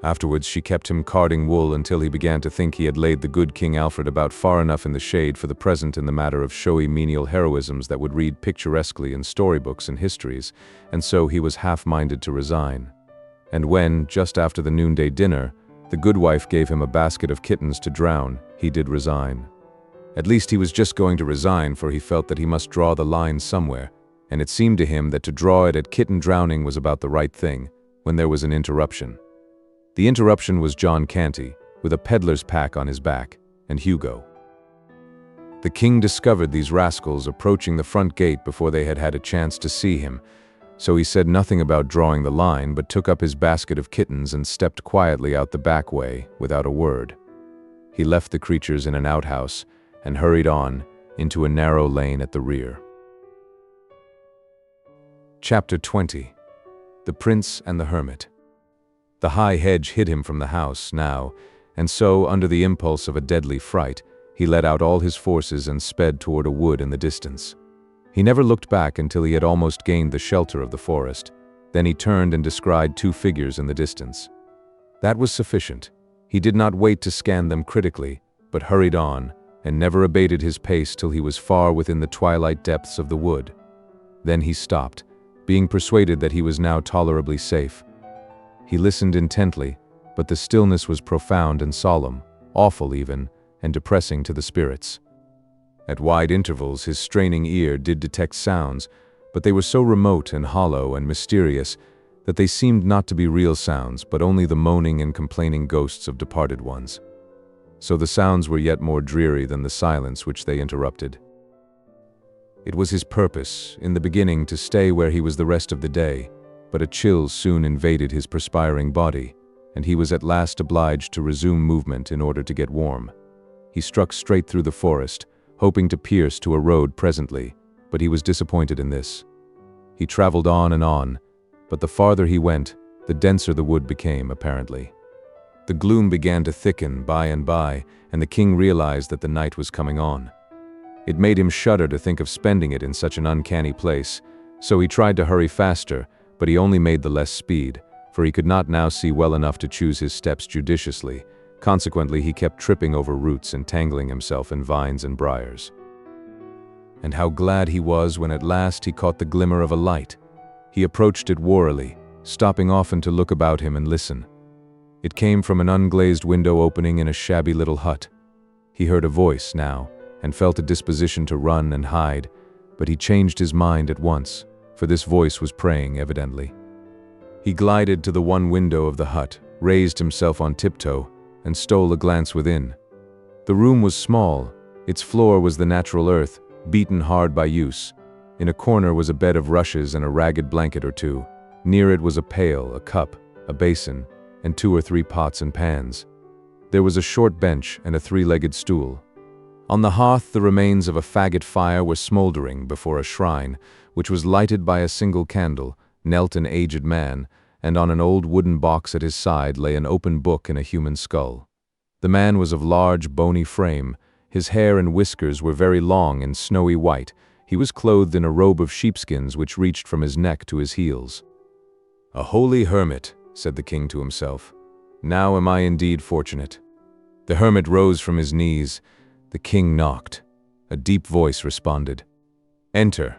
Afterwards she kept him carding wool until he began to think he had laid the good King Alfred about far enough in the shade for the present in the matter of showy menial heroisms that would read picturesquely in storybooks and histories, and so he was half-minded to resign. And when, just after the noonday dinner, the good wife gave him a basket of kittens to drown, he did resign. At least he was just going to resign, for he felt that he must draw the line somewhere, and it seemed to him that to draw it at kitten drowning was about the right thing, when there was an interruption. The interruption was John Canty, with a peddler's pack on his back, and Hugo. The king discovered these rascals approaching the front gate before they had had a chance to see him, so he said nothing about drawing the line, but took up his basket of kittens and stepped quietly out the back way, without a word. He left the creatures in an outhouse, and hurried on, into a narrow lane at the rear. Chapter 20. The Prince and the Hermit. The high hedge hid him from the house now, and so, under the impulse of a deadly fright, he let out all his forces and sped toward a wood in the distance. He never looked back until he had almost gained the shelter of the forest. Then he turned and descried two figures in the distance. That was sufficient. He did not wait to scan them critically, but hurried on, and never abated his pace till he was far within the twilight depths of the wood. Then he stopped, being persuaded that he was now tolerably safe. He listened intently, but the stillness was profound and solemn, awful even, and depressing to the spirits. At wide intervals his straining ear did detect sounds, but they were so remote and hollow and mysterious that they seemed not to be real sounds, but only the moaning and complaining ghosts of departed ones. So the sounds were yet more dreary than the silence which they interrupted. It was his purpose, in the beginning, to stay where he was the rest of the day, but a chill soon invaded his perspiring body, and he was at last obliged to resume movement in order to get warm. He struck straight through the forest, hoping to pierce to a road presently, but he was disappointed in this. He traveled on, but the farther he went, the denser the wood became, apparently. The gloom began to thicken by and by, and the king realized that the night was coming on. It made him shudder to think of spending it in such an uncanny place, so he tried to hurry faster, but he only made the less speed, for he could not now see well enough to choose his steps judiciously. Consequently, he kept tripping over roots and tangling himself in vines and briars. And how glad he was when at last he caught the glimmer of a light. He approached it warily, stopping often to look about him and listen. It came from an unglazed window opening in a shabby little hut. He heard a voice now, and felt a disposition to run and hide, but he changed his mind at once, for this voice was praying evidently. He glided to the one window of the hut, raised himself on tiptoe, and stole a glance within. The room was small. Its floor was the natural earth, beaten hard by use. In a corner was a bed of rushes and a ragged blanket or two. Near it was a pail, a cup, a basin, and 2 or 3 pots and pans. There was a short bench and a three-legged stool. On the hearth, the remains of a faggot fire were smoldering before a shrine, which was lighted by a single candle, knelt an aged man, and on an old wooden box at his side lay an open book and a human skull. The man was of large, bony frame. His hair and whiskers were very long and snowy white. He was clothed in a robe of sheepskins which reached from his neck to his heels. "A holy hermit," said the king to himself. "Now am I indeed fortunate." The hermit rose from his knees. The king knocked. A deep voice responded, "Enter,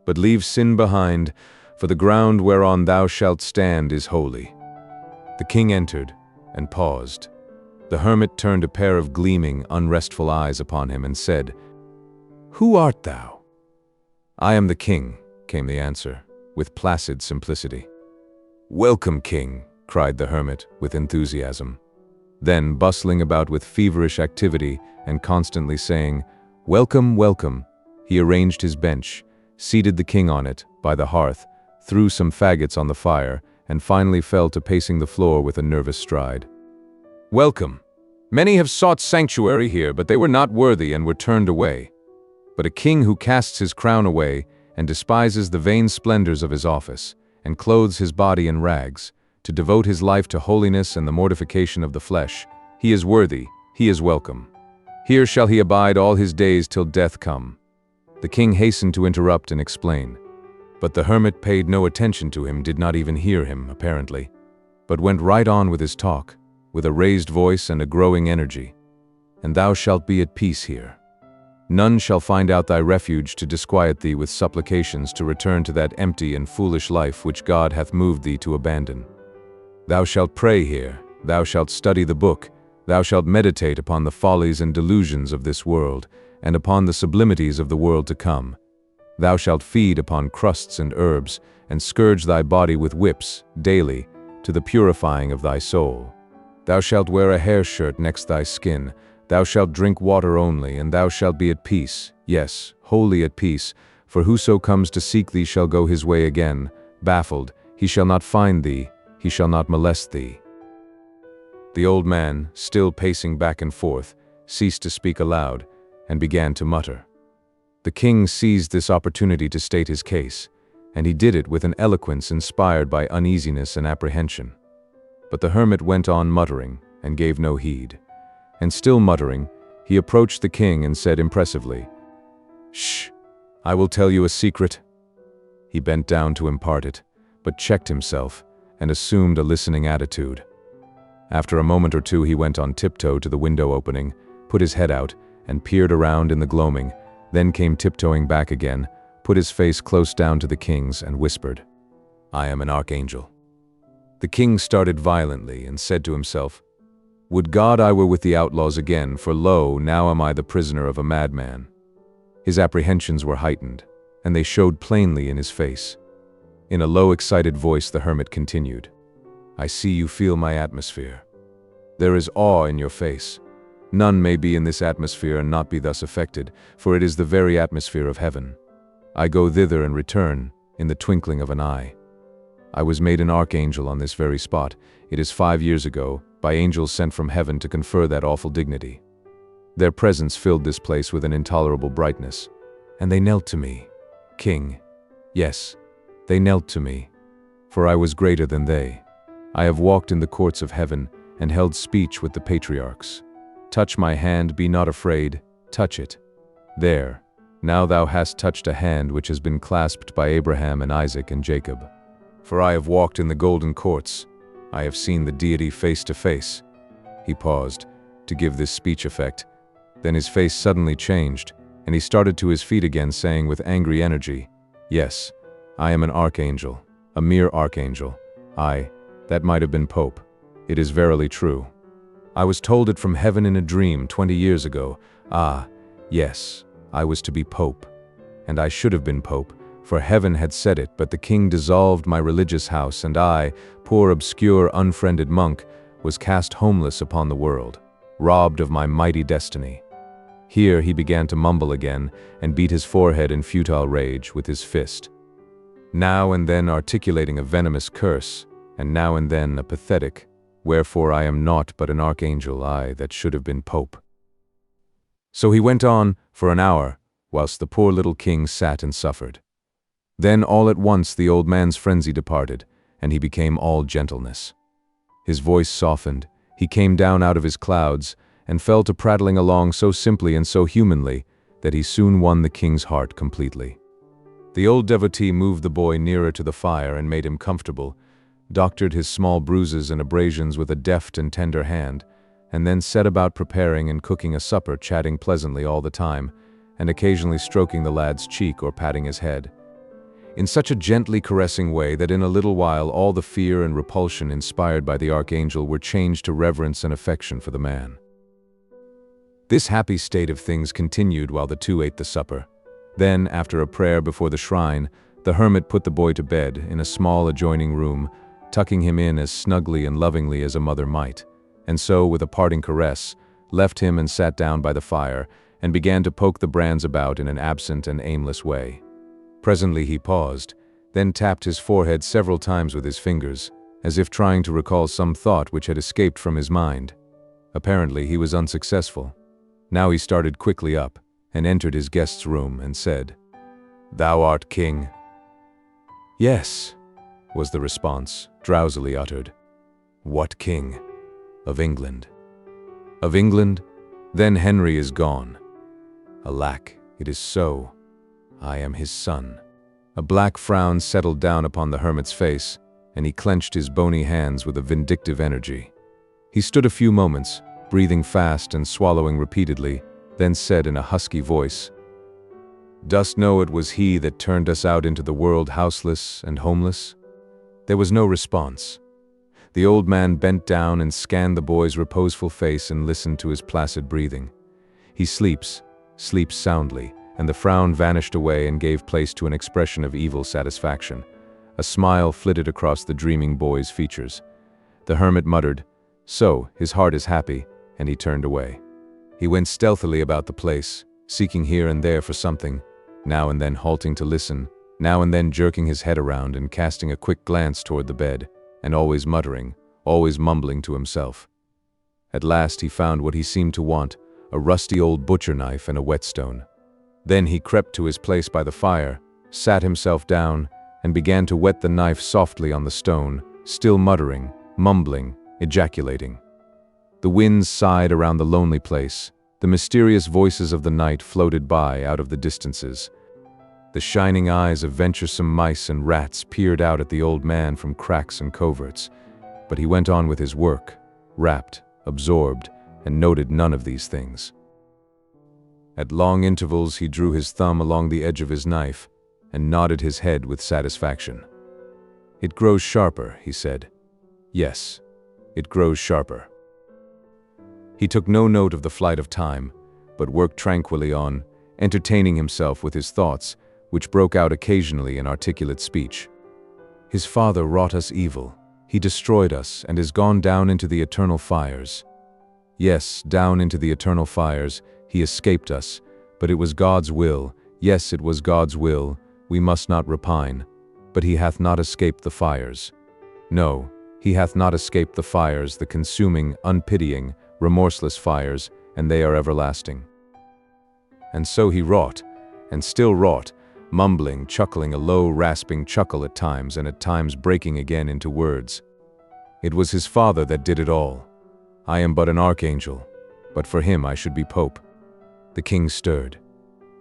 but leave sin behind, for the ground whereon thou shalt stand is holy." The king entered and paused. The hermit turned a pair of gleaming, unrestful eyes upon him and said, "Who art thou?" "I am the king," came the answer, with placid simplicity. "Welcome, king," cried the hermit with enthusiasm. Then, bustling about with feverish activity and constantly saying, "Welcome, welcome," he arranged his bench, seated the king on it, by the hearth, threw some faggots on the fire, and finally fell to pacing the floor with a nervous stride. "Welcome. Many have sought sanctuary here, but they were not worthy and were turned away. But a king who casts his crown away and despises the vain splendors of his office, and clothes his body in rags, to devote his life to holiness and the mortification of the flesh, he is worthy, he is welcome. Here shall he abide all his days till death come." The king hastened to interrupt and explain. But the hermit paid no attention to him, did not even hear him, apparently, but went right on with his talk, with a raised voice and a growing energy. "And thou shalt be at peace here. None shall find out thy refuge to disquiet thee with supplications to return to that empty and foolish life which God hath moved thee to abandon. Thou shalt pray here, thou shalt study the book, thou shalt meditate upon the follies and delusions of this world, and upon the sublimities of the world to come. Thou shalt feed upon crusts and herbs, and scourge thy body with whips, daily, to the purifying of thy soul. Thou shalt wear a hair shirt next thy skin, thou shalt drink water only, and thou shalt be at peace, yes, wholly at peace, for whoso comes to seek thee shall go his way again, baffled, he shall not find thee, he shall not molest thee." The old man, still pacing back and forth, ceased to speak aloud, and began to mutter. The king seized this opportunity to state his case, and he did it with an eloquence inspired by uneasiness and apprehension. But the hermit went on muttering, and gave no heed. And still muttering, he approached the king and said impressively, "Shh, I will tell you a secret." He bent down to impart it, but checked himself, and assumed a listening attitude. After a moment or two he went on tiptoe to the window opening, put his head out, and peered around in the gloaming, then came tiptoeing back again, put his face close down to the king's, and whispered, "I am an archangel." The king started violently, and said to himself, "Would God I were with the outlaws again, for lo, now am I the prisoner of a madman." His apprehensions were heightened, and they showed plainly in his face. In a low, excited voice the hermit continued, "I see you feel my atmosphere. There is awe in your face. None may be in this atmosphere and not be thus affected, for it is the very atmosphere of heaven. I go thither and return, in the twinkling of an eye. I was made an archangel on this very spot. It is 5 years ago, by angels sent from heaven to confer that awful dignity. Their presence filled this place with an intolerable brightness, and they knelt to me, king. Yes, they knelt to me, for I was greater than they. I have walked in the courts of heaven, and held speech with the patriarchs. Touch my hand, be not afraid, touch it. There, now thou hast touched a hand which has been clasped by Abraham and Isaac and Jacob. For I have walked in the golden courts, I have seen the deity face to face." He paused, to give this speech effect. Then his face suddenly changed, and he started to his feet again, saying with angry energy, "Yes, I am an archangel, a mere archangel. That might have been Pope. It is verily true. I was told it from heaven in a dream 20 years ago. Ah, yes, I was to be Pope. And I should have been Pope, for heaven had said it, but the king dissolved my religious house, and I, poor obscure unfriended monk, was cast homeless upon the world, robbed of my mighty destiny." Here he began to mumble again, and beat his forehead in futile rage with his fist, now and then articulating a venomous curse, and now and then a pathetic, wherefore I am naught but an archangel, I that should have been pope." So he went on for an hour, whilst the poor little king sat and suffered. Then all at once the old man's frenzy departed, and he became all gentleness. His voice softened, he came down out of his clouds, and fell to prattling along so simply and so humanly that he soon won the king's heart completely. The old devotee moved the boy nearer to the fire and made him comfortable, doctored his small bruises and abrasions with a deft and tender hand, and then set about preparing and cooking a supper, chatting pleasantly all the time, and occasionally stroking the lad's cheek or patting his head, in such a gently caressing way that in a little while all the fear and repulsion inspired by the archangel were changed to reverence and affection for the man. This happy state of things continued while the two ate the supper. Then, after a prayer before the shrine, the hermit put the boy to bed in a small adjoining room, tucking him in as snugly and lovingly as a mother might, and so, with a parting caress, left him and sat down by the fire, and began to poke the brands about in an absent and aimless way. Presently he paused, then tapped his forehead several times with his fingers, as if trying to recall some thought which had escaped from his mind. Apparently he was unsuccessful. Now he started quickly up, and entered his guest's room, and said, "Thou art king?" "Yes," was the response, drowsily uttered. "What king?" "Of England." "Of England? Then Henry is gone." "Alack, it is so. I am his son." A black frown settled down upon the hermit's face, and he clenched his bony hands with a vindictive energy. He stood a few moments, breathing fast and swallowing repeatedly, then said in a husky voice, "Dost know it was he that turned us out into the world houseless and homeless?" There was no response. The old man bent down and scanned the boy's reposeful face and listened to his placid breathing. "He sleeps soundly," and the frown vanished away and gave place to an expression of evil satisfaction. A smile flitted across the dreaming boy's features. The hermit muttered, "So, his heart is happy," and he turned away. He went stealthily about the place, seeking here and there for something, now and then halting to listen, now and then jerking his head around and casting a quick glance toward the bed, and always muttering, always mumbling to himself. At last he found what he seemed to want, a rusty old butcher knife and a whetstone. Then he crept to his place by the fire, sat himself down, and began to whet the knife softly on the stone, still muttering, mumbling, ejaculating. The winds sighed around the lonely place. The mysterious voices of the night floated by out of the distances. The shining eyes of venturesome mice and rats peered out at the old man from cracks and coverts. But he went on with his work, rapt, absorbed, and noted none of these things. At long intervals he drew his thumb along the edge of his knife and nodded his head with satisfaction. "It grows sharper," he said. "Yes, it grows sharper." He took no note of the flight of time, but worked tranquilly on, entertaining himself with his thoughts, which broke out occasionally in articulate speech. "His father wrought us evil. He destroyed us and is gone down into the eternal fires. Yes, down into the eternal fires. He escaped us, but it was God's will. Yes, it was God's will. We must not repine. But he hath not escaped the fires. No, he hath not escaped the fires, the consuming, unpitying, remorseless fires, and they are everlasting." And so he wrought, and still wrought, mumbling, chuckling a low, rasping chuckle at times, and at times breaking again into words. "It was his father that did it all. I am but an archangel, but for him I should be pope." The king stirred.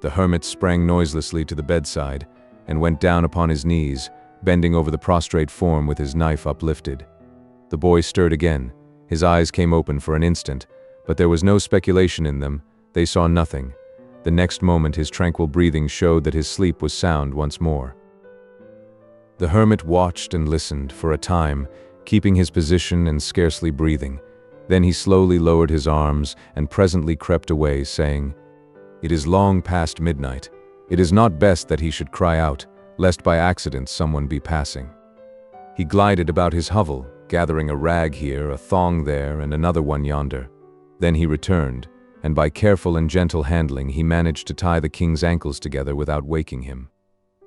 The hermit sprang noiselessly to the bedside, and went down upon his knees, bending over the prostrate form with his knife uplifted. The boy stirred again. His eyes came open for an instant, but there was no speculation in them. They saw nothing. The next moment his tranquil breathing showed that his sleep was sound once more. The hermit watched and listened for a time, keeping his position and scarcely breathing. Then he slowly lowered his arms and presently crept away, saying, "It is long past midnight. It is not best that he should cry out, lest by accident someone be passing." He glided about his hovel, gathering a rag here, a thong there, and another one yonder. Then he returned, and by careful and gentle handling he managed to tie the king's ankles together without waking him.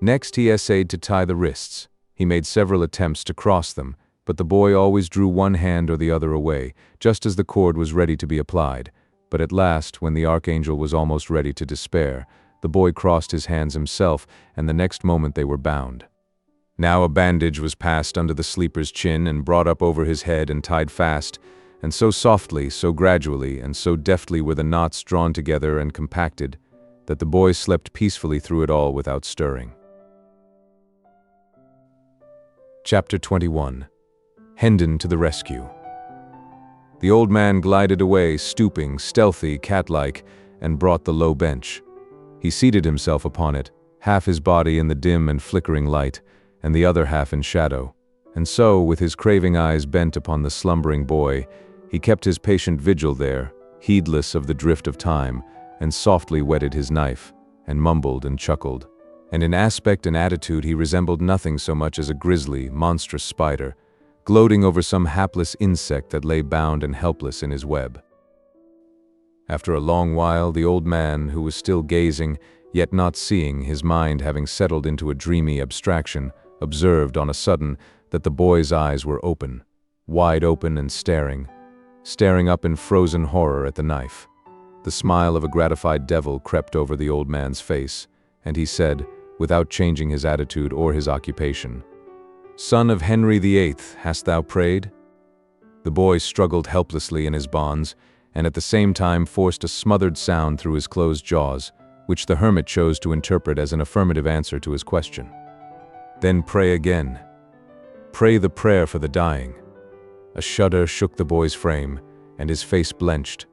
Next he essayed to tie the wrists. He made several attempts to cross them, but the boy always drew one hand or the other away, just as the cord was ready to be applied. But at last, when the archangel was almost ready to despair, the boy crossed his hands himself, and the next moment they were bound. Now a bandage was passed under the sleeper's chin and brought up over his head and tied fast, and so softly, so gradually, and so deftly were the knots drawn together and compacted, that the boy slept peacefully through it all without stirring. Chapter 21. Hendon to the rescue. The old man glided away, stooping, stealthy, cat-like, and brought the low bench. He seated himself upon it, half his body in the dim and flickering light, and the other half in shadow. And so, with his craving eyes bent upon the slumbering boy, he kept his patient vigil there, heedless of the drift of time, and softly whetted his knife, and mumbled and chuckled. And in aspect and attitude he resembled nothing so much as a grisly, monstrous spider, gloating over some hapless insect that lay bound and helpless in his web. After a long while, the old man, who was still gazing, yet not seeing, his mind having settled into a dreamy abstraction, observed on a sudden that the boy's eyes were open, wide open and staring up in frozen horror at the knife. The smile of a gratified devil crept over the old man's face, and he said, without changing his attitude or his occupation, "Son of Henry VIII, hast thou prayed?" The boy struggled helplessly in his bonds, and at the same time forced a smothered sound through his closed jaws, which the hermit chose to interpret as an affirmative answer to his question. "Then pray again. Pray the prayer for the dying." A shudder shook the boy's frame, and his face blenched.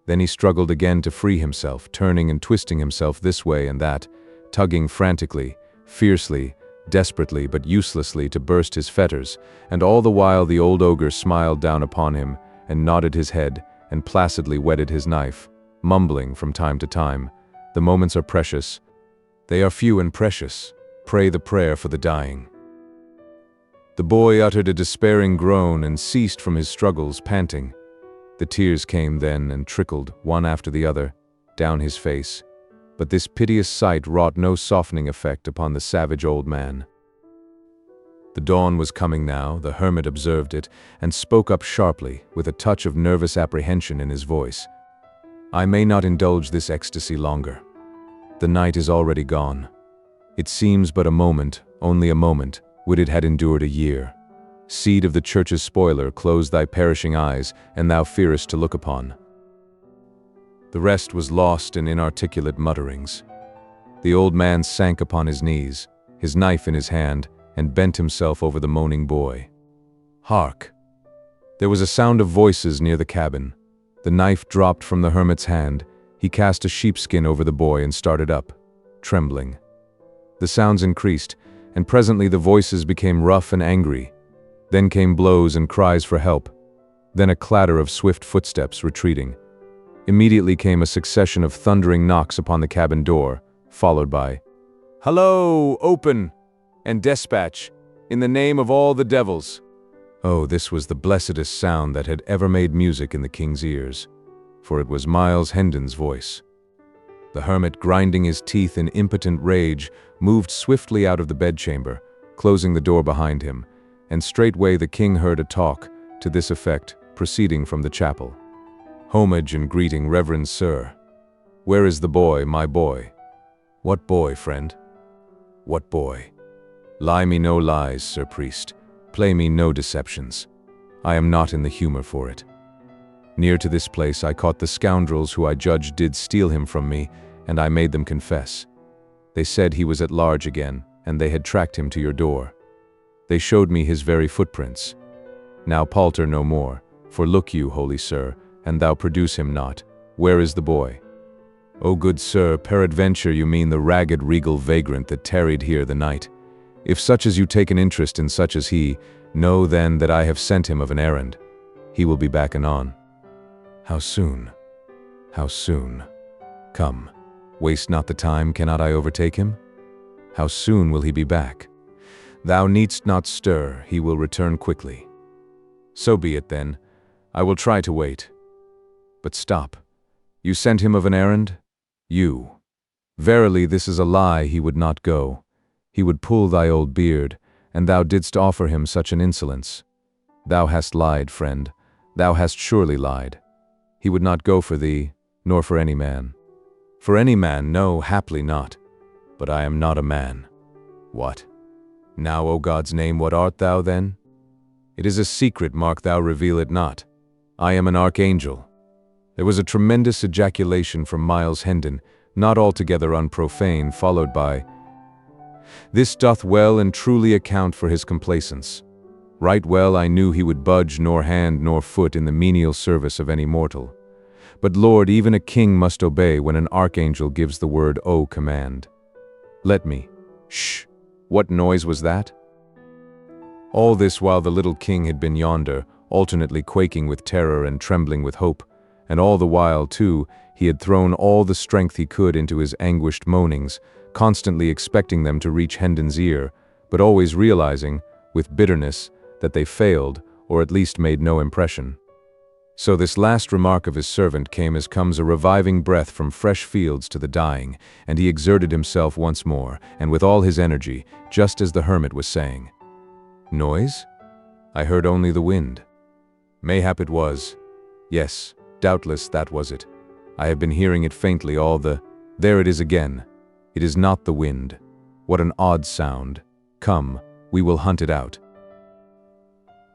Then he struggled again to free himself, turning and twisting himself this way and that, tugging frantically, fiercely, desperately but uselessly to burst his fetters, and all the while the old ogre smiled down upon him, and nodded his head, and placidly whetted his knife, mumbling from time to time, "The moments are precious. They are few and precious. Pray the prayer for the dying." The boy uttered a despairing groan and ceased from his struggles, panting. The tears came then and trickled, one after the other, down his face, but this piteous sight wrought no softening effect upon the savage old man. The dawn was coming now, the hermit observed it, and spoke up sharply, with a touch of nervous apprehension in his voice. "I may not indulge this ecstasy longer. The night is already gone. It seems but a moment, only a moment, would it had endured a year. Seed of the church's spoiler, close thy perishing eyes, and thou fearest to look upon." The rest was lost in inarticulate mutterings. The old man sank upon his knees, his knife in his hand, and bent himself over the moaning boy. Hark! There was a sound of voices near the cabin. The knife dropped from the hermit's hand. He cast a sheepskin over the boy and started up, trembling. The sounds increased, and presently the voices became rough and angry. Then came blows and cries for help. Then a clatter of swift footsteps retreating. Immediately came a succession of thundering knocks upon the cabin door, followed by, "Hello, open, and despatch, in the name of all the devils." Oh, this was the blessedest sound that had ever made music in the king's ears, for it was Miles Hendon's voice. The hermit, grinding his teeth in impotent rage, moved swiftly out of the bedchamber, closing the door behind him, and straightway the king heard a talk, to this effect, proceeding from the chapel. "Homage and greeting, reverend sir. Where is the boy, my boy?" "What boy, friend? What boy? Lie me no lies, sir priest. Play me no deceptions. I am not in the humor for it. Near to this place I caught the scoundrels who I judged did steal him from me, and I made them confess. They said he was at large again, and they had tracked him to your door. They showed me his very footprints. Now palter no more, for look you, holy sir, and thou produce him not. Where is the boy?" "O good sir, peradventure you mean the ragged regal vagrant that tarried here the night. If such as you take an interest in such as he, know then that I have sent him of an errand. He will be back anon." "How soon? How soon? Come, waste not the time, cannot I overtake him? How soon will he be back?" "Thou needst not stir, he will return quickly." "So be it then, I will try to wait. But stop, you sent him of an errand? You. Verily this is a lie, he would not go. He would pull thy old beard, and thou didst offer him such an insolence. Thou hast lied, friend, thou hast surely lied. He would not go for thee, nor for any man. For any man, no, haply not. But I am not a man. What? Now, O God's name, what art thou then? It is a secret, mark thou, reveal it not. I am an archangel. There was a tremendous ejaculation from Miles Hendon, not altogether unprofane, followed by, "This doth well and truly account for his complacence. Right well I knew he would budge nor hand nor foot in the menial service of any mortal. But Lord, even a king must obey when an archangel gives the word O command. Let me. Shh! What noise was that?" All this while the little king had been yonder, alternately quaking with terror and trembling with hope, and all the while, too, he had thrown all the strength he could into his anguished moanings, constantly expecting them to reach Hendon's ear, but always realizing, with bitterness, that they failed, or at least made no impression. So this last remark of his servant came as comes a reviving breath from fresh fields to the dying, and he exerted himself once more, and with all his energy, just as the hermit was saying. Noise? I heard only the wind. Mayhap it was. Yes, doubtless that was it. I have been hearing it faintly all the— There it is again. It is not the wind. What an odd sound. Come, we will hunt it out.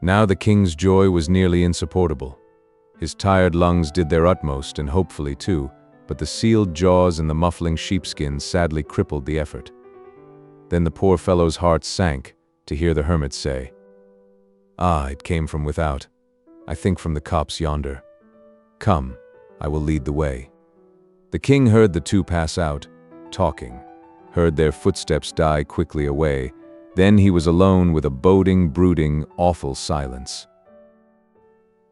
Now the king's joy was nearly insupportable. His tired lungs did their utmost, and hopefully too, but the sealed jaws and the muffling sheepskin sadly crippled the effort. Then the poor fellow's heart sank to hear the hermit say, "Ah, it came from without. I think from the copse yonder. Come, I will lead the way." The king heard the two pass out, talking, heard their footsteps die quickly away. Then he was alone with a boding, brooding, awful silence.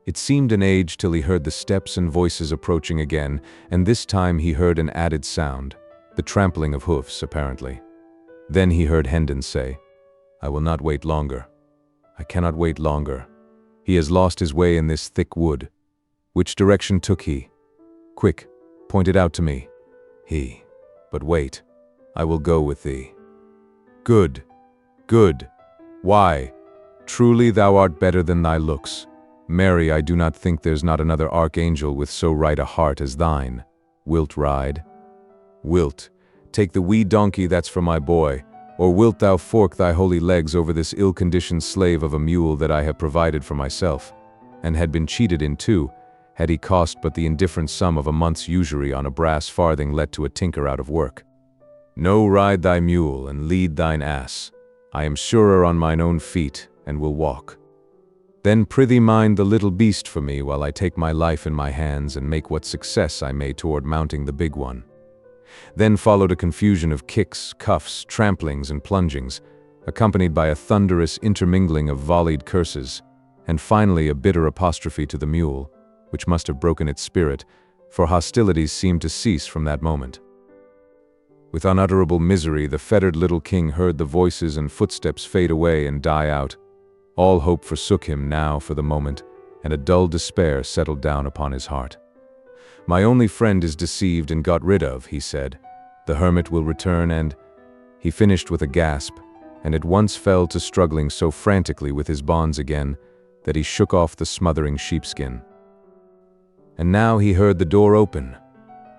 It seemed an age till he heard the steps and voices approaching again, and this time he heard an added sound, the trampling of hoofs, apparently. Then he heard Hendon say, "I will not wait longer. I cannot wait longer. He has lost his way in this thick wood. Which direction took he? Quick, point it out to me." He, "But wait, I will go with thee." "Good, good. Why, truly thou art better than thy looks. Marry, I do not think there's not another archangel with so right a heart as thine. Wilt ride? Wilt, take the wee donkey that's for my boy, or wilt thou fork thy holy legs over this ill-conditioned slave of a mule that I have provided for myself, and had been cheated in too, had he cost but the indifferent sum of a month's usury on a brass farthing let to a tinker out of work? No, ride thy mule, and lead thine ass. I am surer on mine own feet, and will walk. Then prithee mind the little beast for me while I take my life in my hands and make what success I may toward mounting the big one." Then followed a confusion of kicks, cuffs, tramplings, and plungings, accompanied by a thunderous intermingling of volleyed curses, and finally a bitter apostrophe to the mule, which must have broken its spirit, for hostilities seemed to cease from that moment. With unutterable misery, the fettered little king heard the voices and footsteps fade away and die out. All hope forsook him now for the moment, and a dull despair settled down upon his heart. "My only friend is deceived and got rid of," he said. "The hermit will return and—" He finished with a gasp, and at once fell to struggling so frantically with his bonds again that he shook off the smothering sheepskin. And now he heard the door open.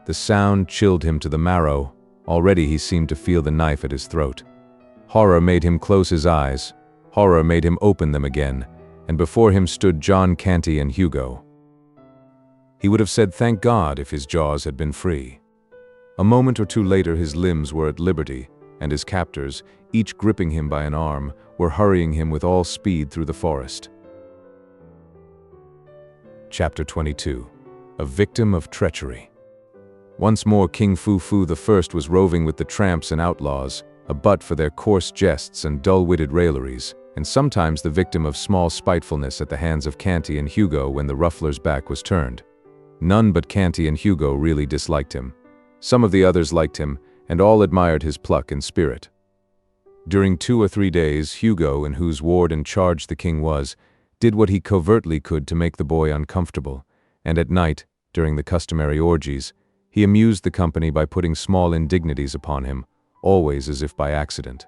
The sound chilled him to the marrow. Already he seemed to feel the knife at his throat. Horror made him close his eyes. Horror made him open them again, and before him stood John Canty and Hugo. He would have said thank God if his jaws had been free. A moment or two later his limbs were at liberty, and his captors, each gripping him by an arm, were hurrying him with all speed through the forest. Chapter 22. A Victim of Treachery. Once more King Foo-foo I was roving with the tramps and outlaws, a butt for their coarse jests and dull-witted railleries, and sometimes the victim of small spitefulness at the hands of Canty and Hugo when the ruffler's back was turned. None but Canty and Hugo really disliked him. Some of the others liked him, and all admired his pluck and spirit. During 2 or 3 days, Hugo, in whose ward and charge the king was, did what he covertly could to make the boy uncomfortable, and at night, during the customary orgies, he amused the company by putting small indignities upon him, always as if by accident.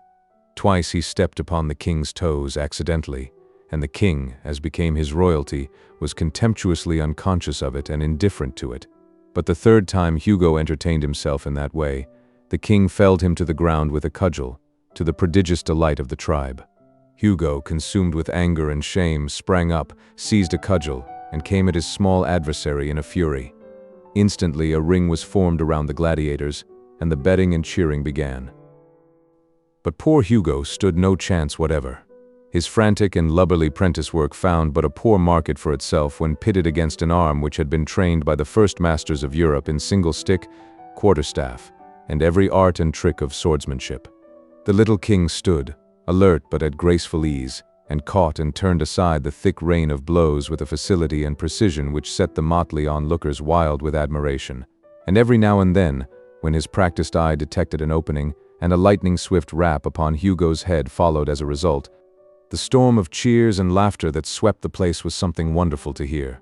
Twice he stepped upon the king's toes accidentally, and the king, as became his royalty, was contemptuously unconscious of it and indifferent to it. But the third time Hugo entertained himself in that way, the king felled him to the ground with a cudgel, to the prodigious delight of the tribe. Hugo, consumed with anger and shame, sprang up, seized a cudgel, and came at his small adversary in a fury. Instantly a ring was formed around the gladiators, and the betting and cheering began. But poor Hugo stood no chance whatever. His frantic and lubberly prentice work found but a poor market for itself when pitted against an arm which had been trained by the first masters of Europe in single stick, quarterstaff, and every art and trick of swordsmanship. The little king stood, alert but at graceful ease, and caught and turned aside the thick rain of blows with a facility and precision which set the motley onlookers wild with admiration. And every now and then, when his practiced eye detected an opening, and a lightning-swift rap upon Hugo's head followed as a result, the storm of cheers and laughter that swept the place was something wonderful to hear.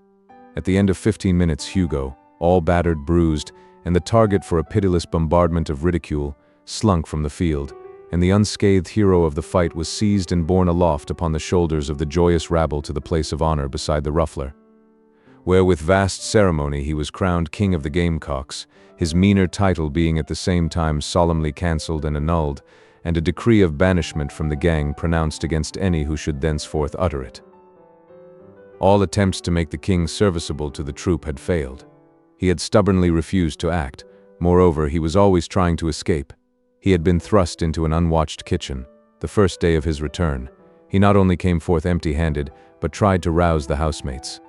At the end of 15 minutes, Hugo, all battered, bruised, and the target for a pitiless bombardment of ridicule, slunk from the field, and the unscathed hero of the fight was seized and borne aloft upon the shoulders of the joyous rabble to the place of honor beside the ruffler, where with vast ceremony he was crowned King of the Gamecocks, his meaner title being at the same time solemnly cancelled and annulled, and a decree of banishment from the gang pronounced against any who should thenceforth utter it. All attempts to make the king serviceable to the troop had failed. He had stubbornly refused to act. Moreover, he was always trying to escape. He had been thrust into an unwatched kitchen. The first day of his return, he not only came forth empty-handed, but tried to rouse the housemates.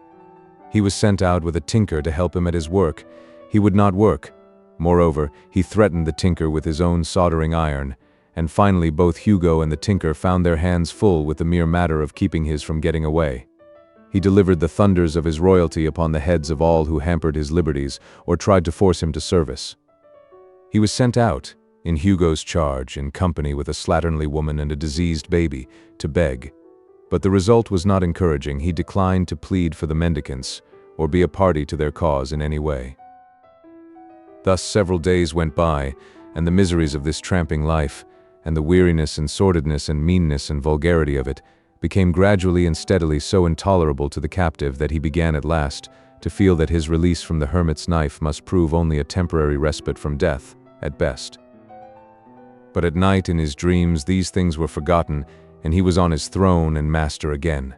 He was sent out with a tinker to help him at his work. He would not work. Moreover, he threatened the tinker with his own soldering iron, and finally both Hugo and the tinker found their hands full with the mere matter of keeping his from getting away. He delivered the thunders of his royalty upon the heads of all who hampered his liberties or tried to force him to service. He was sent out, in Hugo's charge, in company with a slatternly woman and a diseased baby, to beg. But the result was not encouraging. He declined to plead for the mendicants, or be a party to their cause in any way. Thus several days went by, and the miseries of this tramping life, and the weariness and sordidness and meanness and vulgarity of it, became gradually and steadily so intolerable to the captive that he began at last to feel that his release from the hermit's knife must prove only a temporary respite from death, at best. But at night in his dreams these things were forgotten, and he was on his throne and master again.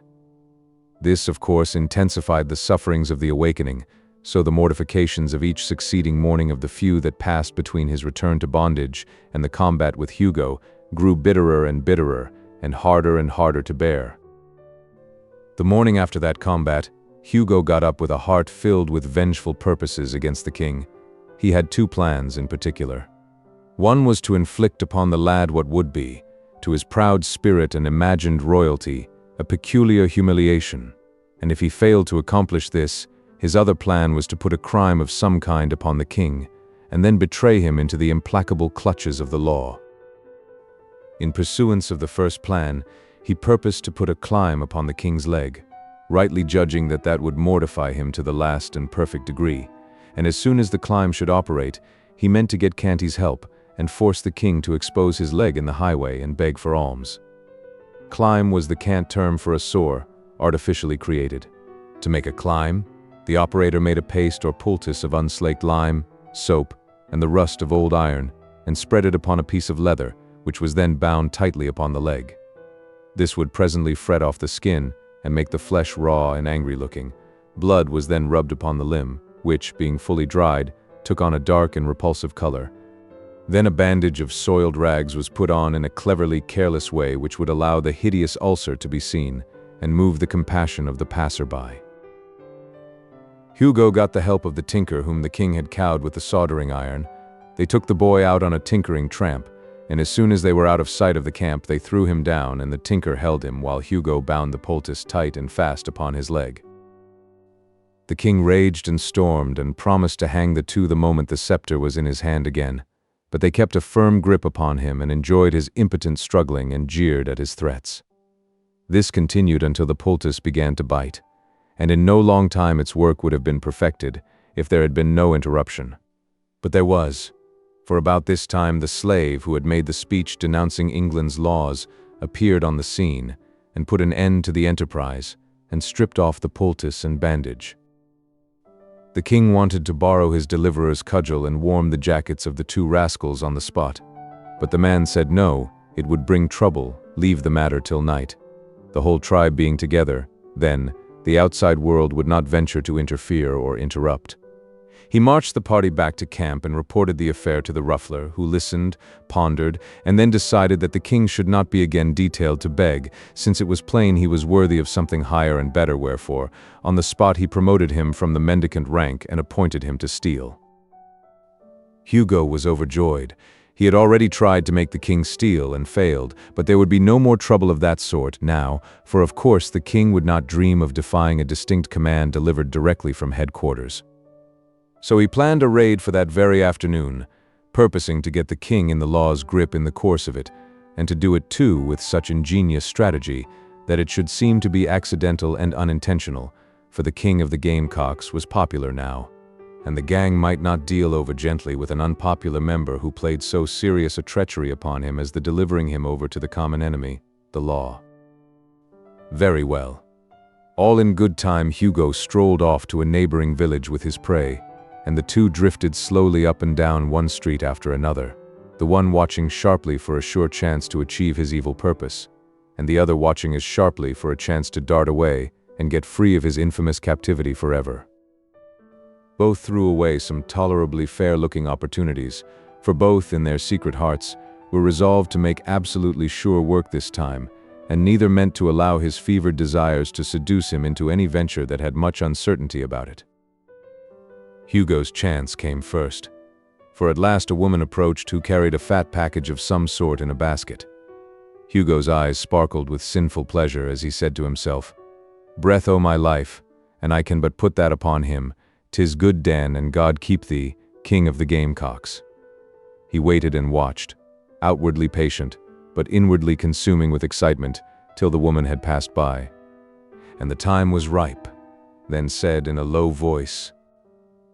This, of course, intensified the sufferings of the awakening, so the mortifications of each succeeding morning of the few that passed between his return to bondage and the combat with Hugo grew bitterer and harder to bear. The morning after that combat, Hugo got up with a heart filled with vengeful purposes against the king. He had two plans in particular. One was to inflict upon the lad what would be, to his proud spirit and imagined royalty, a peculiar humiliation, and if he failed to accomplish this, his other plan was to put a crime of some kind upon the king, and then betray him into the implacable clutches of the law. In pursuance of the first plan, he purposed to put a climb upon the king's leg, rightly judging that that would mortify him to the last and perfect degree, and as soon as the climb should operate, he meant to get Canty's help and force the king to expose his leg in the highway and beg for alms. Climb was the cant term for a sore, artificially created. To make a climb, the operator made a paste or poultice of unslaked lime, soap, and the rust of old iron, and spread it upon a piece of leather, which was then bound tightly upon the leg. This would presently fret off the skin and make the flesh raw and angry-looking. Blood was then rubbed upon the limb, which, being fully dried, took on a dark and repulsive color. Then a bandage of soiled rags was put on in a cleverly careless way which would allow the hideous ulcer to be seen and move the compassion of the passer-by. Hugo got the help of the tinker whom the king had cowed with the soldering iron. They took the boy out on a tinkering tramp, and as soon as they were out of sight of the camp they threw him down and the tinker held him while Hugo bound the poultice tight and fast upon his leg. The king raged and stormed and promised to hang the two the moment the scepter was in his hand again, but they kept a firm grip upon him and enjoyed his impotent struggling and jeered at his threats. This continued until the poultice began to bite, and in no long time its work would have been perfected if there had been no interruption. But there was, for about this time the slave who had made the speech denouncing England's laws appeared on the scene, and put an end to the enterprise, and stripped off the poultice and bandage. The king wanted to borrow his deliverer's cudgel and warm the jackets of the two rascals on the spot, but the man said no, it would bring trouble, leave the matter till night. The whole tribe being together, then, the outside world would not venture to interfere or interrupt. He marched the party back to camp and reported the affair to the ruffler, who listened, pondered, and then decided that the king should not be again detailed to beg, since it was plain he was worthy of something higher and better, wherefore, on the spot he promoted him from the mendicant rank and appointed him to steal. Hugo was overjoyed. He had already tried to make the king steal and failed, but there would be no more trouble of that sort now, for of course the king would not dream of defying a distinct command delivered directly from headquarters. So he planned a raid for that very afternoon, purposing to get the king in the law's grip in the course of it, and to do it too with such ingenious strategy that it should seem to be accidental and unintentional, for the king of the gamecocks was popular now, and the gang might not deal over gently with an unpopular member who played so serious a treachery upon him as the delivering him over to the common enemy, the law. Very well. All in good time Hugo strolled off to a neighboring village with his prey, and the two drifted slowly up and down one street after another, the one watching sharply for a sure chance to achieve his evil purpose, and the other watching as sharply for a chance to dart away and get free of his infamous captivity forever. Both threw away some tolerably fair-looking opportunities, for both, in their secret hearts, were resolved to make absolutely sure work this time, and neither meant to allow his fevered desires to seduce him into any venture that had much uncertainty about it. Hugo's chance came first, for at last a woman approached who carried a fat package of some sort in a basket. Hugo's eyes sparkled with sinful pleasure as he said to himself, "Breath o' my life, and I can but put that upon him, 'tis good Dan, and God keep thee, king of the gamecocks." He waited and watched, outwardly patient, but inwardly consuming with excitement, till the woman had passed by. And the time was ripe, then said in a low voice,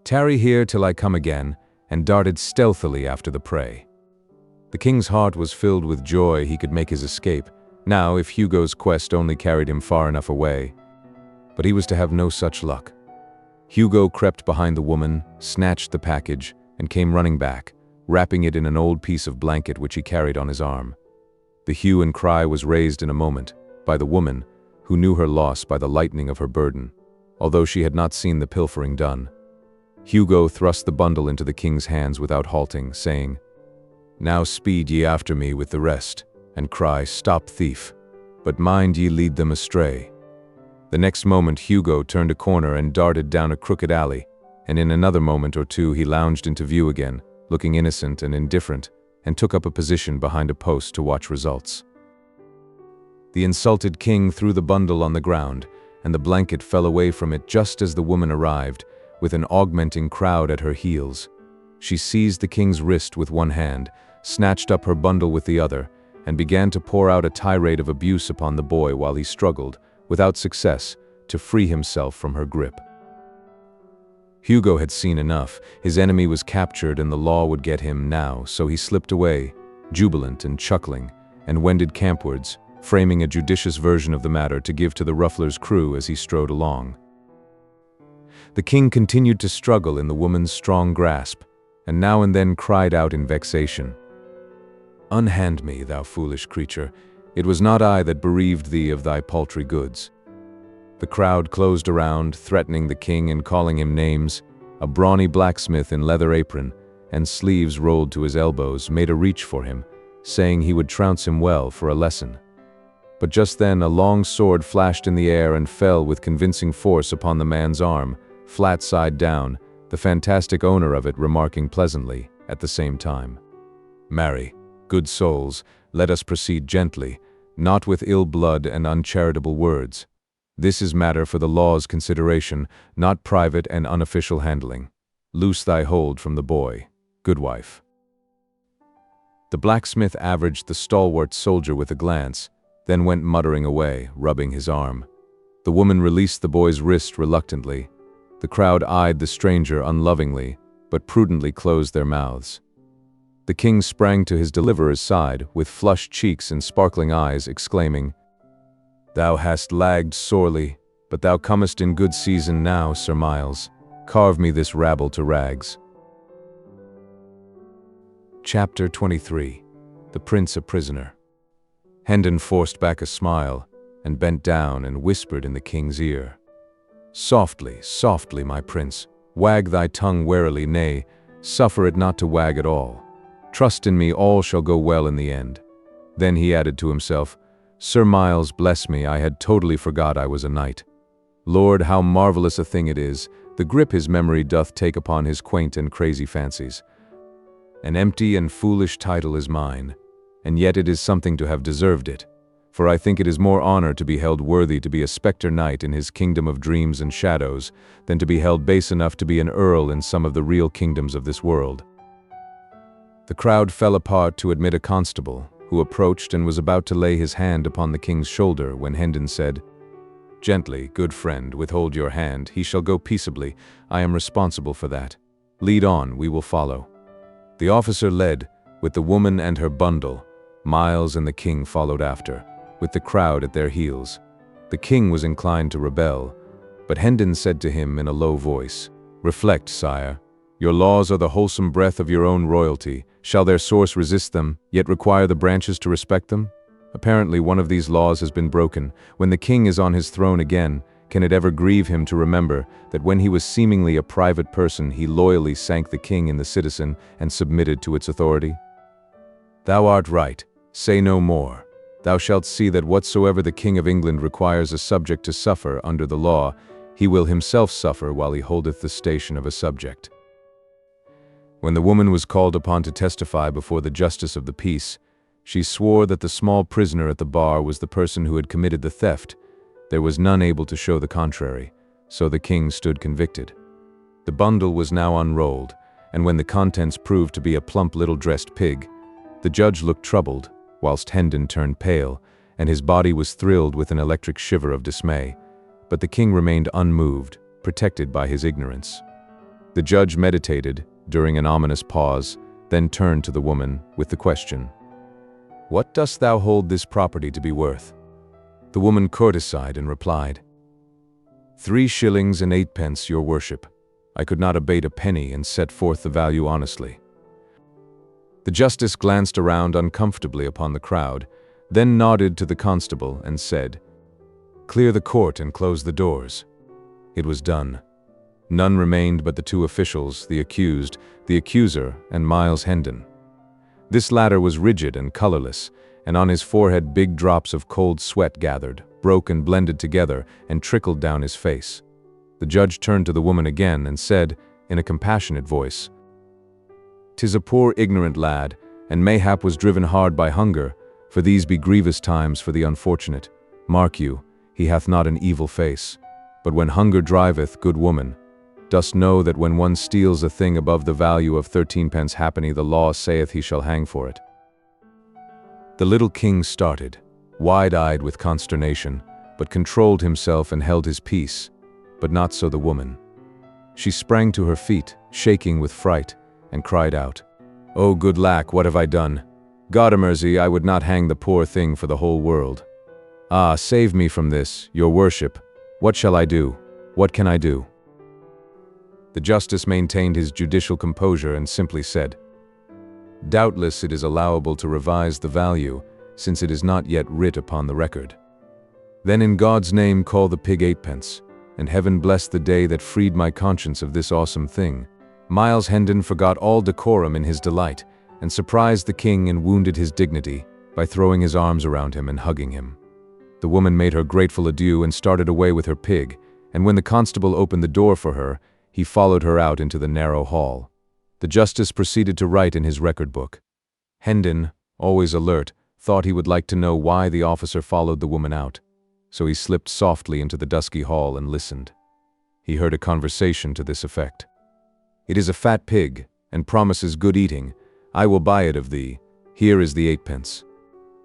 "Tarry here till I come again," and darted stealthily after the prey. The king's heart was filled with joy he could make his escape, now if Hugo's quest only carried him far enough away. But he was to have no such luck. Hugo crept behind the woman, snatched the package, and came running back, wrapping it in an old piece of blanket which he carried on his arm. The hue and cry was raised in a moment, by the woman, who knew her loss by the lightening of her burden, although she had not seen the pilfering done. Hugo thrust the bundle into the king's hands without halting, saying, "Now speed ye after me with the rest, and cry, 'Stop thief!' But mind ye lead them astray." The next moment Hugo turned a corner and darted down a crooked alley, and in another moment or two he lounged into view again, looking innocent and indifferent, and took up a position behind a post to watch results. The insulted king threw the bundle on the ground, and the blanket fell away from it just as the woman arrived, with an augmenting crowd at her heels. She seized the king's wrist with one hand, snatched up her bundle with the other, and began to pour out a tirade of abuse upon the boy while he struggled, without success, to free himself from her grip. Hugo had seen enough. His enemy was captured and the law would get him now, so he slipped away, jubilant and chuckling, and wended campwards, framing a judicious version of the matter to give to the ruffler's crew as he strode along. The king continued to struggle in the woman's strong grasp, and now and then cried out in vexation, "Unhand me, thou foolish creature. It was not I that bereaved thee of thy paltry goods." The crowd closed around, threatening the king and calling him names. A brawny blacksmith in leather apron, and sleeves rolled to his elbows, made a reach for him, saying he would trounce him well for a lesson. But just then a long sword flashed in the air and fell with convincing force upon the man's arm, flat side down, the fantastic owner of it remarking pleasantly, at the same time, "Marry, good souls, let us proceed gently, not with ill blood and uncharitable words. This is matter for the law's consideration, not private and unofficial handling. Loose thy hold from the boy, good wife." The blacksmith averaged the stalwart soldier with a glance, then went muttering away, rubbing his arm. The woman released the boy's wrist reluctantly. The crowd eyed the stranger unlovingly, but prudently closed their mouths. The king sprang to his deliverer's side, with flushed cheeks and sparkling eyes, exclaiming, Thou hast lagged sorely, but thou comest in good season now, Sir Miles. Carve me this rabble to rags. Chapter 23. The Prince a Prisoner. Hendon forced back a smile, and bent down and whispered in the king's ear. Softly, softly, my prince. Wag thy tongue warily, nay, suffer it not to wag at all. Trust in me, all shall go well in the end. Then he added to himself, Sir Miles, bless me, I had totally forgot I was a knight. Lord, how marvelous a thing it is, the grip his memory doth take upon his quaint and crazy fancies. An empty and foolish title is mine, and yet it is something to have deserved it. For I think it is more honor to be held worthy to be a spectre knight in his kingdom of dreams and shadows, than to be held base enough to be an earl in some of the real kingdoms of this world. The crowd fell apart to admit a constable, who approached and was about to lay his hand upon the king's shoulder when Hendon said, Gently, good friend, withhold your hand, he shall go peaceably, I am responsible for that. Lead on, we will follow. The officer led, with the woman and her bundle. Miles and the king followed after, with the crowd at their heels. The king was inclined to rebel, but Hendon said to him in a low voice, Reflect, sire. Your laws are the wholesome breath of your own royalty. Shall their source resist them, yet require the branches to respect them? Apparently one of these laws has been broken. When the king is on his throne again, can it ever grieve him to remember that when he was seemingly a private person, he loyally sank the king in the citizen and submitted to its authority? Thou art right. Say no more. Thou shalt see that whatsoever the King of England requires a subject to suffer under the law, he will himself suffer while he holdeth the station of a subject. When the woman was called upon to testify before the justice of the peace, she swore that the small prisoner at the bar was the person who had committed the theft. There was none able to show the contrary, so the king stood convicted. The bundle was now unrolled, and when the contents proved to be a plump little dressed pig, the judge looked troubled, whilst Hendon turned pale, and his body was thrilled with an electric shiver of dismay. But the king remained unmoved, protected by his ignorance. The judge meditated, during an ominous pause, then turned to the woman with the question, What dost thou hold this property to be worth? The woman courtesied and replied, 3 shillings and 8 pence, your worship. I could not abate a penny and set forth the value honestly. The justice glanced around uncomfortably upon the crowd, then nodded to the constable and said, Clear the court and close the doors. It was done. None remained but the 2 officials, the accused, the accuser, and Miles Hendon. This latter was rigid and colorless, and on his forehead big drops of cold sweat gathered, broke and blended together, and trickled down his face. The judge turned to the woman again and said, in a compassionate voice, "'Tis a poor ignorant lad, and mayhap was driven hard by hunger, for these be grievous times for the unfortunate. Mark you, he hath not an evil face. But when hunger driveth, good woman, dost know that when one steals a thing above the value of 13 pence halfpenny, the law saith he shall hang for it." The little king started, wide-eyed with consternation, but controlled himself and held his peace, but not so the woman. She sprang to her feet, shaking with fright, and cried out, "Oh, good lack, what have I done? God a mercy, I would not hang the poor thing for the whole world. Ah, save me from this, your worship. What shall I do? What can I do?" The justice maintained his judicial composure and simply said, "Doubtless it is allowable to revise the value, since it is not yet writ upon the record. Then in God's name call the pig 8 pence, and heaven bless the day that freed my conscience of this awesome thing." Miles Hendon forgot all decorum in his delight, and surprised the king and wounded his dignity by throwing his arms around him and hugging him. The woman made her grateful adieu and started away with her pig, and when the constable opened the door for her, he followed her out into the narrow hall. The justice proceeded to write in his record book. Hendon, always alert, thought he would like to know why the officer followed the woman out, so he slipped softly into the dusky hall and listened. He heard a conversation to this effect: "It is a fat pig, and promises good eating. I will buy it of thee. Here is the 8 pence.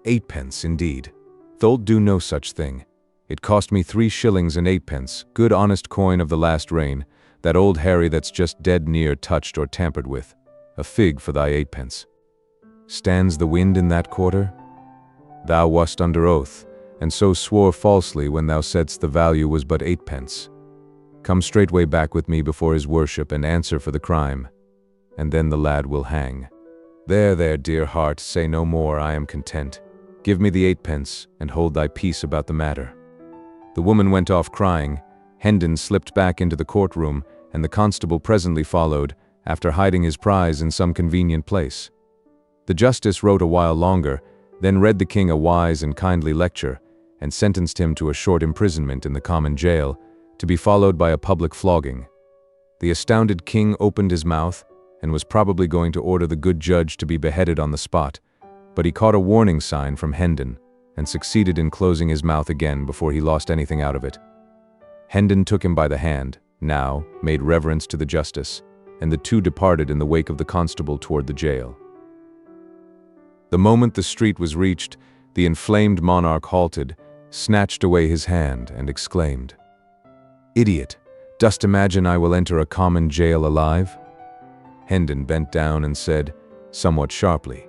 8 pence, indeed. Thou'lt do no such thing. It cost me 3 shillings and 8 pence, good honest coin of the last reign, that old Harry that's just dead near touched or tampered with. A fig for thy 8 pence. Stands the wind in that quarter? Thou wast under oath. and so swore falsely when thou saidst the value was but 8 pence. Come straightway back with me before his worship and answer for the crime, and then the lad will hang. There, there, dear heart, say no more, I am content. Give me the 8 pence, and hold thy peace about the matter." The woman went off crying. Hendon slipped back into the courtroom, and the constable presently followed, after hiding his prize in some convenient place. The justice wrote a while longer, then read the king a wise and kindly lecture, and sentenced him to a short imprisonment in the common jail, to be followed by a public flogging. The astounded king opened his mouth, and was probably going to order the good judge to be beheaded on the spot, but he caught a warning sign from Hendon, and succeeded in closing his mouth again before he lost anything out of it. Hendon took him by the hand, now made reverence to the justice, and the two departed in the wake of the constable toward the jail. The moment the street was reached, the inflamed monarch halted, snatched away his hand, and exclaimed, "Idiot, dost imagine I will enter a common jail alive?" Hendon bent down and said, somewhat sharply,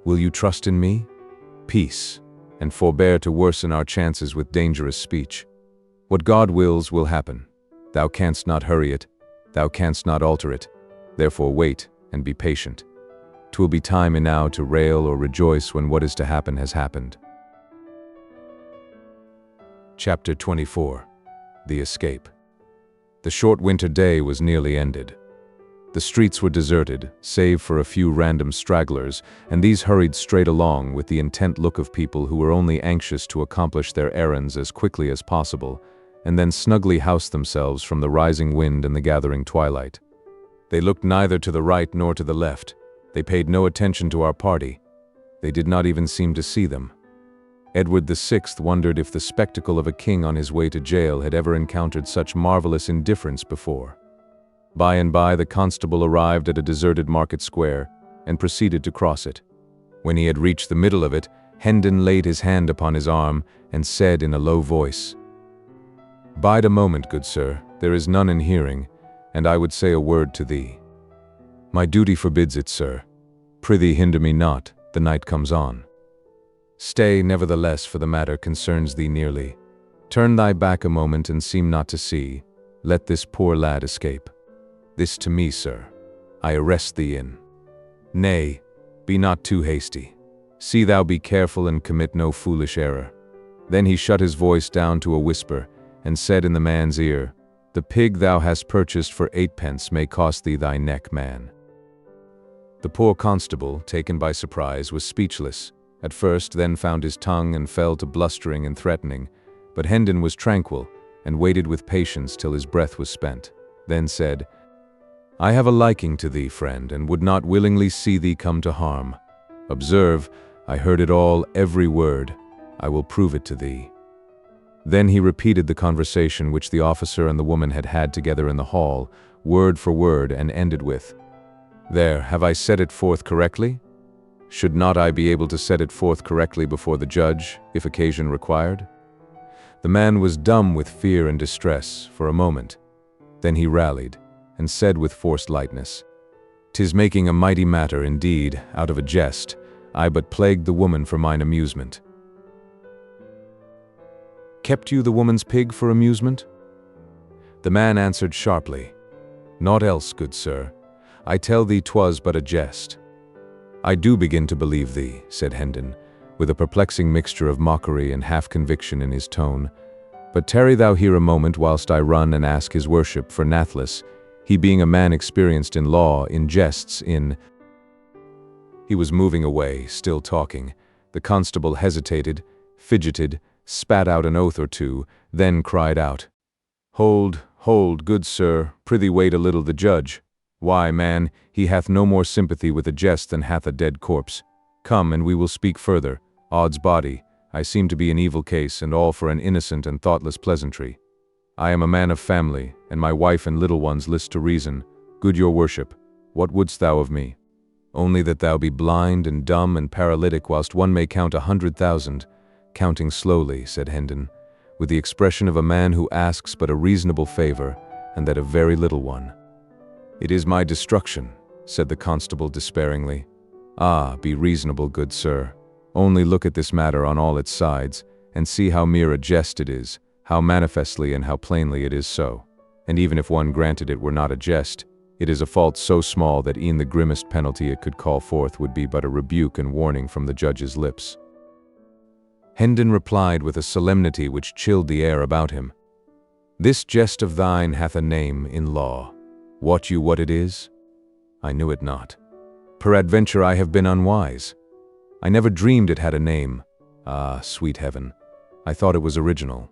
"Will you trust in me? Peace, and forbear to worsen our chances with dangerous speech. What God wills will happen. Thou canst not hurry it, thou canst not alter it, therefore wait and be patient. 'Twill be time enow to rail or rejoice when what is to happen has happened." Chapter 24. The Escape. The short winter day was nearly ended. The streets were deserted, save for a few random stragglers, and these hurried straight along with the intent look of people who were only anxious to accomplish their errands as quickly as possible, and then snugly house themselves from the rising wind and the gathering twilight. They looked neither to the right nor to the left. They paid no attention to our party. They did not even seem to see them. Edward VI wondered if the spectacle of a king on his way to jail had ever encountered such marvelous indifference before. By and by the constable arrived at a deserted market square, and proceeded to cross it. When he had reached the middle of it, Hendon laid his hand upon his arm, and said in a low voice, "Bide a moment, good sir, there is none in hearing, and I would say a word to thee." "My duty forbids it, sir. Prithee hinder me not, the night comes on." "Stay, nevertheless, for the matter concerns thee nearly. Turn thy back a moment and seem not to see. Let this poor lad escape. This to me, sir. I arrest thee in. Nay, be not too hasty. See thou be careful and commit no foolish error." Then he shut his voice down to a whisper, and said in the man's ear, "The pig thou hast purchased for 8 pence may cost thee thy neck, man." The poor constable, taken by surprise, was speechless. At first, then found his tongue and fell to blustering and threatening, but Hendon was tranquil, and waited with patience till his breath was spent, then said, "I have a liking to thee, friend, and would not willingly see thee come to harm. Observe, I heard it all, every word. I will prove it to thee." Then he repeated the conversation which the officer and the woman had had together in the hall, word for word, and ended with, "There, have I set it forth correctly? Should not I be able to set it forth correctly before the judge, if occasion required?" The man was dumb with fear and distress for a moment. Then he rallied, and said with forced lightness, "'Tis making a mighty matter, indeed, out of a jest. I but plagued the woman for mine amusement." "Kept you the woman's pig for amusement?" The man answered sharply, "Naught else, good sir. I tell thee 'twas but a jest." "I do begin to believe thee," said Hendon, with a perplexing mixture of mockery and half-conviction in his tone. "But tarry thou here a moment whilst I run and ask his worship for Nathless, he being a man experienced in law, in jests, in—" He was moving away, still talking. The constable hesitated, fidgeted, spat out an oath or two, then cried out, "Hold, hold, good sir, prithee wait a little the judge. Why, man, he hath no more sympathy with a jest than hath a dead corpse. Come, and we will speak further. Odds body, I seem to be an evil case, and all for an innocent and thoughtless pleasantry. I am a man of family, and my wife and little ones list to reason. Good your worship, what wouldst thou of me? Only that thou be blind and dumb and paralytic whilst one may count 100,000, counting slowly," said Hendon, with the expression of a man who asks but a reasonable favor, and that a very little one. "It is my destruction," said the constable despairingly. "Ah, be reasonable, good sir. Only look at this matter on all its sides, and see how mere a jest it is, how manifestly and how plainly it is so. And even if one granted it were not a jest, it is a fault so small that e'en the grimmest penalty it could call forth would be but a rebuke and warning from the judge's lips. Hendon replied with a solemnity which chilled the air about him. "This jest of thine hath a name in law. Wot you what it is? I knew it not. Peradventure I have been unwise. I never dreamed it had a name. Ah, sweet heaven, I thought it was original.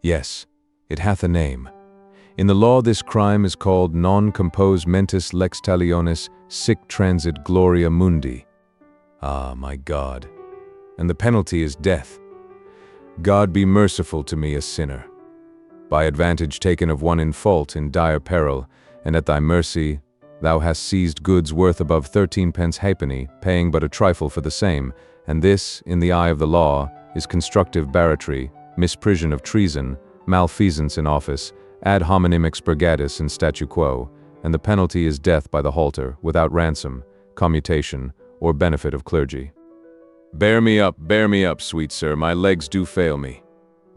Yes, it hath a name. In the law this crime is called non compos mentis lex talionis sic transit gloria mundi. Ah, my God. And the penalty is death. God be merciful to me, a sinner. By advantage taken of one in fault, in dire peril, and at thy mercy, thou hast seized goods worth above 13 pence halfpenny, paying but a trifle for the same, and this, in the eye of the law, is constructive barratry, misprision of treason, malfeasance in office, ad hominem expurgatus in statu quo, and the penalty is death by the halter, without ransom, commutation, or benefit of clergy. Bear me up, sweet sir, my legs do fail me.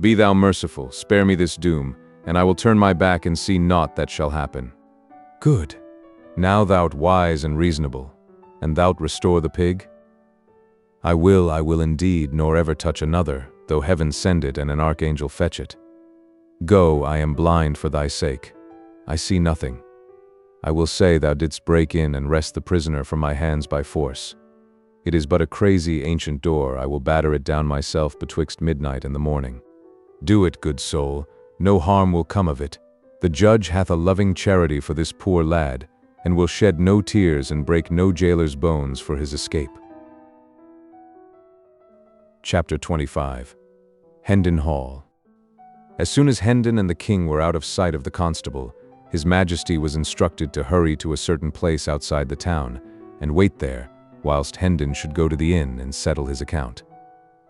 Be thou merciful, spare me this doom, and I will turn my back and see naught that shall happen." "Good. Now thou'rt wise and reasonable, and thou'lt restore the pig?" I will indeed, nor ever touch another, though heaven send it and an archangel fetch it. Go, I am blind for thy sake. I see nothing. I will say thou didst break in and wrest the prisoner from my hands by force. It is but a crazy ancient door, I will batter it down myself betwixt midnight and the morning. Do it, good soul, no harm will come of it. The judge hath a loving charity for this poor lad, and will shed no tears and break no jailer's bones for his escape. Chapter 25. Hendon Hall. As soon as Hendon and the king were out of sight of the constable, his majesty was instructed to hurry to a certain place outside the town, and wait there, whilst Hendon should go to the inn and settle his account.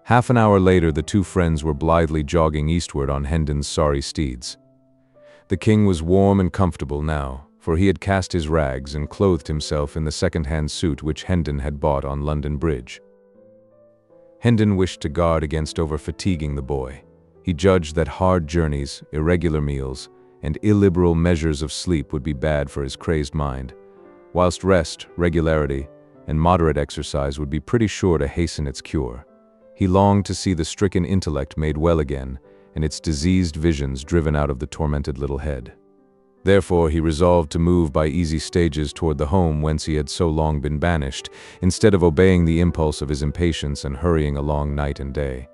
Half an hour later the two friends were blithely jogging eastward on Hendon's sorry steeds. The king was warm and comfortable now, for he had cast his rags and clothed himself in the second-hand suit which Hendon had bought on London Bridge. Hendon wished to guard against over-fatiguing the boy. He judged that hard journeys, irregular meals, and illiberal measures of sleep would be bad for his crazed mind, whilst rest, regularity, and moderate exercise would be pretty sure to hasten its cure. He longed to see the stricken intellect made well again, and its diseased visions driven out of the tormented little head. Therefore he resolved to move by easy stages toward the home whence he had so long been banished, instead of obeying the impulse of his impatience and hurrying along night and day.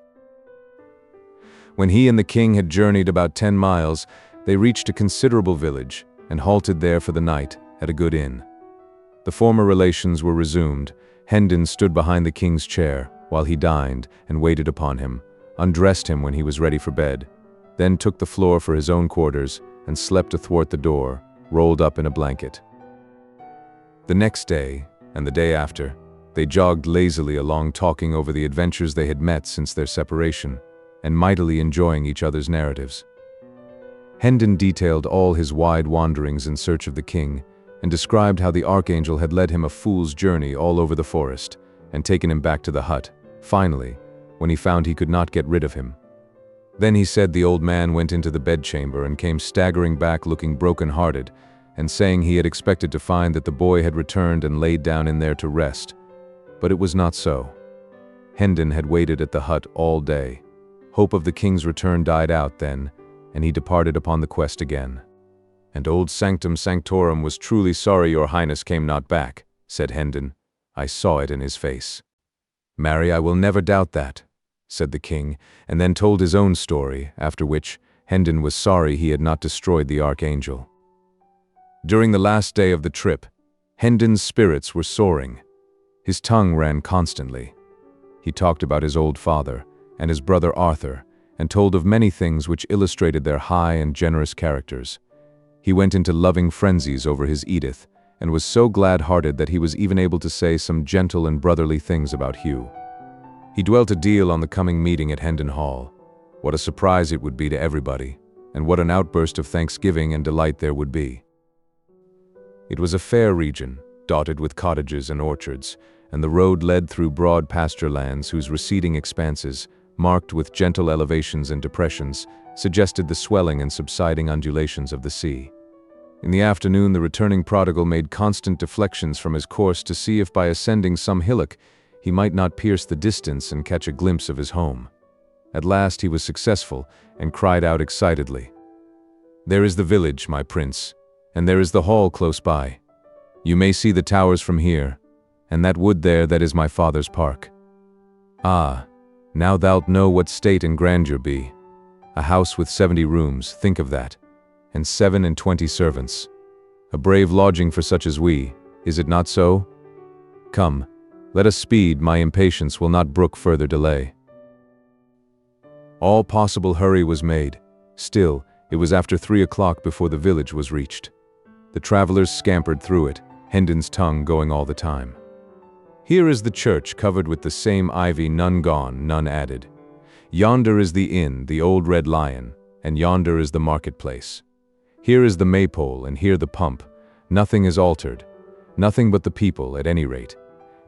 When he and the king had journeyed about 10 miles, they reached a considerable village, and halted there for the night, at a good inn. The former relations were resumed. Hendon stood behind the king's chair, while he dined, and waited upon him, undressed him when he was ready for bed, then took the floor for his own quarters, and slept athwart the door, rolled up in a blanket. The next day, and the day after, they jogged lazily along, talking over the adventures they had met since their separation, and mightily enjoying each other's narratives. Hendon detailed all his wide wanderings in search of the king, and described how the archangel had led him a fool's journey all over the forest, and taken him back to the hut, finally, when he found he could not get rid of him. Then he said the old man went into the bedchamber and came staggering back looking broken-hearted, and saying he had expected to find that the boy had returned and laid down in there to rest. But it was not so. Hendon had waited at the hut all day. Hope of the king's return died out then, and he departed upon the quest again. "And old Sanctum Sanctorum was truly sorry your highness came not back," said Hendon. "I saw it in his face." "Marry, I will never doubt that," said the king, and then told his own story, after which Hendon was sorry he had not destroyed the archangel. During the last day of the trip, Hendon's spirits were soaring. His tongue ran constantly. He talked about his old father and his brother Arthur, and told of many things which illustrated their high and generous characters. He went into loving frenzies over his Edith, and was so glad-hearted that he was even able to say some gentle and brotherly things about Hugh. He dwelt a deal on the coming meeting at Hendon Hall. What a surprise it would be to everybody, and what an outburst of thanksgiving and delight there would be. It was a fair region, dotted with cottages and orchards, and the road led through broad pasture lands whose receding expanses, marked with gentle elevations and depressions, suggested the swelling and subsiding undulations of the sea. In the afternoon, the returning prodigal made constant deflections from his course to see if by ascending some hillock he might not pierce the distance and catch a glimpse of his home. At last he was successful and cried out excitedly, "There is the village, my prince, and there is the hall close by. You may see the towers from here, and that wood there, that is my father's park. Ah, now thou'lt know what state and grandeur be. A house with 70 rooms, think of that, and 27 servants. A brave lodging for such as we, is it not so? Come, let us speed, my impatience will not brook further delay." All possible hurry was made. Still, it was after 3 o'clock before the village was reached. The travelers scampered through it, Hendon's tongue going all the time. Here is the church covered with the same ivy, none gone, none added. Yonder is the inn, the old Red Lion, and yonder is the marketplace. Here is the maypole, and here the pump. Nothing is altered. Nothing but the people, at any rate.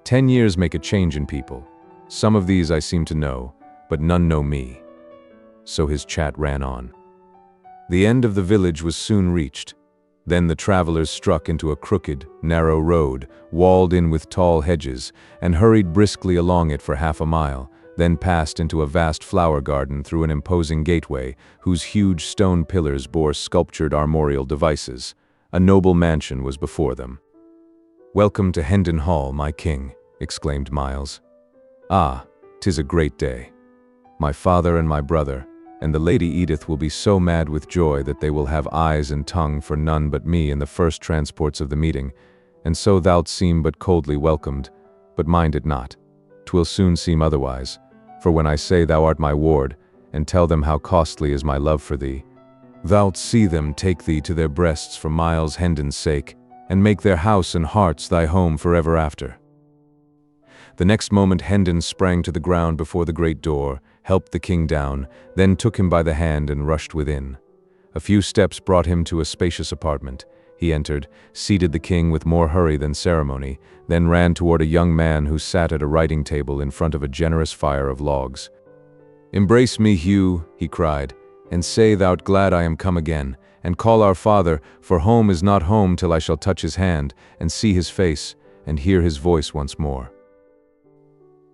10 years make a change in people. Some of these I seem to know, but none know me. So his chat ran on. The end of the village was soon reached. Then the travelers struck into a crooked, narrow road, walled in with tall hedges, and hurried briskly along it for half a mile, then passed into a vast flower garden through an imposing gateway, whose huge stone pillars bore sculptured armorial devices. A noble mansion was before them. "Welcome to Hendon Hall, my king," exclaimed Miles. "Ah, 'tis a great day. My father and my brother, and the Lady Edith will be so mad with joy that they will have eyes and tongue for none but me in the first transports of the meeting, and so thou'lt seem but coldly welcomed, but mind it not. 'Twill soon seem otherwise, for when I say thou art my ward, and tell them how costly is my love for thee, thou'lt see them take thee to their breasts for Miles Hendon's sake, and make their house and hearts thy home forever after." The next moment Hendon sprang to the ground before the great door, helped the king down, then took him by the hand and rushed within. A few steps brought him to a spacious apartment. He entered, seated the king with more hurry than ceremony, then ran toward a young man who sat at a writing table in front of a generous fire of logs. "Embrace me, Hugh," he cried, "and say thou'rt glad I am come again, and call our father, for home is not home till I shall touch his hand, and see his face, and hear his voice once more."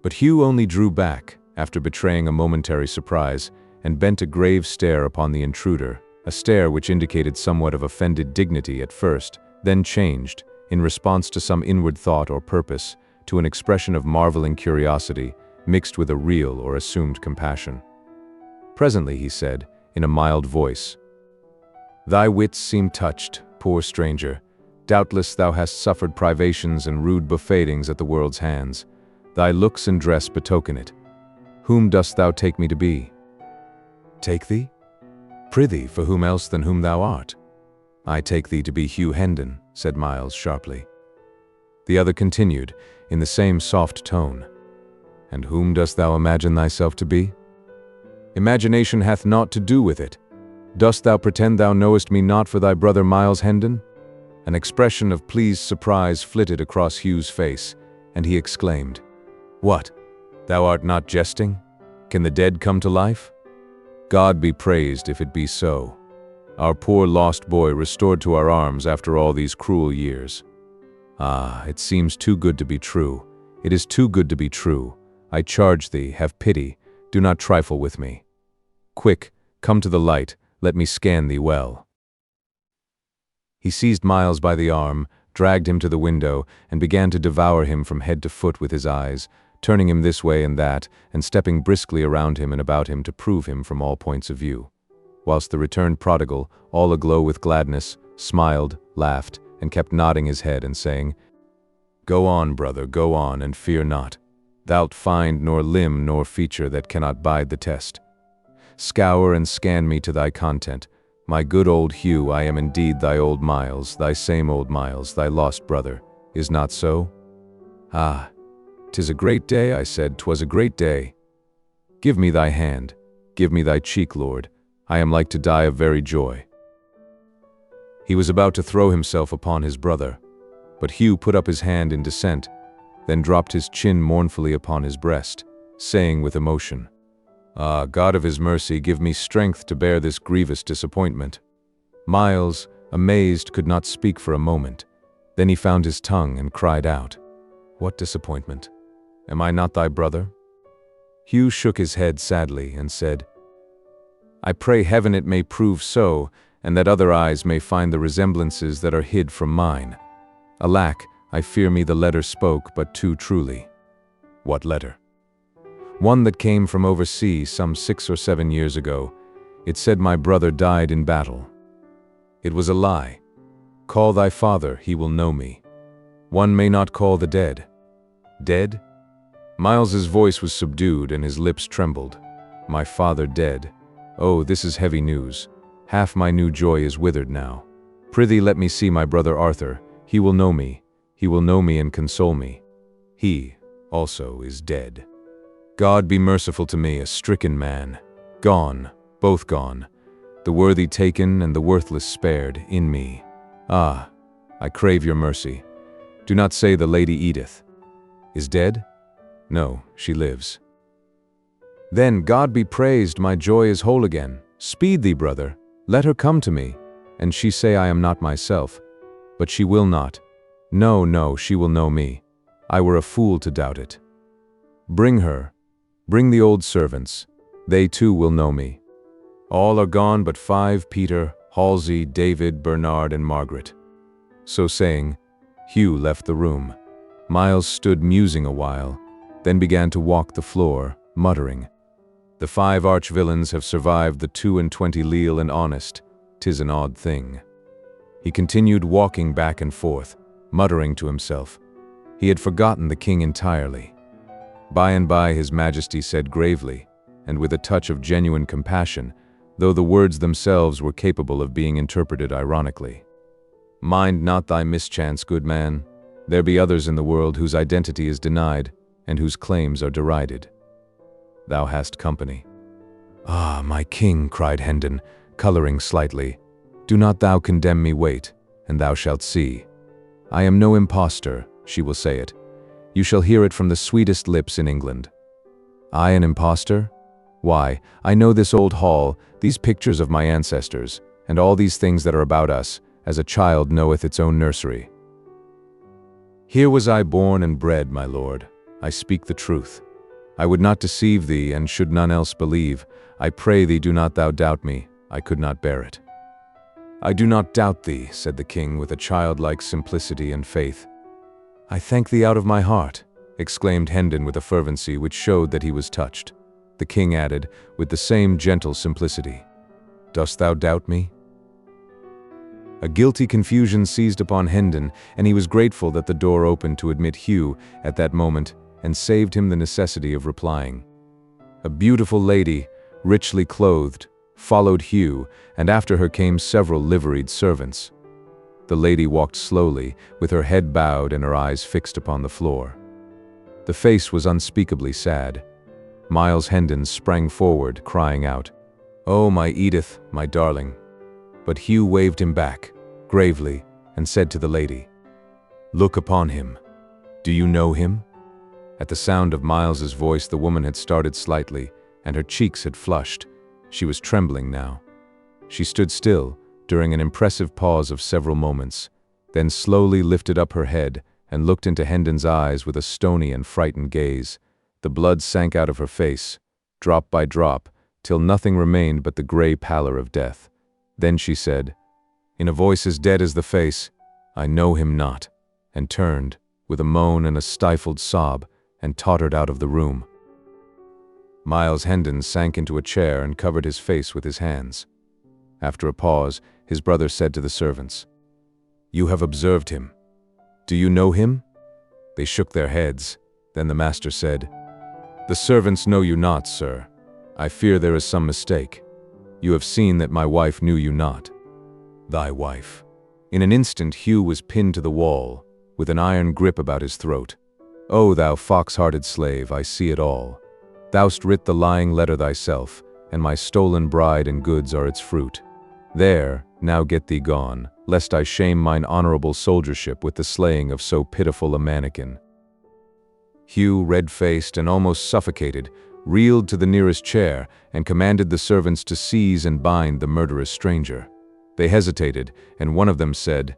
But Hugh only drew back, after betraying a momentary surprise, and bent a grave stare upon the intruder, a stare which indicated somewhat of offended dignity at first, then changed, in response to some inward thought or purpose, to an expression of marveling curiosity, mixed with a real or assumed compassion. Presently he said, in a mild voice, "Thy wits seem touched, poor stranger. Doubtless thou hast suffered privations and rude buffetings at the world's hands. Thy looks and dress betoken it. Whom dost thou take me to be?" "Take thee? Prithee, for whom else than whom thou art?" "I take thee to be Hugh Hendon," said Miles sharply. The other continued, in the same soft tone, "And whom dost thou imagine thyself to be?" "Imagination hath naught to do with it. Dost thou pretend thou knowest me not for thy brother Miles Hendon?" An expression of pleased surprise flitted across Hugh's face, and he exclaimed, "What? Thou art not jesting? Can the dead come to life? God be praised if it be so. Our poor lost boy restored to our arms after all these cruel years. Ah, it seems too good to be true. It is too good to be true. I charge thee, have pity, do not trifle with me. Quick, come to the light, let me scan thee well." He seized Miles by the arm, dragged him to the window, and began to devour him from head to foot with his eyes, turning him this way and that, and stepping briskly around him and about him to prove him from all points of view. Whilst the returned prodigal, all aglow with gladness, smiled, laughed, and kept nodding his head and saying, "Go on, brother, go on, and fear not. Thou'lt find nor limb nor feature that cannot bide the test. Scour and scan me to thy content. My good old Hugh, I am indeed thy old Miles, thy same old Miles, thy lost brother. Is not so?" "Ah, 'tis a great day," I said, "'twas a great day. Give me thy hand, give me thy cheek, Lord. I am like to die of very joy." He was about to throw himself upon his brother, but Hugh put up his hand in dissent, then dropped his chin mournfully upon his breast, saying with emotion, Ah, God of his mercy, give me strength to bear this grievous disappointment. Miles, amazed, could not speak for a moment. Then he found his tongue and cried out, "What disappointment? Am I not thy brother?" Hugh shook his head sadly and said, "I pray heaven it may prove so, and that other eyes may find the resemblances that are hid from mine. Alack, I fear me the letter spoke but too truly." "What letter?" "One that came from overseas some 6 or 7 years ago. It said my brother died in battle." "It was a lie. Call thy father, he will know me. One may not call the dead." "Dead?" Miles's voice was subdued and his lips trembled. "My father dead. Oh, this is heavy news. Half my new joy is withered now. Prithee let me see my brother Arthur. He will know me. He will know me and console me. He, also, is dead. God be merciful to me, a stricken man. Gone, both gone. The worthy taken and the worthless spared, in me. Ah, I crave your mercy. Do not say the Lady Edith is dead? No, she lives. Then God be praised, my joy is whole again. Speed thee, brother, let her come to me, and she say I am not myself. But she will not. No, no, she will know me. I were a fool to doubt it. Bring her. Bring the old servants. They too will know me. All are gone but 5, Peter, Halsey, David, Bernard, and Margaret." So saying, Hugh left the room. Miles stood musing a while, then began to walk the floor, muttering, "The 5 arch-villains have survived the 22 leal and honest. 'Tis an odd thing." He continued walking back and forth, muttering to himself. He had forgotten the king entirely. By and by his majesty said gravely, and with a touch of genuine compassion, though the words themselves were capable of being interpreted ironically, "Mind not thy mischance, good man. There be others in the world whose identity is denied, and whose claims are derided. Thou hast company." "Ah, my king," cried Hendon, coloring slightly, "do not thou condemn me. Wait, and thou shalt see. I am no impostor, she will say it. You shall hear it from the sweetest lips in England. I an impostor? Why, I know this old hall, these pictures of my ancestors, and all these things that are about us, as a child knoweth its own nursery. Here was I born and bred, my lord. I speak the truth. I would not deceive thee, and should none else believe. I pray thee, do not thou doubt me. I could not bear it." "I do not doubt thee," said the king with a childlike simplicity and faith. "I thank thee out of my heart," exclaimed Hendon with a fervency which showed that he was touched. The king added, with the same gentle simplicity, "Dost thou doubt me?" A guilty confusion seized upon Hendon, and he was grateful that the door opened to admit Hugh at that moment and saved him the necessity of replying. A beautiful lady, richly clothed, followed Hugh, and after her came several liveried servants. The lady walked slowly, with her head bowed and her eyes fixed upon the floor. The face was unspeakably sad. Miles Hendon sprang forward, crying out, "Oh, my Edith, my darling." But Hugh waved him back, gravely, and said to the lady, "Look upon him. Do you know him?" At the sound of Miles's voice, the woman had started slightly, and her cheeks had flushed. She was trembling now. She stood still, during an impressive pause of several moments, then slowly lifted up her head and looked into Hendon's eyes with a stony and frightened gaze. The blood sank out of her face, drop by drop, till nothing remained but the gray pallor of death. Then she said, in a voice as dead as the face, "I know him not," and turned, with a moan and a stifled sob, and tottered out of the room. Miles Hendon sank into a chair and covered his face with his hands. After a pause, his brother said to the servants, "You have observed him. Do you know him?" They shook their heads. Then the master said, "The servants know you not, sir. I fear there is some mistake. You have seen that my wife knew you not." "Thy wife." In an instant Hugh was pinned to the wall, with an iron grip about his throat. "O thou fox-hearted slave, I see it all. Thou'st writ the lying letter thyself, and my stolen bride and goods are its fruit. There, now get thee gone, lest I shame mine honorable soldiership with the slaying of so pitiful a mannikin." Hugh, red-faced and almost suffocated, reeled to the nearest chair, and commanded the servants to seize and bind the murderous stranger. They hesitated, and one of them said,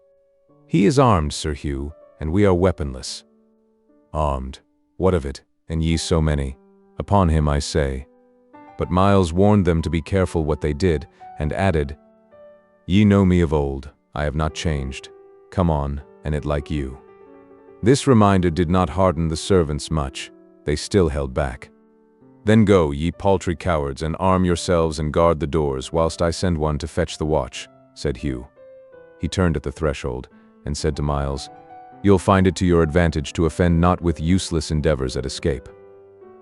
"He is armed, Sir Hugh, and we are weaponless." "Armed? What of it, and ye so many? Upon him, I say." But Miles warned them to be careful what they did, and added, "Ye know me of old, I have not changed. Come on, and it like you." This reminder did not hearten the servants much. They still held back. "Then go, ye paltry cowards, and arm yourselves and guard the doors, whilst I send one to fetch the watch," said Hugh. He turned at the threshold, and said to Miles, "You'll find it to your advantage to offend not with useless endeavors at escape.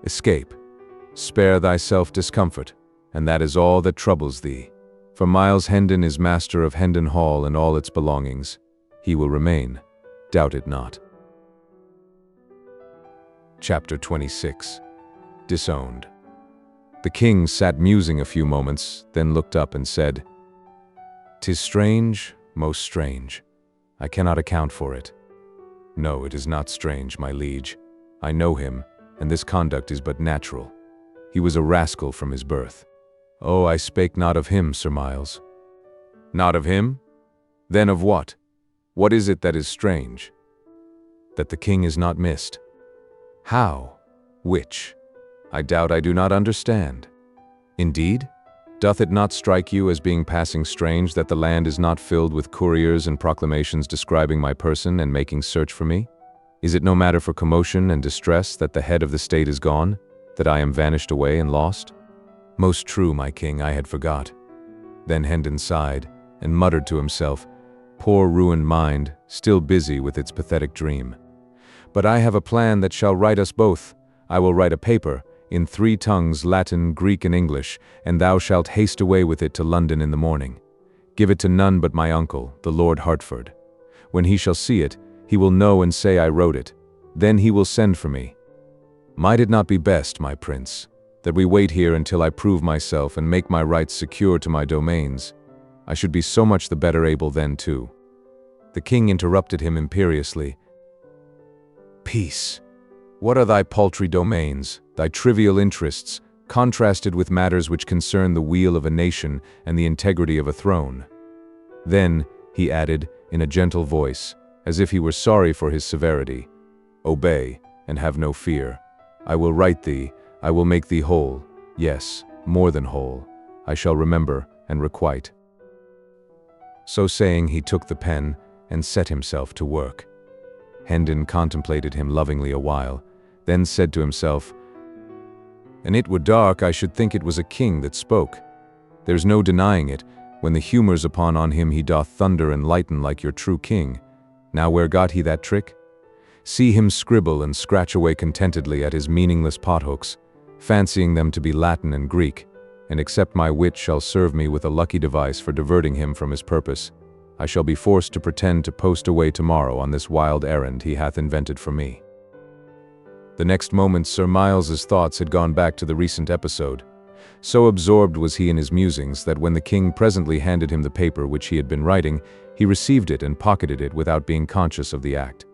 Escape. Spare thyself discomfort, and that is all that troubles thee. For Miles Hendon is master of Hendon Hall and all its belongings. He will remain, doubt it not." Chapter 26. Disowned. The king sat musing a few moments, then looked up and said, "'Tis strange, most strange. I cannot account for it." "No, it is not strange, my liege. I know him, and this conduct is but natural. He was a rascal from his birth." "Oh, I spake not of him, Sir Miles." "Not of him? Then of what? What is it that is strange?" "That the king is not missed." "How? Which? I doubt I do not understand." "Indeed? Doth it not strike you as being passing strange that the land is not filled with couriers and proclamations describing my person and making search for me? Is it no matter for commotion and distress that the head of the state is gone, that I am vanished away and lost?" "Most true, my king, I had forgot." Then Hendon sighed, and muttered to himself, "Poor ruined mind, still busy with its pathetic dream. But I have a plan that shall right us both. I will write a paper, in 3 tongues, Latin, Greek, and English, and thou shalt haste away with it to London in the morning. Give it to none but my uncle, the Lord Hertford. When he shall see it, he will know and say I wrote it. Then he will send for me. Might it not be best, my prince, that we wait here until I prove myself and make my rights secure to my domains? I should be so much the better able then too." The king interrupted him imperiously. "Peace! What are thy paltry domains, thy trivial interests, contrasted with matters which concern the weal of a nation and the integrity of a throne?" Then, he added, in a gentle voice, as if he were sorry for his severity, "Obey, and have no fear. I will right thee, I will make thee whole, yes, more than whole. I shall remember and requite." So saying, he took the pen and set himself to work. Hendon contemplated him lovingly a while, then said to himself, "An it were dark, I should think it was a king that spoke. There's no denying it, when the humours upon on him he doth thunder and lighten like your true king. Now where got he that trick? See him scribble and scratch away contentedly at his meaningless pothooks, fancying them to be Latin and Greek, and except my wit shall serve me with a lucky device for diverting him from his purpose, I shall be forced to pretend to post away tomorrow on this wild errand he hath invented for me." The next moment Sir Miles's thoughts had gone back to the recent episode. So absorbed was he in his musings that when the king presently handed him the paper which he had been writing, he received it and pocketed it without being conscious of the act.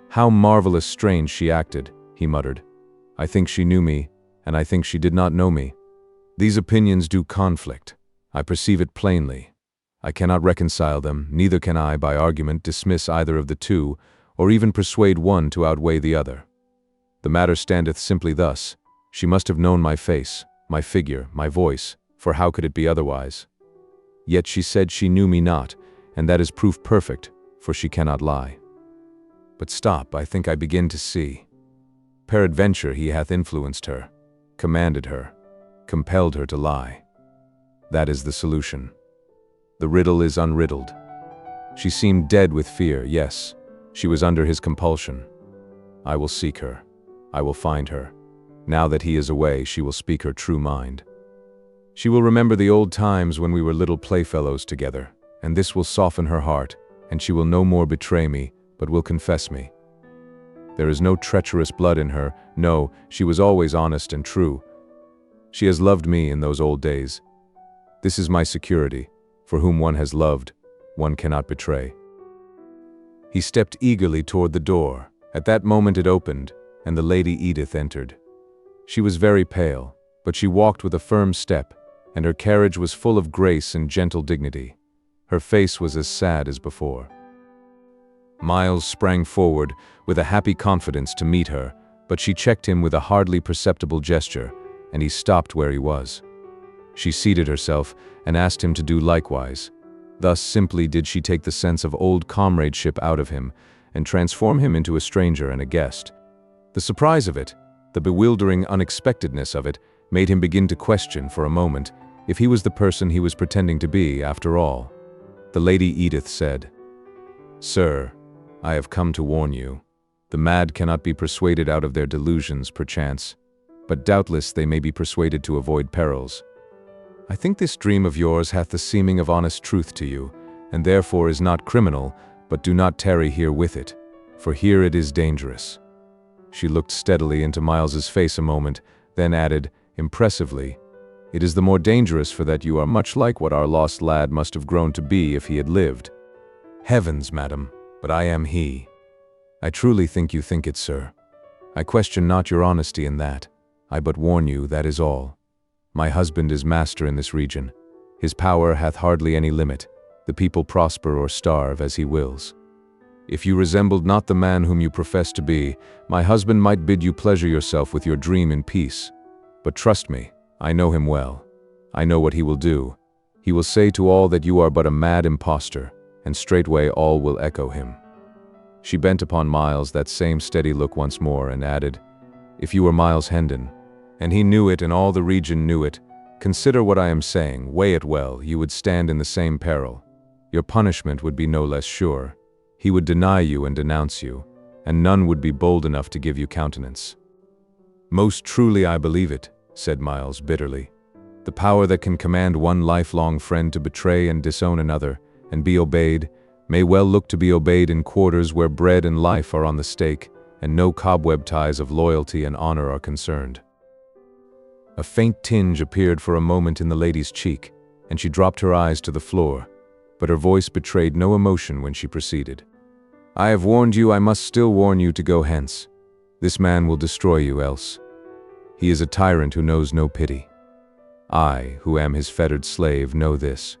"How marvelous strange she acted," he muttered. "I think she knew me, and I think she did not know me. These opinions do conflict. I perceive it plainly. I cannot reconcile them, neither can I, by argument, dismiss either of the two, or even persuade one to outweigh the other. The matter standeth simply thus: she must have known my face, my figure, my voice, for how could it be otherwise? Yet she said she knew me not, and that is proof perfect, for she cannot lie. But stop, I think I begin to see. Peradventure he hath influenced her, commanded her, compelled her to lie. That is the solution. The riddle is unriddled. She seemed dead with fear, yes, she was under his compulsion. I will seek her. I will find her. Now that he is away, she will speak her true mind. She will remember the old times when we were little playfellows together, and this will soften her heart, and she will no more betray me, but will confess me. There is no treacherous blood in her, no, she was always honest and true. She has loved me in those old days. This is my security, for whom one has loved, one cannot betray." He stepped eagerly toward the door. At that moment it opened, and the Lady Edith entered. She was very pale, but she walked with a firm step, and her carriage was full of grace and gentle dignity. Her face was as sad as before. Miles sprang forward with a happy confidence to meet her, but she checked him with a hardly perceptible gesture, and he stopped where he was. She seated herself and asked him to do likewise. Thus simply did she take the sense of old comradeship out of him and transform him into a stranger and a guest. The surprise of it, the bewildering unexpectedness of it, made him begin to question for a moment if he was the person he was pretending to be after all. The Lady Edith said, "Sir, I have come to warn you. The mad cannot be persuaded out of their delusions, perchance, but doubtless they may be persuaded to avoid perils. I think this dream of yours hath the seeming of honest truth to you, and therefore is not criminal, but do not tarry here with it, for here it is dangerous." She looked steadily into Miles's face a moment, then added, impressively, "It is the more dangerous for that you are much like what our lost lad must have grown to be if he had lived." "Heavens, madam, but I am he." "I truly think you think it, sir. I question not your honesty in that. I but warn you, that is all. My husband is master in this region. His power hath hardly any limit. The people prosper or starve as he wills. If you resembled not the man whom you profess to be, my husband might bid you pleasure yourself with your dream in peace. But trust me, I know him well. I know what he will do. He will say to all that you are but a mad impostor, and straightway all will echo him." She bent upon Miles that same steady look once more and added, "If you were Miles Hendon, and he knew it and all the region knew it, consider what I am saying, weigh it well, you would stand in the same peril. Your punishment would be no less sure. He would deny you and denounce you, and none would be bold enough to give you countenance." "Most truly I believe it," said Miles bitterly. "The power that can command one lifelong friend to betray and disown another, and be obeyed, may well look to be obeyed in quarters where bread and life are on the stake, and no cobweb ties of loyalty and honor are concerned." A faint tinge appeared for a moment in the lady's cheek, and she dropped her eyes to the floor, but her voice betrayed no emotion when she proceeded. "I have warned you, I must still warn you to go hence. This man will destroy you else. He is a tyrant who knows no pity. I, who am his fettered slave, know this.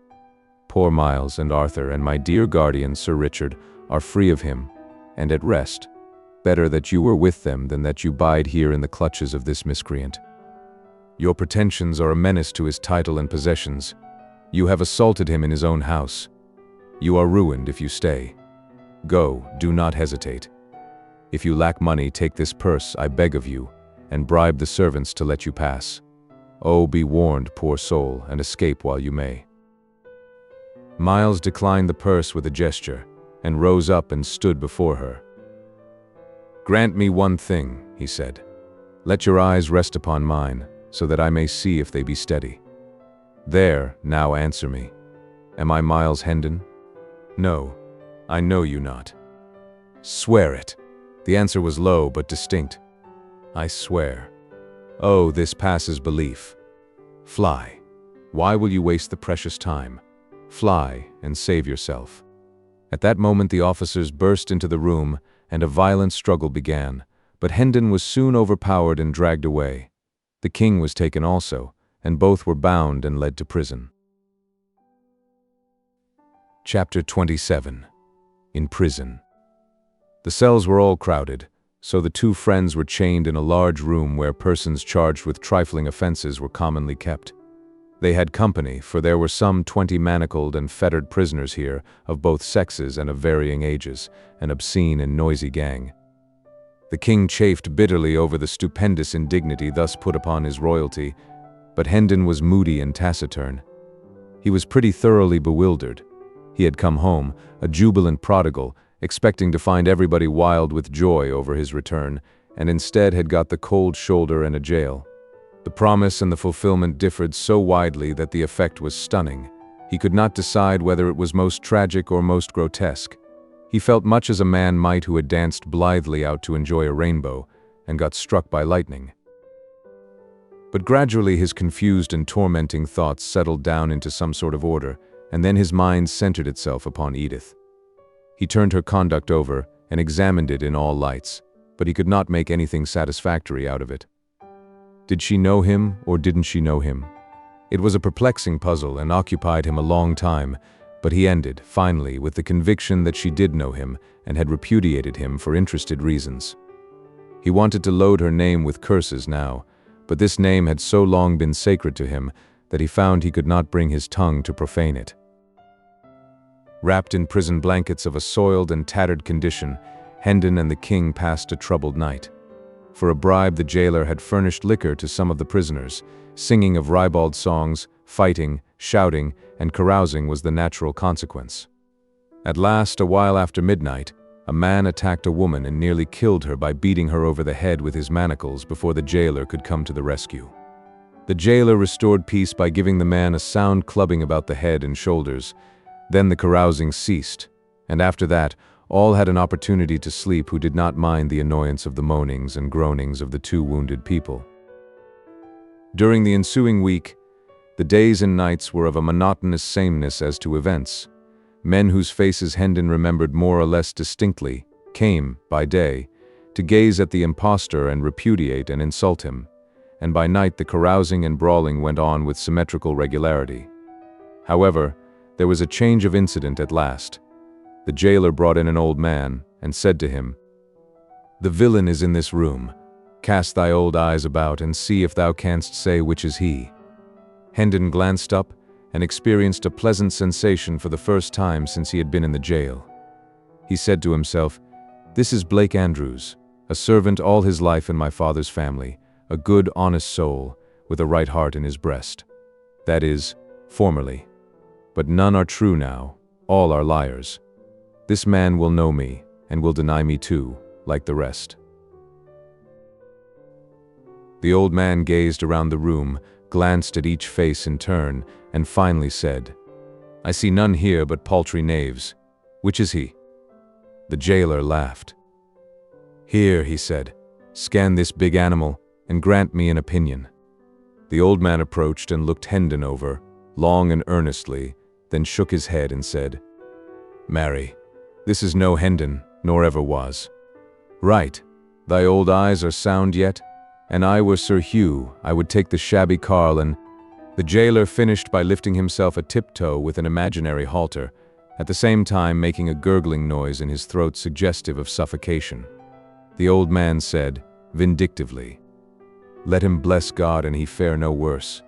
Poor Miles and Arthur and my dear guardian, Sir Richard, are free of him, and at rest. Better that you were with them than that you bide here in the clutches of this miscreant. Your pretensions are a menace to his title and possessions. You have assaulted him in his own house. You are ruined if you stay. Go, do not hesitate. If you lack money, take this purse, I beg of you, and bribe the servants to let you pass. Oh, be warned, poor soul, and escape while you may." Miles declined the purse with a gesture, and rose up and stood before her. "Grant me one thing," he said. "Let your eyes rest upon mine, so that I may see if they be steady. There, now answer me. Am I Miles Hendon? No, I know you not." "Swear it." The answer was low but distinct. "I swear." "Oh, this passes belief. Fly. Why will you waste the precious time? Fly and save yourself." At that moment the officers burst into the room, and a violent struggle began, but Hendon was soon overpowered and dragged away. The king was taken also, and both were bound and led to prison. Chapter 27. In prison. The cells were all crowded, so the two friends were chained in a large room where persons charged with trifling offenses were commonly kept. They had company, for there were some 20 manacled and fettered prisoners here, of both sexes and of varying ages, an obscene and noisy gang. The king chafed bitterly over the stupendous indignity thus put upon his royalty, but Hendon was moody and taciturn. He was pretty thoroughly bewildered. He had come home, a jubilant prodigal, expecting to find everybody wild with joy over his return, and instead had got the cold shoulder and a jail. The promise and the fulfillment differed so widely that the effect was stunning. He could not decide whether it was most tragic or most grotesque. He felt much as a man might who had danced blithely out to enjoy a rainbow and got struck by lightning. But gradually his confused and tormenting thoughts settled down into some sort of order, and then his mind centered itself upon Edith. He turned her conduct over and examined it in all lights, but he could not make anything satisfactory out of it. Did she know him or didn't she know him? It was a perplexing puzzle and occupied him a long time, but he ended, finally, with the conviction that she did know him and had repudiated him for interested reasons. He wanted to load her name with curses now, but this name had so long been sacred to him that he found he could not bring his tongue to profane it. Wrapped in prison blankets of a soiled and tattered condition, Hendon and the king passed a troubled night. For a bribe, the jailer had furnished liquor to some of the prisoners. Singing of ribald songs, fighting, shouting, and carousing was the natural consequence. At last, a while after midnight, a man attacked a woman and nearly killed her by beating her over the head with his manacles before the jailer could come to the rescue. The jailer restored peace by giving the man a sound clubbing about the head and shoulders. Then the carousing ceased, and after that, all had an opportunity to sleep who did not mind the annoyance of the moanings and groanings of the two wounded people. During the ensuing week, the days and nights were of a monotonous sameness as to events. Men whose faces Hendon remembered more or less distinctly came, by day, to gaze at the impostor and repudiate and insult him, and by night the carousing and brawling went on with symmetrical regularity. However, there was a change of incident at last. The jailer brought in an old man and said to him, "The villain is in this room. Cast thy old eyes about and see if thou canst say which is he." Hendon glanced up and experienced a pleasant sensation for the first time since he had been in the jail. He said to himself, "This is Blake Andrews, a servant all his life in my father's family, a good, honest soul, with a right heart in his breast. That is, formerly. But none are true now, all are liars. This man will know me, and will deny me too, like the rest." The old man gazed around the room, glanced at each face in turn, and finally said, "I see none here but paltry knaves. Which is he?" The jailer laughed. "Here," he said, "scan this big animal, and grant me an opinion." The old man approached and looked Hendon over, long and earnestly, then shook his head and said, "Marry, this is no Hendon, nor ever was. Right, thy old eyes are sound yet? And I were Sir Hugh, I would take the shabby carle and—" The jailer finished by lifting himself a tiptoe with an imaginary halter, at the same time making a gurgling noise in his throat suggestive of suffocation. The old man said, vindictively, "Let him bless God and he fare no worse.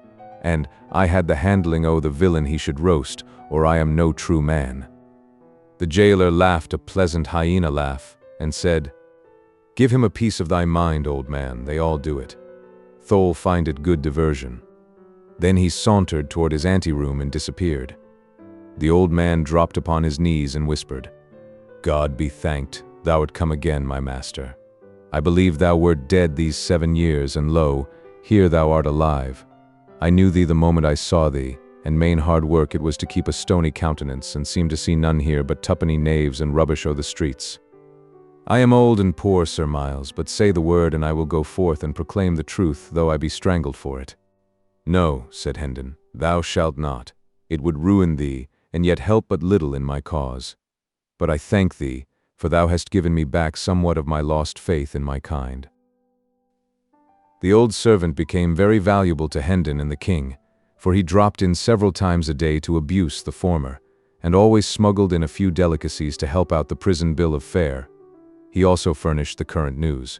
And I had the handling o' the villain he should roast, or I am no true man." The jailer laughed a pleasant hyena laugh, and said, "Give him a piece of thy mind, old man, they all do it. Thou'll find it good diversion." Then he sauntered toward his anteroom and disappeared. The old man dropped upon his knees and whispered, "God be thanked, thou art come again, my master. I believed thou wert dead these 7 years, and lo, here thou art alive. I knew thee the moment I saw thee, and main hard work it was to keep a stony countenance, and seem to see none here but tuppenny knaves and rubbish o' the streets. I am old and poor, Sir Miles, but say the word and I will go forth and proclaim the truth, though I be strangled for it." "No," said Hendon, "thou shalt not. It would ruin thee, and yet help but little in my cause. But I thank thee, for thou hast given me back somewhat of my lost faith in my kind." The old servant became very valuable to Hendon and the king, for he dropped in several times a day to abuse the former, and always smuggled in a few delicacies to help out the prison bill of fare. He also furnished the current news.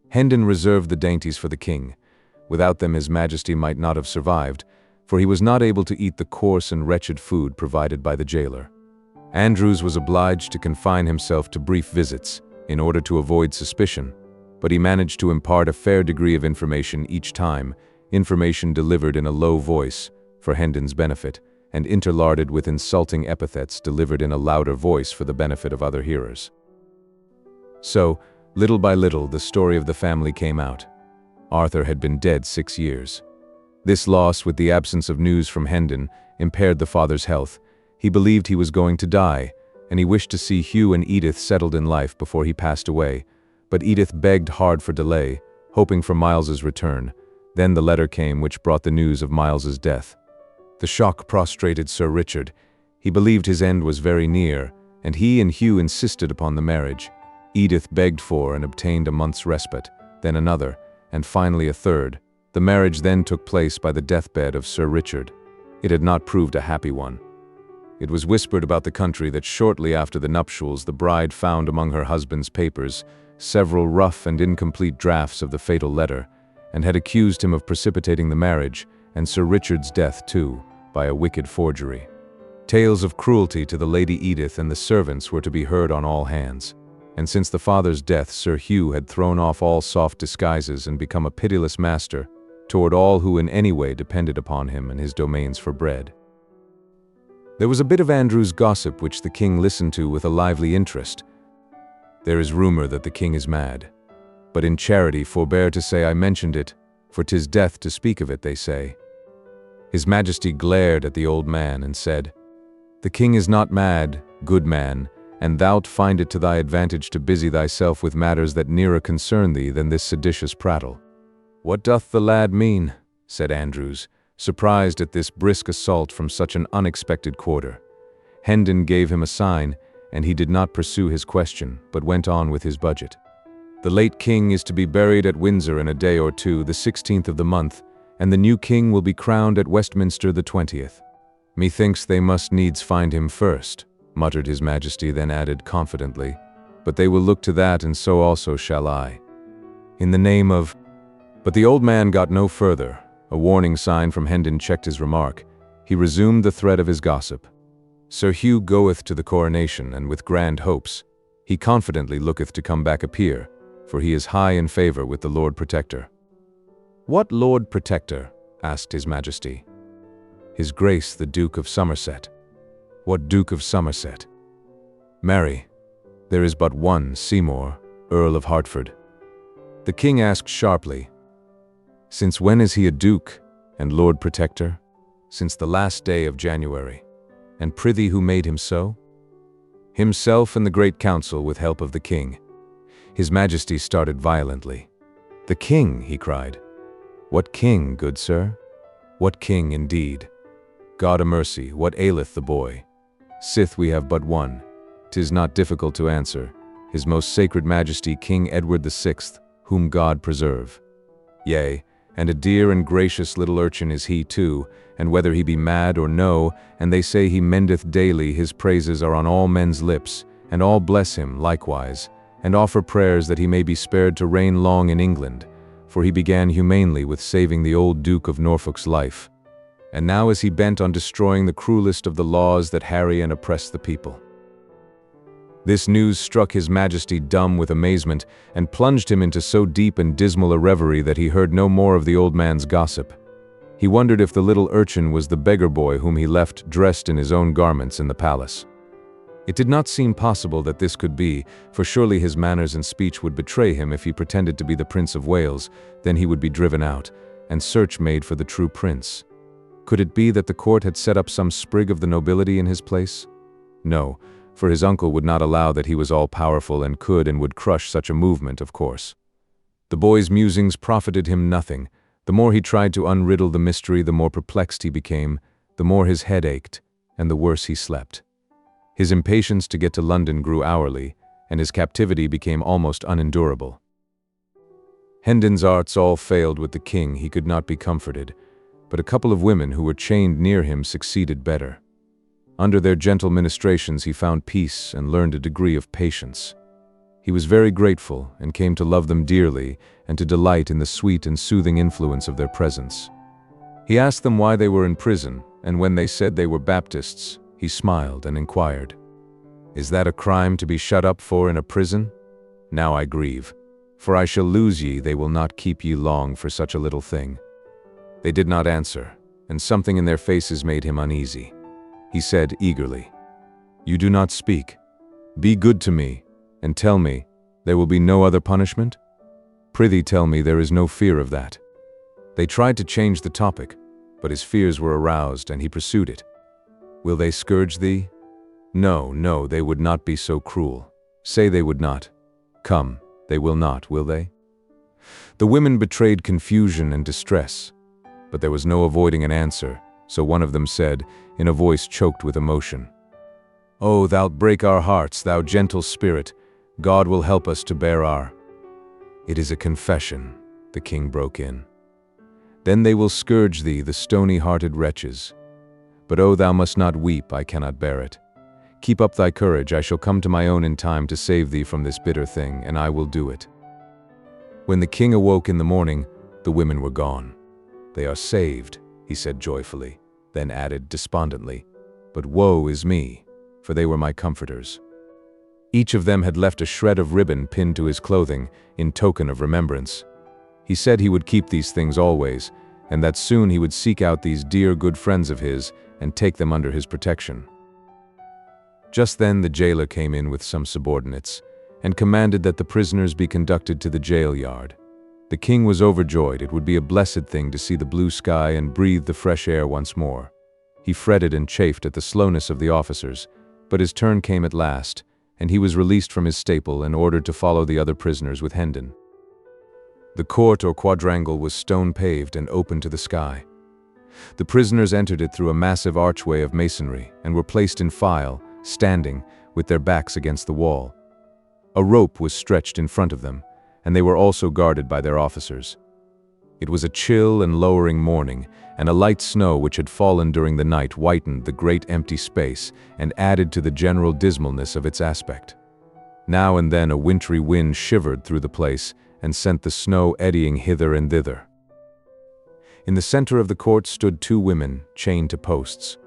Hendon reserved the dainties for the king. Without them his majesty might not have survived, for he was not able to eat the coarse and wretched food provided by the jailer. Andrews was obliged to confine himself to brief visits, in order to avoid suspicion, but he managed to impart a fair degree of information each time, information delivered in a low voice, for Hendon's benefit, and interlarded with insulting epithets delivered in a louder voice for the benefit of other hearers. So, little by little, the story of the family came out. Arthur had been dead 6 years. This loss, with the absence of news from Hendon, impaired the father's health. He believed he was going to die, and he wished to see Hugh and Edith settled in life before he passed away, but Edith begged hard for delay, hoping for Miles's return. Then the letter came which brought the news of Miles's death. The shock prostrated Sir Richard. He believed his end was very near, and he and Hugh insisted upon the marriage. Edith begged for and obtained a month's respite, then another, and finally a third, The marriage then took place by the deathbed of Sir Richard. It had not proved a happy one. It was whispered about the country that shortly after the nuptials the bride found among her husband's papers several rough and incomplete drafts of the fatal letter, and had accused him of precipitating the marriage, and Sir Richard's death too, by a wicked forgery. Tales of cruelty to the Lady Edith and the servants were to be heard on all hands, and since the father's death Sir Hugh had thrown off all soft disguises and become a pitiless master toward all who in any way depended upon him and his domains for bread. There was a bit of Andrew's gossip which the king listened to with a lively interest. There is rumor that the king is mad, but in charity forbear to say I mentioned it, for 'tis death to speak of it, they say. His Majesty glared at the old man and said, "The king is not mad, good man, and thou'lt find it to thy advantage to busy thyself with matters that nearer concern thee than this seditious prattle." "What doth the lad mean?" said Andrews, surprised at this brisk assault from such an unexpected quarter. Hendon gave him a sign, and he did not pursue his question, but went on with his budget. "The late king is to be buried at Windsor in a day or two, the 16th of the month, and the new king will be crowned at Westminster the 20th. Methinks they must needs find him first," muttered his Majesty, then added confidently, "but they will look to that, and so also shall I. In the name of—" But the old man got no further. A warning sign from Hendon checked his remark. He resumed the thread of his gossip. "Sir Hugh goeth to the coronation, and with grand hopes. He confidently looketh to come back a peer, for he is high in favor with the Lord Protector." "What Lord Protector?" asked his Majesty. "His Grace the Duke of Somerset." "What Duke of Somerset?" "Marry, there is but one Seymour, Earl of Hertford." The king asked sharply, "Since when is he a duke, and Lord Protector?" "Since the last day of January." "And prithee who made him so?" "Himself and the Great Council with help of the king." His Majesty started violently. "The king!" he cried. "What king, good sir? What king indeed? God a mercy, what aileth the boy? Sith we have but one, 'tis not difficult to answer, His Most Sacred Majesty King Edward VI, whom God preserve. Yea, and a dear and gracious little urchin is he too, and whether he be mad or no, and they say he mendeth daily, his praises are on all men's lips, and all bless him likewise, and offer prayers that he may be spared to reign long in England, for he began humanely with saving the old Duke of Norfolk's life, and now is he bent on destroying the cruelest of the laws that harry and oppress the people." This news struck his Majesty dumb with amazement, and plunged him into so deep and dismal a reverie that he heard no more of the old man's gossip. He wondered if the little urchin was the beggar boy whom he left dressed in his own garments in the palace. It did not seem possible that this could be, for surely his manners and speech would betray him if he pretended to be the Prince of Wales. Then he would be driven out, and search made for the true prince. Could it be that the court had set up some sprig of the nobility in his place? No, for his uncle would not allow that. He was all-powerful and could and would crush such a movement, of course. The boy's musings profited him nothing. The more he tried to unriddle the mystery, the more perplexed he became, the more his head ached, and the worse he slept. His impatience to get to London grew hourly, and his captivity became almost unendurable. Hendon's arts all failed with the king. He could not be comforted, but a couple of women who were chained near him succeeded better. Under their gentle ministrations he found peace and learned a degree of patience. He was very grateful, and came to love them dearly, and to delight in the sweet and soothing influence of their presence. He asked them why they were in prison, and when they said they were Baptists, he smiled and inquired, "Is that a crime to be shut up for in a prison? Now I grieve, for I shall lose ye, they will not keep ye long for such a little thing." They did not answer, and something in their faces made him uneasy. He said eagerly, "You do not speak. Be good to me, and tell me, there will be no other punishment? Prithee tell me there is no fear of that." They tried to change the topic, but his fears were aroused, and he pursued it. "Will they scourge thee?" "No, no, they would not be so cruel. Say they would not. Come, they will not, will they?" The women betrayed confusion and distress, but there was no avoiding an answer, so one of them said, in a voice choked with emotion, "Oh, thou'lt break our hearts, thou gentle spirit. God will help us to bear our—" "It is a confession," the king broke in. Then they will scourge thee, the stony-hearted wretches. But oh, thou must not weep, I cannot bear it. Keep up thy courage, I shall come to my own in time to save thee from this bitter thing, and I will do it." When the king awoke in the morning, the women were gone. "They are saved," he said joyfully, then added despondently, "But woe is me, for they were my comforters." Each of them had left a shred of ribbon pinned to his clothing in token of remembrance. He said he would keep these things always, and that soon he would seek out these dear good friends of his and take them under his protection. Just then the jailer came in with some subordinates and commanded that the prisoners be conducted to the jail yard. The king was overjoyed. It would be a blessed thing to see the blue sky and breathe the fresh air once more. He fretted and chafed at the slowness of the officers, but his turn came at last, and he was released from his staple and ordered to follow the other prisoners with Hendon. The court or quadrangle was stone-paved and open to the sky. The prisoners entered it through a massive archway of masonry and were placed in file, standing, with their backs against the wall. A rope was stretched in front of them, and they were also guarded by their officers. It was a chill and lowering morning, and a light snow which had fallen during the night whitened the great empty space and added to the general dismalness of its aspect. Now and then a wintry wind shivered through the place and sent the snow eddying hither and thither. In the center of the court stood two women, chained to posts.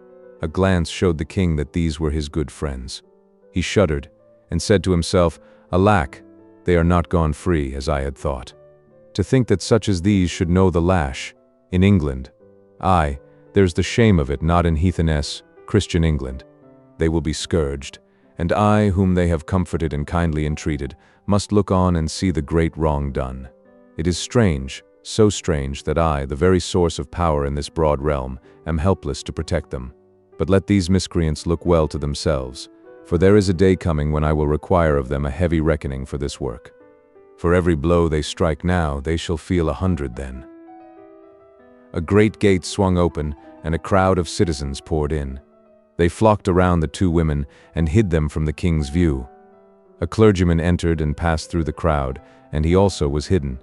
A glance showed the king that these were his good friends. He shuddered and said to himself, "Alack, they are not gone free, as I had thought. To think that such as these should know the lash, in England. Aye, there's the shame of it, not in heathenesse, Christian England. They will be scourged, and I, whom they have comforted and kindly entreated, must look on and see the great wrong done. It is strange, so strange that I, the very source of power in this broad realm, am helpless to protect them. But let these miscreants look well to themselves, for there is a day coming when I will require of them a heavy reckoning for this work. For every blow they strike now, they shall feel 100 then." A great gate swung open, and a crowd of citizens poured in. They flocked around the two women and hid them from the king's view. A clergyman entered and passed through the crowd, and he also was hidden.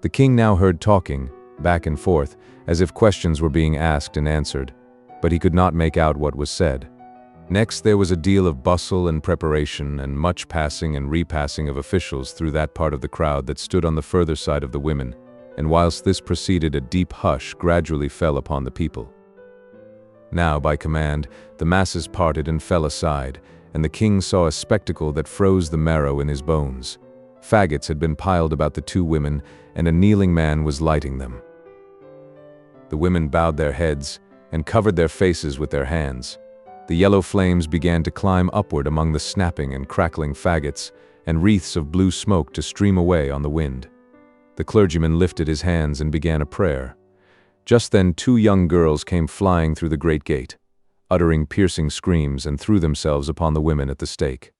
The king now heard talking, back and forth, as if questions were being asked and answered, but he could not make out what was said. Next there was a deal of bustle and preparation and much passing and repassing of officials through that part of the crowd that stood on the further side of the women, and whilst this proceeded, a deep hush gradually fell upon the people. Now, by command, the masses parted and fell aside, and the king saw a spectacle that froze the marrow in his bones. Faggots had been piled about the two women, and a kneeling man was lighting them. The women bowed their heads and covered their faces with their hands. The yellow flames began to climb upward among the snapping and crackling faggots, and wreaths of blue smoke to stream away on the wind. The clergyman lifted his hands and began a prayer. Just then 2 young girls came flying through the great gate, uttering piercing screams, and threw themselves upon the women at the stake.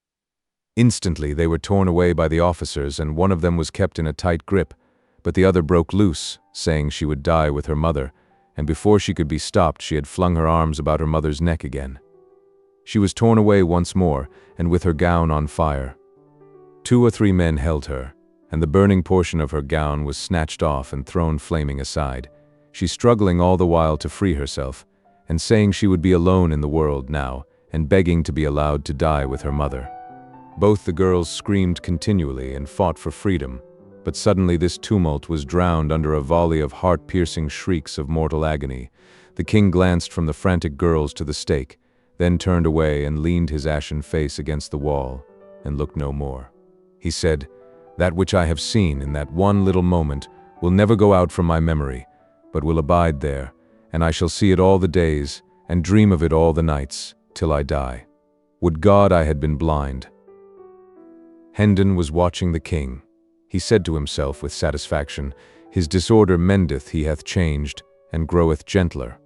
Instantly they were torn away by the officers, and one of them was kept in a tight grip, but the other broke loose, saying she would die with her mother, and before she could be stopped she had flung her arms about her mother's neck again. She was torn away once more, and with her gown on fire. 2 or 3 men held her, and the burning portion of her gown was snatched off and thrown flaming aside, she struggling all the while to free herself, and saying she would be alone in the world now, and begging to be allowed to die with her mother. Both the girls screamed continually and fought for freedom, but suddenly this tumult was drowned under a volley of heart-piercing shrieks of mortal agony. The king glanced from the frantic girls to the stake, then turned away and leaned his ashen face against the wall, and looked no more. He said, "That which I have seen in that one little moment will never go out from my memory, but will abide there, and I shall see it all the days, and dream of it all the nights, till I die. Would God I had been blind." Hendon was watching the king. He said to himself with satisfaction, "His disorder mendeth, he hath changed, and groweth gentler."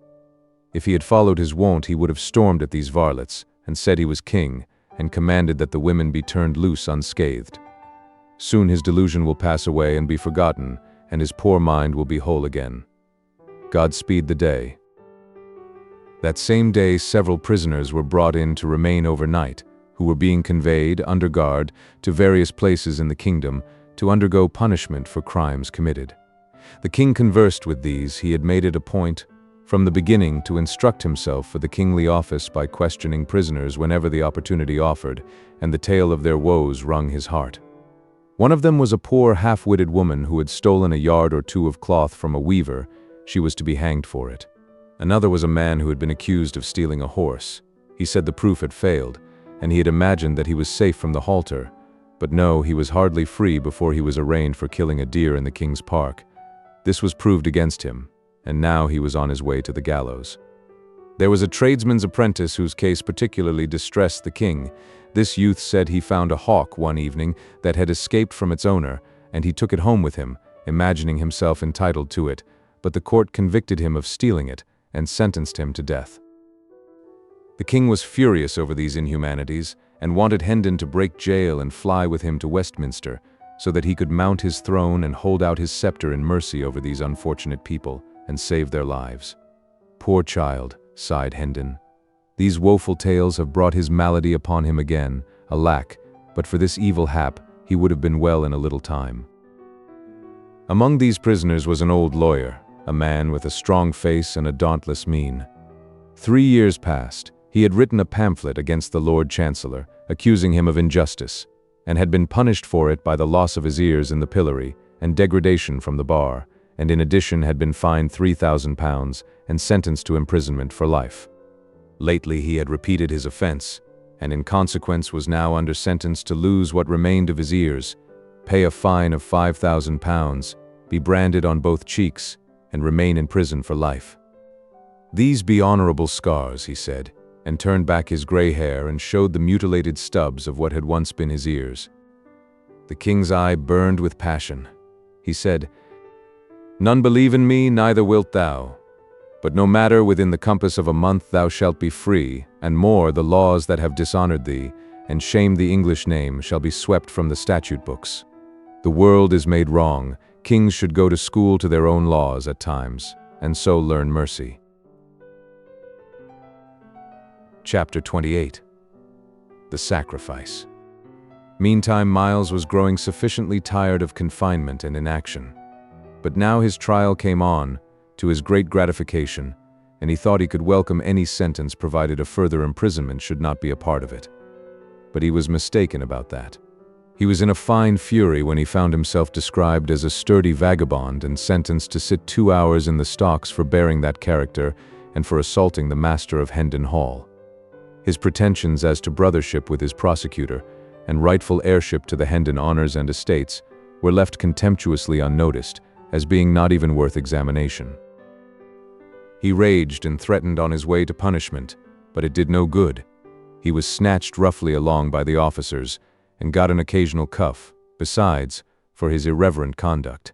If he had followed his wont, he would have stormed at these varlets, and said he was king, and commanded that the women be turned loose unscathed. Soon his delusion will pass away and be forgotten, and his poor mind will be whole again. God speed the day. That same day several prisoners were brought in to remain overnight, who were being conveyed, under guard, to various places in the kingdom, to undergo punishment for crimes committed. The king conversed with these. He had made it a point from the beginning to instruct himself for the kingly office by questioning prisoners whenever the opportunity offered, and the tale of their woes wrung his heart. One of them was a poor half-witted woman who had stolen a yard or two of cloth from a weaver. She was to be hanged for it. Another was a man who had been accused of stealing a horse. He said the proof had failed, and he had imagined that he was safe from the halter. But no, he was hardly free before he was arraigned for killing a deer in the king's park. This was proved against him, and now he was on his way to the gallows. There was a tradesman's apprentice whose case particularly distressed the king. This youth said he found a hawk one evening that had escaped from its owner, and he took it home with him, imagining himself entitled to it, but the court convicted him of stealing it and sentenced him to death. The king was furious over these inhumanities and wanted Hendon to break jail and fly with him to Westminster, so that he could mount his throne and hold out his scepter in mercy over these unfortunate people and save their lives. "Poor child," sighed Hendon. "These woeful tales have brought his malady upon him again. Alack, but for this evil hap, he would have been well in a little time." Among these prisoners was an old lawyer, a man with a strong face and a dauntless mien. 3 years past, he had written a pamphlet against the Lord Chancellor, accusing him of injustice, and had been punished for it by the loss of his ears in the pillory and degradation from the bar, and in addition had been fined £3,000 and sentenced to imprisonment for life. Lately he had repeated his offense, and in consequence was now under sentence to lose what remained of his ears, pay a fine of £5,000, be branded on both cheeks, and remain in prison for life. "These be honorable scars," he said, and turned back his gray hair and showed the mutilated stubs of what had once been his ears. The king's eye burned with passion. He said, "None believe in me, neither wilt thou. But no matter, within the compass of a month thou shalt be free, and more, the laws that have dishonored thee, and shamed the English name, shall be swept from the statute books. The world is made wrong. Kings should go to school to their own laws at times, and so learn mercy." Chapter 28. The Sacrifice. Meantime, Miles was growing sufficiently tired of confinement and inaction. But now his trial came on, to his great gratification, and he thought he could welcome any sentence provided a further imprisonment should not be a part of it. But he was mistaken about that. He was in a fine fury when he found himself described as a sturdy vagabond and sentenced to sit 2 hours in the stocks for bearing that character and for assaulting the master of Hendon Hall. His pretensions as to brothership with his prosecutor and rightful heirship to the Hendon honors and estates were left contemptuously unnoticed, as being not even worth examination. He raged and threatened on his way to punishment, but it did no good. He was snatched roughly along by the officers and got an occasional cuff, besides, for his irreverent conduct.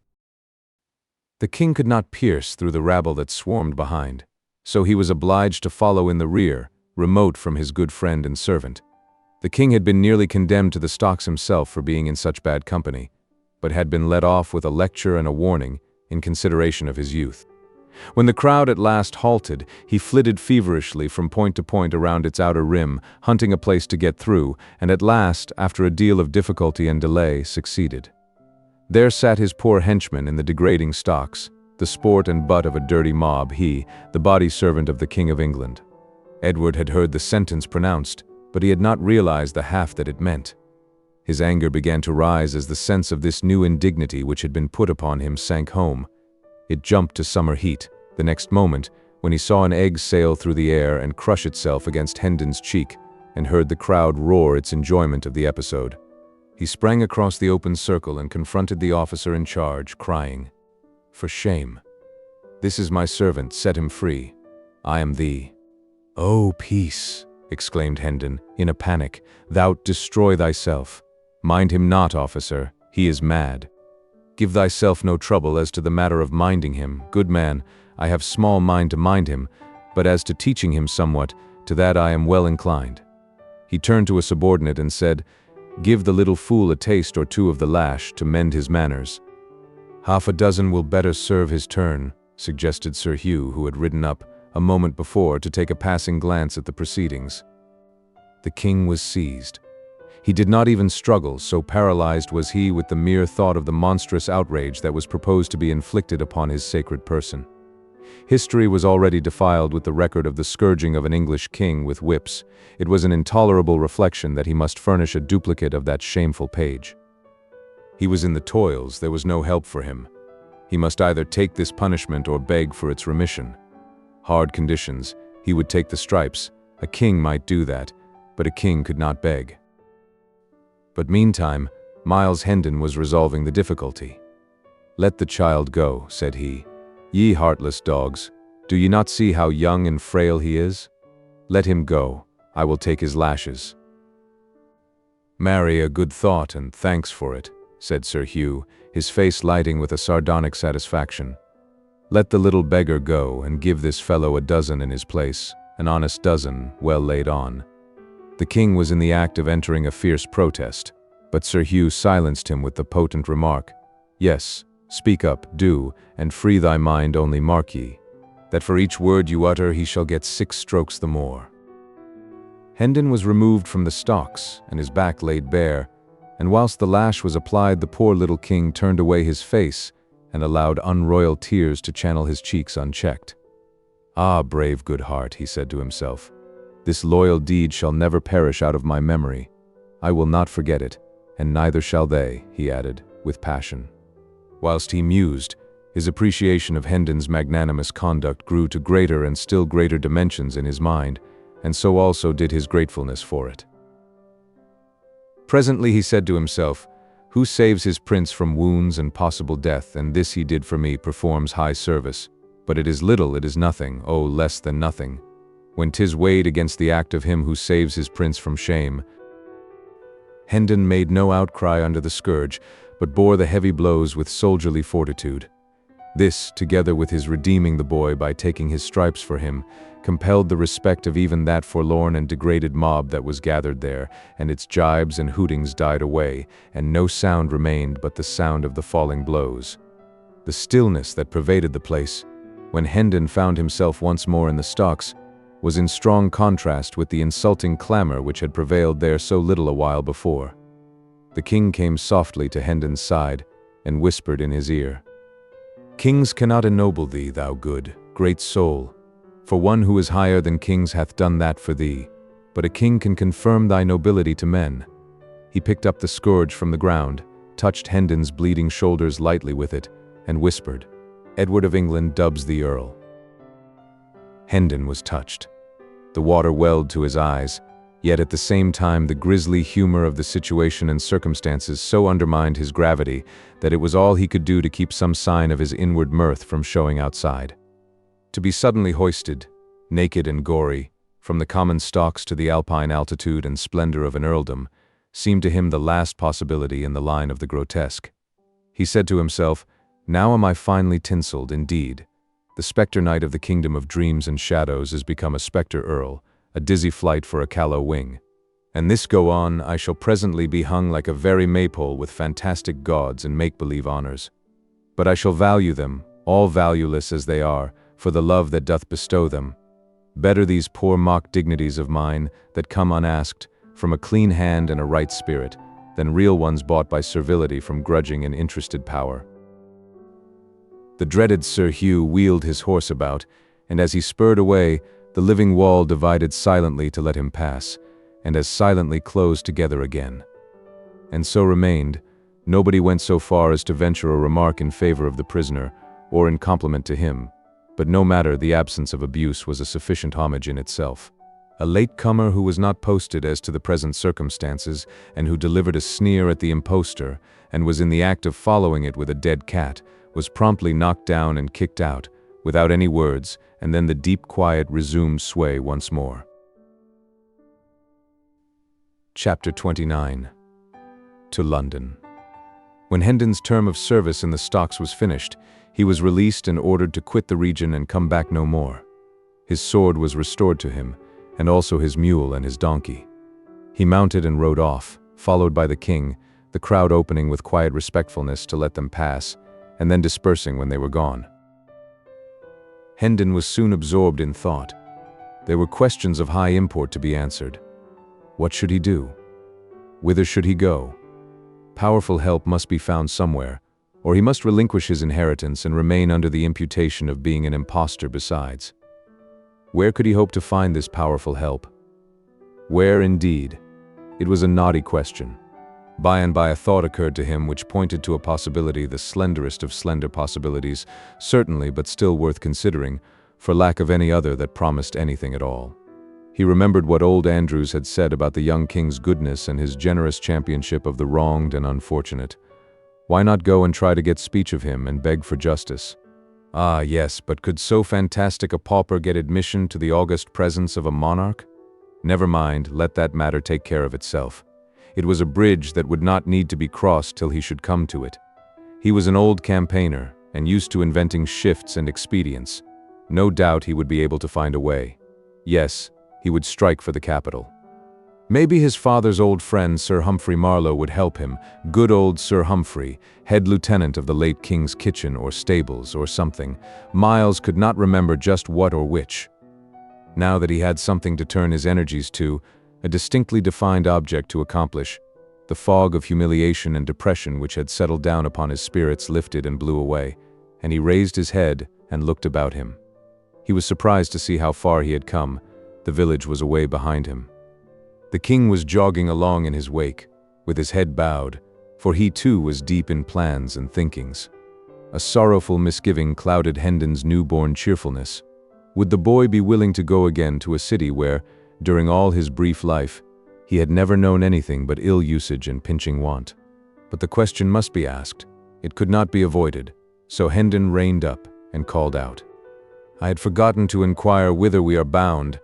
The king could not pierce through the rabble that swarmed behind, so he was obliged to follow in the rear, remote from his good friend and servant. The king had been nearly condemned to the stocks himself for being in such bad company, but had been let off with a lecture and a warning in consideration of his youth. When the crowd at last halted, he flitted feverishly from point to point around its outer rim, hunting a place to get through, and at last, after a deal of difficulty and delay, succeeded. There sat his poor henchman in the degrading stocks, the sport and butt of a dirty mob, he, the body servant of the King of England. Edward had heard the sentence pronounced, but he had not realized the half that it meant. His anger began to rise as the sense of this new indignity which had been put upon him sank home. It jumped to summer heat, the next moment, when he saw an egg sail through the air and crush itself against Hendon's cheek, and heard the crowd roar its enjoyment of the episode. He sprang across the open circle and confronted the officer in charge, crying, "For shame! This is my servant, set him free. I am thee." "Oh, peace!" exclaimed Hendon, in a panic. "Thou'lt destroy thyself. Mind him not, officer, he is mad. Give thyself no trouble as to the matter of minding him. Good man, I have small mind to mind him, but as to teaching him somewhat, to that I am well inclined." He turned to a subordinate and said, "Give the little fool a taste or two of the lash to mend his manners." "Half a dozen will better serve his turn," suggested Sir Hugh, who had ridden up a moment before to take a passing glance at the proceedings. The king was seized. He did not even struggle, so paralyzed was he with the mere thought of the monstrous outrage that was proposed to be inflicted upon his sacred person. History was already defiled with the record of the scourging of an English king with whips. It was an intolerable reflection that he must furnish a duplicate of that shameful page. He was in the toils, there was no help for him. He must either take this punishment or beg for its remission. Hard conditions, he would take the stripes. A king might do that, but a king could not beg. But meantime, Miles Hendon was resolving the difficulty. "Let the child go," said he. "Ye heartless dogs, do ye not see how young and frail he is? Let him go, I will take his lashes." "Marry, a good thought, and thanks for it," said Sir Hugh, his face lighting with a sardonic satisfaction. "Let the little beggar go, and give this fellow a dozen in his place, an honest dozen, well laid on." The king was in the act of entering a fierce protest, but Sir Hugh silenced him with the potent remark, "Yes, speak up, do, and free thy mind, only mark ye, that for each word you utter he shall get 6 strokes the more." Hendon was removed from the stocks, and his back laid bare, and whilst the lash was applied the poor little king turned away his face, and allowed unroyal tears to channel his cheeks unchecked. "Ah, brave good heart," he said to himself, "this loyal deed shall never perish out of my memory. I will not forget it, and neither shall they," he added, with passion. Whilst he mused, his appreciation of Hendon's magnanimous conduct grew to greater and still greater dimensions in his mind, and so also did his gratefulness for it. Presently he said to himself, "Who saves his prince from wounds and possible death, and this he did for me, performs high service. But it is little, it is nothing, oh, less than nothing, when 'tis weighed against the act of him who saves his prince from shame." Hendon made no outcry under the scourge, but bore the heavy blows with soldierly fortitude. This, together with his redeeming the boy by taking his stripes for him, compelled the respect of even that forlorn and degraded mob that was gathered there, and its jibes and hootings died away, and no sound remained but the sound of the falling blows. The stillness that pervaded the place, when Hendon found himself once more in the stocks, was in strong contrast with the insulting clamor which had prevailed there so little a while before. The king came softly to Hendon's side, and whispered in his ear, "Kings cannot ennoble thee, thou good, great soul, for one who is higher than kings hath done that for thee, but a king can confirm thy nobility to men." He picked up the scourge from the ground, touched Hendon's bleeding shoulders lightly with it, and whispered, "Edward of England dubs thee Earl." Hendon was touched. The water welled to his eyes, yet at the same time the grisly humor of the situation and circumstances so undermined his gravity that it was all he could do to keep some sign of his inward mirth from showing outside. To be suddenly hoisted, naked and gory, from the common stocks to the alpine altitude and splendor of an earldom, seemed to him the last possibility in the line of the grotesque. He said to himself, "Now am I finely tinselled, indeed. The spectre knight of the kingdom of dreams and shadows is become a spectre earl, a dizzy flight for a callow wing. And this go on, I shall presently be hung like a very maypole with fantastic gauds and make-believe honors. But I shall value them, all valueless as they are, for the love that doth bestow them. Better these poor mock dignities of mine, that come unasked, from a clean hand and a right spirit, than real ones bought by servility from grudging and interested power." The dreaded Sir Hugh wheeled his horse about, and as he spurred away, the living wall divided silently to let him pass, and as silently closed together again. And so remained. Nobody went so far as to venture a remark in favor of the prisoner, or in compliment to him, but no matter, the absence of abuse was a sufficient homage in itself. A late-comer who was not posted as to the present circumstances, and who delivered a sneer at the impostor, and was in the act of following it with a dead cat, was promptly knocked down and kicked out, without any words, and then the deep quiet resumed sway once more. Chapter 29. To London. When Hendon's term of service in the stocks was finished, he was released and ordered to quit the region and come back no more. His sword was restored to him, and also his mule and his donkey. He mounted and rode off, followed by the king, the crowd opening with quiet respectfulness to let them pass, and then dispersing when they were gone. Hendon was soon absorbed in thought. There were questions of high import to be answered. What should he do? Whither should he go? Powerful help must be found somewhere, or he must relinquish his inheritance and remain under the imputation of being an impostor besides. Where could he hope to find this powerful help? Where indeed? It was a knotty question. By and by a thought occurred to him which pointed to a possibility, the slenderest of slender possibilities, certainly, but still worth considering, for lack of any other that promised anything at all. He remembered what old Andrews had said about the young king's goodness and his generous championship of the wronged and unfortunate. Why not go and try to get speech of him and beg for justice? Ah, yes, but could so fantastic a pauper get admission to the august presence of a monarch? Never mind, let that matter take care of itself. It was a bridge that would not need to be crossed till he should come to it. He was an old campaigner, and used to inventing shifts and expedients. No doubt he would be able to find a way. Yes, he would strike for the capital. Maybe his father's old friend Sir Humphrey Marlowe would help him, good old Sir Humphrey, head lieutenant of the late king's kitchen or stables or something. Miles could not remember just what or which. Now that he had something to turn his energies to, a distinctly defined object to accomplish, the fog of humiliation and depression which had settled down upon his spirits lifted and blew away, and he raised his head and looked about him. He was surprised to see how far he had come. The village was away behind him. The king was jogging along in his wake, with his head bowed, for he too was deep in plans and thinkings. A sorrowful misgiving clouded Hendon's newborn cheerfulness. Would the boy be willing to go again to a city where, during all his brief life, he had never known anything but ill usage and pinching want? But the question must be asked. It could not be avoided, so Hendon reined up and called out, "I had forgotten to inquire whither we are bound.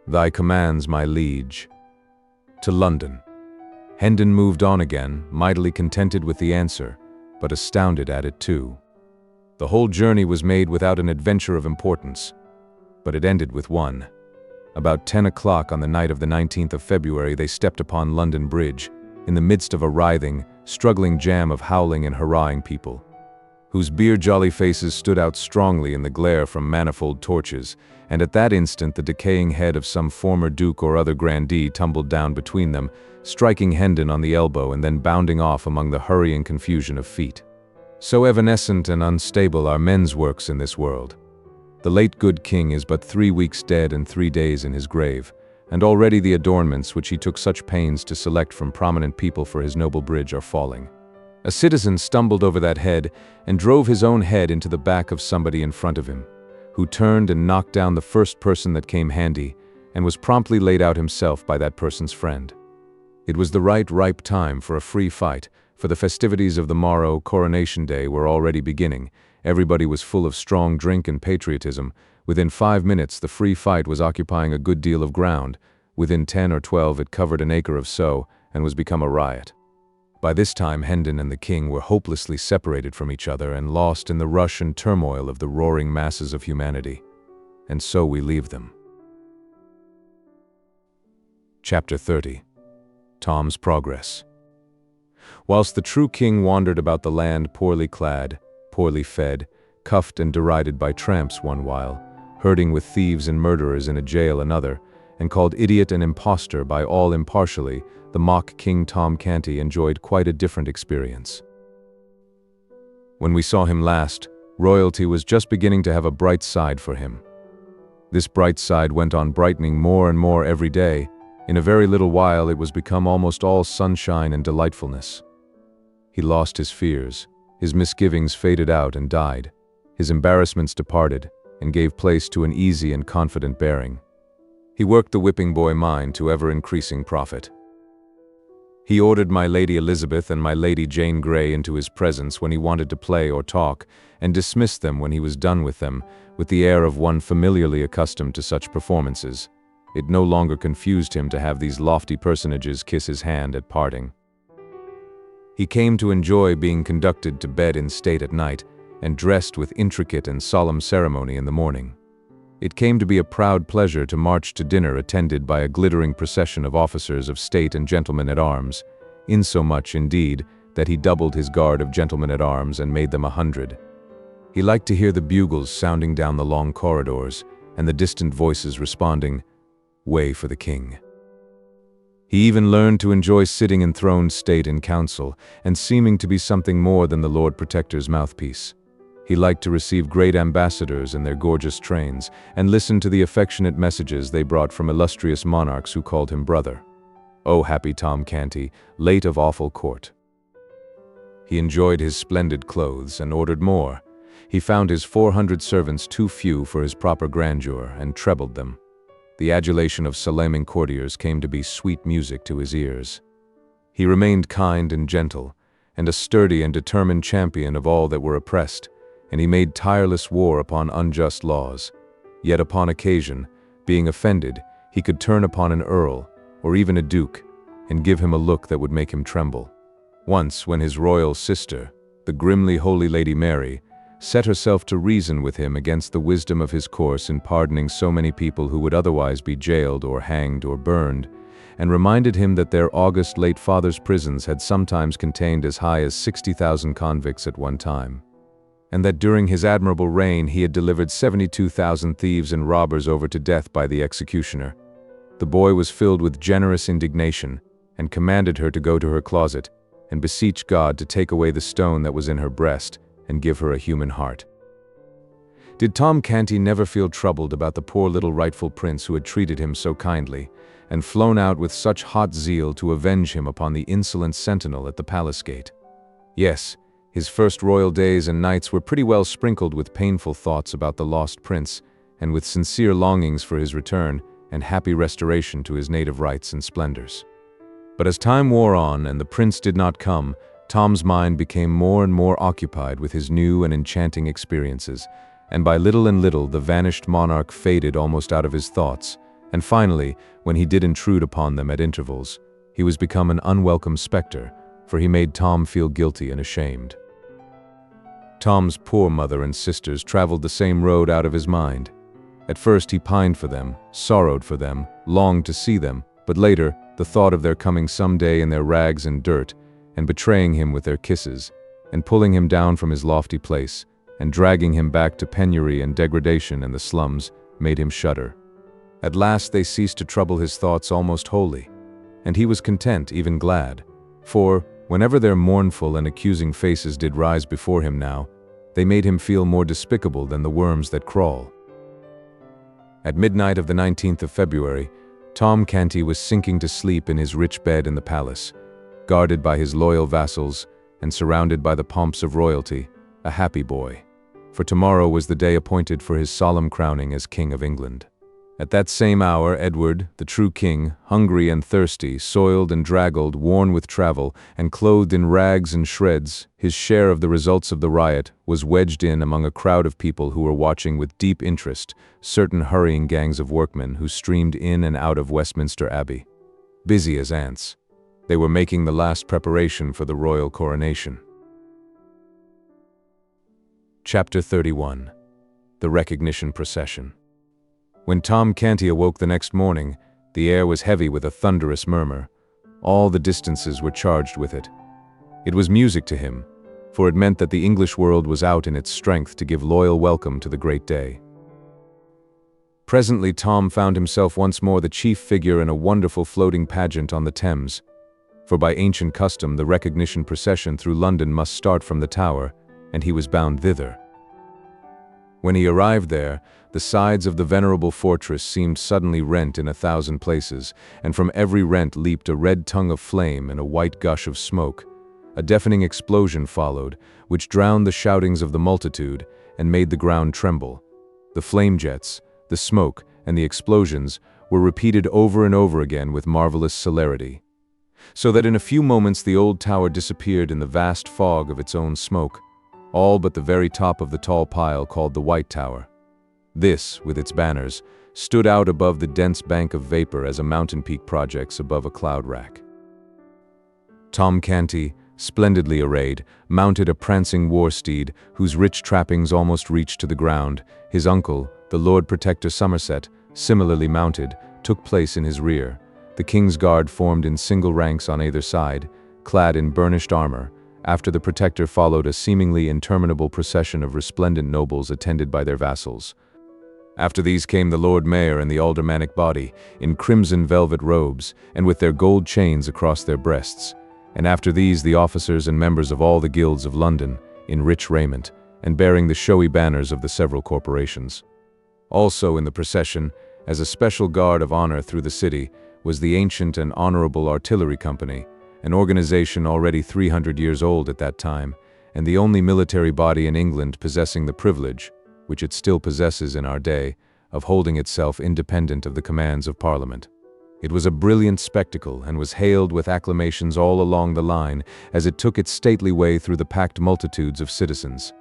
Thy commands, my liege." "To London." Hendon moved on again, mightily contented with the answer, but astounded at it too. The whole journey was made without an adventure of importance, but it ended with one. About 10 o'clock on the night of the 19th of February they stepped upon London Bridge, in the midst of a writhing, struggling jam of howling and hurrahing people, whose beer-jolly faces stood out strongly in the glare from manifold torches, and at that instant the decaying head of some former duke or other grandee tumbled down between them, striking Hendon on the elbow and then bounding off among the hurrying confusion of feet. So evanescent and unstable are men's works in this world. The late good king is but 3 weeks dead and 3 days in his grave, and already the adornments which he took such pains to select from prominent people for his noble bridge are falling. A citizen stumbled over that head and drove his own head into the back of somebody in front of him, who turned and knocked down the first person that came handy, and was promptly laid out himself by that person's friend. It was the right ripe time for a free fight, for the festivities of the morrow, Coronation Day, were already beginning. Everybody was full of strong drink and patriotism. Within 5 minutes the free fight was occupying a good deal of ground. Within 10 or 12 it covered an acre of so, and was become a riot. By this time Hendon and the king were hopelessly separated from each other and lost in the rush and turmoil of the roaring masses of humanity. And so we leave them. Chapter 30. Tom's Progress. Whilst the true king wandered about the land poorly clad, poorly fed, cuffed and derided by tramps one while, herding with thieves and murderers in a jail another, and called idiot and impostor by all impartially, the mock King Tom Canty enjoyed quite a different experience. When we saw him last, royalty was just beginning to have a bright side for him. This bright side went on brightening more and more every day. In a very little while it was become almost all sunshine and delightfulness. He lost his fears, his misgivings faded out and died, his embarrassments departed, and gave place to an easy and confident bearing. He worked the whipping boy mind to ever-increasing profit. He ordered my Lady Elizabeth and my Lady Jane Grey into his presence when he wanted to play or talk, and dismissed them when he was done with them, with the air of one familiarly accustomed to such performances. It no longer confused him to have these lofty personages kiss his hand at parting. He came to enjoy being conducted to bed in state at night, and dressed with intricate and solemn ceremony in the morning. It came to be a proud pleasure to march to dinner attended by a glittering procession of officers of state and gentlemen at arms, insomuch, indeed, that he doubled his guard of gentlemen at arms and made them 100. He liked to hear the bugles sounding down the long corridors, and the distant voices responding, "Way for the king." He even learned to enjoy sitting enthroned state in council and seeming to be something more than the Lord Protector's mouthpiece. He liked to receive great ambassadors in their gorgeous trains and listen to the affectionate messages they brought from illustrious monarchs who called him brother. Oh, happy Tom Canty, late of awful court! He enjoyed his splendid clothes and ordered more. He found his 400 servants too few for his proper grandeur and trebled them. The adulation of salaming courtiers came to be sweet music to his ears. He remained kind and gentle, and a sturdy and determined champion of all that were oppressed, and he made tireless war upon unjust laws. Yet upon occasion, being offended, he could turn upon an earl, or even a duke, and give him a look that would make him tremble. Once, when his royal sister, the grimly holy Lady Mary, set herself to reason with him against the wisdom of his course in pardoning so many people who would otherwise be jailed or hanged or burned, and reminded him that their august late father's prisons had sometimes contained as high as 60,000 convicts at one time, and that during his admirable reign he had delivered 72,000 thieves and robbers over to death by the executioner. The boy was filled with generous indignation, and commanded her to go to her closet, and beseech God to take away the stone that was in her breast, and give her a human heart. Did Tom Canty never feel troubled about the poor little rightful prince who had treated him so kindly, and flown out with such hot zeal to avenge him upon the insolent sentinel at the palace gate? Yes, his first royal days and nights were pretty well sprinkled with painful thoughts about the lost prince, and with sincere longings for his return and happy restoration to his native rights and splendors. But as time wore on and the prince did not come, Tom's mind became more and more occupied with his new and enchanting experiences, and by little and little the vanished monarch faded almost out of his thoughts, and finally, when he did intrude upon them at intervals, he was become an unwelcome specter, for he made Tom feel guilty and ashamed. Tom's poor mother and sisters traveled the same road out of his mind. At first he pined for them, sorrowed for them, longed to see them, but later, the thought of their coming someday in their rags and dirt, and betraying him with their kisses, and pulling him down from his lofty place, and dragging him back to penury and degradation and the slums, made him shudder. At last they ceased to trouble his thoughts almost wholly, and he was content, even glad, for, whenever their mournful and accusing faces did rise before him now, they made him feel more despicable than the worms that crawl. At midnight of the 19th of February, Tom Canty was sinking to sleep in his rich bed in the palace, guarded by his loyal vassals and surrounded by the pomps of royalty, a happy boy, for tomorrow was the day appointed for his solemn crowning as King of England. At that same hour, Edward, the true king, hungry and thirsty, soiled and draggled, worn with travel, and clothed in rags and shreds, his share of the results of the riot, was wedged in among a crowd of people who were watching with deep interest certain hurrying gangs of workmen who streamed in and out of Westminster Abbey. Busy as ants, they were making the last preparation for the royal coronation. Chapter 31. The Recognition Procession. When Tom Canty awoke the next morning, the air was heavy with a thunderous murmur. All the distances were charged with it. It was music to him, for it meant that the English world was out in its strength to give loyal welcome to the great day. Presently Tom found himself once more the chief figure in a wonderful floating pageant on the Thames, for by ancient custom the recognition procession through London must start from the Tower, and he was bound thither. When he arrived there, the sides of the venerable fortress seemed suddenly rent in 1,000 places, and from every rent leaped a red tongue of flame and a white gush of smoke. A deafening explosion followed, which drowned the shoutings of the multitude and made the ground tremble. The flame jets, the smoke, and the explosions were repeated over and over again with marvelous celerity, so that in a few moments the old tower disappeared in the vast fog of its own smoke, all but the very top of the tall pile called the White Tower. This, with its banners, stood out above the dense bank of vapor as a mountain peak projects above a cloud rack. Tom Canty, splendidly arrayed, mounted a prancing war steed whose rich trappings almost reached to the ground. His uncle, the Lord Protector Somerset, similarly mounted, took place in his rear. The king's guard formed in single ranks on either side, clad in burnished armor. After the Protector followed a seemingly interminable procession of resplendent nobles attended by their vassals. After these came the Lord Mayor and the aldermanic body, in crimson velvet robes, and with their gold chains across their breasts. And after these the officers and members of all the guilds of London, in rich raiment, and bearing the showy banners of the several corporations. Also in the procession, as a special guard of honor through the city, was the Ancient and Honorable Artillery Company, an organization already 300 years old at that time, and the only military body in England possessing the privilege, which it still possesses in our day, of holding itself independent of the commands of Parliament. It was a brilliant spectacle and was hailed with acclamations all along the line as it took its stately way through the packed multitudes of citizens.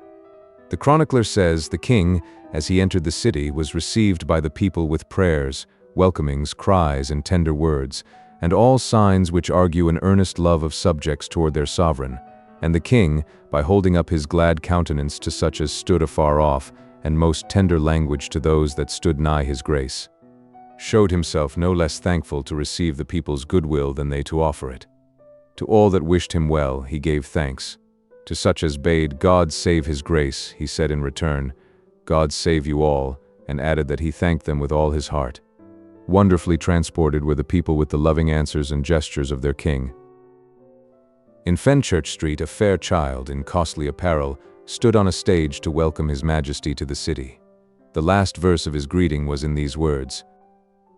The chronicler says the king, as he entered the city, was received by the people with prayers, welcomings, cries, and tender words, and all signs which argue an earnest love of subjects toward their sovereign. And the king, by holding up his glad countenance to such as stood afar off, and most tender language to those that stood nigh his grace, showed himself no less thankful to receive the people's goodwill than they to offer it. To all that wished him well, he gave thanks. To such as bade God save his grace, he said in return, God save you all, and added that he thanked them with all his heart. Wonderfully transported were the people with the loving answers and gestures of their king. In Fenchurch Street, a fair child in costly apparel stood on a stage to welcome his majesty to the city. The last verse of his greeting was in these words: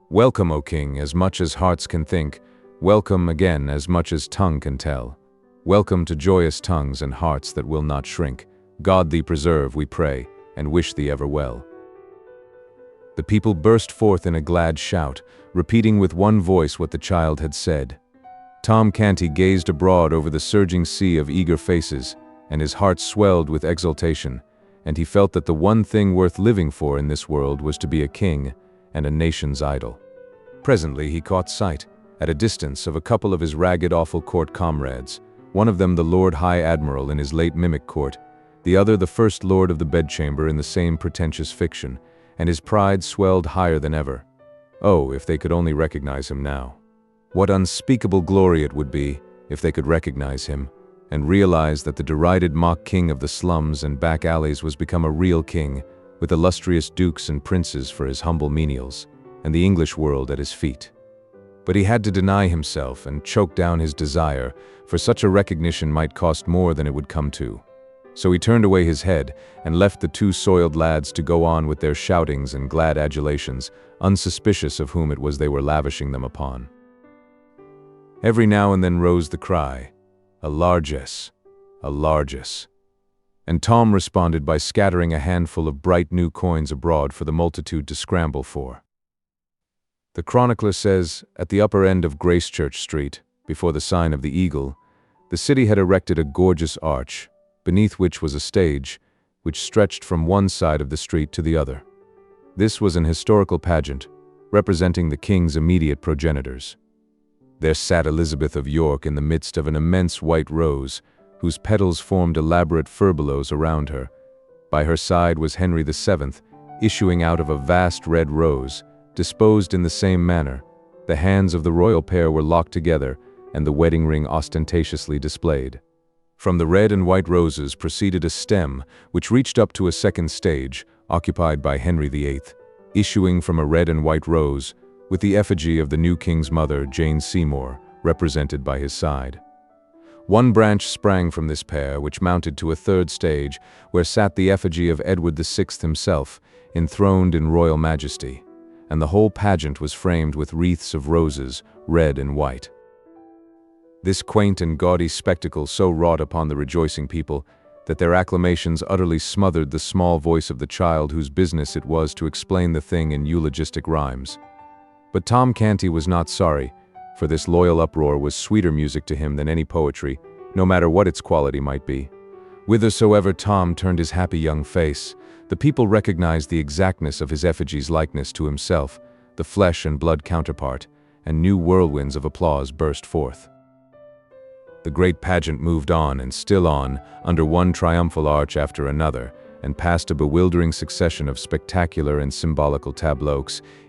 "Welcome, O king, as much as hearts can think, welcome again as much as tongue can tell. Welcome to joyous tongues and hearts that will not shrink. God thee preserve, we pray, and wish thee ever well." The people burst forth in a glad shout, repeating with one voice what the child had said. Tom Canty gazed abroad over the surging sea of eager faces, and his heart swelled with exultation, and he felt that the one thing worth living for in this world was to be a king and a nation's idol. Presently he caught sight, at a distance, of a couple of his ragged, awful court comrades, one of them the Lord High Admiral in his late mimic court, the other the First Lord of the Bedchamber in the same pretentious fiction, and his pride swelled higher than ever. Oh, if they could only recognize him now. What unspeakable glory it would be if they could recognize him, and realize that the derided mock king of the slums and back alleys was become a real king, with illustrious dukes and princes for his humble menials, and the English world at his feet. But he had to deny himself and choke down his desire, for such a recognition might cost more than it would come to. So he turned away his head and left the two soiled lads to go on with their shoutings and glad adulations, unsuspicious of whom it was they were lavishing them upon. Every now and then rose the cry, "A largess, a largess," and Tom responded by scattering a handful of bright new coins abroad for the multitude to scramble for. The chronicler says, at the upper end of Gracechurch Street, before the sign of the Eagle, the city had erected a gorgeous arch, beneath which was a stage, which stretched from one side of the street to the other. This was an historical pageant, representing the king's immediate progenitors. There sat Elizabeth of York in the midst of an immense white rose, whose petals formed elaborate furbelows around her. By her side was Henry VII, issuing out of a vast red rose, disposed in the same manner. The hands of the royal pair were locked together, and the wedding ring ostentatiously displayed. From the red and white roses proceeded a stem, which reached up to a second stage, occupied by Henry VIII, issuing from a red and white rose, with the effigy of the new king's mother, Jane Seymour, represented by his side. One branch sprang from this pair, which mounted to a third stage, where sat the effigy of Edward VI himself, enthroned in royal majesty, and the whole pageant was framed with wreaths of roses, red and white. This quaint and gaudy spectacle so wrought upon the rejoicing people that their acclamations utterly smothered the small voice of the child whose business it was to explain the thing in eulogistic rhymes. But Tom Canty was not sorry, for this loyal uproar was sweeter music to him than any poetry, no matter what its quality might be. Whithersoever Tom turned his happy young face, the people recognized the exactness of his effigy's likeness to himself, the flesh and blood counterpart, and new whirlwinds of applause burst forth. The great pageant moved on and still on, under one triumphal arch after another, and past a bewildering succession of spectacular and symbolical tableaux,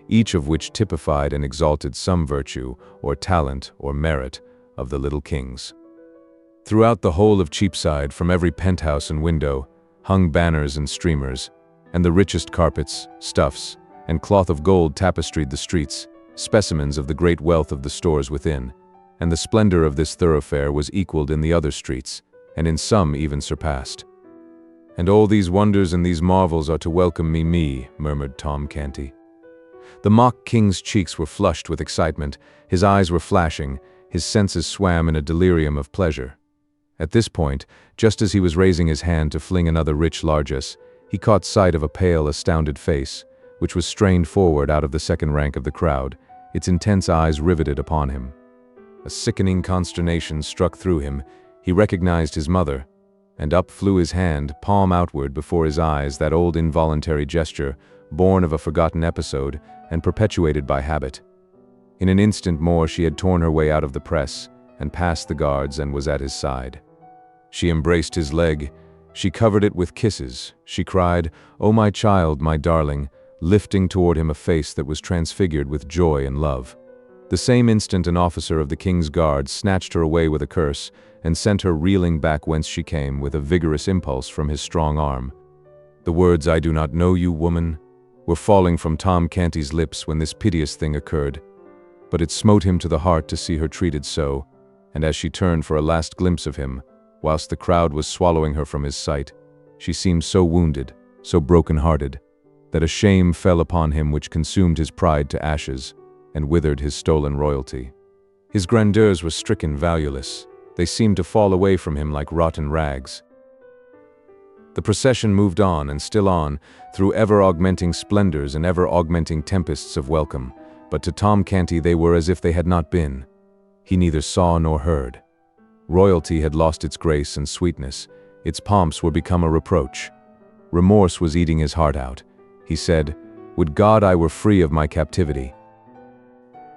each of which typified and exalted some virtue, or talent, or merit, of the little kings. Throughout the whole of Cheapside, from every penthouse and window, hung banners and streamers, and the richest carpets, stuffs, and cloth of gold tapestried the streets, specimens of the great wealth of the stores within, and the splendor of this thoroughfare was equaled in the other streets, and in some even surpassed. "And all these wonders and these marvels are to welcome me," murmured Tom Canty. The mock king's cheeks were flushed with excitement, his eyes were flashing, his senses swam in a delirium of pleasure. At this point, just as he was raising his hand to fling another rich largesse, he caught sight of a pale, astounded face, which was strained forward out of the second rank of the crowd, its intense eyes riveted upon him. A sickening consternation struck through him. He recognized his mother, and up flew his hand, palm outward before his eyes, that old involuntary gesture, born of a forgotten episode and perpetuated by habit. In an instant more she had torn her way out of the press and past the guards and was at his side. She embraced his leg, she covered it with kisses, she cried, "Oh, my child, my darling," lifting toward him a face that was transfigured with joy and love. The same instant an officer of the king's guard snatched her away with a curse and sent her reeling back whence she came with a vigorous impulse from his strong arm. The words, "I do not know you, woman," were falling from Tom Canty's lips when this piteous thing occurred. But it smote him to the heart to see her treated so, and as she turned for a last glimpse of him, whilst the crowd was swallowing her from his sight, she seemed so wounded, so broken-hearted, that a shame fell upon him which consumed his pride to ashes and withered his stolen royalty. His grandeurs were stricken valueless. They seemed to fall away from him like rotten rags. The procession moved on and still on, through ever-augmenting splendors and ever-augmenting tempests of welcome, but to Tom Canty they were as if they had not been. He neither saw nor heard. Royalty had lost its grace and sweetness. Its pomps were become a reproach. Remorse was eating his heart out. He said, "Would God I were free of my captivity."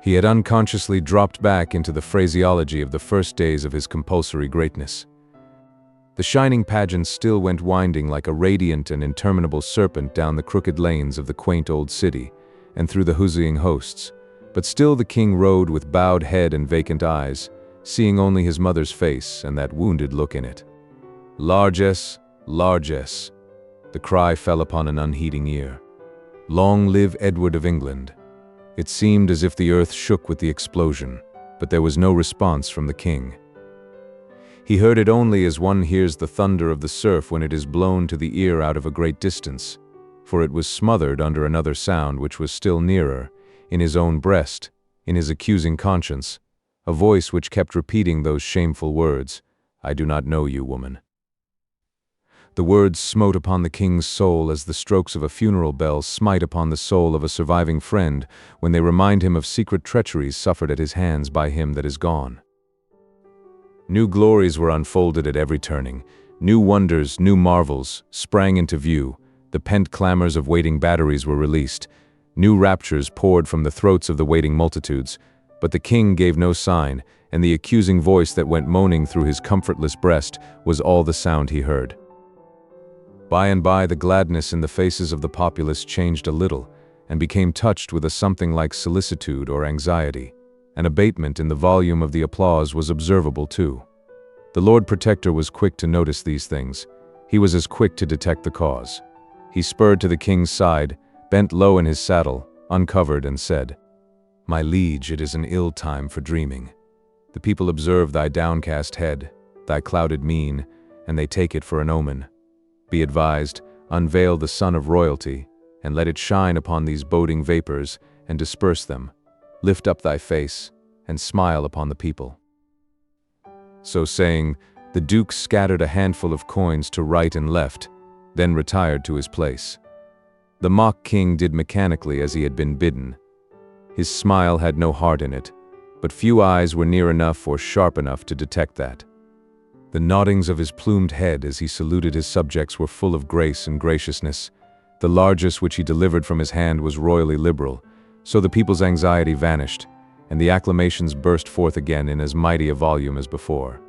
He had unconsciously dropped back into the phraseology of the first days of his compulsory greatness. The shining pageant still went winding like a radiant and interminable serpent down the crooked lanes of the quaint old city, and through the huzzying hosts, but still the king rode with bowed head and vacant eyes, seeing only his mother's face and that wounded look in it. "Largesse, largesse," the cry fell upon an unheeding ear. "Long live Edward of England." It seemed as if the earth shook with the explosion, but there was no response from the king. He heard it only as one hears the thunder of the surf when it is blown to the ear out of a great distance, for it was smothered under another sound which was still nearer, in his own breast, in his accusing conscience, a voice which kept repeating those shameful words, "I do not know you, woman." The words smote upon the king's soul as the strokes of a funeral bell smite upon the soul of a surviving friend when they remind him of secret treacheries suffered at his hands by him that is gone. New glories were unfolded at every turning. New wonders, new marvels, sprang into view. The pent clamors of waiting batteries were released. New raptures poured from the throats of the waiting multitudes. But the king gave no sign, and the accusing voice that went moaning through his comfortless breast was all the sound he heard. By and by the gladness in the faces of the populace changed a little, and became touched with a something like solicitude or anxiety. An abatement in the volume of the applause was observable too. The Lord Protector was quick to notice these things. He was as quick to detect the cause. He spurred to the king's side, bent low in his saddle, uncovered, and said, "My liege, it is an ill time for dreaming. The people observe thy downcast head, thy clouded mien, and they take it for an omen. Be advised, unveil the sun of royalty, and let it shine upon these boding vapors, and disperse them. Lift up thy face, and smile upon the people." So saying, the duke scattered a handful of coins to right and left, then retired to his place. The mock king did mechanically as he had been bidden. His smile had no heart in it, but few eyes were near enough or sharp enough to detect that. The noddings of his plumed head as he saluted his subjects were full of grace and graciousness. The largesse which he delivered from his hand was royally liberal, so the people's anxiety vanished, and the acclamations burst forth again in as mighty a volume as before.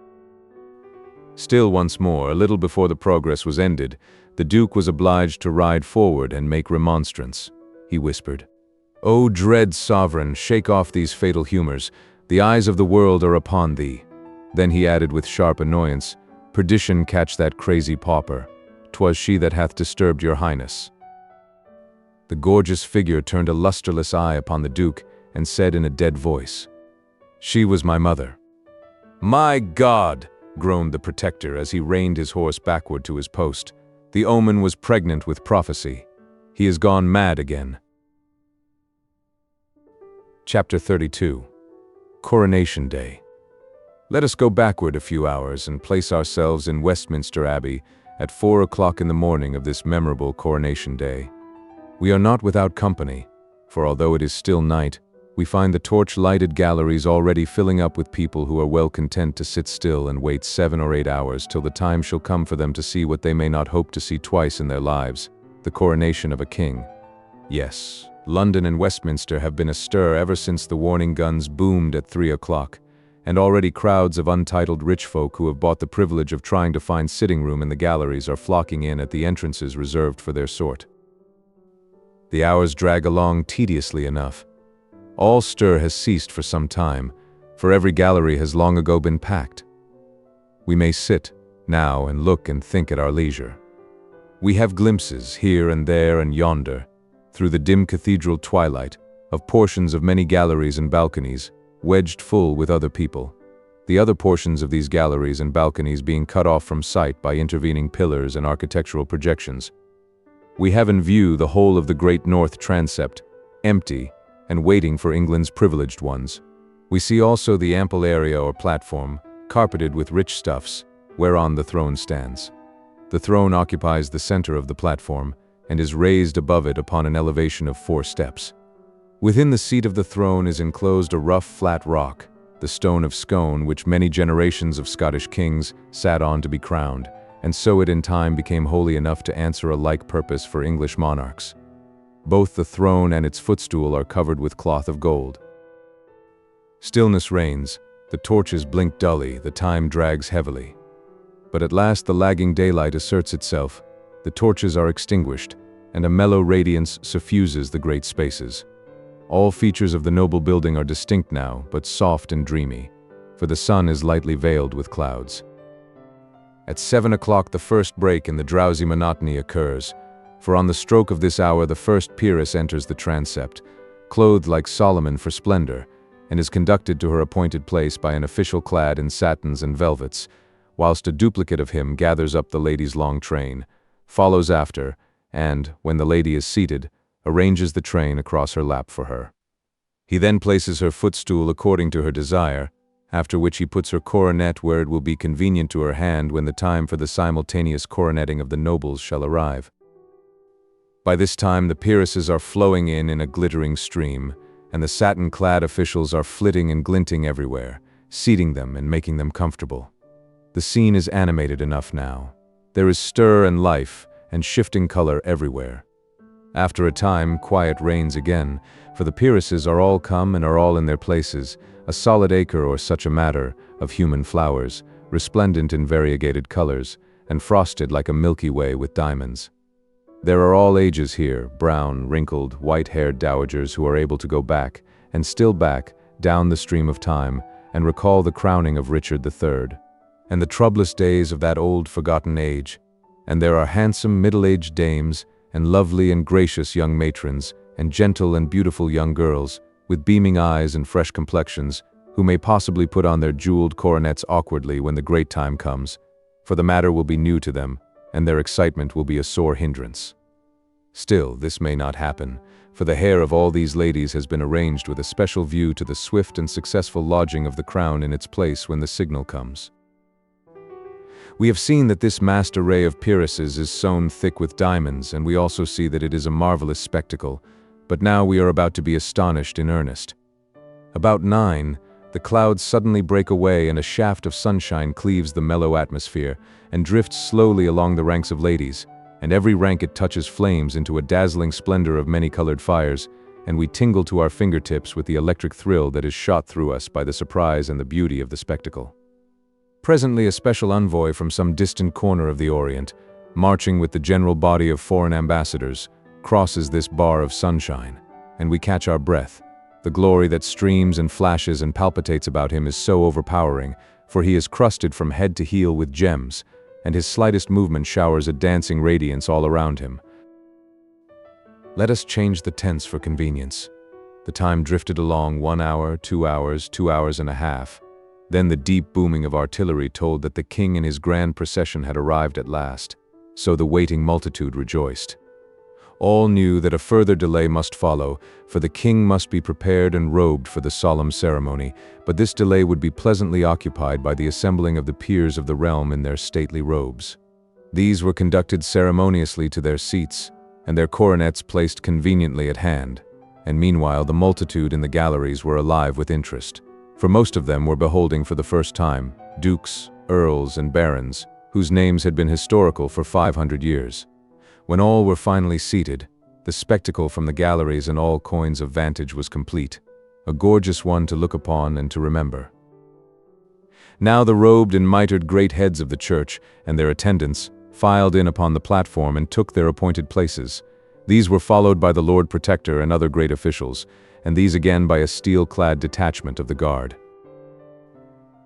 Still once more, a little before the progress was ended, the duke was obliged to ride forward and make remonstrance. He whispered, "O dread sovereign, shake off these fatal humors. The eyes of the world are upon thee." Then he added with sharp annoyance, "Perdition catch that crazy pauper. 'Twas she that hath disturbed your highness." The gorgeous figure turned a lusterless eye upon the Duke and said in a dead voice, "She was my mother." "My God!" groaned the Protector as he reined his horse backward to his post. The omen was pregnant with prophecy. He has gone mad again. Chapter 32. Coronation Day. Let us go backward a few hours and place ourselves in Westminster Abbey at 4 o'clock in the morning of this memorable Coronation Day. We are not without company, for although it is still night, we find the torch-lighted galleries already filling up with people who are well content to sit still and wait 7 or 8 hours till the time shall come for them to see what they may not hope to see twice in their lives, the coronation of a king. Yes, London and Westminster have been astir ever since the warning guns boomed at 3 o'clock, and already crowds of untitled rich folk who have bought the privilege of trying to find sitting room in the galleries are flocking in at the entrances reserved for their sort. The hours drag along tediously enough. All stir has ceased for some time, for every gallery has long ago been packed. We may sit, now, and look and think at our leisure. We have glimpses, here and there and yonder, through the dim cathedral twilight, of portions of many galleries and balconies, wedged full with other people, the other portions of these galleries and balconies being cut off from sight by intervening pillars and architectural projections. We have in view the whole of the great north transept, empty, and waiting for England's privileged ones. We see also the ample area or platform, carpeted with rich stuffs, whereon the throne stands. The throne occupies the center of the platform, and is raised above it upon an elevation of 4 steps. Within the seat of the throne is enclosed a rough flat rock, the stone of Scone, which many generations of Scottish kings sat on to be crowned, and so it in time became holy enough to answer a like purpose for English monarchs. Both the throne and its footstool are covered with cloth of gold. Stillness reigns, the torches blink dully, the time drags heavily. But at last the lagging daylight asserts itself, the torches are extinguished, and a mellow radiance suffuses the great spaces. All features of the noble building are distinct now, but soft and dreamy, for the sun is lightly veiled with clouds. At 7 o'clock the first break in the drowsy monotony occurs, for on the stroke of this hour the first peeress enters the transept, clothed like Solomon for splendor, and is conducted to her appointed place by an official clad in satins and velvets, whilst a duplicate of him gathers up the lady's long train, follows after, and, when the lady is seated, arranges the train across her lap for her. He then places her footstool according to her desire, after which he puts her coronet where it will be convenient to her hand when the time for the simultaneous coroneting of the nobles shall arrive. By this time the peeresses are flowing in a glittering stream, and the satin-clad officials are flitting and glinting everywhere, seating them and making them comfortable. The scene is animated enough now. There is stir and life and shifting color everywhere. After a time, quiet reigns again, for the peeresses are all come and are all in their places, a solid acre or such a matter of human flowers, resplendent in variegated colors, and frosted like a Milky Way with diamonds. There are all ages here, brown, wrinkled, white-haired dowagers who are able to go back, and still back, down the stream of time, and recall the crowning of Richard III, and the troublous days of that old forgotten age. And there are handsome middle-aged dames, and lovely and gracious young matrons, and gentle and beautiful young girls, with beaming eyes and fresh complexions, who may possibly put on their jeweled coronets awkwardly when the great time comes, for the matter will be new to them, and their excitement will be a sore hindrance. Still, this may not happen, for the hair of all these ladies has been arranged with a special view to the swift and successful lodging of the crown in its place when the signal comes. We have seen that this massed array of peeresses is sewn thick with diamonds, and we also see that it is a marvelous spectacle, but now we are about to be astonished in earnest. About 9, the clouds suddenly break away and a shaft of sunshine cleaves the mellow atmosphere and drifts slowly along the ranks of ladies, and every rank it touches flames into a dazzling splendor of many-colored fires, and we tingle to our fingertips with the electric thrill that is shot through us by the surprise and the beauty of the spectacle. Presently a special envoy from some distant corner of the Orient, marching with the general body of foreign ambassadors, crosses this bar of sunshine, and we catch our breath. The glory that streams and flashes and palpitates about him is so overpowering, for he is crusted from head to heel with gems, and his slightest movement showers a dancing radiance all around him. Let us change the tense for convenience. The time drifted along 1 hour, 2 hours, 2 hours and a half. Then the deep booming of artillery told that the king and his grand procession had arrived at last. So the waiting multitude rejoiced. All knew that a further delay must follow, for the king must be prepared and robed for the solemn ceremony, but this delay would be pleasantly occupied by the assembling of the peers of the realm in their stately robes. These were conducted ceremoniously to their seats, and their coronets placed conveniently at hand, and meanwhile the multitude in the galleries were alive with interest, for most of them were beholding for the first time dukes, earls, and barons, whose names had been historical for 500 years. When all were finally seated, the spectacle from the galleries and all coigns of vantage was complete, a gorgeous one to look upon and to remember. Now the robed and mitred great heads of the church and their attendants filed in upon the platform and took their appointed places. These were followed by the Lord Protector and other great officials, and these again by a steel-clad detachment of the guard.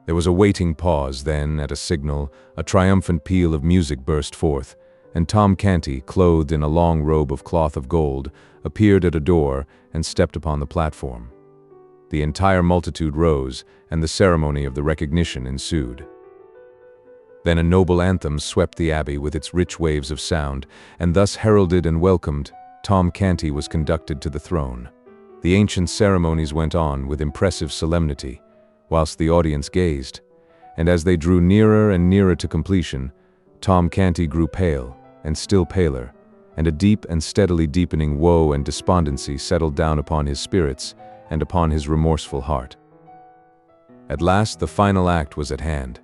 There was a waiting pause, then, at a signal, a triumphant peal of music burst forth, and Tom Canty, clothed in a long robe of cloth of gold, appeared at a door and stepped upon the platform. The entire multitude rose, and the ceremony of the recognition ensued. Then a noble anthem swept the abbey with its rich waves of sound, and thus heralded and welcomed, Tom Canty was conducted to the throne. The ancient ceremonies went on with impressive solemnity, whilst the audience gazed, and as they drew nearer and nearer to completion, Tom Canty grew pale, and still paler, and a deep and steadily deepening woe and despondency settled down upon his spirits and upon his remorseful heart. At last the final act was at hand.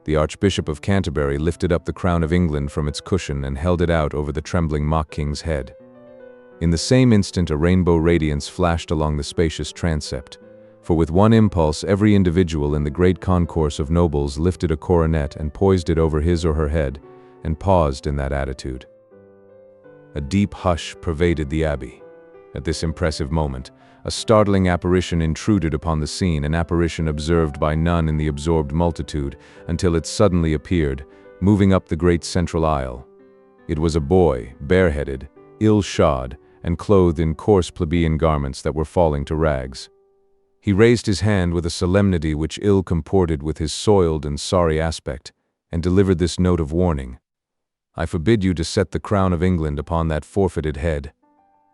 The Archbishop of Canterbury lifted up the crown of England from its cushion and held it out over the trembling mock-king's head. In the same instant a rainbow radiance flashed along the spacious transept, for with one impulse every individual in the great concourse of nobles lifted a coronet and poised it over his or her head, and paused in that attitude. A deep hush pervaded the abbey. At this impressive moment, a startling apparition intruded upon the scene, an apparition observed by none in the absorbed multitude, until it suddenly appeared, moving up the great central aisle. It was a boy, bareheaded, ill-shod, and clothed in coarse plebeian garments that were falling to rags. He raised his hand with a solemnity which ill comported with his soiled and sorry aspect, and delivered this note of warning: "I forbid you to set the crown of England upon that forfeited head.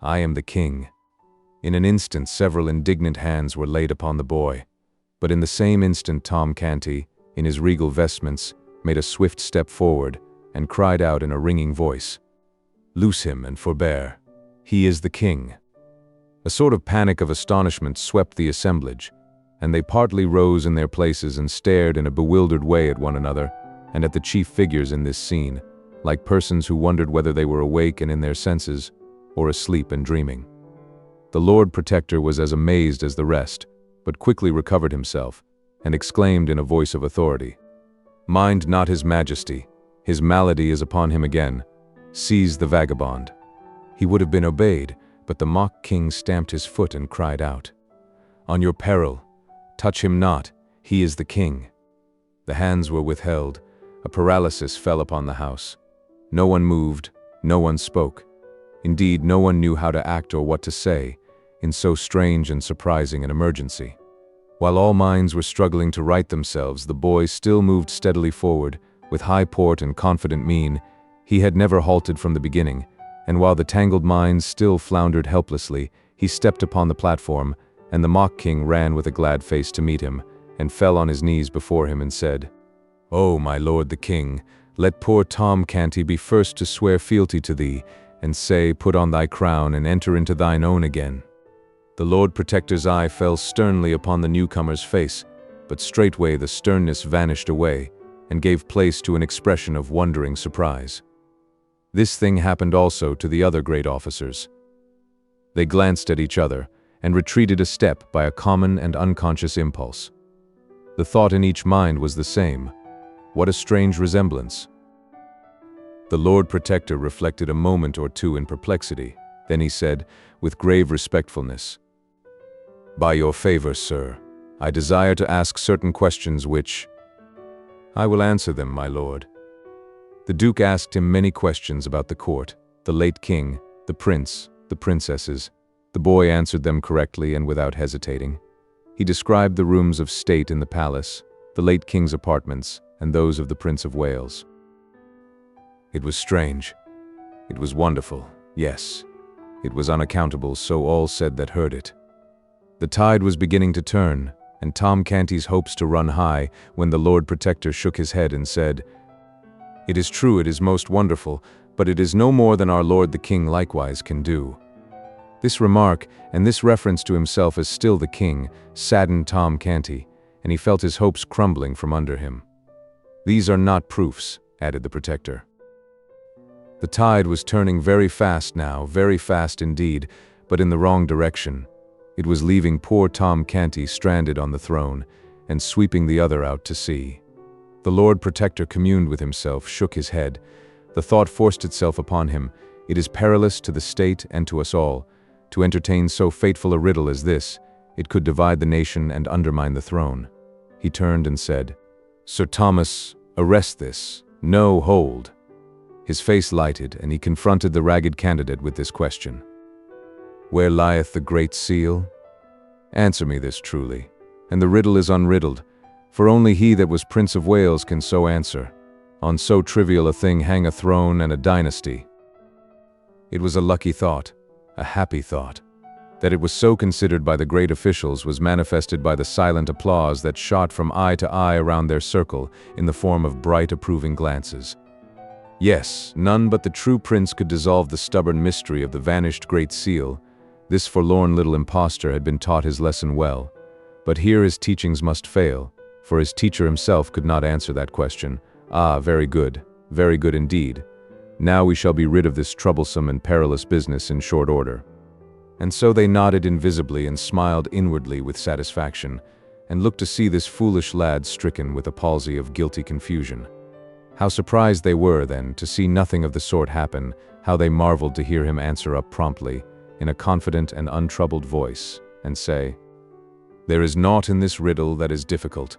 I am the king." In an instant several indignant hands were laid upon the boy, but in the same instant Tom Canty, in his regal vestments, made a swift step forward, and cried out in a ringing voice, "Loose him and forbear. He is the king." A sort of panic of astonishment swept the assemblage, and they partly rose in their places and stared in a bewildered way at one another, and at the chief figures in this scene, like persons who wondered whether they were awake and in their senses, or asleep and dreaming. The Lord Protector was as amazed as the rest, but quickly recovered himself, and exclaimed in a voice of authority, "Mind not his majesty, his malady is upon him again. Seize the vagabond." He would have been obeyed, but the mock-king stamped his foot and cried out, "On your peril, touch him not, he is the king." The hands were withheld, a paralysis fell upon the house. No one moved, no one spoke. Indeed, no one knew how to act or what to say in so strange and surprising an emergency. While all minds were struggling to right themselves, the boy still moved steadily forward, with high port and confident mien. He had never halted from the beginning, and while the tangled minds still floundered helplessly, he stepped upon the platform, and the mock-king ran with a glad face to meet him, and fell on his knees before him and said, "O my lord the king, let poor Tom Canty be first to swear fealty to thee, and say, put on thy crown and enter into thine own again." The Lord Protector's eye fell sternly upon the newcomer's face, but straightway the sternness vanished away, and gave place to an expression of wondering surprise. This thing happened also to the other great officers. They glanced at each other, and retreated a step by a common and unconscious impulse. The thought in each mind was the same: what a strange resemblance. The Lord Protector reflected a moment or two in perplexity. Then he said, with grave respectfulness, "By your favor, sir, I desire to ask certain questions which—" "I will answer them, my lord." The Duke asked him many questions about the court, the late king, the prince, the princesses. The boy answered them correctly and without hesitating. He described the rooms of state in the palace, the late king's apartments, and those of the Prince of Wales. It was strange. It was wonderful, yes. It was unaccountable, so all said that heard it. The tide was beginning to turn, and Tom Canty's hopes to run high, when the Lord Protector shook his head and said, "It is true, it is most wonderful, but it is no more than our Lord the King likewise can do." This remark, and this reference to himself as still the king, saddened Tom Canty, and he felt his hopes crumbling from under him. "These are not proofs," added the Protector. The tide was turning very fast now, very fast indeed, but in the wrong direction. It was leaving poor Tom Canty stranded on the throne, and sweeping the other out to sea. The Lord Protector communed with himself, shook his head. The thought forced itself upon him, "It is perilous to the state and to us all, to entertain so fateful a riddle as this. It could divide the nation and undermine the throne." He turned and said, "Sir Thomas, arrest this. No, hold." His face lighted, and he confronted the ragged candidate with this question. "Where lieth the Great Seal? Answer me this truly, and the riddle is unriddled, for only he that was Prince of Wales can so answer. On so trivial a thing hang a throne and a dynasty." It was a lucky thought, a happy thought. That it was so considered by the great officials was manifested by the silent applause that shot from eye to eye around their circle in the form of bright approving glances. Yes, none but the true prince could dissolve the stubborn mystery of the vanished Great Seal. This forlorn little impostor had been taught his lesson well. But here his teachings must fail, for his teacher himself could not answer that question. "Ah, very good indeed. Now we shall be rid of this troublesome and perilous business in short order." And so they nodded invisibly and smiled inwardly with satisfaction, and looked to see this foolish lad stricken with a palsy of guilty confusion. How surprised they were, then, to see nothing of the sort happen, how they marveled to hear him answer up promptly, in a confident and untroubled voice, and say, "There is naught in this riddle that is difficult."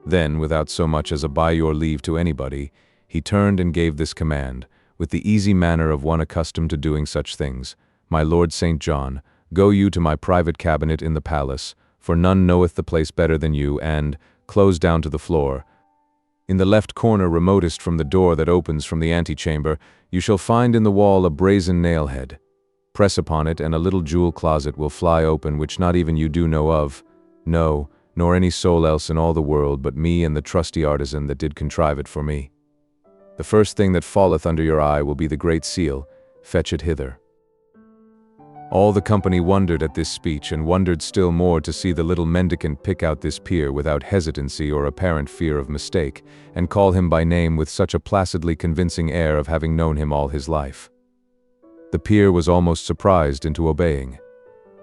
Then, without so much as a "by your leave" to anybody, he turned and gave this command, with the easy manner of one accustomed to doing such things: "My Lord St. John, go you to my private cabinet in the palace, for none knoweth the place better than you, and, close down to the floor, in the left corner remotest from the door that opens from the antechamber, you shall find in the wall a brazen nail-head. Press upon it, and a little jewel closet will fly open, which not even you do know of, no, nor any soul else in all the world but me and the trusty artisan that did contrive it for me. The first thing that falleth under your eye will be the Great Seal. Fetch it hither." All the company wondered at this speech, and wondered still more to see the little mendicant pick out this peer without hesitancy or apparent fear of mistake, and call him by name with such a placidly convincing air of having known him all his life. The peer was almost surprised into obeying.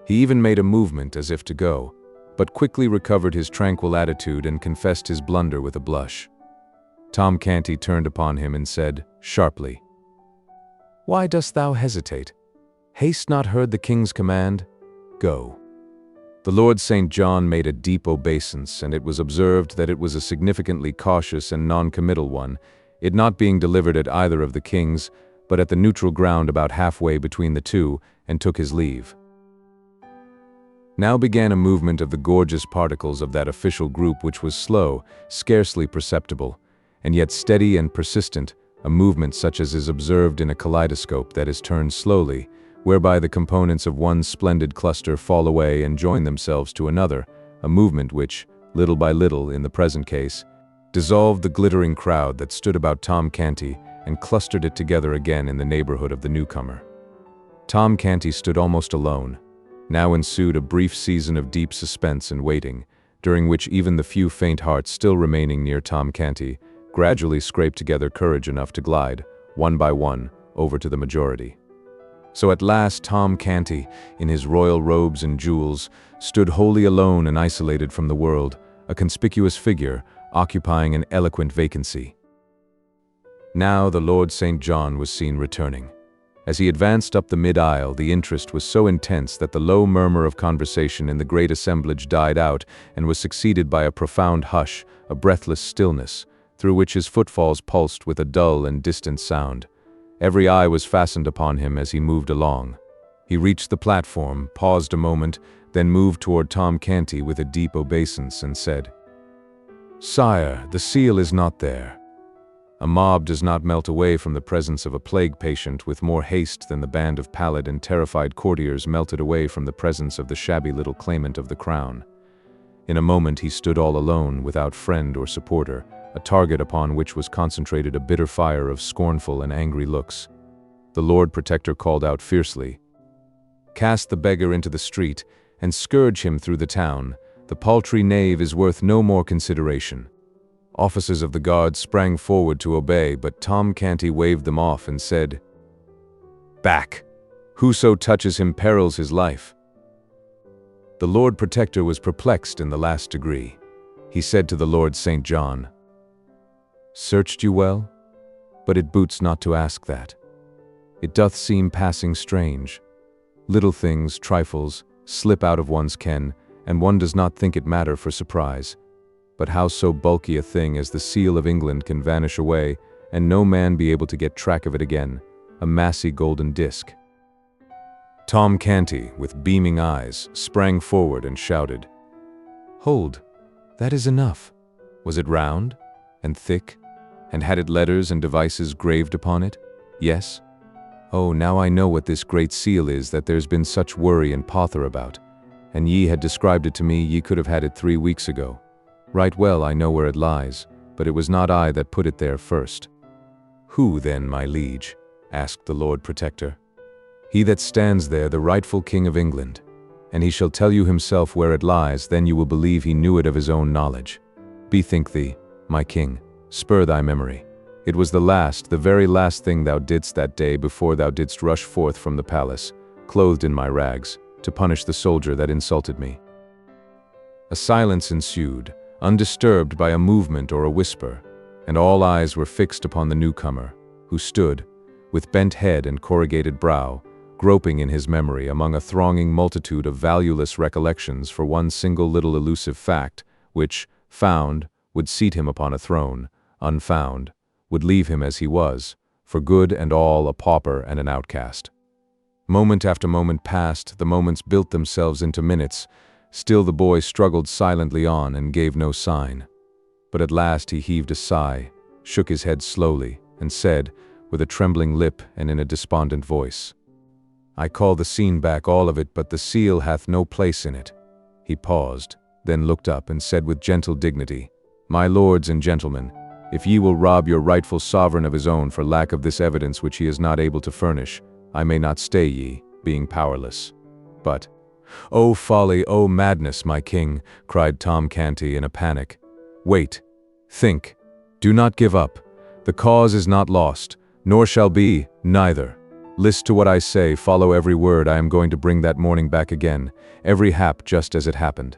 He even made a movement as if to go, but quickly recovered his tranquil attitude and confessed his blunder with a blush. Tom Canty turned upon him and said, sharply, "Why dost thou hesitate? Hast not heard the king's command? Go." The Lord St. John made a deep obeisance, and it was observed that it was a significantly cautious and non-committal one, it not being delivered at either of the kings, but at the neutral ground about halfway between the two, and took his leave. Now began a movement of the gorgeous particles of that official group which was slow, scarcely perceptible, and yet steady and persistent, a movement such as is observed in a kaleidoscope that is turned slowly, whereby the components of one splendid cluster fall away and join themselves to another, a movement which, little by little in the present case, dissolved the glittering crowd that stood about Tom Canty and clustered it together again in the neighborhood of the newcomer. Tom Canty stood almost alone. Now ensued a brief season of deep suspense and waiting, during which even the few faint hearts still remaining near Tom Canty gradually scraped together courage enough to glide, one by one, over to the majority. So at last Tom Canty, in his royal robes and jewels, stood wholly alone and isolated from the world, a conspicuous figure, occupying an eloquent vacancy. Now the Lord St. John was seen returning. As he advanced up the mid-aisle, the interest was so intense that the low murmur of conversation in the great assemblage died out and was succeeded by a profound hush, a breathless stillness, through which his footfalls pulsed with a dull and distant sound. Every eye was fastened upon him as he moved along. He reached the platform, paused a moment, then moved toward Tom Canty with a deep obeisance and said, "Sire, the seal is not there." A mob does not melt away from the presence of a plague patient with more haste than the band of pallid and terrified courtiers melted away from the presence of the shabby little claimant of the crown. In a moment he stood all alone, without friend or supporter, a target upon which was concentrated a bitter fire of scornful and angry looks. The Lord Protector called out fiercely, "Cast the beggar into the street, and scourge him through the town. The paltry knave is worth no more consideration." Officers of the guard sprang forward to obey, but Tom Canty waved them off and said, "Back! Whoso touches him perils his life." The Lord Protector was perplexed in the last degree. He said to the Lord St. John, "Searched you well? But it boots not to ask that. It doth seem passing strange. Little things, trifles, slip out of one's ken, and one does not think it matter for surprise. But how so bulky a thing as the seal of England can vanish away, and no man be able to get track of it again, a massy golden disk?" Tom Canty, with beaming eyes, sprang forward and shouted, "Hold, that is enough. Was it round and thick, and had it letters and devices graved upon it? Yes? Oh, now I know what this great seal is that there's been such worry and pother about, and ye had described it to me ye could have had it 3 weeks ago. Right well I know where it lies, but it was not I that put it there first." "Who then, my liege?" asked the Lord Protector. "He that stands there, the rightful King of England. And he shall tell you himself where it lies, then you will believe he knew it of his own knowledge. Bethink thee, my king, spur thy memory. It was the very last thing thou didst that day before thou didst rush forth from the palace, clothed in my rags, to punish the soldier that insulted me." A silence ensued, undisturbed by a movement or a whisper, and all eyes were fixed upon the newcomer, who stood, with bent head and corrugated brow, groping in his memory among a thronging multitude of valueless recollections for one single little elusive fact, which, found, would seat him upon a throne, unfound, would leave him as he was, for good and all a pauper and an outcast. Moment after moment passed, the moments built themselves into minutes. Still the boy struggled silently on and gave no sign. But at last he heaved a sigh, shook his head slowly, and said, with a trembling lip and in a despondent voice, "I call the scene back, all of it, but the seal hath no place in it." He paused, then looked up and said with gentle dignity, "My lords and gentlemen, if ye will rob your rightful sovereign of his own for lack of this evidence which he is not able to furnish, I may not stay ye, being powerless. But—" "Oh folly, oh madness, my king," cried Tom Canty in a panic. "Wait, think, do not give up. The cause is not lost, nor shall be, neither. List to what I say, follow every word. I am going to bring that morning back again, every hap just as it happened.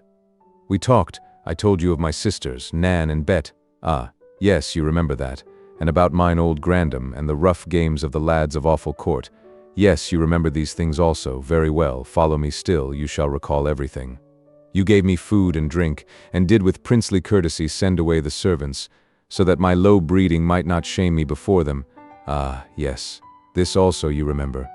We talked, I told you of my sisters, Nan and Bet. Ah, yes, you remember that, and about mine old grandam and the rough games of the lads of awful court. Yes, you remember these things also, very well, follow me still, you shall recall everything. You gave me food and drink, and did with princely courtesy send away the servants, so that my low breeding might not shame me before them. Ah, yes, this also you remember."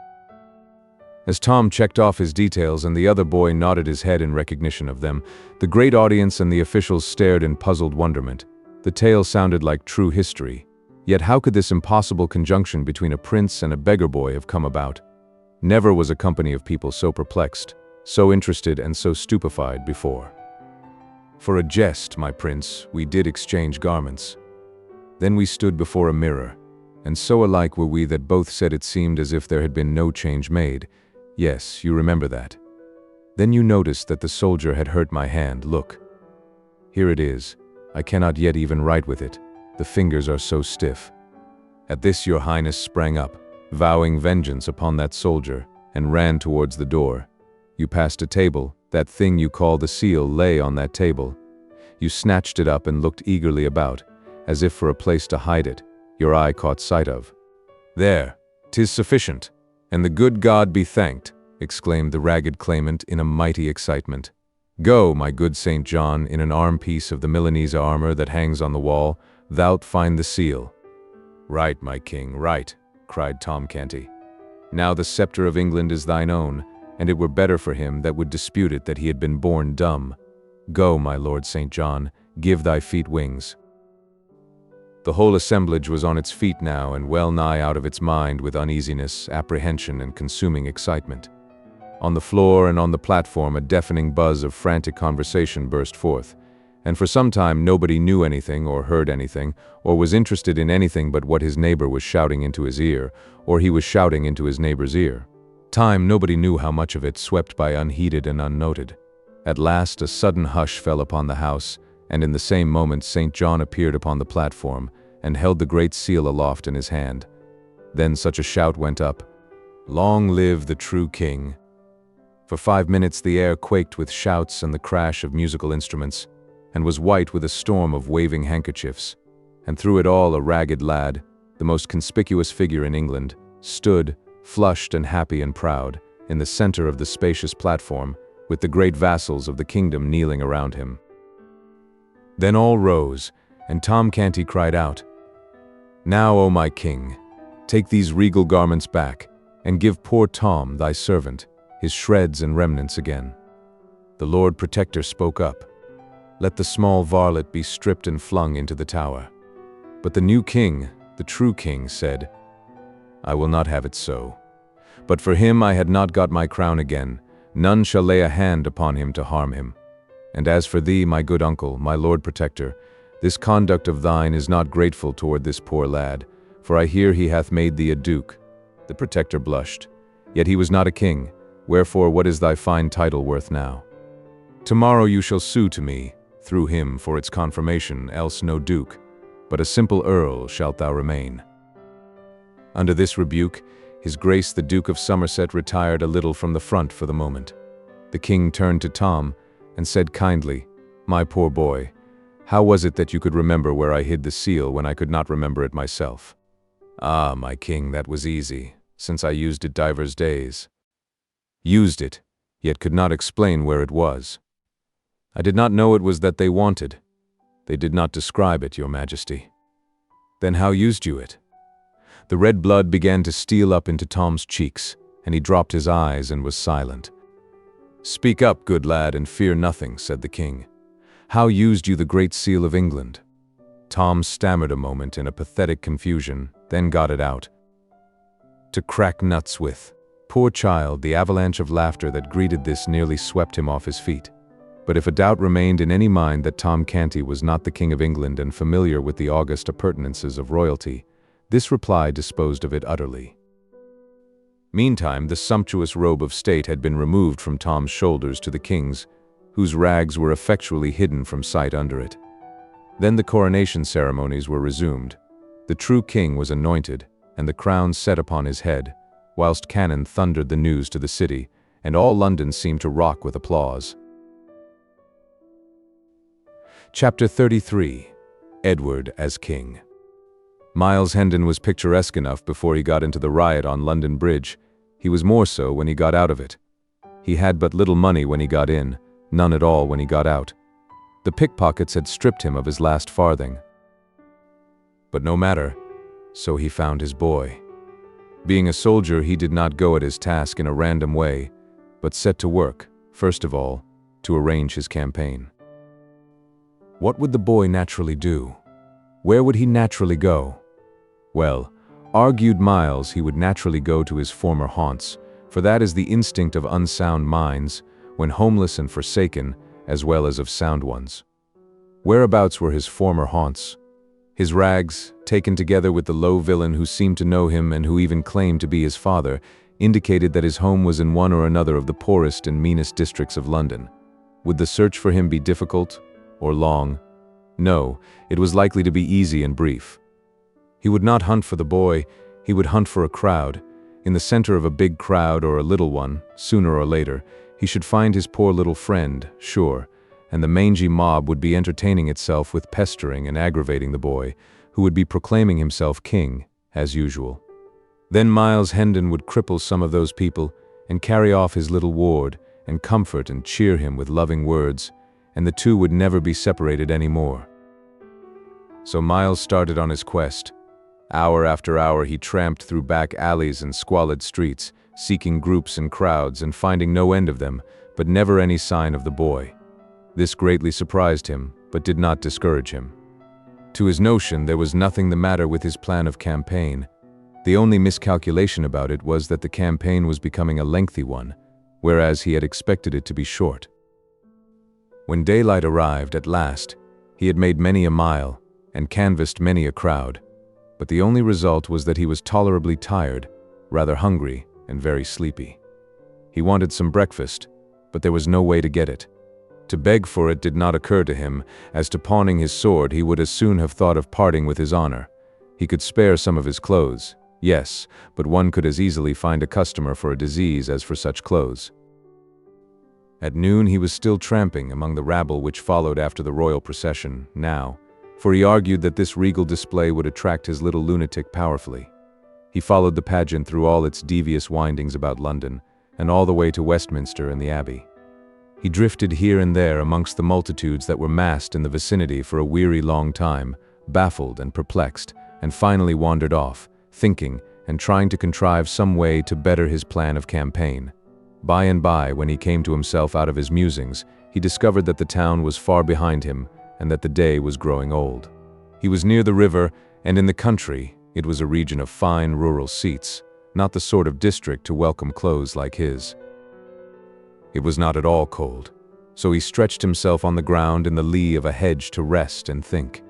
As Tom checked off his details and the other boy nodded his head in recognition of them, the great audience and the officials stared in puzzled wonderment. The tale sounded like true history. Yet how could this impossible conjunction between a prince and a beggar boy have come about? Never was a company of people so perplexed, so interested and so stupefied before. For a jest, my prince, we did exchange garments. Then we stood before a mirror, and so alike were we that both said it seemed as if there had been no change made. Yes, you remember that. Then you noticed that the soldier had hurt my hand. Look. Here it is. I cannot yet even write with it. The fingers are so stiff. At this your highness sprang up, vowing vengeance upon that soldier, and ran towards the door. You passed a table. That thing you call the seal lay on that table. You snatched it up and looked eagerly about, as if for a place to hide it. Your eye caught sight of. "There, 'tis sufficient, and the good God be thanked," exclaimed the ragged claimant in a mighty excitement. "Go, my good St. John, in an arm-piece of the Milanese armor that hangs on the wall, thou'lt find the seal." "Right, my king, right," cried Tom Canty. Now the scepter of England is thine own, and it were better for him that would dispute it that he had been born dumb. Go, my Lord St. John, give thy feet wings." The whole assemblage was on its feet now and well nigh out of its mind with uneasiness, apprehension, and consuming excitement. On the floor and on the platform a deafening buzz of frantic conversation burst forth, and for some time nobody knew anything or heard anything, or was interested in anything but what his neighbor was shouting into his ear, or he was shouting into his neighbor's ear. Time, nobody knew how much of it, swept by unheeded and unnoted. At last a sudden hush fell upon the house, and in the same moment St. John appeared upon the platform, and held the great seal aloft in his hand. Then such a shout went up, "Long live the true king!" For 5 minutes the air quaked with shouts and the crash of musical instruments, and was white with a storm of waving handkerchiefs. And through it all a ragged lad, the most conspicuous figure in England, stood, flushed and happy and proud, in the center of the spacious platform, with the great vassals of the kingdom kneeling around him. Then all rose, and Tom Canty cried out, "Now, O my king, take these regal garments back, and give poor Tom, thy servant, his shreds and remnants again." The Lord Protector spoke up, "Let the small varlet be stripped and flung into the tower." But the new king, the true king, said, "I will not have it so. But for him I had not got my crown again, none shall lay a hand upon him to harm him. And as for thee, my good uncle, my Lord Protector, this conduct of thine is not grateful toward this poor lad, for I hear he hath made thee a duke." The Protector blushed. Yet he was not a king, wherefore what is thy fine title worth now? Tomorrow you shall sue to me, through him, for its confirmation, else no duke, but a simple earl shalt thou remain. Under this rebuke, His Grace the Duke of Somerset retired a little from the front for the moment. The king turned to Tom, and said kindly, "My poor boy, how was it that you could remember where I hid the seal when I could not remember it myself?" "Ah, my king, that was easy, since I used it divers days." "Used it, yet could not explain where it was." "I did not know it was that they wanted. They did not describe it, your majesty." "Then how used you it?" The red blood began to steal up into Tom's cheeks, and he dropped his eyes and was silent. "Speak up, good lad, and fear nothing," said the king. "How used you the Great Seal of England?" Tom stammered a moment in a pathetic confusion, then got it out. "To crack nuts with." Poor child, the avalanche of laughter that greeted this nearly swept him off his feet. But if a doubt remained in any mind that Tom Canty was not the King of England and familiar with the august appurtenances of royalty, this reply disposed of it utterly. Meantime, the sumptuous robe of state had been removed from Tom's shoulders to the king's, whose rags were effectually hidden from sight under it. Then the coronation ceremonies were resumed. The true king was anointed, and the crown set upon his head, whilst cannon thundered the news to the city, and all London seemed to rock with applause. Chapter 33. Edward as King. Miles Hendon was picturesque enough before he got into the riot on London Bridge. He was more so when he got out of it. He had but little money when he got in, none at all when he got out. The pickpockets had stripped him of his last farthing. But no matter, so he found his boy. Being a soldier, he did not go at his task in a random way, but set to work, first of all, to arrange his campaign. What would the boy naturally do? Where would he naturally go? Well, argued Miles, he would naturally go to his former haunts, for that is the instinct of unsound minds, when homeless and forsaken, as well as of sound ones. Whereabouts were his former haunts? His rags, taken together with the low villain who seemed to know him and who even claimed to be his father, indicated that his home was in one or another of the poorest and meanest districts of London. Would the search for him be difficult or long? No, it was likely to be easy and brief. He would not hunt for the boy, he would hunt for a crowd. In the center of a big crowd or a little one, sooner or later, he should find his poor little friend, sure, and the mangy mob would be entertaining itself with pestering and aggravating the boy, who would be proclaiming himself king, as usual. Then Miles Hendon would cripple some of those people and carry off his little ward and comfort and cheer him with loving words, and the two would never be separated any more. So Miles started on his quest. Hour after hour he tramped through back alleys and squalid streets, seeking groups and crowds and finding no end of them, but never any sign of the boy. This greatly surprised him, but did not discourage him. To his notion, there was nothing the matter with his plan of campaign. The only miscalculation about it was that the campaign was becoming a lengthy one, whereas he had expected it to be short. When daylight arrived at last, he had made many a mile and canvassed many a crowd, but the only result was that he was tolerably tired, rather hungry, and very sleepy. He wanted some breakfast, but there was no way to get it. To beg for it did not occur to him. As to pawning his sword, he would as soon have thought of parting with his honor. He could spare some of his clothes, yes, but one could as easily find a customer for a disease as for such clothes. At noon he was still tramping among the rabble which followed after the royal procession, now, for he argued that this regal display would attract his little lunatic powerfully. He followed the pageant through all its devious windings about London, and all the way to Westminster and the Abbey. He drifted here and there amongst the multitudes that were massed in the vicinity for a weary long time, baffled and perplexed, and finally wandered off, thinking and trying to contrive some way to better his plan of campaign. By and by, when he came to himself out of his musings, he discovered that the town was far behind him and that the day was growing old. He was near the river, and in the country, it was a region of fine rural seats, not the sort of district to welcome clothes like his. It was not at all cold, so he stretched himself on the ground in the lee of a hedge to rest and think.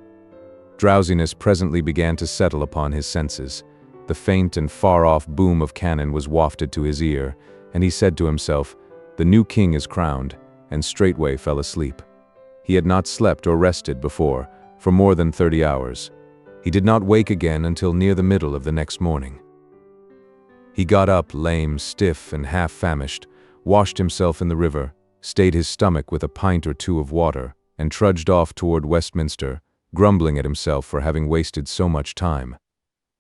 Drowsiness presently began to settle upon his senses. The faint and far-off boom of cannon was wafted to his ear, and he said to himself, "The new king is crowned," and straightway fell asleep. He had not slept or rested before, for more than 30 hours. He did not wake again until near the middle of the next morning. He got up lame, stiff, and half-famished, washed himself in the river, stayed his stomach with a pint or two of water, and trudged off toward Westminster, grumbling at himself for having wasted so much time.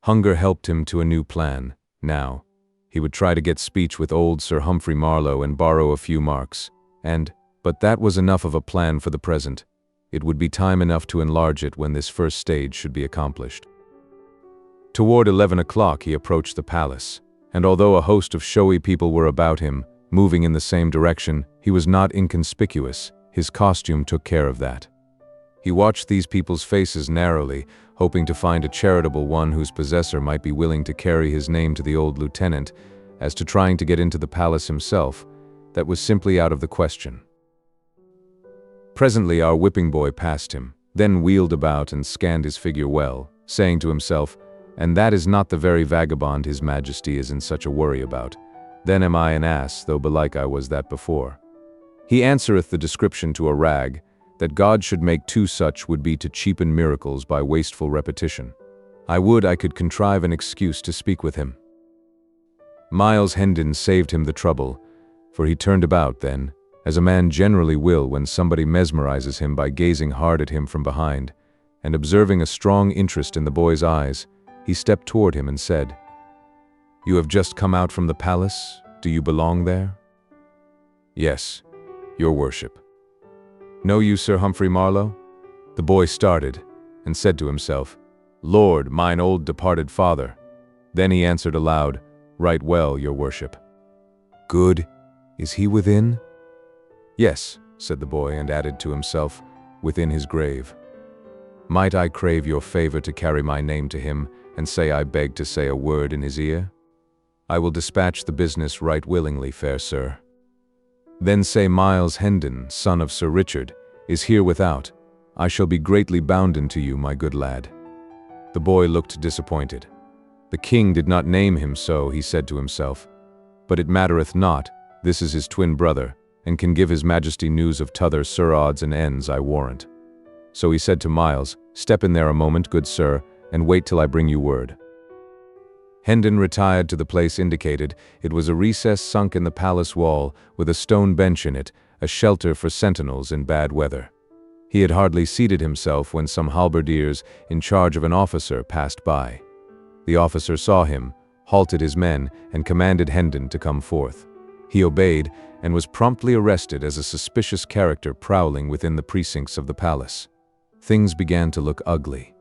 Hunger helped him to a new plan. Now, he would try to get speech with old Sir Humphrey Marlowe and borrow a few marks, but that was enough of a plan for the present. It would be time enough to enlarge it when this first stage should be accomplished. Toward 11 o'clock he approached the palace, and although a host of showy people were about him, moving in the same direction, he was not inconspicuous. His costume took care of that. He watched these people's faces narrowly, hoping to find a charitable one whose possessor might be willing to carry his name to the old lieutenant. As to trying to get into the palace himself, that was simply out of the question. Presently our whipping boy passed him, then wheeled about and scanned his figure well, saying to himself, "And that is not the very vagabond his majesty is in such a worry about. Then am I an ass, though belike I was that before. He answereth the description to a rag. That God should make two such would be to cheapen miracles by wasteful repetition. I would I could contrive an excuse to speak with him." Miles Hendon saved him the trouble, for he turned about then, as a man generally will when somebody mesmerizes him by gazing hard at him from behind, and observing a strong interest in the boy's eyes, he stepped toward him and said, "You have just come out from the palace? Do you belong there?" "Yes, your worship." "Know you Sir Humphrey Marlowe?" The boy started, and said to himself, "Lord, mine old departed father." Then he answered aloud, "Right well, your worship." "Good. Is he within?" "Yes," said the boy, and added to himself, "within his grave. Might I crave your favor to carry my name to him, and say I beg to say a word in his ear?" "I will dispatch the business right willingly, fair sir." "Then say Miles Hendon, son of Sir Richard, is here without. I shall be greatly bounden to you, my good lad." The boy looked disappointed. The king did not name him so, he said to himself. But it mattereth not, this is his twin brother, and can give his majesty news of t'other Sir odds and ends, I warrant. So he said to Miles, "Step in there a moment, good sir, and wait till I bring you word." Hendon retired to the place indicated. It was a recess sunk in the palace wall, with a stone bench in it, a shelter for sentinels in bad weather. He had hardly seated himself when some halberdiers, in charge of an officer, passed by. The officer saw him, halted his men, and commanded Hendon to come forth. He obeyed, and was promptly arrested as a suspicious character prowling within the precincts of the palace. Things began to look ugly.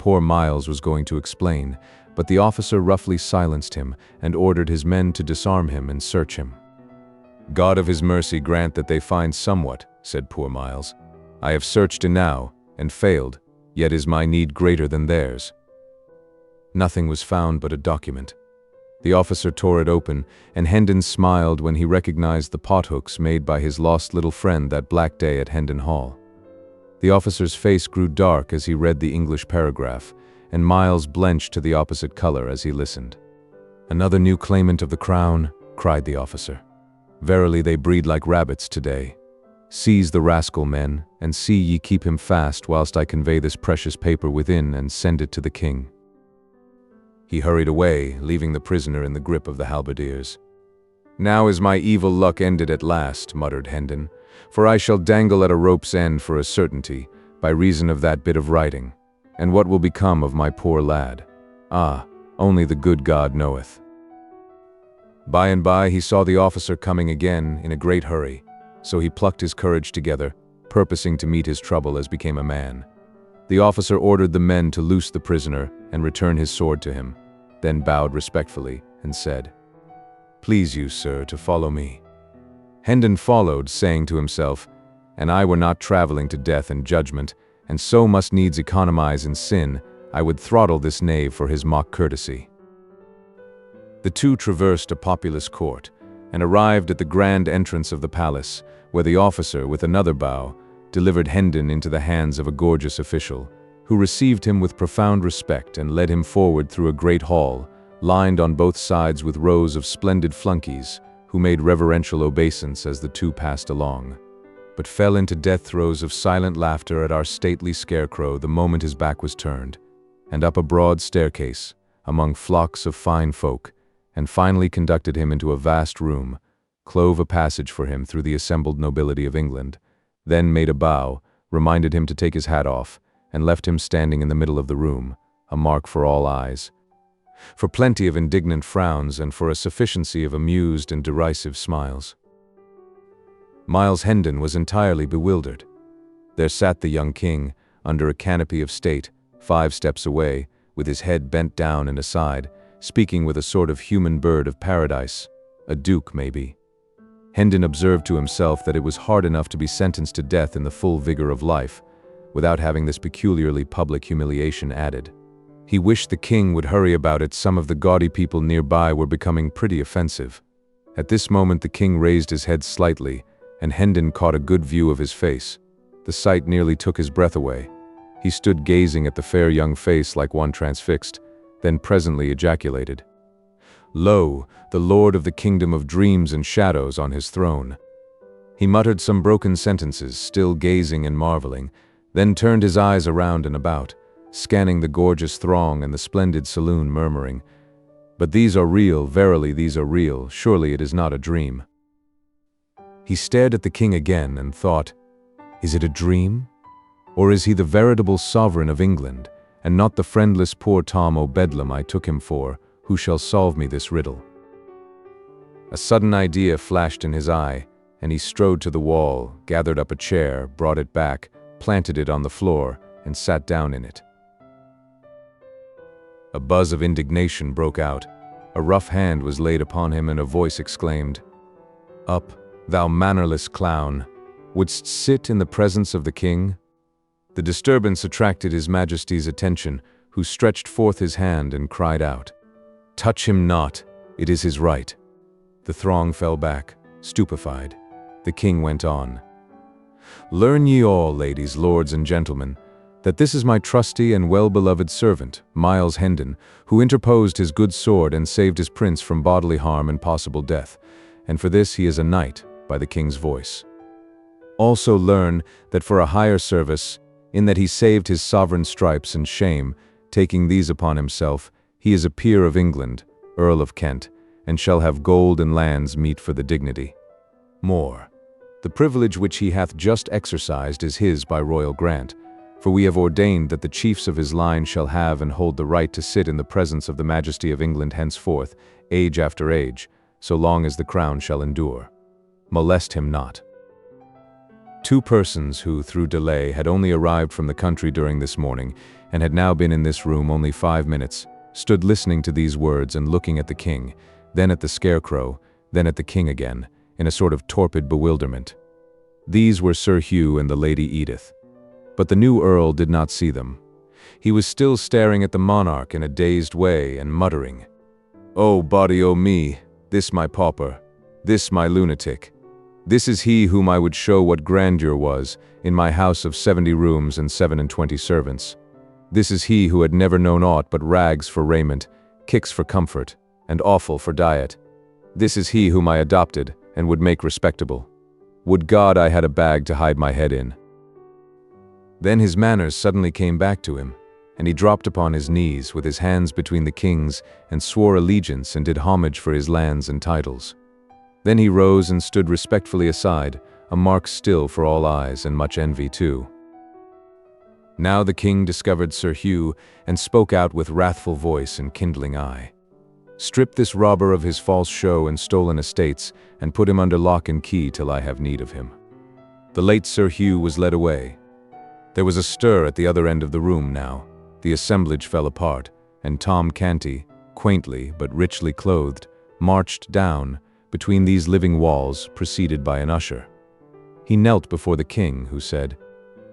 poor Miles was going to explain, but the officer roughly silenced him and ordered his men to disarm him and search him. "God of his mercy grant that they find somewhat," said poor Miles. "I have searched enow, and failed, yet is my need greater than theirs." Nothing was found but a document. The officer tore it open, and Hendon smiled when he recognized the pothooks made by his lost little friend that black day at Hendon Hall. The officer's face grew dark as he read the English paragraph, and Miles blenched to the opposite color as he listened. "Another new claimant of the crown," cried the officer. "Verily they breed like rabbits today. Seize the rascal, men, and see ye keep him fast whilst I convey this precious paper within and send it to the king." He hurried away, leaving the prisoner in the grip of the halberdiers. "Now is my evil luck ended at last," muttered Hendon, "for I shall dangle at a rope's end for a certainty, by reason of that bit of writing. And what will become of my poor lad? Ah, only the good God knoweth." By and by he saw the officer coming again in a great hurry, so he plucked his courage together, purposing to meet his trouble as became a man. The officer ordered the men to loose the prisoner and return his sword to him, then bowed respectfully and said, "Please you, sir, to follow me." Hendon followed, saying to himself, "An I were not traveling to death and judgment, and so must needs economize in sin, I would throttle this knave for his mock courtesy." The two traversed a populous court, and arrived at the grand entrance of the palace, where the officer, with another bow, delivered Hendon into the hands of a gorgeous official, who received him with profound respect and led him forward through a great hall, lined on both sides with rows of splendid flunkies, who made reverential obeisance as the two passed along, but fell into death throes of silent laughter at our stately scarecrow the moment his back was turned, and up a broad staircase, among flocks of fine folk, and finally conducted him into a vast room, clove a passage for him through the assembled nobility of England, then made a bow, reminded him to take his hat off, and left him standing in the middle of the room, a mark for all eyes, for plenty of indignant frowns and for a sufficiency of amused and derisive smiles. Miles Hendon was entirely bewildered. There sat the young king, under a canopy of state, 5 steps away, with his head bent down and aside, speaking with a sort of human bird of paradise, a duke maybe. Hendon observed to himself that it was hard enough to be sentenced to death in the full vigor of life, without having this peculiarly public humiliation added. He wished the king would hurry about it. Some of the gaudy people nearby were becoming pretty offensive. At this moment the king raised his head slightly, and Hendon caught a good view of his face. The sight nearly took his breath away. He stood gazing at the fair young face like one transfixed, then presently ejaculated, "Lo, the lord of the kingdom of dreams and shadows on his throne." He muttered some broken sentences, still gazing and marveling, then turned his eyes around and about, scanning the gorgeous throng and the splendid saloon, murmuring, "But these are real, verily these are real, surely it is not a dream." He stared at the king again and thought, "Is it a dream? Or is he the veritable sovereign of England, and not the friendless poor Tom o' Bedlam I took him for, who shall solve me this riddle?" A sudden idea flashed in his eye, and he strode to the wall, gathered up a chair, brought it back, planted it on the floor, and sat down in it. A buzz of indignation broke out. A rough hand was laid upon him, and a voice exclaimed, "Up, thou mannerless clown! Wouldst sit in the presence of the king?" The disturbance attracted his majesty's attention, who stretched forth his hand and cried out, "Touch him not, it is his right." The throng fell back, stupefied. The king went on, "Learn ye all, ladies, lords, and gentlemen, that this is my trusty and well-beloved servant, Miles Hendon, who interposed his good sword and saved his prince from bodily harm and possible death, and for this he is a knight by the king's voice. Also learn that for a higher service, in that he saved his sovereign stripes and shame, taking these upon himself, he is a peer of England, Earl of Kent, and shall have gold and lands meet for the dignity. More, the privilege which he hath just exercised is his by royal grant, for we have ordained that the chiefs of his line shall have and hold the right to sit in the presence of the majesty of England henceforth, age after age, so long as the crown shall endure. Molest him not." 2 persons who, through delay, had only arrived from the country during this morning, and had now been in this room only 5 minutes, stood listening to these words and looking at the king, then at the scarecrow, then at the king again, in a sort of torpid bewilderment. These were Sir Hugh and the Lady Edith. But the new earl did not see them. He was still staring at the monarch in a dazed way and muttering, "Oh body o' me, this my pauper, this my lunatic. This is he whom I would show what grandeur was, in my house of 70 rooms and 27 servants. This is he who had never known aught but rags for raiment, kicks for comfort, and offal for diet. This is he whom I adopted and would make respectable. Would God I had a bag to hide my head in." Then his manners suddenly came back to him, and he dropped upon his knees with his hands between the king's and swore allegiance and did homage for his lands and titles. Then he rose and stood respectfully aside, a mark still for all eyes and much envy too. Now the king discovered Sir Hugh and spoke out with wrathful voice and kindling eye. "Strip this robber of his false show and stolen estates, and put him under lock and key till I have need of him." The late Sir Hugh was led away. There was a stir at the other end of the room now. The assemblage fell apart, and Tom Canty, quaintly but richly clothed, marched down between these living walls, preceded by an usher. He knelt before the king, who said,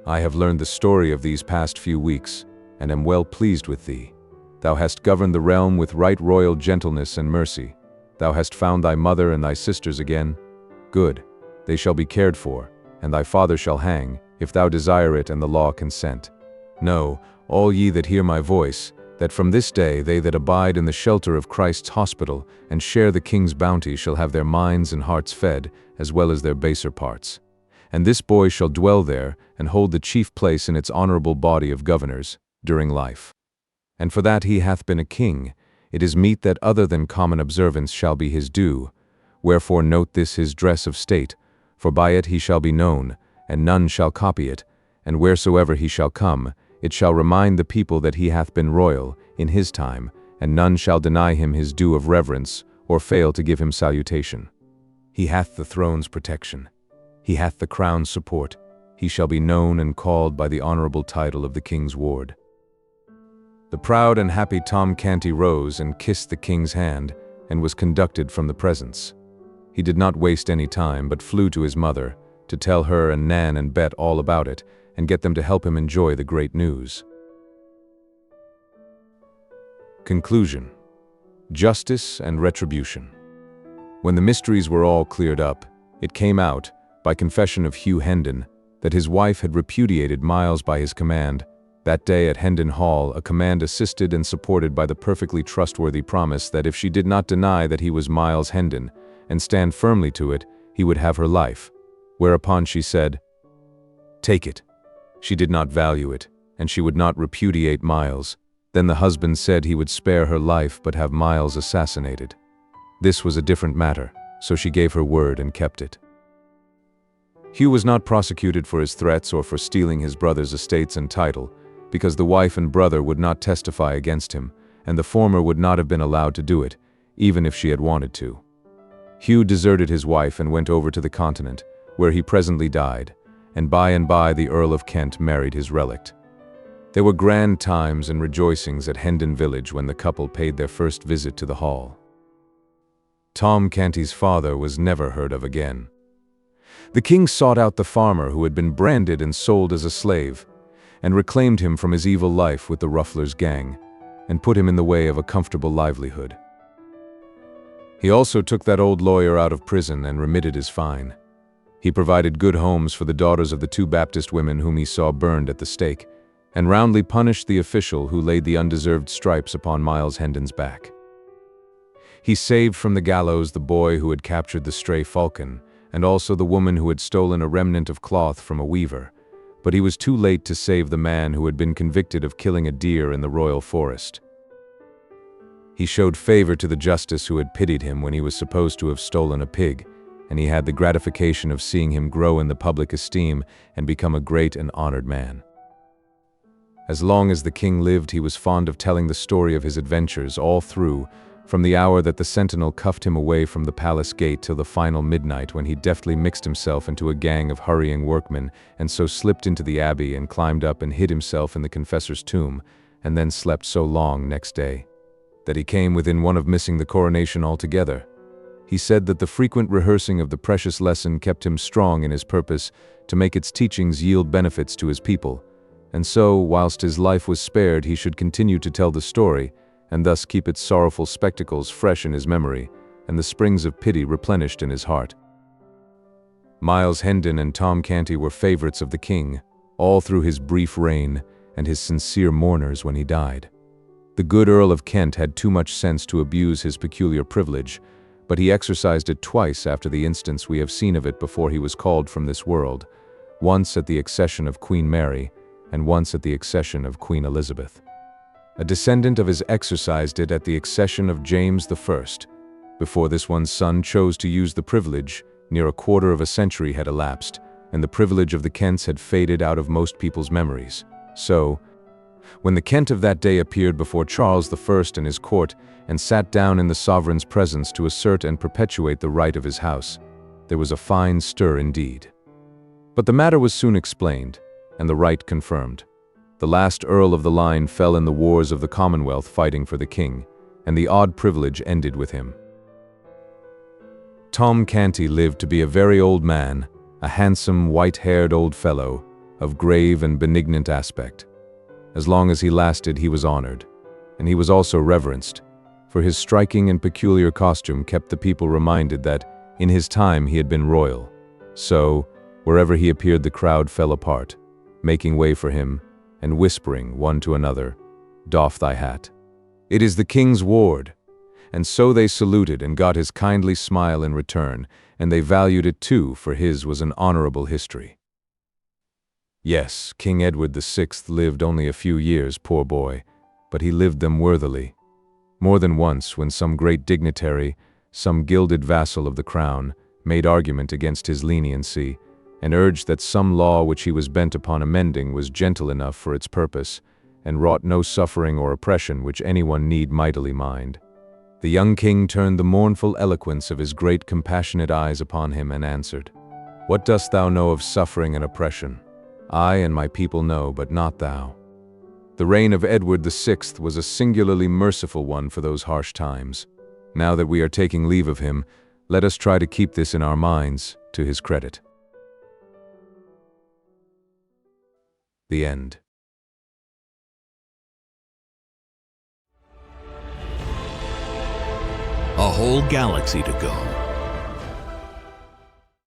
"I have learned the story of these past few weeks, and am well pleased with thee. Thou hast governed the realm with right royal gentleness and mercy. Thou hast found thy mother and thy sisters again. Good, they shall be cared for, and thy father shall hang, if thou desire it and the law consent. Know, all ye that hear my voice, that from this day they that abide in the shelter of Christ's hospital and share the king's bounty shall have their minds and hearts fed, as well as their baser parts. And this boy shall dwell there and hold the chief place in its honorable body of governors, during life. And for that he hath been a king, it is meet that other than common observance shall be his due. Wherefore note this his dress of state, for by it he shall be known, and none shall copy it, and wheresoever he shall come, it shall remind the people that he hath been royal in his time, and none shall deny him his due of reverence, or fail to give him salutation. He hath the throne's protection. He hath the crown's support. He shall be known and called by the honorable title of the king's ward." The proud and happy Tom Canty rose and kissed the king's hand, and was conducted from the presence. He did not waste any time, but flew to his mother, to tell her and Nan and Bet all about it, and get them to help him enjoy the great news. Conclusion. Justice and retribution. When the mysteries were all cleared up, it came out, by confession of Hugh Hendon, that his wife had repudiated Miles by his command. That day at Hendon Hall, a command assisted and supported by the perfectly trustworthy promise that if she did not deny that he was Miles Hendon, and stand firmly to it, he would have her life. Whereupon she said, "Take it." She did not value it, and she would not repudiate Miles. Then the husband said he would spare her life but have Miles assassinated. This was a different matter, so she gave her word and kept it. Hugh was not prosecuted for his threats or for stealing his brother's estates and title, because the wife and brother would not testify against him, and the former would not have been allowed to do it, even if she had wanted to. Hugh deserted his wife and went over to the continent, where he presently died, and by the Earl of Kent married his relict. There were grand times and rejoicings at Hendon village when the couple paid their first visit to the hall. Tom Canty's father was never heard of again. The king sought out the farmer who had been branded and sold as a slave, and reclaimed him from his evil life with the ruffler's gang, and put him in the way of a comfortable livelihood. He also took that old lawyer out of prison and remitted his fine. He provided good homes for the daughters of the 2 Baptist women whom he saw burned at the stake, and roundly punished the official who laid the undeserved stripes upon Miles Hendon's back. He saved from the gallows the boy who had captured the stray falcon, and also the woman who had stolen a remnant of cloth from a weaver, but he was too late to save the man who had been convicted of killing a deer in the royal forest. He showed favor to the justice who had pitied him when he was supposed to have stolen a pig, and he had the gratification of seeing him grow in the public esteem and become a great and honored man. As long as the king lived, he was fond of telling the story of his adventures all through, from the hour that the sentinel cuffed him away from the palace gate till the final midnight, when he deftly mixed himself into a gang of hurrying workmen, and so slipped into the abbey and climbed up and hid himself in the confessor's tomb, and then slept so long next day that he came within one of missing the coronation altogether. He said that the frequent rehearsing of the precious lesson kept him strong in his purpose to make its teachings yield benefits to his people, and so, whilst his life was spared, he should continue to tell the story, and thus keep its sorrowful spectacles fresh in his memory, and the springs of pity replenished in his heart. Miles Hendon and Tom Canty were favorites of the king, all through his brief reign, and his sincere mourners when he died. The good Earl of Kent had too much sense to abuse his peculiar privilege, but he exercised it twice after the instance we have seen of it before he was called from this world, once at the accession of Queen Mary, and once at the accession of Queen Elizabeth. A descendant of his exercised it at the accession of James I. Before this one's son chose to use the privilege, near a quarter of a century had elapsed, and the privilege of the Kents had faded out of most people's memories. So, when the Kent of that day appeared before Charles I and his court, and sat down in the sovereign's presence to assert and perpetuate the right of his house, there was a fine stir indeed. But the matter was soon explained, and the right confirmed. The last earl of the line fell in the wars of the Commonwealth fighting for the king, and the odd privilege ended with him. Tom Canty lived to be a very old man, a handsome, white-haired old fellow, of grave and benignant aspect. As long as he lasted, he was honored, and he was also reverenced, for his striking and peculiar costume kept the people reminded that, in his time, he had been royal. So, wherever he appeared, the crowd fell apart, making way for him, and whispering one to another, "Doff thy hat. It is the king's ward." And so they saluted and got his kindly smile in return, and they valued it too, for his was an honorable history. Yes, King Edward VI lived only a few years, poor boy, but he lived them worthily. More than once, when some great dignitary, some gilded vassal of the crown, made argument against his leniency, and urged that some law which he was bent upon amending was gentle enough for its purpose, and wrought no suffering or oppression which anyone need mightily mind, the young king turned the mournful eloquence of his great compassionate eyes upon him and answered, "What dost thou know of suffering and oppression? I and my people know, but not thou." The reign of Edward VI was a singularly merciful one for those harsh times. Now that we are taking leave of him, let us try to keep this in our minds, to his credit. The end. A whole galaxy to go.